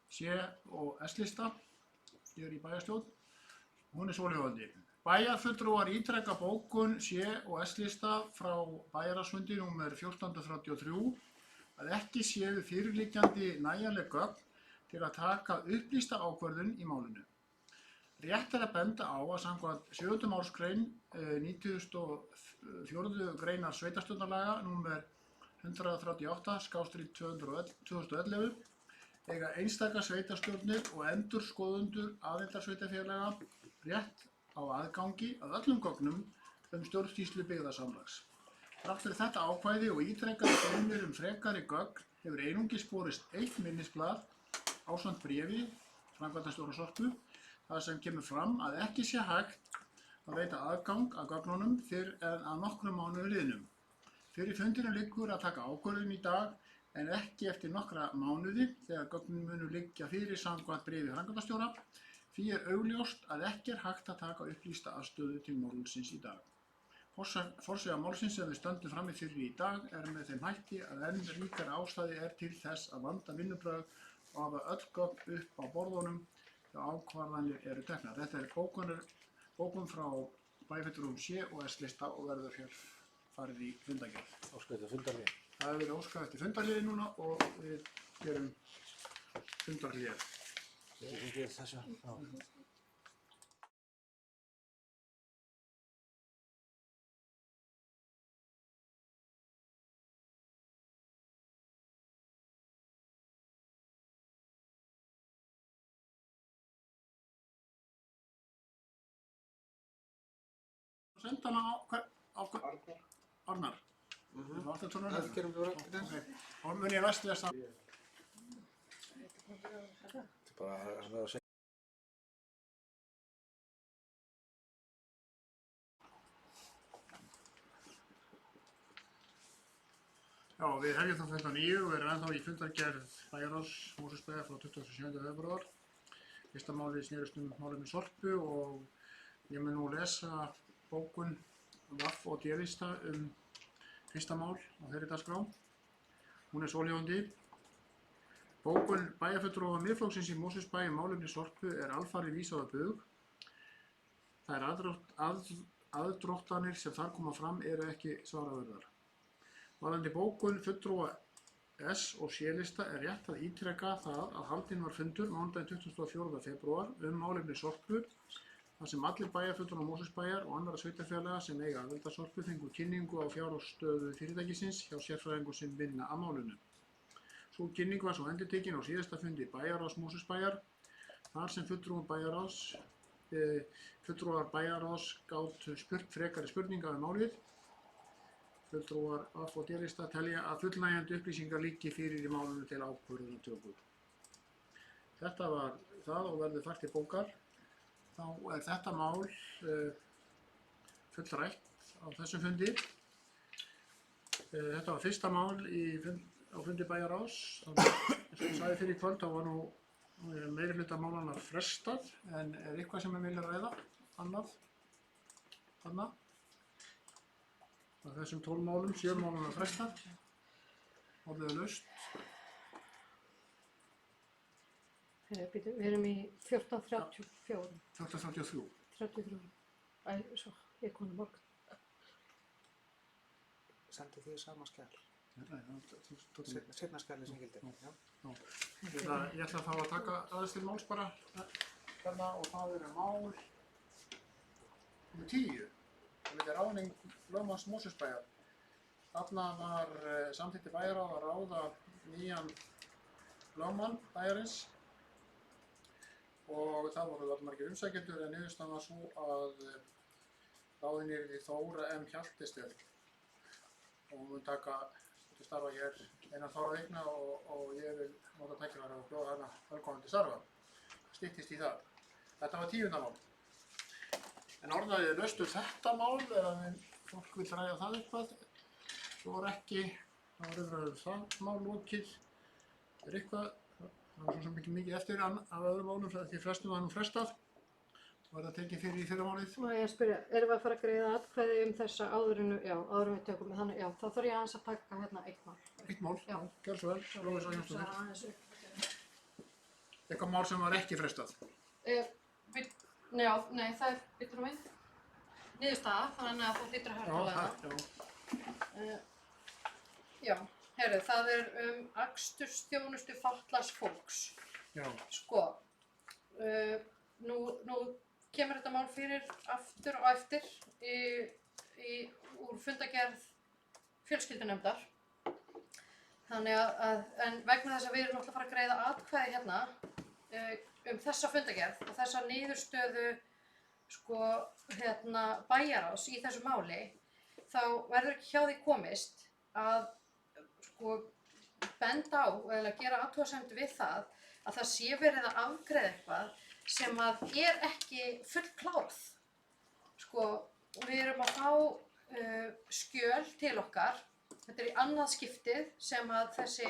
C og S-lista, ég er í bæjarstjórn. Hún er svohljóðandi. Bæjarfulltrúar ítreka bókun C og S-lista frá bæjarráðsfundi nr. 1433 að ekki séu fyrirliggjandi nægjanleg gögn til að taka upplýsta ákvörðun í málinu. Rétt er að benda á að samkvæmt 7. málsgrein 94. greinar sveitarstjórnarlaga nr. 138/2011 eiga einstaka sveitarstjórnir og endurskoðendur aðildarsveitarfélaga rétt á aðgangi að öllum gögnum stjórnsýslu byggðasamlags. Þrátt fyrir þetta ákvæði og ítrekkaðar beiðnir frekari gögn hefur einungis borist 1 minnisblað ásamt bréfi framkvæmdastjóra Sorpu þar sem kemur fram að ekki sé hægt að veita aðgang að gögnunum fyrr en að nokkrum mánuðum liðnum. Fyrir fundinum liggur að taka ákvörðun í dag en ekki eftir nokkra mánuði þegar gögnin munu liggja fyrir samkvæmt bréfi framkvæmdastjóra. Því er augljóst að ekki er hægt að taka upplýsta afstöðu til málsins í dag. Forsíða málsins sem við stöndum frammi fyrir í dag er með þeim hætti að enn ríkari ástæða er til þess að vanda vinnubrögð og hafa öll gögn upp á borðunum þegar ákvarðanir eru teknar. Þetta er bókun frá bæjarfulltrúum C og S-lista og verður hér farið í fundargerð. Óskar eftir fundarhlé. Það hefur verið óskað eftir fundarhléi núna og við gerum fundarhlé. Ég ger þessu. Senda hana á Arnar. Það gerum við bara. Og mun ég næst lesa. Þetta er bara að segja. Já, við hefjum þá fund á nýju og erum ennþá í fundargerð bæjarráðs Mosfellsbæjar frá 27. febrúar. Fyrsta málið snerist málefni Sorpu og ég mun nú lesa bókun VAF og D-lista fyrsta mál á þeirri dagskrá. Hún er svohljóðandi. Bókun bæjarfulltrúa Miðflokksins í Mosfellsbæ málefni Sorpu er alfarið vísað á bug. Þær aðdróttanir sem þar koma fram eru ekki svaraverðar. Varðandi bókun fulltrúa S- og C-lista er rétt að ítreka það að haldinn var fundur mánudaginn 24. febrúar málefni Sorpu þar sem allir bæjarfulltrúar Mosfellsbæjar og annarra sveitarfélaga sem eiga aðild að Sorpu fengu kynningu á fjárhagsstöðu fyrirtækisins hjá sérfræðingum sem vinna að málinu. Sú kynning var svo endurtekin á síðasta fundi bæjarráðs Mosfellsbæjar þar sem fulltrúar bæjarráðs gátu spurt frekari spurninga málið. Fulltrúar A- og D-lista telja að fullnægjandi upplýsingar liggi fyrir í málinu til ákvörðunartöku. Þetta var það og verður fært til bókar. Þá er þetta mál fullrætt á þessum fundi. Þetta var fyrsta mál á fundi bæjarráðs. Eins og ég sagði fyrir í kvöld, þá var nú meirihluta málanna frestað, en er eitthvað sem vilja ræða annað þarna? Af þessum 12 málum, 7 málum frestað. Orðið laust. Við erum í 14.34. 14.33. 33. Svo, ég kom morgun. Sendu þið sama skjál? Seinna skjali sem gildir. Ég ætla þá að taka aðeins til máls bara þarna og það eru mál nr. 10. Þetta er ráðning lögmanns Mosfellsbæjar. Þarna var samþykkti bæjarráð að ráða nýjan lögmann bæjarins og það voru allmargir umsækjendur en niðurstaðan var svo að ráðin yrði Þóra M. Hjaltested og hún mun taka til starfa hér innan fárra vikna og ég vil nota tækifæri og bjóða hana velkomin til starfa. Styttist í það. Þetta var 10. mál. En orðaði laustu þetta mál eða fólk vil ræða það eitthvað. Svo var ekki, það var umræður það mál lokið. Er eitthvað, það var svo sem ekki mikið eftir af öðrum málum því flestum var nú frestað. Var það tekið fyrir í fyrramálið? Má ég spyrja, erum við að fara að greiða atkvæði þessa áður en við tökum með þannig, þá þarf ég aðeins að taka hérna eitt mál. Eitt mál? Já. Gjörðu svo vel, Lovísa Jónsdóttir. Aðeins upp. Eitthvað mál sem var ekki frestað? Nei, það er yttur um einn. Niðurstaða, þannig að þú hlýtur að höra það. Já, heyrðu, það er akstursþjónustu fatlaðs fólks. Já. Sko, nú kemur þetta mál fyrir aftur og eftir úr fundagerð fjölskyldunefndar. Þannig að, en vegna þess að við erum náttúrulega að fara að greiða atkvæði hérna þessa fundagerð og þessa niðurstöðu bæjarráðs í þessu máli, þá verður ekki hjá því komist að benda á eða gera athugasemd við það að það sé verið að afgreiða eitthvað sem að er ekki fullklárað. Við erum að fá skjöl til okkar. Þetta er í annað skiptið sem að þessi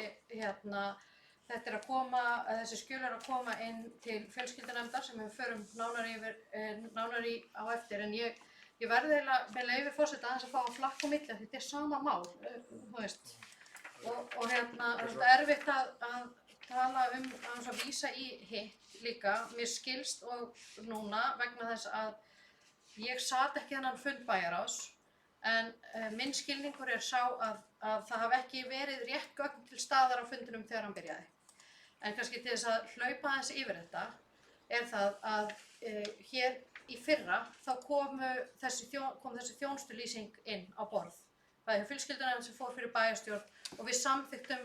skjöl er að koma inn til fjölskyldunefndar sem við förum nánar í á eftir. En ég verði eiginlega með leyfi forseta aðeins að fá að flakka á milli, þetta er sama mál, þú veist. Og það er erfitt að tala að vísa í hitt líka. Mér skilst og núna vegna þess að ég sat ekki þennan fund bæjarráðs, en minn skilningur er sá að það hafi ekki verið rétt gögn til staðar á fundinum þegar hann byrjaði. En kannski til þess að hlaupa aðeins yfir þetta er það að hér í fyrra þá kom þessi þjónustulýsing inn á borð. Það er fjölskyldunefnd sem fór fyrir bæjarstjórn og við samþykktum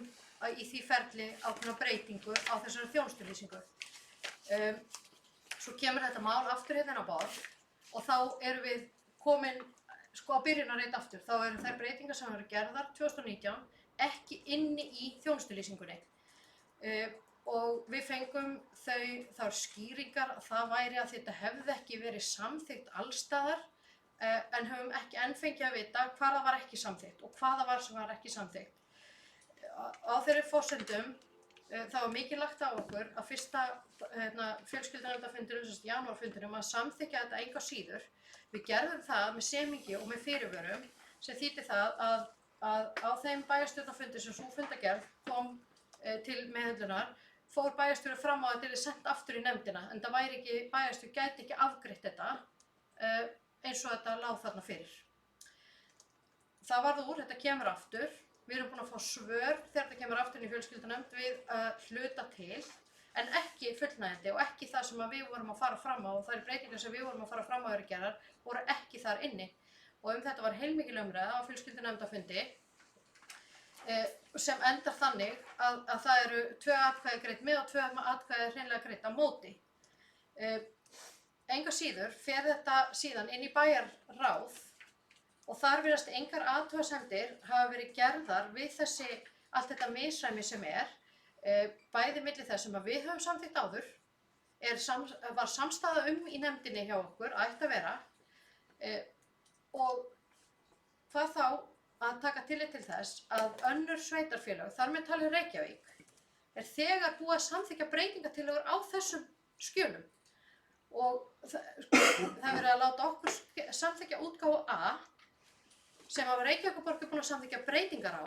í því ferli ákveðna breytingu á þessari þjónustulýsingu. Svo kemur þetta mál aftur hérna á borð og þá erum við komin á byrjunarreit aftur. Þá eru þær breytingar sem eru gerðar 2019 ekki inni í þjónustulýsingunni. Og við fengum þær skýringar að það væri að þetta hefði ekki verið samþykkt allstaðar en höfum ekki enn fengið að vita hvað það var ekki samþykkt og hvað það var sem var ekki samþykkt. Á þeirri forsendum það var mikið lagt á okkur að fyrsta fjölskyldunefndarfundinum, janúarfundinum, að samþykkja þetta engu að síður. Við gerðum það með semingi og með fyrirvörum sem þýddi það að á þeim bæjarstjórnarfundi sem sú fundagerð kom til meðhöndlunar fór bæjarstjóri fram á að þetta yrði sent aftur í nefndina, en það væri ekki, bæjarstjóri gæti ekki afgreitt þetta eins og þetta lá þarna fyrir. Það varð úr, þetta kemur aftur Við erum búin að fá svör þegar það kemur aftur inn í fjölskyldunefnd við hluta til, en ekki fullnægjandi og ekki það sem við vorum að fara fram á og þær breytingar sem við vorum að fara fram á eru gerðar voru ekki þar inni. Og þetta var heilmikil umræða á fjölskyldunefndarfundi sem endar þannig að það eru 2 atkvæði greidd með og 2 atkvæði hreinlega greidd á móti. Engu síður fer þetta síðan inn í bæjarráð og þar virðast engar athugasemdir hafa verið gerðar við allt þetta misræmi sem bæði milli þess sem við höfum samþykkt áður, var samstaða í nefndinni hjá okkur, ætti að vera, og hvað þá að taka tillit til þess að önnur sveitarfélög, þar með talið Reykjavík, þegar búið að samþykkja breytingatillögur á þessum skjölum. Og það verið að láta okkur samþykkja útgáfu A, sem að Reykjavíkurborg búin að samþykkja breytingar á,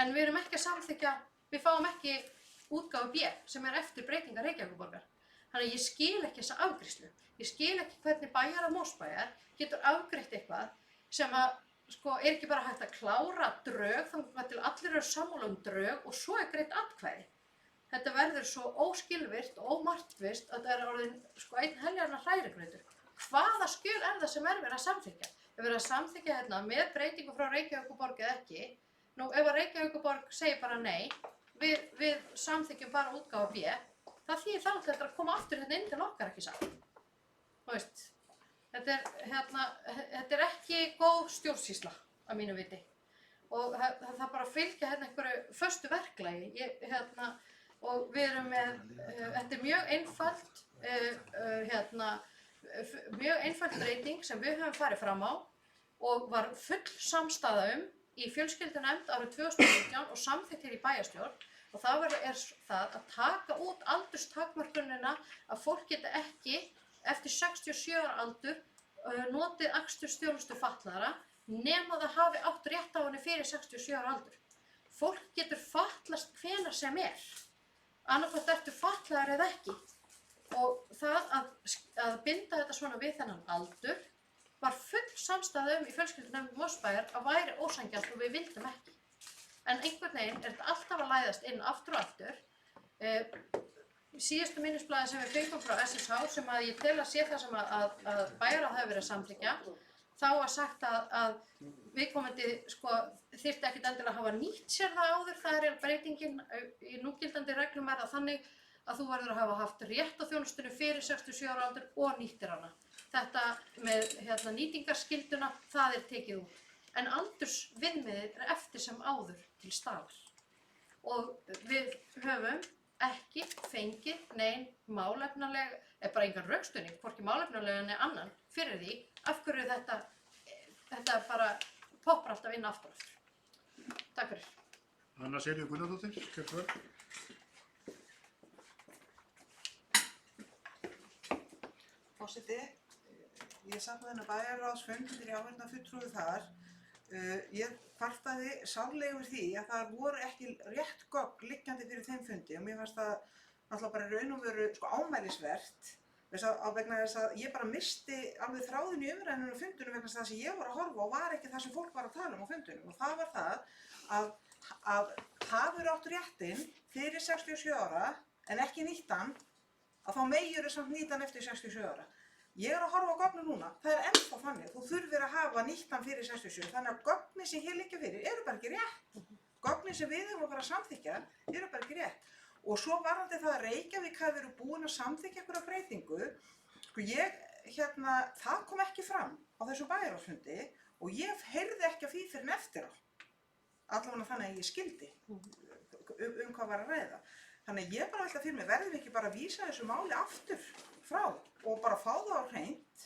en við erum ekki að samþykkja, við fáum ekki útgáfu B, sem eftir breytingar Reykjavíkurborgar. Þannig að ég skil ekki þessa afgreiðslu. Ég skil ekki hvernig bæjar af Mosbæjar getur afgreitt eitthvað sem að ekki bara hægt að klára drög, þannig til allir eru sammála drög og svo greitt atkvæði. Þetta verður svo óskilvirkt og ómarkvisst að þetta orðin einn heljarnar hrærigrautur. Hvaða skjöl það sem verið að samþykkja? Verið að samþykkja með breytingu frá Reykjavíkurborg eða ekki. Nú, ef að Reykjavíkurborg segir bara nei, við samþykkjum bara útgáfu B, það þýðir það að koma aftur inn til okkar, ekki satt. Þú veist, þetta ekki góð stjórnsýsla að mínu viti. Og það bara fylgja einhverju föstu verklagi. Og við erum með, þetta mjög einföld breyting sem við höfum farið fram á og var full samstaða í fjölskyldunefnd árið 2019 og samþykkt í bæjarstjórn. Og það það að taka út aldurstakmörkunina að fólk geti ekki eftir 67 ára aldur notið akstursþjónustu fatlaðra nema það hafi átt rétt á henni fyrir 67 ára aldur. Fólk getur fatlast hvenær sem annaðhvort ertu fatlaður eða ekki. Og það að binda þetta svona við þennan aldur var full samstaða í fjölskyldunefnd Mosbæjar að væri ósanngjarnt og við vildum ekki. En einhvern veginn þetta alltaf að læðast inn aftur og aftur. Síðustu minnisblaði sem við fengum frá SSH sem að ég tel að sé það sem að bæjarráð hafi verið að samþykkja, þá var sagt að viðkomandi þyrfti ekkert endilega að hafa nýtt sér það áður. Það breytingin í núgildandi reglum þannig að þú verður að hafa haft rétt á þjónustunni fyrir 67 ára aldur og nýttir hana. Þetta með nýtingarskylduna, það tekið út. En aldursviðmiðið eftir sem áður til staðar. Og við höfum ekki fengið nein málefnaleg, bara engan rökstuðning, hvorki málefnalega en annan, fyrir því af hverju þetta bara poppar alltaf inn aftur. Takk fyrir. Anna Silja Gunnardóttir, kjörför. Forseti, ég satt á þennan bæjarráðsfund fyrir áheyrnarfulltrúi þar. Ég kvartaði sárlega yfir því að það voru ekki rétt gögn liggjandi fyrir þeim fundi og mér fannst það náttúrulega bara raun og veru ámælisvert vegna þess að ég bara missti alveg þráðinn í umræðunum á fundunum vegna þess að það sem ég var að horfa á var ekki það sem fólk var að tala á fundunum og það var það að hafur átt réttinn fyrir 67 ára en ekki nýttan að þá megirðu samt nýttan eftir 67 ára. Ég að horfa á gögnin núna, það ennþá þannig, þú þurfir að hafa nýttan fyrir 67, þannig að gögnin sem hér liggja fyrir eru bara ekki rétt. Gögnin sem við erum að fara að samþykkja eru bara ekki rétt. Og svo varðandi það að Reykjavík hafi verið búin að samþykkja einhverja breytingu, það kom ekki fram á þessu bæjarráðsfundi og ég heyrði ekki af því fyrr en eftir á. Allavega þannig að ég skildi hvað var að ræða. Þannig að ég bara velta fyrir mig, verðum við ekki bara að vísa þessu máli aftur frá og bara fá það á hreint.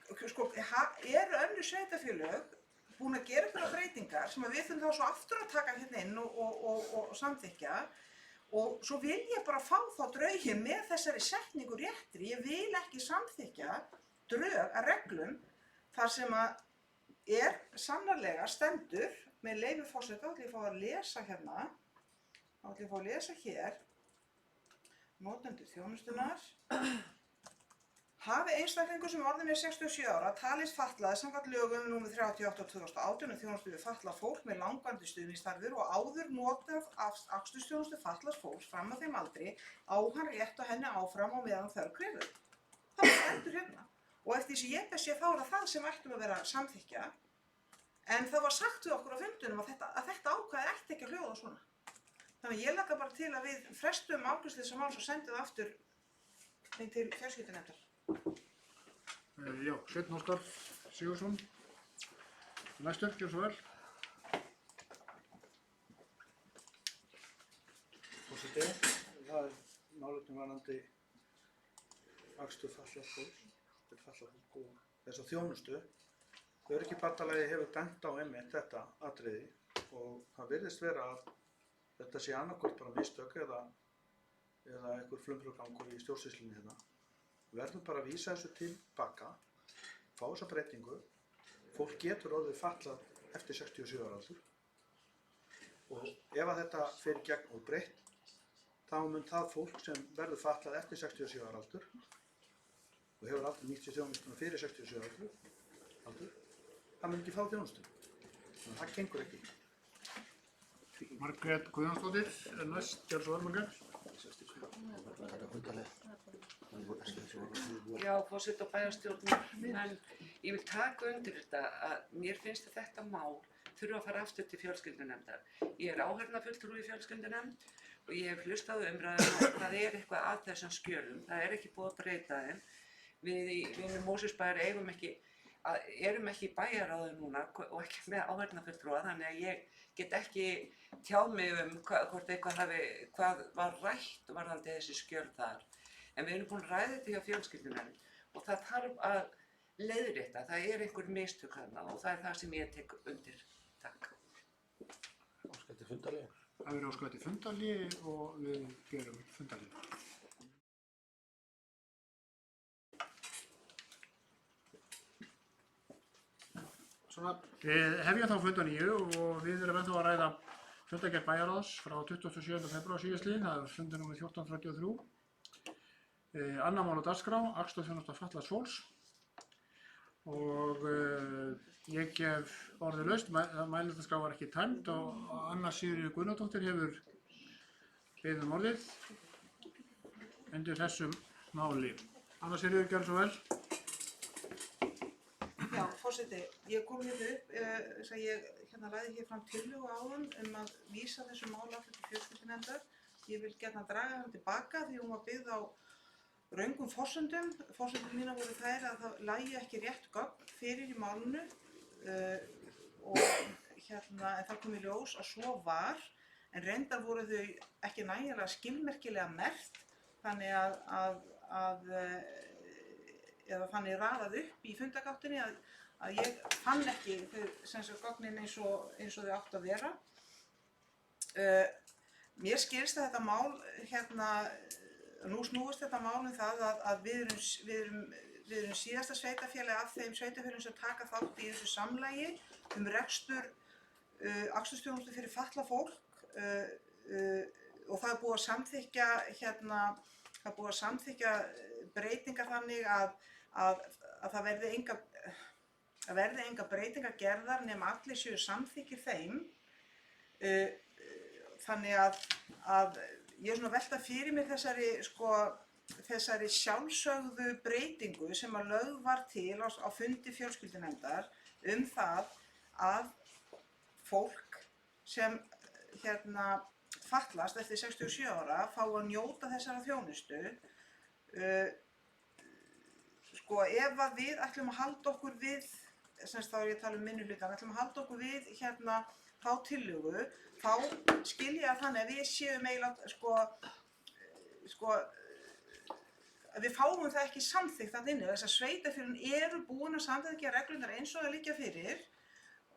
Eru önnur sveitarfélög búin að gera einhverjar breytingar sem við þurfum þá svo aftur að taka hérna inn og samþykkja og svo vil ég bara fá þá draugi með þessari setningu réttri. Ég vil ekki samþykkja drög að reglum þar sem að sannarlega stendur með leyfi forseta, ætla ég að fá að lesa hérna. Þá ætla ég að fá að lesa hér, notendur þjónustunnar, Hafi einstaklingur sem orðinn er 67 ára talist fatlaður samkvæmt lögum nr. 38/2018 um þjónustu við fatlað fólk með langvarandi stuðningsþarfir og áður notað akstursþjónustu fatlaðs fólks fram að þeim aldri á hann rétt á henni áfram á meðan þörf krefur. Það stendur hérna. Og eftir því sem ég best sé þá er það sem ættum að vera að samþykkja. En það var sagt við okkur á fundunum að þetta ákvæði ætti ekki að hljóða svona. Þannig ég laka bara til að við frestum afgreiðslu þessa máls og sendum það aftur til fjölskyldunefndar. Já, Sveinn Óskar Sigurðsson. Næstur, gjör svo vel. Forseti, það er málefni varðandi akstur fatlað fólk og þessa þjónustu. Öryrkjabandalagið hefur dæmt á einmitt þetta atriði og það virðist vera að þetta sé annarkvort bara mistök eða einhver flumflugangur í stjórnsýslunni hérna. Við verðum bara að vísa þessu tilbaka, fá þessa breytingu. Fólk getur orðið fatlað eftir 67 ára aldur og ef að þetta fer í gegn óbreytt, þá mun það fólk sem verður fatlað eftir 67 ára aldur og hefur aldrei nýtt sér þjónustuna fyrir 67 ára aldur, það mun ekki fá þjónustu. Þannig að það gengur ekki. Margrét Guðjónsdóttir er næst, gjör svo vel Margrét. Já, forseti og bæjarstjórnarmenn, ég vil taka undir þetta að mér finnst að þetta mál þurfa að fara aftur til fjölskyldunefndar. Ég er áheyrnarfulltrúi í fjölskyldunefnd og ég hef hlustað á umræðuna og það er eitthvað að þessum skjölum. Það er ekki búið að breyta þeim. Við í Mosfellsbæjar erum ekki í bæjarráði núna og ekki með áheyrnarfulltrúa, þannig að ég get ekki tjáð mig hvað var rætt varðandi þessi skjöl þar. En við erum búin að ræða þetta hjá fjölskyldunefnd og það þarf að leiðrétta. Það er einhver mistök þarna og það er það sem ég tek undir. Takk. Óskar eftir fundarhlé. Það verður óskað eftir fundarhlé og við gerum fundarhlé. Við hefjum þá fund að nýju og við erum ennþá að ræða fundargerð bæjarráðs frá 27. febrúar síðastliðinn, það er fundur nr. 1433. Annað mál á dagskrá, akstursþjónusta fatlaðs fólks og ég gef orðið laust, mælendaskrá var ekki tæmd og Anna Sigríður Guðnadóttir hefur beðið um orðið undir þessum máli. Anna Sigríður, gjörðu svo vel. Já, forseti, ég kom hérna upp þess að ég lagði hér fram tillögu áðan að vísa þessu máli aftur til fjölskyldunefndar. Ég vil gjarna draga hann tilbaka því hún var byggð á röngum forsendum. Forsendum mínar voru þær að það lægi ekki rétt gögn fyrir í málinu en það kom í ljós að svo var, en reyndar voru þau ekki nægilega skilmerkilega merkt þannig eða þannig raðað upp í fundagáttinni að ég fann ekki þau gögnin eins og þau áttu að vera. Mér skilst að þetta mál nú snúist þetta mál það að við erum síðasta sveitarfélagi af þeim sveitarfélagum sem taka þátt í þessu samlagi rekstur akstursþjónustu fyrir fatlað fólk og það er búið að samþykkja breytingar þannig að það verði enga breytingar gerðar nema allir séu samþykkir þeim. Þannig að ég er svona að velta fyrir mér þessari sjálfsögðu breytingu sem að lögð var til á fundi fjölskyldunefndar það að fólk sem fatlast eftir 67 ára fá að njóta þessara þjónustu. Ef að við ætlum að halda okkur við, þá er ég að tala um minnihlutann, ætlum að halda okkur við þá tillögu, þá skil ég að þannig að við séum eiginlega, við fáum það ekki samþykkt þarna inni. Þessar sveitarfélögin eru búin að samþykkja reglurnar eins og það liggja fyrir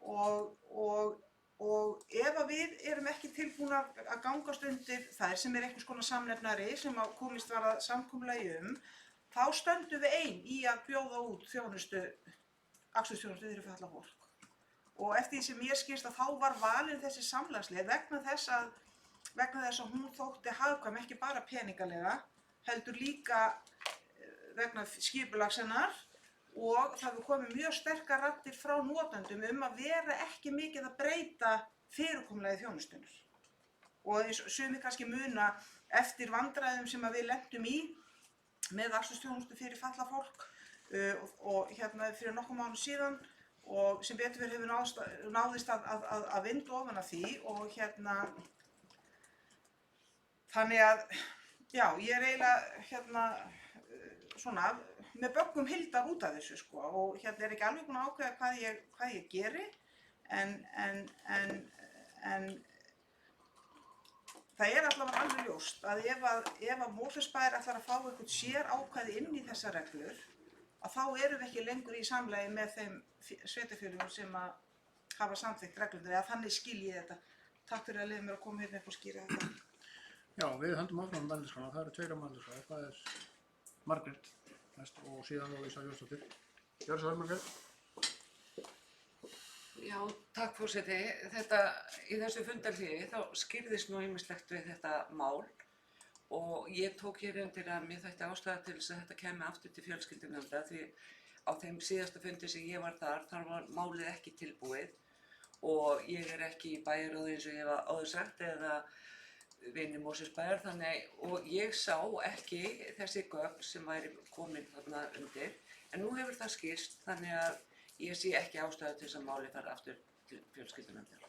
og ef að við erum ekki tilbúnar að gangast undir þær sem er einhvers konar samnefnari sem að komist var að samkomulagi þá stöndum við ein í að bjóða út akstursþjónustu fyrir fatlað fólk. Og eftir því sem mér skilst að þá var valin þessi samlagsleið vegna þess að hún þótti hagkvæm ekki bara peningalega, heldur líka vegna skipulags hennar og það hefur komið mjög sterkar raddir frá notendum að vera ekki mikið að breyta fyrirkomulagi þjónustunnar. Og eins og sumir kannski muna eftir vandræðum sem við lentum í með akstursþjónustu fyrir fatlað fólk og fyrir nokkuð mánuðum síðan og sem betur verið hefur náðist að vinda ofan af því og þannig að já, ég er eiginlega svona með böggum hildar út af þessu sko og er ekki alveg búin að ákveða hvað ég geri en það er allavega alveg ljóst að ef að Mosfellsbær ætlar að fá eitthvað sér ákvæði inn í þessar reglur að þá erum við ekki lengur í samlagi með þeim sveitarfélögum sem að hafa samþykkt reglurnar eða þannig skil ég þetta. Takk fyrir að leyfa mér að koma hérna upp og skýra þetta. Já, við höldum áfram með mælinskrána. Það eru 2 mælinskrána. Það er Margrét næst og síðan Lovísa Jónsdóttir. Gjörðu svo vel, Margrét. Já, takk forseti. Í þessu fundarhléi þá skýrðist nú ýmislegt við þetta mál og ég tók hér undir að mér þætti ástæða til þess að þetta kæmi aftur til fjölskyldunefndar því á þeim síðasta fundi sem ég var þar var málið ekki tilbúið og ég er ekki í bæjarráði eins og ég hef áður sagt eða vinni Mosfellsbæjar og ég sá ekki þessi gögn sem væri komin þarna undir en nú hefur það skýrst þannig að ég sé ekki ástæðu til þess að málið fara aftur til fjölskyldunefndar.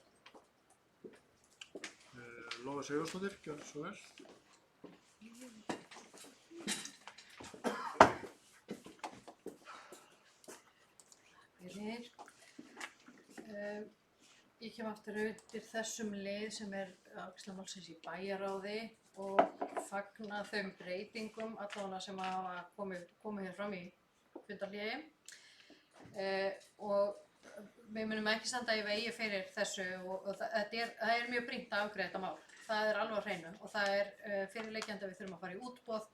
Lovísa Jónsdóttir, gjörðu svo vel. Ég kem aftur undir þessum lið sem afgreiðsla málsins í bæjarráði og fagna þeim breytingum allavega sem hafa komið hér fram í fundarhléi og við munum ekki standa í vegi fyrir þessu og það er mjög brýnt að afgreiða þetta mál. Það er alveg á hreinu og það er fyrirliggjandi að við þurfum að fara í útboð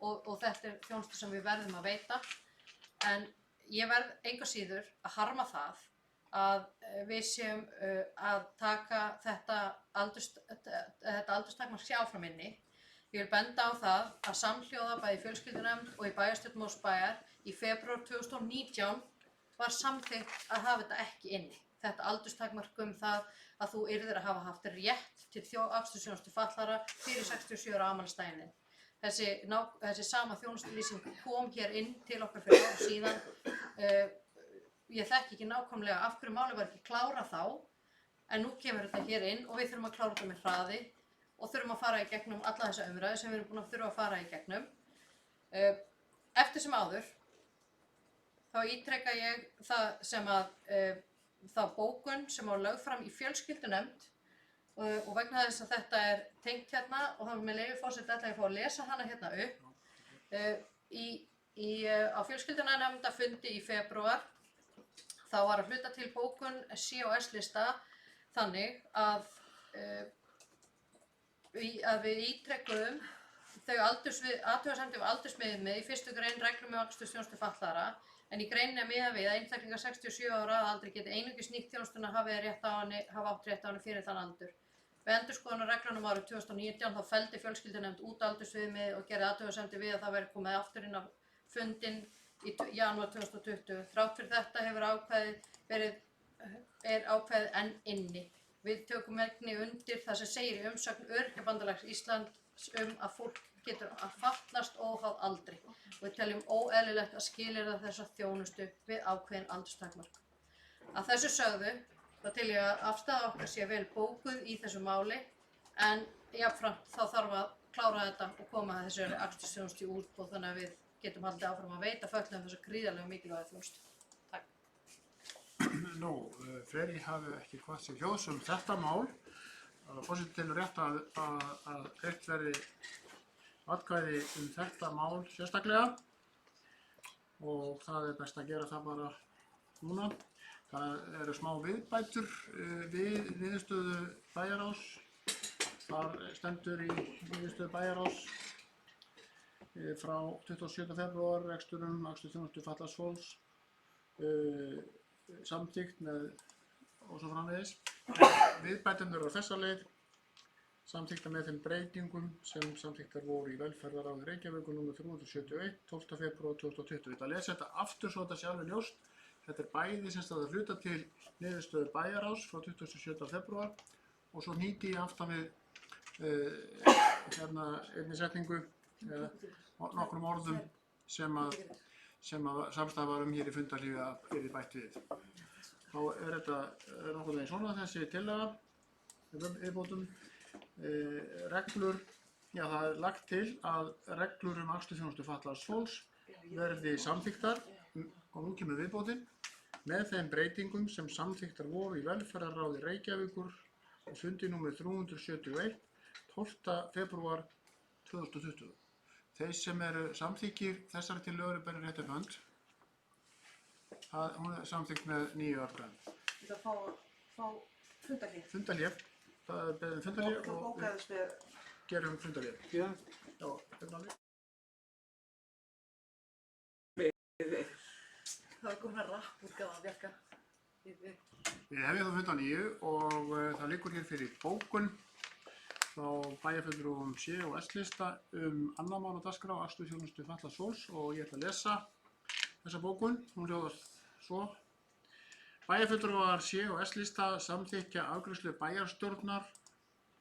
og þetta er þjónusta sem við verðum að veita en ég verð engu síður að harma það að við séum að taka þetta aldurstakmark sé áfram inni. Ég vil benda á það að samhljóða bæði í fjölskyldunefnd og í bæjarstjórn Mosfellsbæjar í febrúar 2019 var samþykkt að hafa þetta ekki inni. Þetta aldurstakmark það að þú yrðir að hafa haft rétt til akstursþjónustu fatlaðra fyrir 67 ára afmælisdaginn. Þessi sama þjónustulýsing kom hér inn til okkar fyrir ári síðan. Ég þekki ekki nákvæmlega af hverju málið var ekki klárað þá, en nú kemur þetta hér inn og við þurfum að klára þetta með hraði og þurfum að fara í gegnum alla þessa umræðu sem við erum búin að þurfa að fara í gegnum. Eftir sem áður, þá ítreka ég þá bókun sem var lögð fram í fjölskyldunefnd og vegna þess að þetta er tengt hérna og þá með leyfi forseta ætla ég að fá að lesa hana hérna upp. Á fjölskyldunefndarfundi í febrúar þá var að hluta til bókun COS lista þannig að við ítrekkuðum þau athugasemdir við aldursmiðið í 1. grein reglum akstursþjónustu fatlaðra en í greininni er miðað við að einstaklingar 67 ára að aldri geti einungis nýtt þjónustuna hafa átt rétt á henni fyrir þann aldur. Við endurskoðun á reglunum árið 2019 þá felldi fjölskyldunefnd út aldursviðmið og gerði athugasemdir við að það væri komið aftur inn á fundinn í janúar 2020. Þrátt fyrir þetta er ákvæðið enn inni. Við tökum einnig undir það sem segir í umsögn Öryrkjabandalags Íslands að fólk getur að fatlast óháð aldri og við teljum óeðlilegt að skilyrða þessa þjónustu við ákveðin aldurstakmark. Að þessu sögðu þá tel ég að afstaða okkar sé vel bókuð í þessu máli en jafnframt þá þarf að klára þetta og koma þessari akstursþjónustu í útboð þannig að við getum haldið áfram að veita fötluðum þessa gríðarlega mikilvæga þjónustu. Takk. Nú, fleiri hafi ekki hvað sér hljóðs þetta mál. Forseti telur rétt að greitt verði atkvæði þetta mál sérstaklega og það er best að gera það bara núna. Það eru smá viðbætur við niðurstöðu bæjarráðs. Þar stendur í niðurstöðu bæjarráðs frá 27. febrúar reksturinn akstursþjónustu fatlaðs fólks samþykkt með og svo framvegis. Viðbæturnar á þessa leið samþykktar með þeim breytingum sem samþykktar voru í velferðaráði Reykjavíkur nr. 371, 12. febrúar 2020. Þetta lesa þetta aftur svo þetta sé alveg ljóst. Þetta er bæði sem það hluta til niðurstöðu bæjarráðs frá 27. febrúar og svo hnýti ég aftan við einni setningu nokkrum orðum sem að samstæða var hér í fundarlífi að yrði bætt við. Þá þetta nokkuð veginn svona þessi tillaga viðbótum. Reglur, já það er lagt til að reglur akstursþjónustu fatlaðs fólks verði samþykktar og nú kemur viðbótin með þeim breytingum sem samþykktar voru í velferðarráði Reykjavíkur á fundi nr. 371, 12. febrúar 2020. Þeir sem eru samþykkir þessari tillögu beri rétt upp hönd. Hún er samþykkt með 9 atkvæðum. Þetta fá fundarhlé. Fundarhlé. Það er beðið fundarhlé og bókaðist við gerum fundarhlé. Já, fundarhlé. Það var komin að rappútgáfa, Bjarka. Við hefjum það fund að nýju og það liggur hér fyrir bókun frá bæjarfulltrúum C- og S-lista annað mál á dagskrá akstursþjónustu fatlaðs fólks og ég ætla að lesa þessa bókun. Hún hljóðar svo. Bæjarfulltrúar C- og S-lista samþykkja afgreiðslu bæjarstjórnar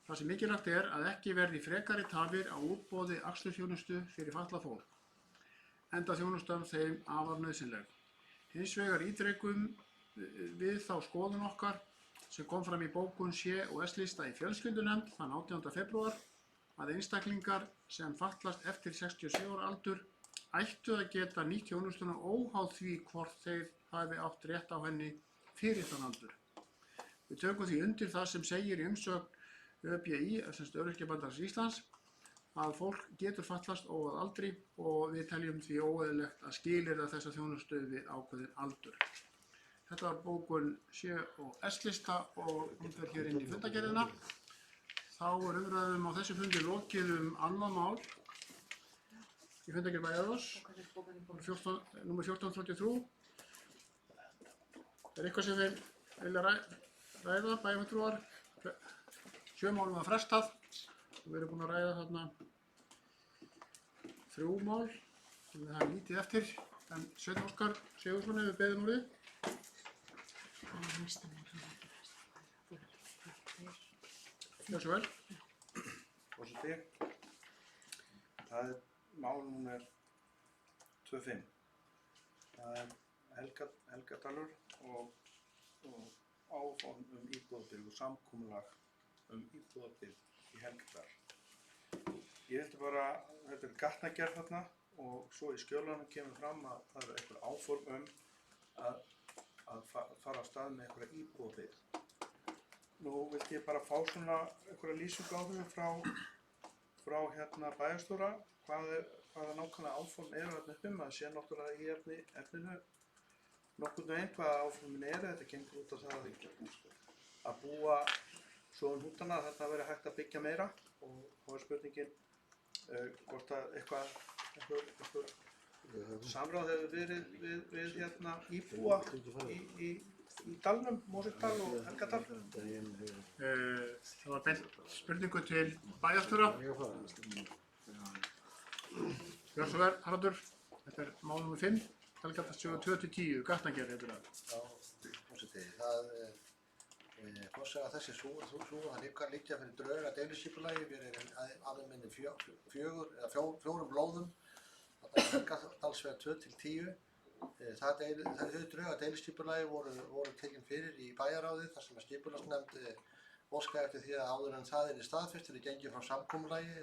þar sem mikilvægt er að ekki verði frekari tafir á útboði akstursþjónustu fyrir fatlað fólk, enda þjónustan þeim afar nauðsynleg. Hins vegar ítrekum við þá skoðun okkar sem kom fram í bókun C- og S-lista í fjölskyldunefnd þann 18. febrúar að einstaklingar sem fatlast eftir 67 ára aldur ættu að geta nýtt þjónustuna óháð því hvort þeir hafi átt rétt á henni fyrir þann aldur. Við tökum því undir það sem segir í umsögn ÖBÍ, Öryrkjabandalags Íslands, að fólk getur fatlast óháð aldri og við teljum því óeðlilegt að skilyrða þessa þjónustu við ákveðinn aldur. Þetta var bókun C- og S-lista og hún fer hér inn í fundargerðina. Þá er umræðum á þessu fundi lokið annað mál í fundargerð bæjarráðs, nr. 1433. Er eitthvað sem við vilja ræða, bæjarfulltrúar? 7 málum var frestað og við erum búin að ræða þarna 3 mál sem við hafum lítið eftir, en Sveinn Óskar Sigurðsson hefur beðið orðið. Gjörðu svo vel. Forseti, það er mál númer 25. Það er Helgadalur og áform íbúðabyggð og samkomulag íbúðabyggð í Helgadal. Ég vildi bara, þetta er gatnagerð þarna og svo í skjölanum kemur fram að það eru einhver áform að fara af stað með einhverja íbúðabyggð. Nú vildi ég bara fá svona einhverja lýsingu á þessu frá bæjarstjóra, hvaða nákvæmlega áform eru þarna að sé náttúrulega í efninu nokkurn veginn hvaða áformin eru. Þetta gengur út á það að búa svo hnútana að þarna verði hægt að byggja meira og þá er spurningin hvort að eitthvað samráð hefur verið við íbúa í dalnum, Mosfellsdal og Helgadal. Það var beint spurningu til bæjarstjóra. Gjörðu svo vel, Haraldur. Þetta er mál nr. 5, Helgadalssögu 2-10, gatnagerð heitir það. Já, forseti, forsaga þessi sú að liggja fyrir drög að deiliskipulagi fyrir aðeins minni 4 lóðum, þetta er Helgadalsveg 2-10. Þau drög að deiliskipulagi voru tekin fyrir í bæjarráði þar sem að skipulagsnefnd óskaði eftir því að áður en það staðfest er gengið frá samkomulagi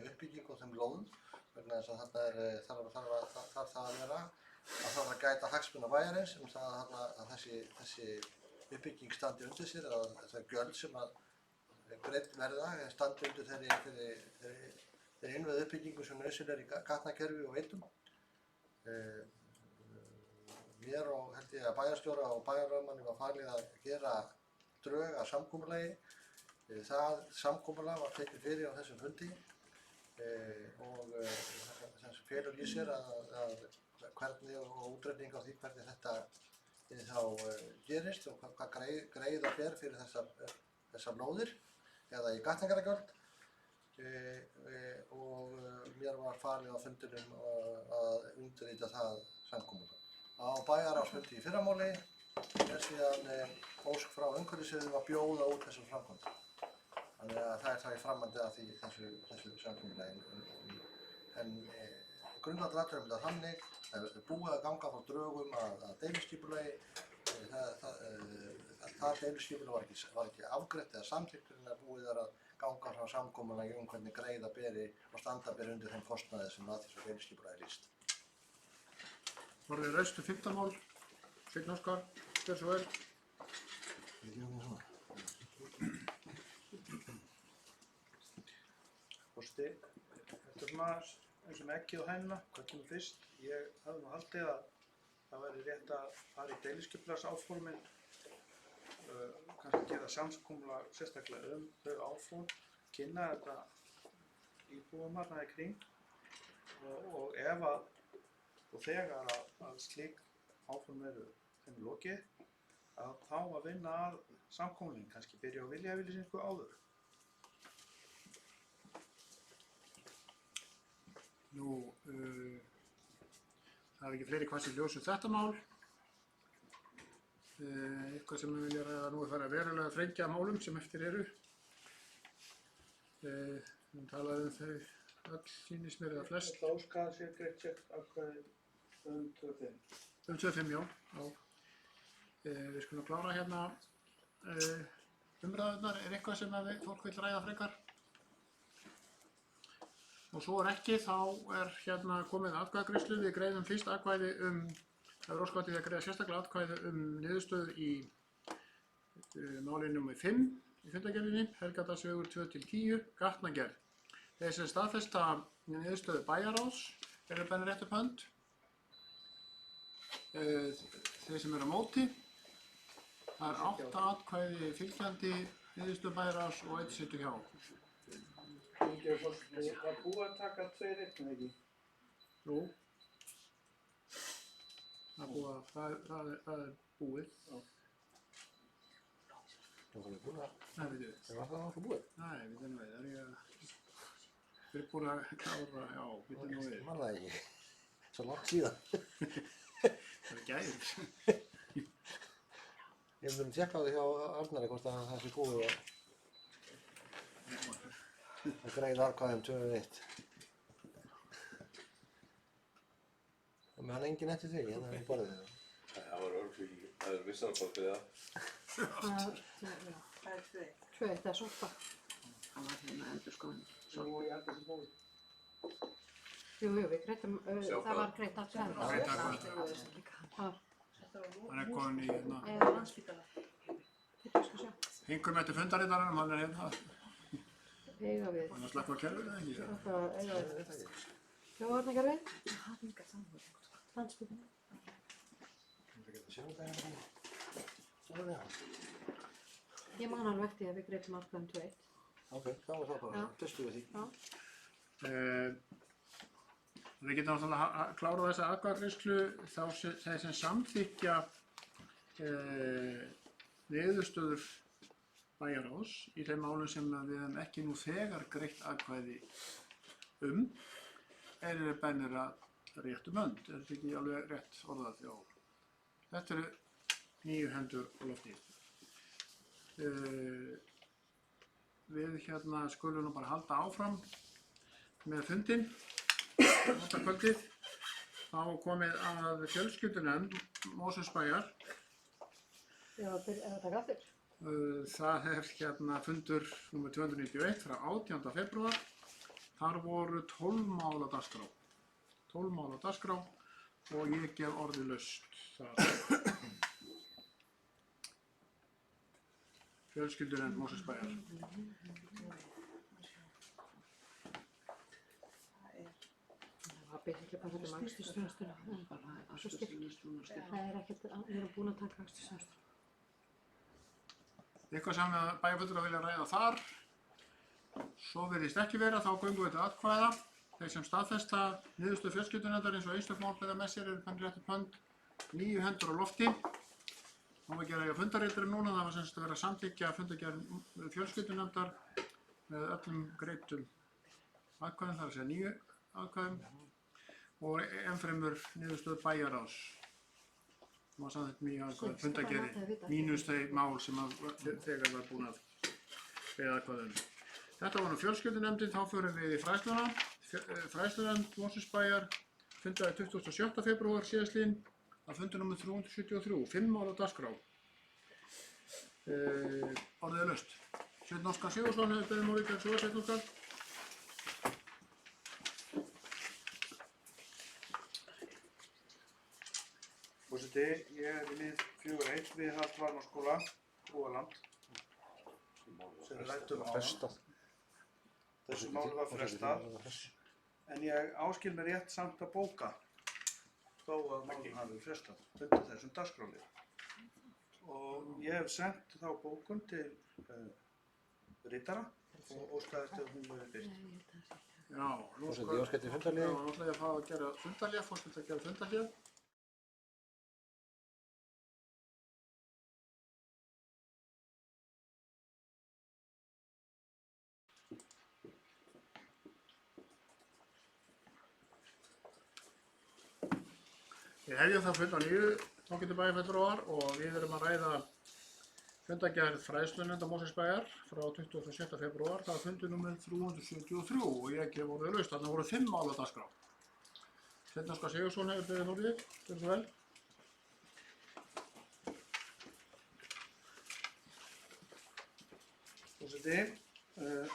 uppbyggingu á þeim lóðum, vegna þess að þarf það að vera að það að gæta hagsmuna bæjarins að þessi uppbygging standi undir sér, að það gjöld sem að greidd verða standi undir þeirri innveð uppbyggingu sem nauðsynleg í gatnakerfi og veitum. Mér og held ég að bæjarstjóra og bæjarráðmanni var falið að gera drög að samkomulagi. Það samkomulag var tekið fyrir á þessum fundi og sem felur í sér að hvernig og útreikning á því hvernig þetta þá gerist og hvað greiða ber fyrir þessar lóðir. eða í gatnagerðargjöld og mér var falið á fundinum að undirrita það samkomulag. Á bæjarráðsfundi í fyrramáli síðan ósk frá umhverfissviðinu að bjóða út þessum framkvæmdum. Þannig að það í framhaldi af þessu samkomulagi. En grundvallaratriðum þetta þannig, það er búið að ganga frá drögum að deiliskipulagi. Það deiliskipulag var ekki afgreitt eða samþykkt en það búið að ganga frá samkomulagi hvernig greiða beri og standa beri undir þeim kostnaði sem að þessu deiliskipulagi lýst. Orðið ræstu 15 mál. Sveinn Óskar, gjör svo vel. Forseti, þetta er svona eins og með eggið og hænuna, hvað kemur fyrst? Ég hafði nú haldið að það væri rétt að fara í deiliskipulagsáformin, kannski gera samkomulag sérstaklega þau áform, kynna þetta íbúum þarna í kring og ef að og þegar að slík áform eru þeim lokið, að þá að vinna að samkomulaginu, kannski byrja á viljayfirlýsingu áður. Nú, það er ekki fleiri hvassir ljós þetta mál. Eitthvað sem við vilja ræða nú farið að verulega þrengja málum sem eftir eru. Við talaðum þau öll sýnist mér eða flest. Það óskaði sér greitt sett ákvæði 25. 25, já. Við skulum klára hérna umræðurnar. Er eitthvað sem fólk vil ræða frekar? Og svo ekki, þá er hérna komið atkvæðagreiðslu. Við greiðum fyrst atkvæði það er óskvættið að greiða sérstaklega atkvæði niðurstöðu í máli nr. 5 í fundargerðinni, Helgadalsvegur 2-10, gatnagerð. Þeir sem staðfesta niðurstöðu bæjarráðs eru beðnir rétt upp hönd. Þeir sem eru á móti, það er 8 atkvæði fylgjandi niðurstöðu bæjarráðs og 1 situr hjá. Það var búið að taka 2-1, ekki? Jú. Það er búið. Það var búið að... Nei, við veit. Það var það búið? Nei, við veit nú við. Við erum búin að klára, já, við veit nú við. Ég man það ekki. Svo langt síðan. Það er gæðir. Ég myndi tjekka á því hjá Arnari hvort að það sé búið að greiða atkvæðum 2-1. Og með hann enginn eftir því, hérna í borðinu. Það var örflíki, það er vissar bara fyrir það. Það er 2. 2, þetta er Sorpa. Það var hérna endurskoðun. Svo ég held að það sé búið. Jú, við greiddum, það var greitt atkvæði. Greitt atkvæði. Hann er komin í hérna. Landspítala. Þetta skal sjá. Hingum eftir fundarinnaranum, hann er hérna. Eiga við. Hann er að slakka á kerfinu, ekki? Þetta eiga við. Þjóðvarnakerfið. Landspítala. Ég man alveg eftir að við greiddum atkvæðum 2-1. Ok, þá var það bara. Testu við því. Já. Við getum náttúrulega klárað þessa atkvæðagreiðslu þeir sem samþykkja niðurstöður bæjarráðs í þeim málum sem við höfum ekki nú þegar greitt atkvæði eru beðnir að rétt hönd. Er þetta ekki alveg rétt orðað? Já. Þetta eru 9 hendur á lofti. Við hérna skulum nú bara halda áfram með fundinn. Þetta kvöldið. Þá komið að fjölskyldunefnd Mosfellsbæjar. Já, er þetta gafir? Það er hérna fundur nr. 291 frá 18. febrúar. Þar voru 12 mál á dagskrá. 12 mál á dagskrá og ég gef orðið laust þar. Fjölskyldunefnd Mosfellsbæjar. Það er ekki bara þetta með akstursþjónustuna. Það er bara akstursþjónustuna. Það er ekkert, við erum búin að taka akstursþjónustuna. Eitthvað sem bæjarfulltrúar vilja ræða þar. Svo virðist ekki vera, þá göngum við til atkvæða. Þeir sem staðfesta niðurstöðu fjölskyldunefndar eins og einstök mál bera með sér eru beðnir rétt upp hönd. 9 hendur á lofti. Nú er ekki að fundarreitur núna, það var semst að vera að samþykkja fundargerð fjölskyldunefndar með öllum greiddum atkvæðum, það er að segja 9 atkvæðum og ennfremur niðurstöðu bæjarráðs. Það var samþykkt 9 atkvæðum fundargerði mínus þau mál sem þegar var búin að beða atkvæðum. Þetta var nú fjölskyldunefndin, þá förum við í fræðsluna. Fræðslunefnd Mosfellsbæjar fundaði 27. febrúar síðastliðinn að fundur nr. 373, 5 mál á dagskrá. Orðið er laust. Sveinn Óskar Sigurðsson hefur beðið orðið gegn svo, Sveinn Óskar. Forseti, ég er í lið 4.1 viðhald Varmárskóla, Brúaland, sem við ræddum áðan. Þessu máli var frestað, en ég áskil mér rétt samt að bóka, þó að málum hafi frestað, undir þessum dagskrálið. Og ég hef sendt þá bókun til ritara og óskaði eftir að hún verði birt. Já, nú ætla ég að fá að gera fundarhlé, fórstu að gera fundarhlé. Við hefjum það fund á nýju Tókindi febrúar og við erum að ræða fundargerð fræðslunefndar Mosfellsbæjar frá 26. febrúar. Það er fundur nr. 373 og ég gef orðið laust. Þarna voru 5 mál á dagskrá. Sveinn Óskar Sigurðsson hefur beðið orðið. Gjörðu svo vel. Forseti,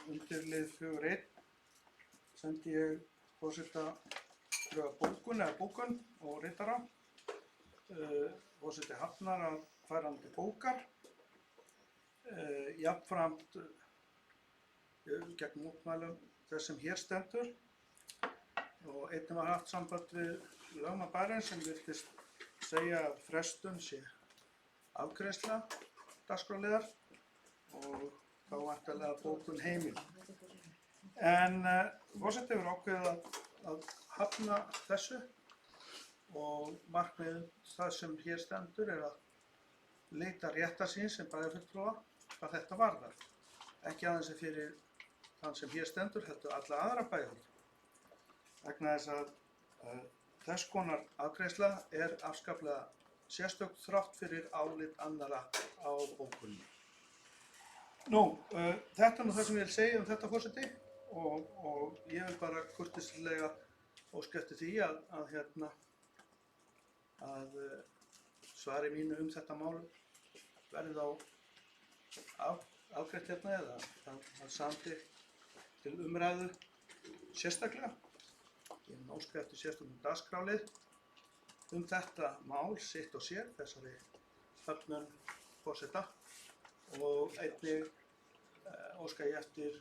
undir lið 4.1 sendi ég forseta bókun og ritara. Forseti hafnar að færandi bókar. Jafnframt gegn mótmælum þess sem hér stendur. Og einnig var haft samband við lögmann bæjarins sem virtist segja að frestun sé afgreiðsla dagskrárliðar og þá væntanlega bókun heimil. En forseti hefur ákveðið að hafna þessu og markmið það sem hér stendur er að leita réttar síns sem bæjarfulltrúa hvað þetta varðar. Ekki aðeins fyrir þann sem hér stendur, heldur alla aðra bæjarfulltrúa. Vegna þess að þess konar afgreiðsla er afskaplega sérstök þrátt fyrir álit annara á bókunni. Þetta er nú það sem ég vil segja um þetta, forseti, og ég vil bara kurteislega óska eftir því að svari mínu um þetta mál verði þá afgreitt hérna eða að samþykkt til umræðu sérstaklega. Ég vil óska eftir sérstökum dagskrálið um þetta mál sitt og sér, þessari höfnun forseta, og einnig óska ég eftir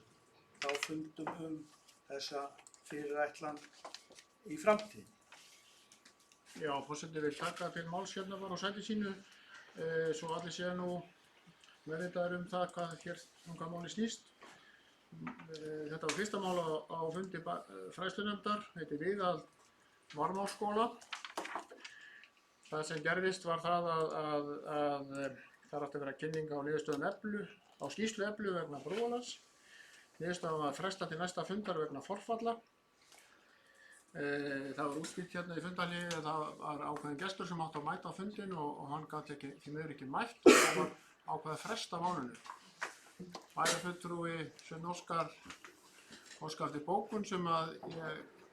þá fundum þessa fyrirætlan í framtíð. Já, forseti vil taka til máls hérna bara á sæti sínu, svo allir séu nú meðvitaðir um það hvað máli snýst. Þetta var fyrsta mál á fundi fræðslunefndar, heitir viðhald Varmárskóla. Það sem gerðist var það að það átti að vera kynning á niðurstöðum á skýrslu Eflu vegna Brúalands. Niðurstaðan var frestað til næsta fundar vegna forfalla. Það var útskýrt hérna í fundarhlé að það var ákveðin gestur sem átti að mæta á fundin og hann gat því miður ekki mætt og það var ákveðið að fresta málinu. Bæjarfulltrúi Sveinn Óskar eftir bókun sem að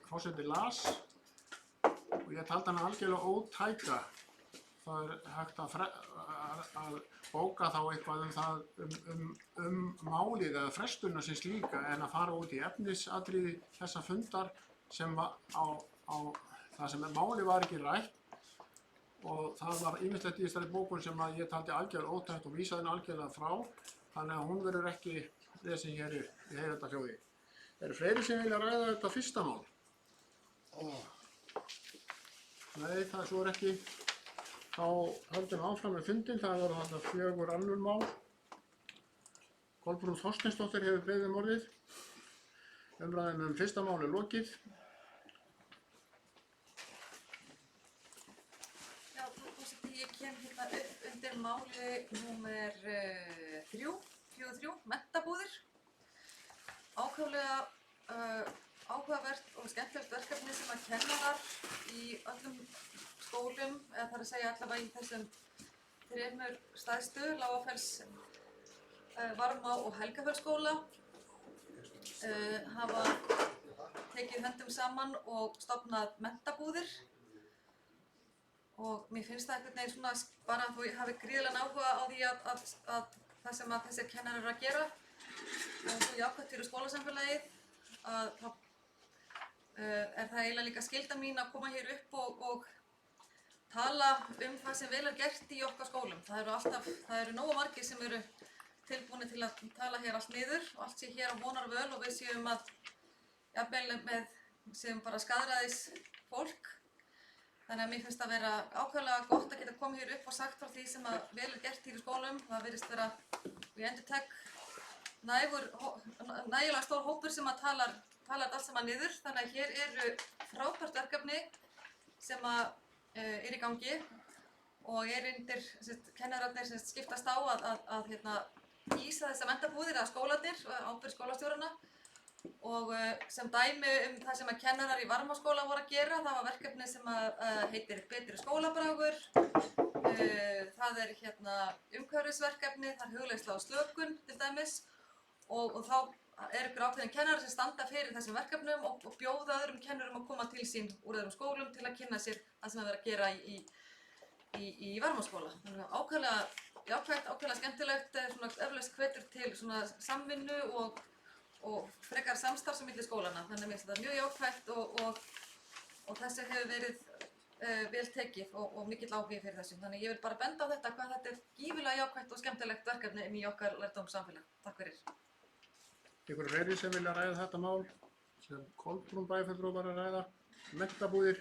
forseti las og ég taldi hana algjörlega ótæka. Það er hægt að bóka þá eitthvað um málið eða frestuna sem slíka en að fara út í efnisatriði þessa fundar sem það sem málið var ekki rætt og það var ýmislegt í þessari bókun sem að ég taldi algjörlega ótækt og vísaði henni algjörlega frá. Þannig að hún verður ekki lesin hér í heyranda hljóði. Eru fleiri sem vilja ræða þetta fyrsta mál? Nei, það er svo ekki. Þá höldum við áfram með fundinn. Það voru þarna 4 önnur mál. Kolbrún Þorsteinsdóttir hefur beðið orðið. Umræðum fyrsta mál er lokið. Já, forseti, ég kem hérna upp undir máli númer 43, menntabúðir. Ákaflega áhugavert og skemmtilegt verkefni sem að kennarar í öllum skólum, eða þar að segja allavega í þessum 3 stærstu, Lágafells, Varmá og Helgafellsskóla, hafa tekið höndum saman og stofnað menntabúðir. Og mér finnst það einhvern veginn svona, bara að þú hafi gríðarlegan áhuga á því að það sem að þessir kennarar eru að gera og svo jákvætt fyrir skólasamfélagið, að þá er það eiginlega líka skylda mín að koma hér upp og tala það sem vel er gert í okkar skólum. Það eru nógu margir sem eru tilbúinir til að tala hér allt niður og allt sé hér á vonar völ og við séum að jafnvel séum bara skaðræðis fólk. Þannig að mér finnst það vera ákveðlega gott að geta komið hér upp og sagt frá því sem að vel er gert hér í skólum. Það virðist vera, ég endurtek, nægilega stór hópur sem að talar allt saman niður. Þannig að hér eru frábært verkefni sem að er í gangi og undir kennararnir skiptast á að hýsa þessar menntabúðir eða skólarnir, ábyrgð skólastjórana. Og sem dæmi það sem að kennarar í Varmáskóla voru að gera, það var verkefni sem heitir Betri skólabragur. Það er umhverfisverkefni, það er hugleiðsla og slökun til dæmis. Og þá ykkur ákveðin kennarar sem standa fyrir þessum verkefnum og bjóða öðrum kennurum að koma til sín úr öðrum skólum til að kynna sér það sem er verið að gera í Varmáskóla. Þannig að ákveðlega jákvætt, ákveðlega skemmtilegt, eflaust hvetur til samvinnu og frekar samstarfs á milli skólana. Þannig að mér finnst þetta mjög jákvætt og þessu hefur verið vel tekið og mikill áhugi fyrir þessu. Þannig að ég vil bara benda á þetta hvað þetta er gífurlega jákvætt og skemmtilegt verkefni í okkar lærdómssamfélag. Takk fyrir. Ykkur fleiri sem vilja ræða þetta mál sem Kolbrún bæjarfulltrúi var að ræða, menntabúðir,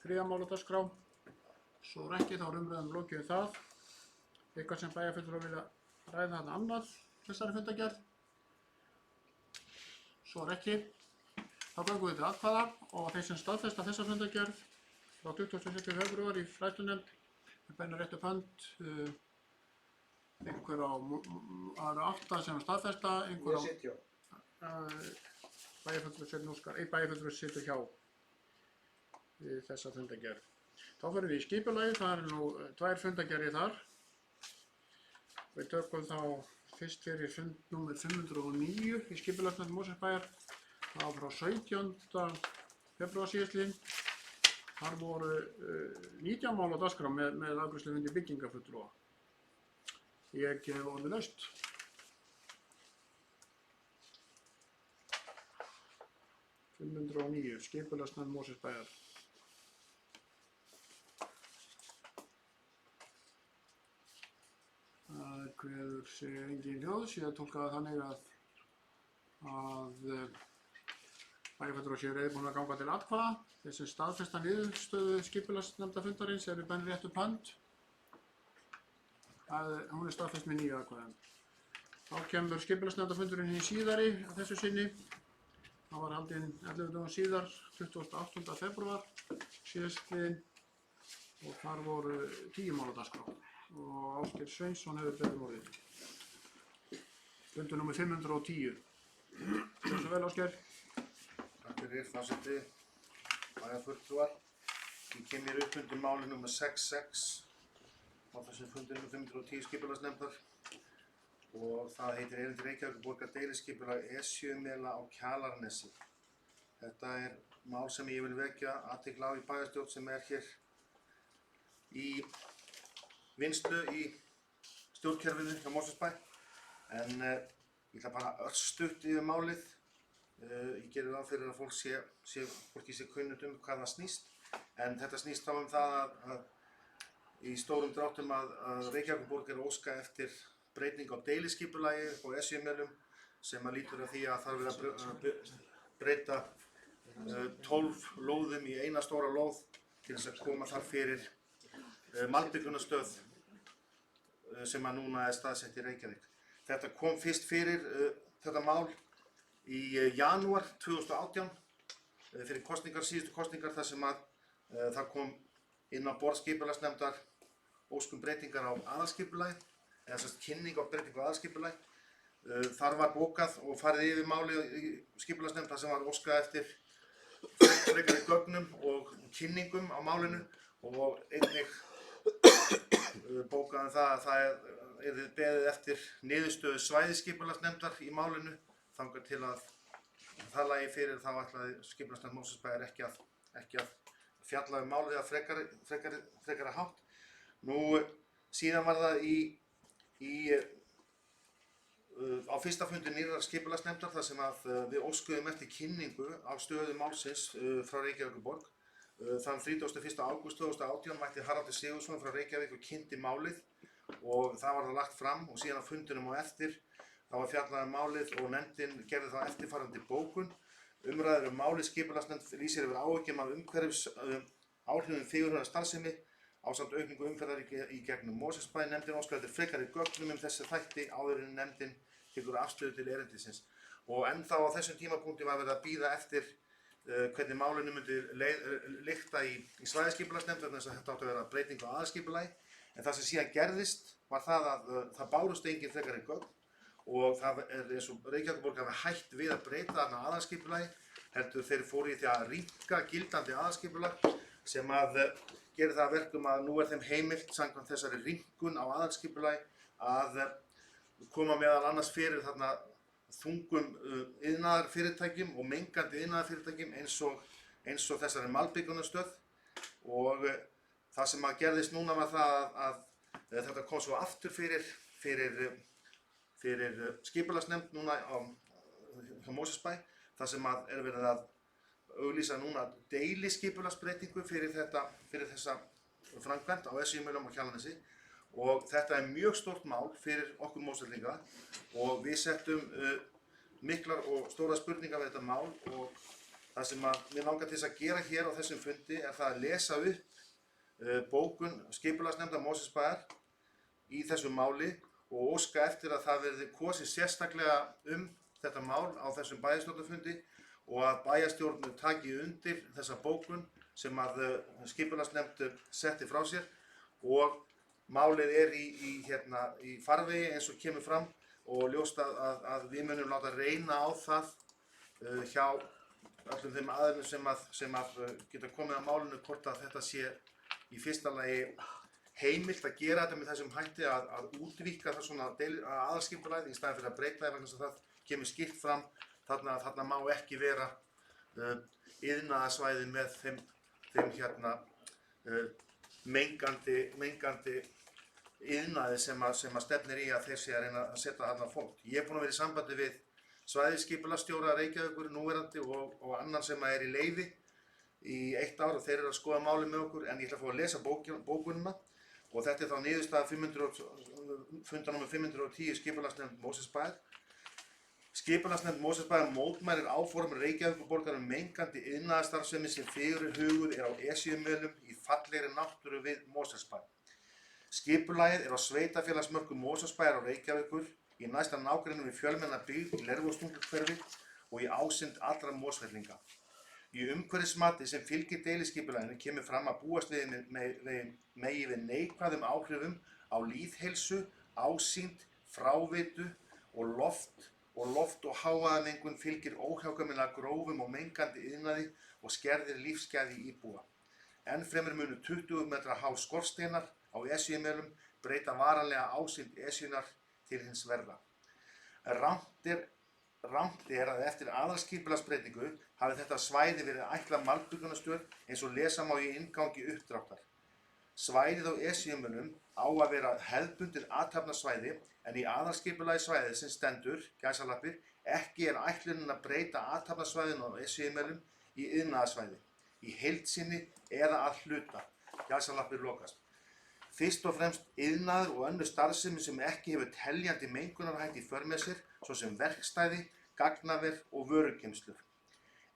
3. mál á dagskrá. Svo er ekki þá umræðum lokið það. Ykkur sem bæjarfulltrúi vilja ræða þetta annað þessari fundargerð. Svo er ekki. Þá göngum við til atkvæða og þeir sem staðfesta þessa fundargerð frá 27. febrúar í fræðslunefnd beina rétt upp hönd. Einhver það eru 8 sem staðfesta, einhver á bæjarfulltrúi situr hjá við þessa fundargerð. Þá fyrir við í skipulagið, það eru nú 2 fundargerðir þar. Við tökum þá fyrst fyrir fund númer 509 í skipulagsnefnd Mosfellsbæjar. Það var frá 17. febrúar síðastliðinn. Þar voru 19 mál á dagskrá með afgreiðslufundi byggingarfulltrúa. Ég gef orðið laust. Skipulagsnefnd Mosfellsbæjar. Það kveður sig engin hljóð, síðan tólkaði þannig að bæjarfulltrúar séu reiðubúnir að ganga til atkvæða. Þeir sem staðfesta niðurstöðu skipulagsnefndarfundarins eru bendir rétt upp hönd. Hún er staðfest með 9 atkvæðum. Þá kemur skipulagsnefndarfundurinn hinn síðari að þessu sinni. Það var haldinn 11 dögum síðar, 28. febrúar síðastliðinn og þar voru 10 mál á dagskrá og Ásgeir Sveinsson hefur beðið orðið. Fundur númer 510. Gjörðu svo vel, Ásgeir. Takk fyrir, forseti, bæjarfulltrúar. Ég kem hér upp undir máli númer 66 á þessum fundi númer 510 skipulagsnefndar og það heitir erindi Reykjavíkurborgar deiliskipulag Esjumela á Kjalarnesi. Þetta er mál sem ég vil vekja athygli á í bæjarstjórn sem er hér í vinnslu í stjórnkerfinu hjá Mosfellsbæ. En ég ætla bara örstutt yfir málið. Ég gerir ráð fyrir að fólki sé kunnugt hvað það snýst. En þetta snýst þá það að í stórum dráttum að Reykjavíkurborg er að óska eftir breyting á deiliskipulagi upp á Esjumelum sem að lítur að því að það er að breyta 12 lóðum í eina stóra lóð til þess að koma þar fyrir malbyggunarstöð sem að núna er staðsett í Reykjavík. Þetta kom fyrst fyrir þetta mál í janúar 2018 fyrir síðustu kosningar þar sem að það kom inn á borð skipulagsnefndar óskum breytingar á aðalskipulagi, eða sérst kynning á breytingu á aðalskipulagi. Þar var bókað og farið yfir máli í skipulagsnefnd þar sem var óskað eftir frekari gögnum og kynningum á málinu og einnig bókað það að það yrði beðið eftir niðurstöðu svæðisskipulagsnefndar í málinu þangað til að það lagi fyrir þá ætlaði skipulagsnefnd Mosfellsbæjar ekki að fjalla málið að frekari hátt. Nú síðan var það á fyrsta fundi nýrrar skipulagsnefndar þar sem að við óskuðum eftir kynningu á stöðu málsins frá Reykjavíkurborg. Þann 31. ágúst 2018 mætti Haraldur Sigurðsson frá Reykjavík og kynnti málið og það var það lagt fram og síðan á fundinum á eftir þá var fjallað málið og nefndin gerði þá eftirfarandi bókun. Umræður málið skipulagsnefnd lýsir yfir áhyggjum af áhrifum fegurðar starfsemi ásamt aukningu umferðar í gegnum Mosfellsbæ. Nefndin óskaði eftir frekari gögnum þessi þætti áður en nefndin tekur afstöðu til erindisins. Og ennþá á þessum tímapunkti var verið að bíða eftir hvernig málinu myndi lykta í svæðisskipulagsnefnd vegna þess að þetta átti að vera breyting á aðalskipulagi. En það sem síðan gerðist var það að það bárust engin frekari gögn og það er eins og Reykjavíkurborg hafi hætt við að breyta þarna aðalskipulagi, heldur þeir fóru í því að rýmka gildandi aðalskipulag sem að gerir það að verkum að nú er þeim heimilt samkvæmt þessari rýmkun á aðalskipulagi að koma meðal annars fyrir þarna þungum iðnaðarfyrirtækjum og mengandi iðnaðarfyrirtækjum eins og þessari malbyggunastöð og það sem að gerðist núna var það að þetta kom svo aftur fyrir skipulagsnefnd núna á Mosfellsbæ þar sem að er verið að auglýsa núna deiliskipulagsbreytingu fyrir þessa framkvæmd á SÍ-mölum og Kjalarnesi og þetta er mjög stórt mál fyrir okkur Mosfellinga og við settum miklar og stóra spurningar við þetta mál og það sem að mér langar til þess að gera hér á þessum fundi er það að lesa upp bókun skipulagsnefndar Mosfellsbæjar í þessu máli og óska eftir að það verði kosið sérstaklega þetta mál á þessum bæjarstjórnarfundi og að bæjarstjórn taki undir þessa bókun sem að skipulagsnefnd setti frá sér og málið er í farvegi eins og kemur fram og ljóst að við munum láta reyna á það hjá öllum þeim aðilum sem að geta komið að málinu hvort að þetta sé í fyrsta lagi heimilt að gera þetta með þessum hætti að útvíkka það svona aðalskipulagið í staðinn fyrir að breyta það vegna þess að það kemur skýrt fram þarna má ekki vera iðnaðarsvæði með þeim mengandi iðnaði sem að stefnir í að þeir sé að reyna að setja þarna fólk. Ég er búinn að vera í sambandi við svæðisskipulagsstjóra Reykjavíkur núverandi og annan sem er í leyfi í 1 ár og þeir eru að skoða málið með okkur en ég ætla að fá að lesa bókunina og þetta er þá niðurstaða fundarnúmer 510 skipulagsnefnd Mosfellsbæjar. Skipulagsnefnd Mosfellsbæjar mótmælir áform Reykjavíkurborgar mengandi iðnaðarstarfsemi sem fyrirhuguð er á Esjumölum í fallegri náttúru við Mosfellsbæ. Skipulagið er á sveitafélagsmörkum Mosfellsbæjar og Reykjavíkur í næsta nágrenni við fjölmenna byggð í Lervogstunguhverfi og í ásýnd allra Mosfellinga. Í umhverfismati sem fylgir deiliskipulaginu kemur fram að búast megi við neikvæðum áhrifum á lýðheilsu, ásýnd, fráveitu og loft og hávaðamengun fylgir óhjákvæmilega grófum og mengandi iðnaði og skerðir lífsgæði íbúa. Enn fremur munu 20 metra há skorsteinar á Esjumölum breyta varanlega ásýnd Esjunnar til hins verða. Rangt er að eftir aðalskipulagsbreytingu hafi þetta svæði verið ætlað malbyggunastöð eins og lesa má í inngangi uppdráttar. Svæðið á Esjumölum á að vera hefðbundið athafnasvæði en í aðalskipulagi svæðið sem stendur, gæsalappir, ekki er ætlunin að breyta athafnasvæðinu á Esjumölum í iðnaðarsvæði, í heild sinni eða að hluta, gæsalappir lokast. Fyrst og fremst iðnaður og önnur starfsemi sem ekki hefur teljandi mengunarhætti í för með sér, svo sem verkstæði, gagnaver og vörugeymslur.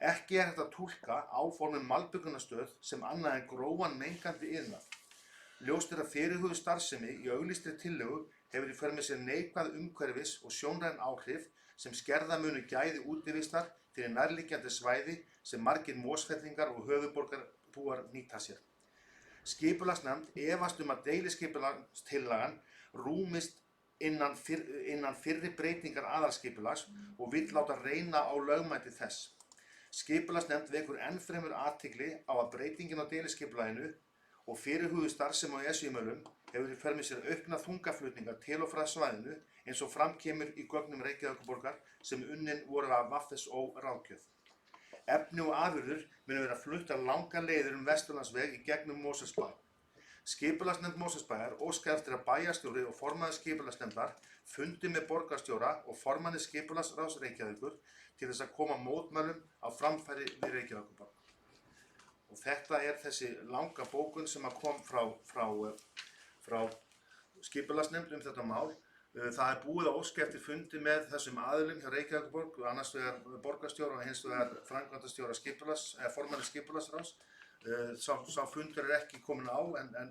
Ekki er hægt að túlka áformum malbyggunastöð sem annað en grófan mengandi iðnað. Ljóst er að fyrirhuguð starfsemi í auglýstri tillögu hefur í för með sér neikvæð umhverfis og sjónræn áhrif sem skerða munu gæði útivistar fyrir nærliggjandi svæði sem margir Mosfellingar og höfuðborgarbúar nýta sér. Skipulagsnefnd efast að deiliskipulagstillagan rúmist innan fyrri breytingar aðalskipulags og vill láta reyna á lögmæti þess. Skipulagsnefnd vekur ennfremur athygli á að breytingin á deiliskipulaginu og fyrirhuguð starfsemi á Esjumölum hefur í för með sér aukna þungaflutninga til og frá svæðinu eins og fram kemur í gögnum Reykjavíkurborgar sem unnin voru af VFSO ráðgjöf. Efni og afurðir munu vera fluttar langar leiðir Vesturlandsveg í gegnum Mosfellsbæ. Skipulagsnefnd Mosfellsbæjar óskar eftir að bæjarstjóri og formaður skipulagsnefndar fundi með borgarstjóra og formanni skipulagsráðs Reykjavíkur til þess að koma mótmælum á framfæri við Reykjavíkurborg. Og þetta þessi langa bókun sem kom frá skipulagsnefnd þetta mál. Það búið að óska eftir fundi með þessum aðilum hjá Reykjavíkurborg, annars vegar borgarstjóra og hins vegar framkvæmdastjóra formanni skipulagsráðs. Sá fundur ekki komin á en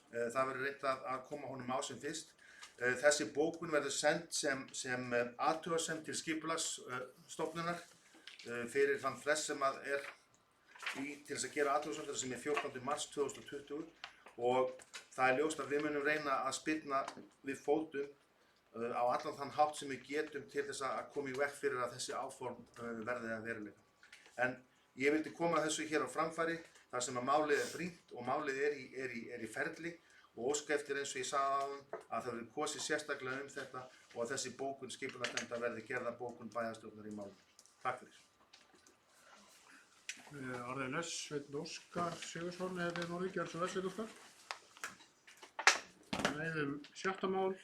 það verður reynt að koma honum á sem fyrst. Þessi bókun verður send sem athugasemd til skipulagsstofnunar fyrir þann frest sem til þess að gera athugasemdir sem 14. mars 2020 og það ljóst að við munum reyna að spyrna við fótum á allan þann hátt sem við getum til þess að koma í veg fyrir að þessi áform verði að veruleika. En ég vildi koma þessu hér á framfæri þar sem að málið brýnt og málið í ferli og óska eftir eins og ég sagði áðan að það verði kosið sérstaklega þetta og að þessi bókun skipulagsnefndar verði gerða bókun bæjarstjórnar í málinu. Takk fyrir. Orðið næst Sveinn Óskar Sigurðsson eða orðið gjör svo Sveinn Óskar. Ræðum 7. mál.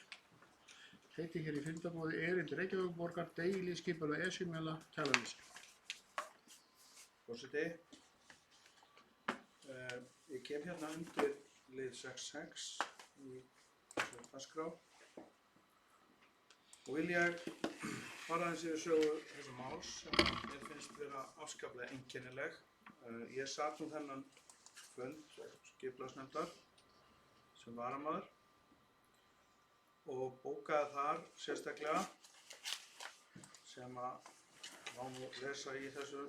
Heiti hér í fundarbóði erindi Reykjavíkurborgar deiliskipulag Esjumela Kjalarnesi. Forseti, ég kem hérna undir lið 6.6 í þessu dagskrá og vil ég fara aðeins yfir sögu þessa máls sem mér finnst vera afskaplega einkennileg. Ég sat þennan fund skipulagsnefndar sem varamaður og bókaði þar sérstaklega sem að má nú lesa í þessari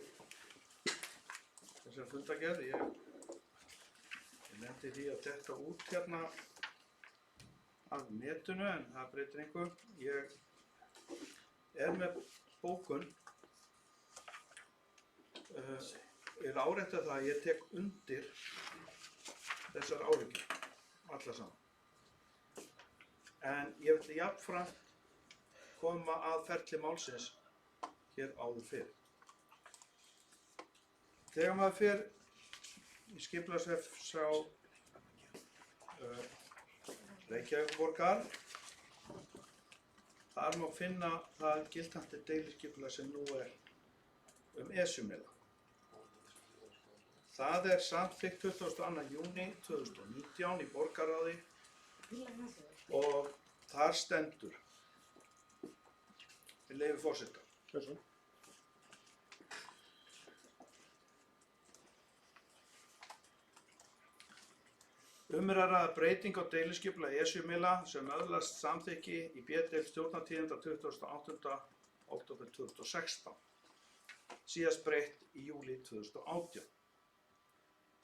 fundargerð. Ég nefndi því að detta út hérna af netinu en það breytir engu. Ég með bókun. Ég árétta það að ég tek undir þessar áhyggjur, allar saman. En ég vil jafnframt koma að ferli málsins hér áður fyrr. Þegar maður fer í skipulagsvefskrá Reykjavíkurborgar, þar má finna það gildandi deiliskipulag sem nú Esjumela. Það samþykkt 22. júní 2019 í borgarráði og þar stendur, með leyfi forseta. Að ræða breyting á deiliskipulagi Esjumela sem öðlast samþykki í B-deild Stjórnartíðinda 28. október 2016, síðast breytt í júlí 2018.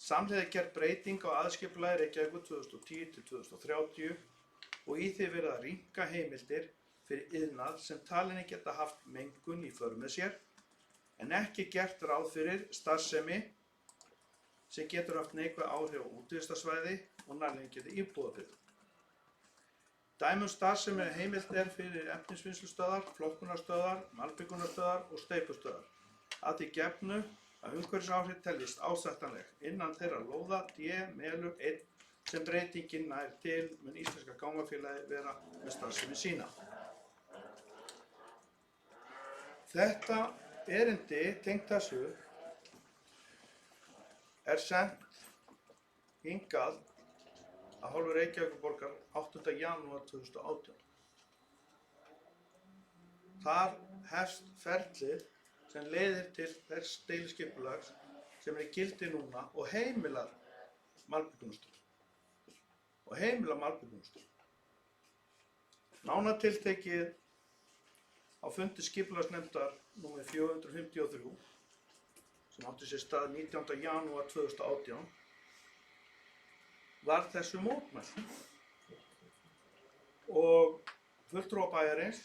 Samhliða gerð breyting á aðalskipulagi Reykjavíkur 2010 til 2030 og í því verið að rýmka heimildir fyrir iðnað sem talinni geta haft mengun í för með sér en ekki gert ráð fyrir starfsemi sem getur haft neikvæð áhrif á útivistarsvæði og nærliggjandi íbúðabyggð. Dæmi starfsemi heimild fyrir efnisvinnslustöðvar, flokkunarstöðvar, malbikunarstöðvar og steypustöðvar, að því gefnu að umhverfisáhrif teljist ásættanleg innan þeirra lóða D-melur 1 sem breytingin nær til mun Íslenska Gangafélagið vera með starfsemi sína. Þetta erindi tengt þessu sent hingað af hálfu Reykjavíkurborgar 8. janúar 2018. Þar hefst ferlið sem leiðir til þess deiliskipulags sem í gildi núna og heimilar malbikunarstöð. Nánar tiltekið á fundi skipulagsnefndar nr. 453 sem átti sér stað 19. janúar 2018 var þessu mótmælt. Og fulltrúar bæjarins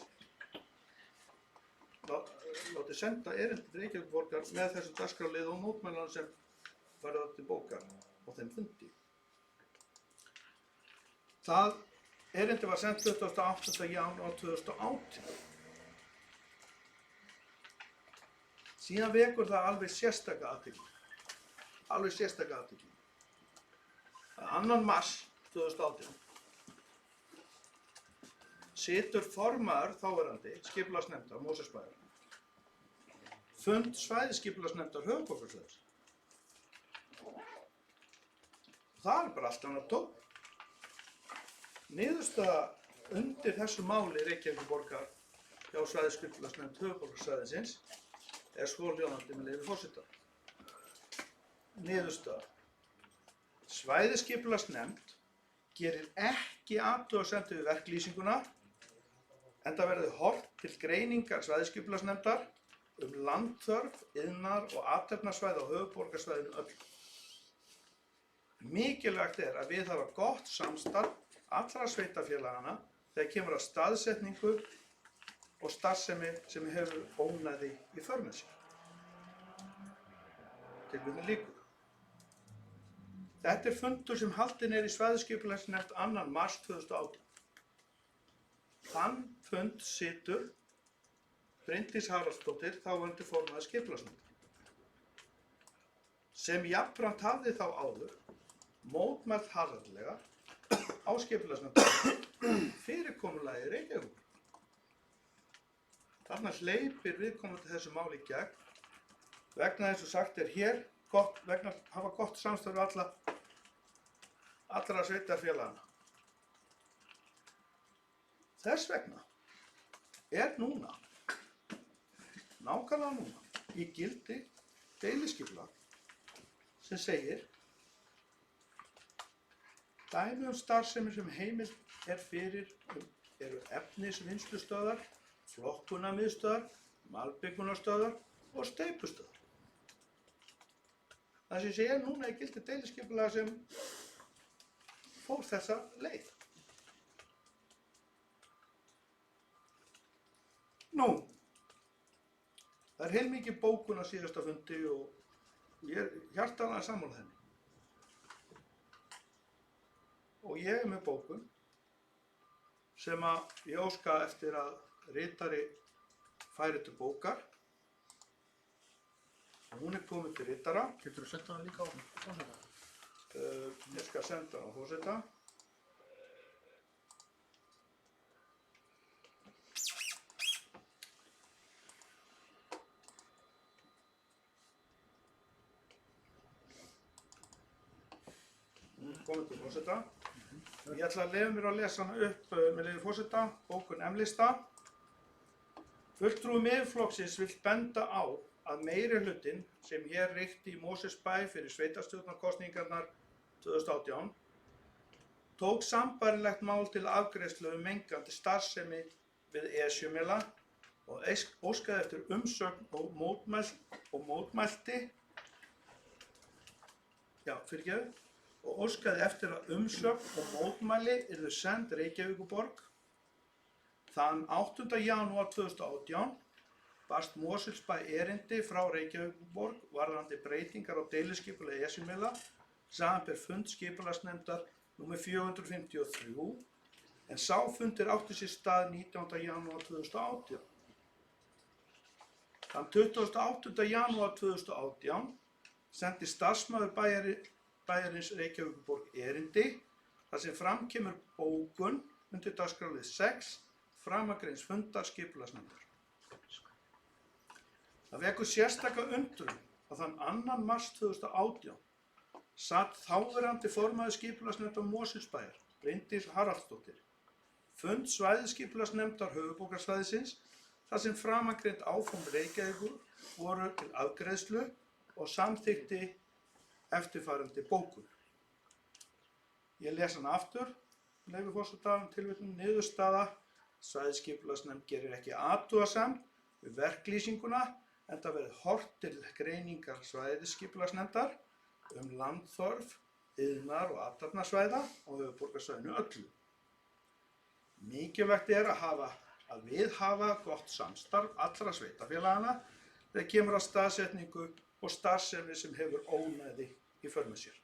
látið senda erindi til Reykjavíkurborgar með þessu dagskrárlið og mótmælanum sem farið til bókar á þeim fundi. Það erindi var sendt 28. janúar 2018. Síðan vekur það alveg sérstaka athygli. Alveg sérstaka athygli. 2. mars 2018 situr formaður þáverandi skipulagsnefndar Mosfellsbæjar fund svæðisskipulagsnefndar höfuðborgarsvæðis. Það er bara allt annað tónn. Niðurstaða undir þessu máli Reykjavíkurborgar hjá svæðisskipulagsnefnd höfuðborgarsvæðisins er svohljóðandi með leyfi forseta. Niðurstaða. Svæðisskipulagsnefnd gerir ekki athugasemdir við verklýsinguna enda verði horft til greiningar svæðisskipulagsnefndar landþörf, iðnar og athafnasvæði á höfuðborgarsvæðinu öllu. Mikilvægt er að viðhafa gott samstarf allra sveitarfélagana þegar kemur að staðsetningu og starfsemi sem hefur ónæði í för með sér. Tilvitnun lýkur. Þetta er fundur sem haldinn er í svæðisskipulagsnefnd 2. mars 2018. Þann fund situr Bryndís Haraldsdóttir, þáverandi formaður skipulagsnefndar, sem jafnframt hafði þá áður mótmælt harðlega á skipulagsnefndar fyrirkomulagi Reykjavíkur. Þarna hleypir viðkomandi þessu máli í gegn vegna þess að sagt er hér vegna að hafa gott samstarf við allra sveitarfélagana. Þess vegna er núna, nákvæmlega núna, í gildi deiliskipulag sem segir dæmi starfsemi sem heimild er fyrir eru efnisvinnslustöðvar, flokkunarmiðstöðvar, malbyggunarstöðvar og steypustöðvar. Það sem sé núna í gildi deiliskipulag sem fór þessa leið. Nú, það er heilmikið bókun á síðasta fundi og ég er hjartanlega sammála henni. Og ég er með bókun sem að ég óska eftir að ritari færi til bókar. Hún er komin til ritara. Geturðu senda hana líka á forseta? Ég skal senda hana á forseta. Komið til forseta. Ég ætla að leyfa mér að lesa hana upp með leyfi forseta, bókun M-lista. Fulltrúi Miðflokksins vill benda á að meirihlutinn sem hér ríkti í Mosfellsbæ fyrir sveitarstjórnarkosningarnar 2018 tók sambærilegt mál til afgreiðslu mengandi starfsemi við Esjumela og óskaði eftir umsögn og óskaði eftir að umsögn og mótmæli yrðu send Reykjavíkurborg. Þann 8. janúar 2018 barst Mosfellsbæ erindi frá Reykjavíkurborg varðandi breytingar á deiliskipulagi Esjumela samanber fund skipulagsnefndar nr. 453 en sá fundur átti sér stað 19. janúar 2018. Þann 28. janúar 2018 sendi starfsmaður bæjarins Reykjavíkurborg erindi þar sem fram kemur bókun undir dagskrárlið 6 framangreinds fundar skipulagsnefndar. Það vekur sérstaka undrun að þann 2. mars 2018 satt þáverandi formaður skipulagsnefndar Mosfellsbæjar, Bryndís Haraldsdóttir, fund svæðisskipulagsnefndar höfuðborgarsvæðisins þar sem framangreind áform Reykjavíkur voru til afgreiðslu og samþykkti eftirfarandi bókun. Ég les hana aftur, leyfi forseta, tilvitnun niðurstaða. Svæðisskipulagsnefnd gerir ekki athugasemd við verklýsinguna enda verði horft til greiningar svæðisskipulagsnefndar landþörf, iðnar- og athafnasvæða á höfuðborgarsvæðinu öllu. Mikilvægt er að viðhafa gott samstarf allra sveitarfélagana þegar kemur að staðsetningu og starfsemi sem hefur ónæði í för með sér.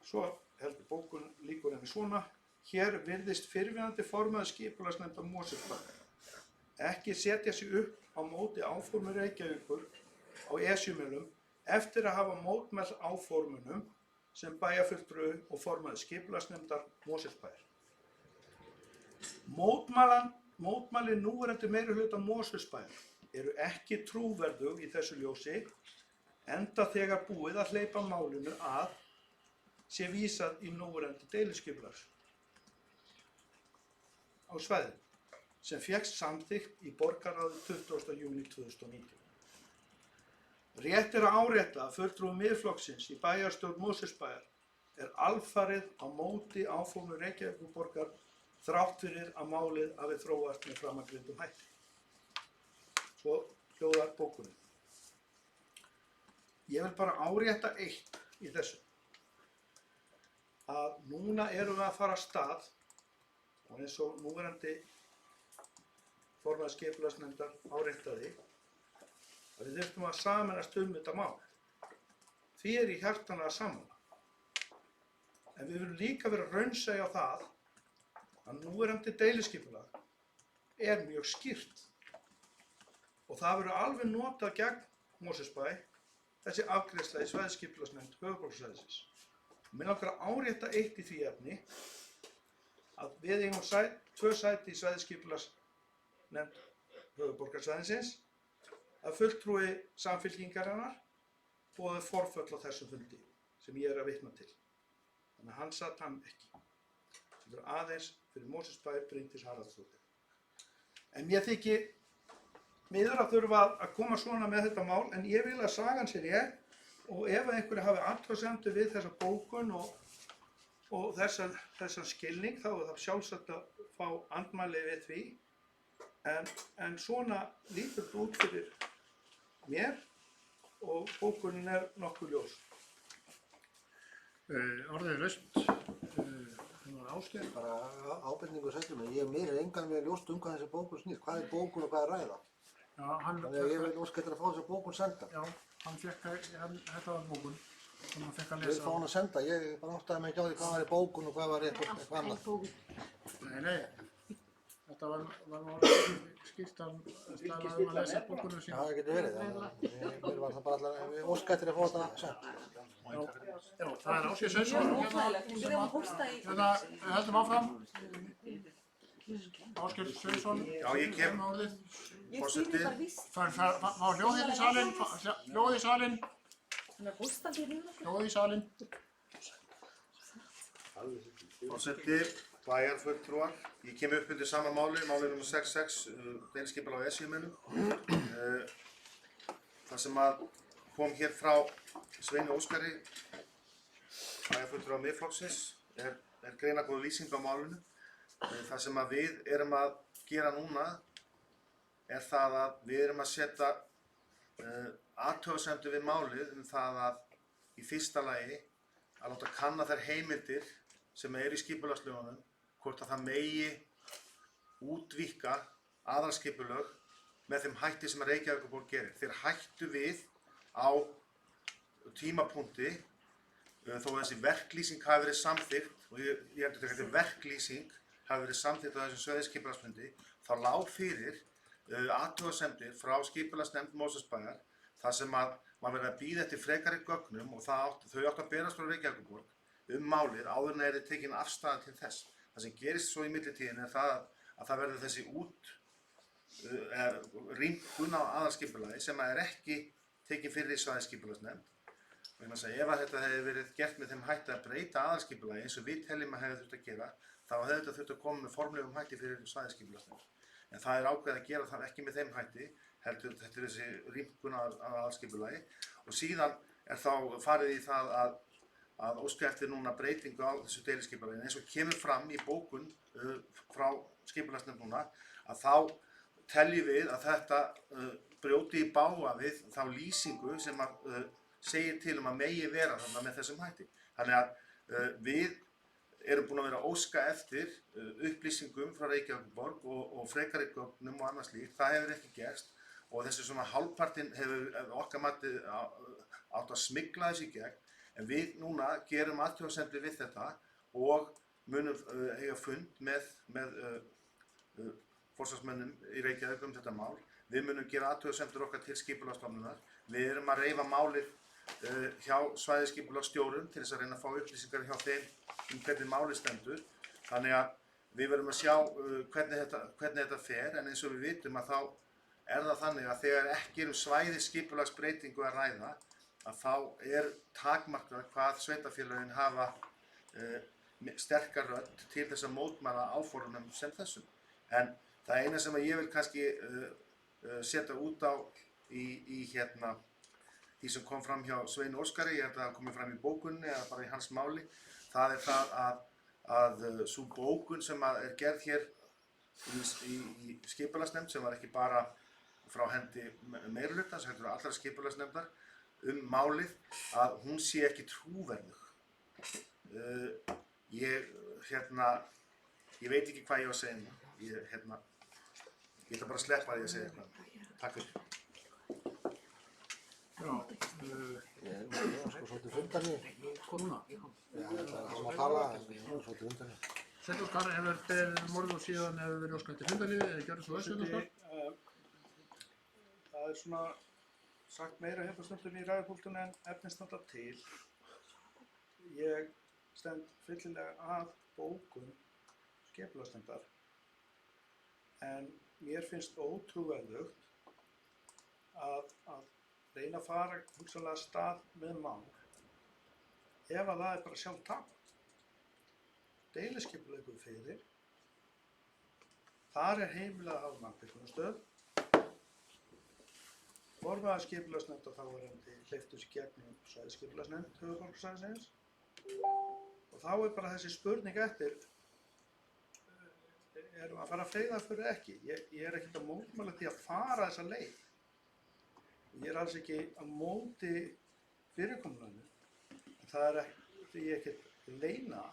Svo heldur bókun líkur henni svona: hér virðist fyrrverandi formaður skipulagsnefndar Mosfellsbæjar ekki setja sig upp á móti áformum Reykjavíkur á Esjumölum eftir að hafa mótmælt áformunum sem bæjarfulltrúi og formaður skipulagsnefndar Mosfellsbæjar. Mótmæli núverandi meirihluta Mosfellsbæjar eru ekki trúverðug í þessu ljósi, enda þegar búið að hleypa málinu að sé vísað í núverandi deiliskipulags á svæðinu, sem fékkst samþykkt í borgarráði 20. júní 2019. Rétt er að árétta að fulltrúi Miðflokksins í bæjarstjórn Mosfellsbæjar er alfarið á móti áformum Reykjavíkurborgar þrátt fyrir að málið hafi þróast með framangreindum hætti. Svo hljóðar bókunin. Ég vil bara árétta eitt í þessu, að núna erum við að fara af stað, og eins og núverandi formaður skipulagsnefndar áréttaði, að við þurfum að sameinast þetta mál. Því er ég hjartanlega sammála. En við viljum líka vera raunsæ á það að núverandi deiliskipulag er mjög skýrt og það verður alveg notað gegn Mosfellsbæ þessi afgreiðsla í svæðisskipulagsnefnd höfuðborgarsvæðisins. Mig langar að árétta eitt í því efni að við eigum 2 sæti í svæðisskipulagsnefnd höfuðborgarsvæðisins, að fulltrúi Samfylkingarinnar boðaði forföll á þessum fundi sem ég er að vitna til. Þannig að hann satt hann ekki. Það er aðeins fyrir Mosfellsbæ Bryndís Haraldsdóttir. En mér þykir miður að þurfa að koma svona með þetta mál, en ég vil að sagan sé rétt, og ef einhverju hafi athugasemdir við þessa bókun og þessa skilning, þá er það sjálfsagt að fá andmæli við því. En svona lítur þetta út fyrir mér og bókunin er nokkuð ljós. Orðið er laust. Ásgeir. Bara ábendingu sættum mig, ég mér engan við ljóst hvað þessi bókun snýst, hvað er bókun og hvað er ræða. Já, þannig að ég vil óska eftir að fá þessa bókun senda. Já, þetta var bókun sem hann fekk að Ég vil lesa. fá hann að senda, ég bara áttaði mig ekki á því hvað var í bókun og hvað var eitthvað annað. Nei, þetta var skýrt að lesa bókunum sína. Já, það getur verið, mér var það bara allar, ég óska eftir að fá þetta senda. Já, það er Ásgeir Sveinsson hérna, við höldum áfram. Ásgeir Sveinsson. Já, ég kem. Forseti. Fá hljóð hérna í salinn, hljóð í salinn. Hljóð í salinn. Forseti, bæjarfulltrúar. Ég kem upp undir sama máli nr. 66, deiliskipulag á Esjumölum. Það sem að kom hér frá Sveini Óskari, bæjarfulltrúa Miðflokksins, er greinargóð lýsing á málinu. Það sem að við erum að gera núna er það að við erum að setja athugasemdir við málið það að í fyrsta lagi að láta kanna þær heimildir sem eru í skipulagslögunum, hvort að það megi útvíkka aðalskipulög með þeim hætti sem Reykjavíkurborg gerir. Þeir hættu við á tímapunkti þó að þessi verklýsing hafi verið samþykkt, og ég heldur að þetta verklýsing hafi verið samþykkt á þessum svæðisskipulagsfundi, þá lá fyrir athugasemdir frá skipulagsnefnd Mosfellsbæjar þar sem að maður verið að bíða eftir frekari gögnum og þau áttu að berast frá Reykjavíkurborg málið áður en er tekin afstaða til þess. Það sem gerist svo í millitíðinni er það að það verður þessi rýmkun á aðalskipulagi sem er ekki tekin fyrir í svæðisskipulagsnefnd. Ef þetta hefði verið gert með þeim hætti að breyta aðalskipulagi eins og við teljum að hefði þurft að gera, þá hefði þetta þurft að koma með formlegum hætti fyrir svæðisskipulagsnefnd. En það er ákveðið að gera það ekki með þeim hætti, heldur þetta er þessi rýmkun á aðalskipulagi, og síðan er þá farið í það að óska eftir núna breytingu á þessu deiliskipulagi. Eins og kemur fram í bókun frá skipulagsnefnd núna, að þá teljum við að þetta brjóti í bága við þá lýsingu segir til að megi vera þarna með þessum hætti. Þannig að við erum búin að vera að óska eftir upplýsingum frá Reykjavíkurborg og frekari gögnum og annað slíkt. Það hefur ekki gerst og þessi svona hálfpartinn hefur okkar mati átt að smygla þessi í gegn. En við núna gerum athugasemdir við þetta og munum eiga fund með forsvarsmönnum í Reykjavík þetta mál. Við munum gera athugasemdir okkar til Skipulagsstofnunar. Við erum að reifa málið hjá svæðisskipulagsstjórum til þess að reyna að fá upplýsingar hjá þeim hvernig málið stendur. Þannig að við verðum að sjá hvernig þetta fer, en eins og við vitum að þá er það þannig að þegar ekki svæðisskipulagsbreytingu að ræða, að þá takmarkað hvað sveitarfélögin hafa sterkar rödd til þess að mótmæla áformum sem þessum. En það eina sem ég vil kannski setja út á í því sem kom fram hjá Sveini Óskari, ég held að það komi fram í bókunni eða bara í hans máli, það er það að sú bókun sem er gerð hér í skipulagsnefnd, sem var ekki bara frá hendi meirihlutans, heldur allra skipulagsnefndar málið, að hún sé ekki trúverðug. Ég veit ekki hvað ég á að segja. Ég ætla bara að sleppa því að segja eitthvað. Takk fyrir. Já, Ég var sko svolítið fundarni. núna. Já, það er sem að tala, en ég var svolítið fundarni. Sveinn Óskar hefur beðið morð og síðan hefur verið óskað til fundarliði, eða gjörðu svo Sveinn Óskar? Það er svona sagt meira hérna stundum í ræðupúltinu en efni standa til. Ég stend fyllilega að bókun skipulagsnefndar, en mér finnst ótrúverðugt að reyna að fara hugsanlega stað með mál ef að það er bara sjálftap. Deiliskipuleggur fyrir, þar er heimilað að hafa mannbirgðunastöð. Formaður skipulagsnefndar þáverandi hleyptur í gegnum svæðisskipulagsnefnd höfuðborgarsvæðisins og þá er bara þessi spurning eftir, erum að fara að freyða fyrir ekki? Ég er ekkert að mótmæla því að fara þessa leið. Ég er alls ekki að móti fyrirkomulaginu, en það er því ekkert leyna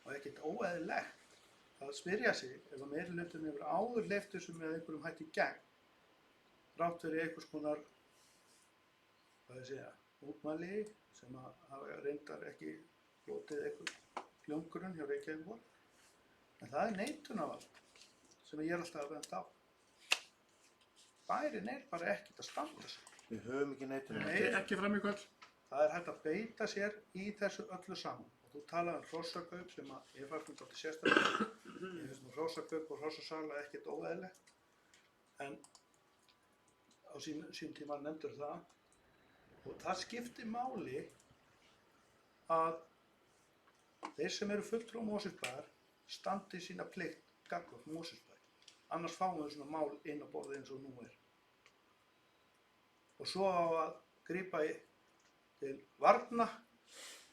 og ekkert óeðlilegt að spyrja sig ef að meirihlutinn hefur áður hleypt þessu með einhverjum hætti í gegn, þrátt fyrir einhvers konar, mótmæli sem að hafa reyndar ekki hlotið einhver hljómgrunn hjá Reykjavíkurborg. En það er neitunarvald sem ég er alltaf að benda á. Bærinn er bara ekkert að standa sig. Við höfum ekki neitunarvald. Ekki fram í kvöld. Það er hægt að beita sér í þessu öllu saman. Og þú talaði hrossakaup sem að ég fannst dálítið sérstaklega. Ég finnst hrossakaup og hrossasala ekkert óeðlilegt. En á sín tíma nefndur það. Og það skiptir máli að þeir sem eru fulltrúar Mosfellsbæjar standi sína plikt gagnvart Mosfellsbæ. Annars fáum við svona mál inn á borðið eins og nú er. Og svo á að grípa til varna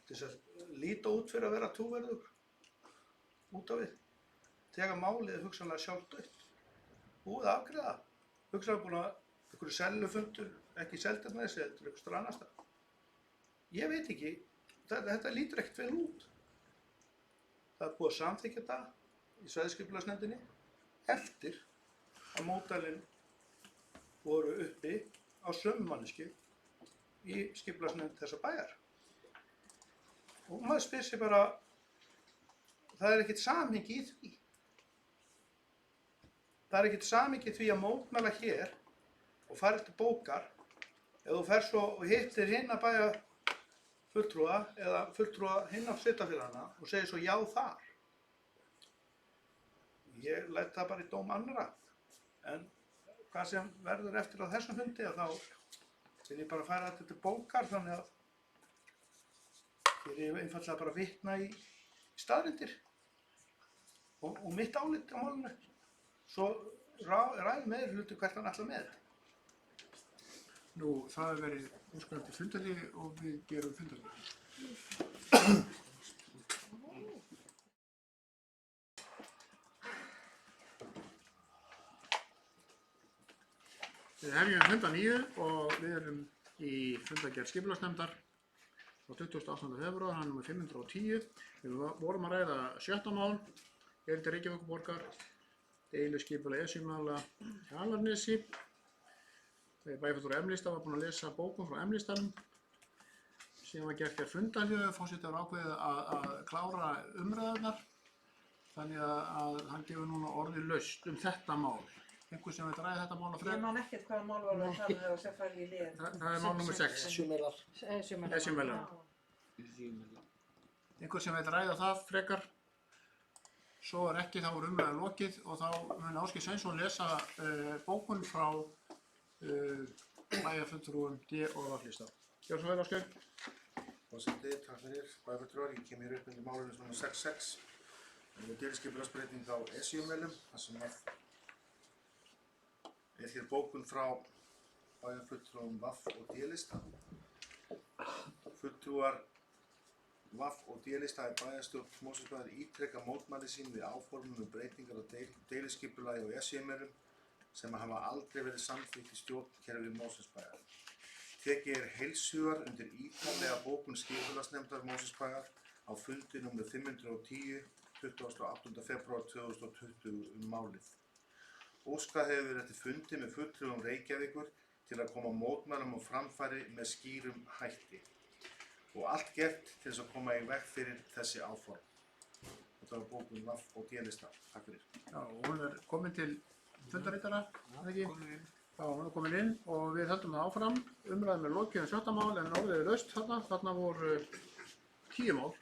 til þess að líta út fyrir að vera trúverðugur út á við. Þegar málið er hugsanlega sjálfdautt. Búið að afgreiða. Hugsanlega búin að einhverju sellufundur, ekki Seltjarnarnesi, heldur einhvers staðar annars staðar. Ég veit ekki, þetta lítur ekkert vel út. Það er búið að samþykkja þetta í svæðisskipulagsnefndinni eftir að mótdælin voru uppi á sömu manneskju í skipulagsnefnd þessa bæjar. Og maður spyr sig bara, það er ekkert samhengi í því. Það er ekkert samhengi í því að mótmæla hér og fara eftir bókar ef þú fer svo og hittir hinn að bæja fulltrúa eða fulltrúa hinn af sveitarfélagana og segir svo já þar. Ég læt það bara í dóm annarra, en hvað sem verður eftir á þessum fundi þá vil ég bara færa þetta til bókar, þannig að ég er einfaldlega bara að vitna í staðreyndir og mitt álit á málinu. Svo ræður meirihluti hvert hann ætlar með þetta. Nú, það hefur verið óskað til fundarliði og við gerum fundarliði. Við hefjum fund að 9 og við erum í fundargerð skipulagsnefndar á 28. febrúar, hann nr. 510. Við vorum að ræða 7. mál, erindi Reykjavíkurborgar, deiliskipulag Esjumála Kjalarnesi. Bæjarfulltrúi M-lista var búinn að lesa bókun frá M-listanum. Síðan var gert fundarhljóð, forseti var ákveðið að klára umræðurnar. Þannig að hann gefur núna orðið laust þetta mál. Einhver sem veit ræða þetta mál að Ég frekar? man ekkert hvaða mál var að tala um þegar sem færi í lið. Það er mál nr. 6. Esjumelar. Einhver sem veit ræða það frekar? Svo er ekki, þá er umræðan lokið og þá mun Ásgeir Sveinsson lesa bókun frá bæjarfulltrúum D og V-lista. Gjörðu svo vel, Ásgeir. Forseti, takk fyrir. Bæjarfulltrúar, ég kem hér upp undir málinu nr. 66. Deiliskipulagsbreyting á Esjumelum, þar sem er hér bókun frá bæjarfulltrúum V og D-lista. Fulltrúar V og D-lista í bæjarstjórn Mosfellsbæjar ítreka mótmæli sín við áformum breytingar á deiliskipulagi á Esjumelum sem hafa aldrei verið samþykkt í stjórnkerfi Mosfellsbæjar. Tekið heilshugar undir ítarlega bókun skipulagsnefndar Mosfellsbæjar á fundi nr. 510 28. febrúar 2020 málið. Óskað hefur verið eftir fundi með fulltrúum Reykjavíkur til að koma mótmælum á framfæri með skýrum hætti og allt gert til þess að koma í veg fyrir þessi áform. Þetta var bókun V og D-lista. Takk fyrir. Já, hún er komin til fundarritara, ekki? Já, hún er komin inn og við höldum það áfram. Umræðum er lokið 7. mál en orðið er laust þarna. Þarna voru 10 mál.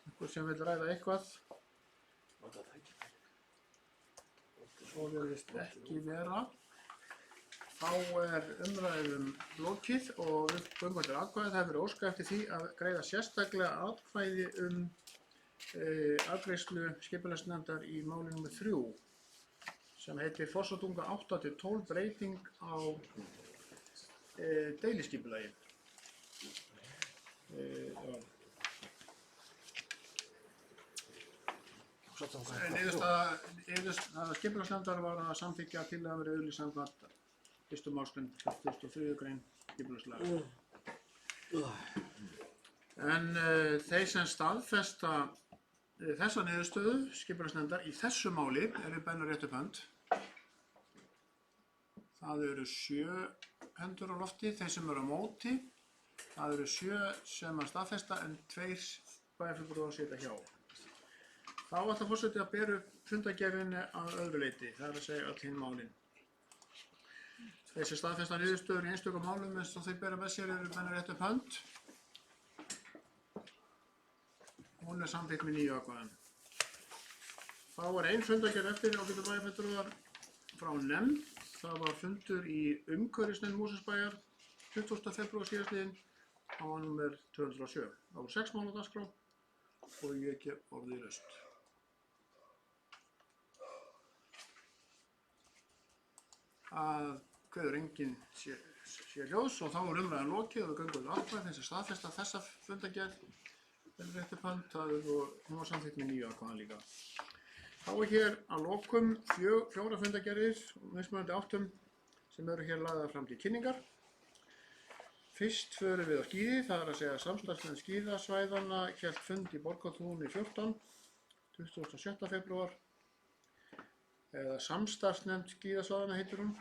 Einhver sem vil ræða eitthvað. Svo virðist ekki vera. Þá er umræðum lokið og við göngum til atkvæði. Það hefur verið óskað eftir því að greiða sérstaklega atkvæði afgreiðslu skipulagsnefndar í máli nr. 3 sem heitir Fossvogstunga 8-12 breyting á deiliskipulagi. Niðurstaða skipulagsnefndar var að samþykkja til að vera auglýst samkvæmt 1. málsgrein 23. grein skipulagslaga. En þeir sem staðfesta þessa niðurstöðu skipulagsnefndar í þessu máli eru bennur rétt upp hönd. Það eru 7 hendur á lofti, þeir sem eru á móti. Það eru 7 sem að staðfesta en 2 bæjarfulltrúar sitja hjá. Þá ætla forseti að bera upp fundargerðinni að öðru leyti, það er að segja öll hinn málin. Þeir sem staðfesta niðurstöður í einstökum málum eins og þeir bera með sér eru bennur rétt upp hönd. Hún er samþykkt með 9 atkvæðum. Þá var ein fundargerð eftir ágætu bæjarfulltrúar frá nefnd. Það var fundur í umhverfisnefnd Mosfellsbæjar 20. febrúar síðastliðinn. Það var númer 207. Það voru 6 mál á dagskrá og ég gef orðið laust. Að kveður enginn sé hljóðs og þá er umræðan lokið og við göngum til atkvæði þeim sem staðfesta þessa fundargerð. Rétt upp hönd, hún var samþykkt með 9 atkvæðum líka. Þá er hér að lokum 4 fundargerðir mismunandi áttum sem eru hér lagðar fram til kynningar. Fyrst förum við á skíði, það er að segja samstarfsnefnd skíðasvæðanna hélt fund í Borgartúni 14, 27. febrúar. Eða samstarfsnefnd skíðasvæðanna heitir hún.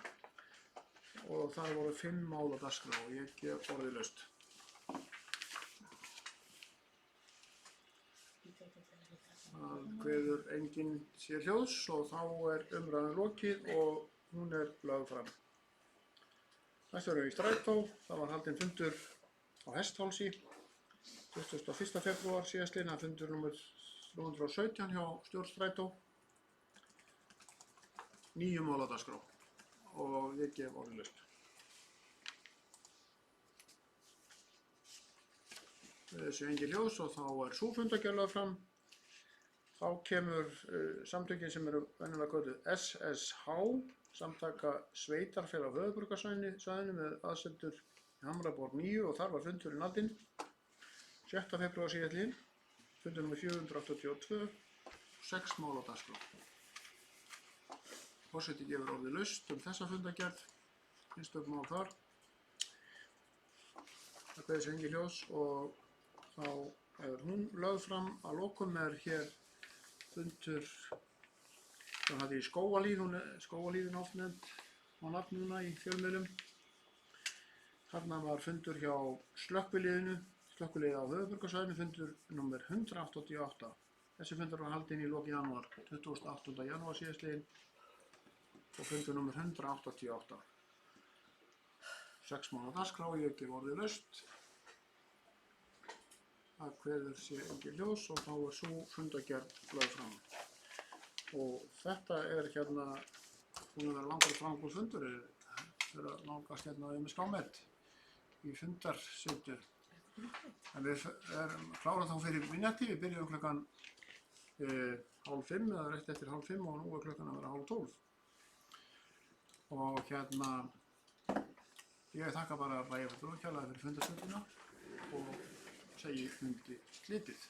Og það voru 5 mál á dagskrá og ég gef orðið laust. Það kveður enginn sér hljóðs og þá er umræðan lokið og hún er lögð fram. Næst verðum við í strætó, það var haldinn fundur á Hesthálsi 21. febrúar síðastliðinn, fundur nr. 317 hjá stjórn strætó. 9 mál á dagskrá og ég gef orðið laust. Þessu engin ljós og þá er sú fundargerð lögð fram. Þá kemur samtökin sem eru venjulega kölluð SSH, samtaka sveitarfélag á höfuðborgarsvæðinu með aðsetur í Hamraborg 9 og þar var fundurinn haldinn 6. febrúar síðastliðinn, fundur nr. 482, 6 mál á dagskrá. Forseti gefur orðið laust þessa fundargerð einstök mál þar. Það kveður engin ljós og þá er hún lögð fram. Að lokum er hér fundur, það hafði í Skógalíðin oft nefnd á nafn núna í fjölmiðlum. Þarna var fundur hjá slökkviliðinu á höfuðborgarsvæðinu, fundur nr. 188. Þessi fundur var haldinn í lok janúar, 28. janúar síðastliðinn og fundur nr. 188. 6 mánaða dagskrá, ég gef orðið laust. Það kveður sé engin ljós og þá er sú fundargerð lögð fram. Og þetta er hérna, hún er langur frangur fundur, er að nálgast hérna með skámett í fundarsetu. En við klárum þá fyrir minnjati, við byrjum klukkan 4:30 eða rétt eftir 4:30 og nú er klukkan að vera 11:30. Og hérna, ég þakka bara bæjarfulltrúa kærlega fyrir fundarsetuna og segi fundi slitið.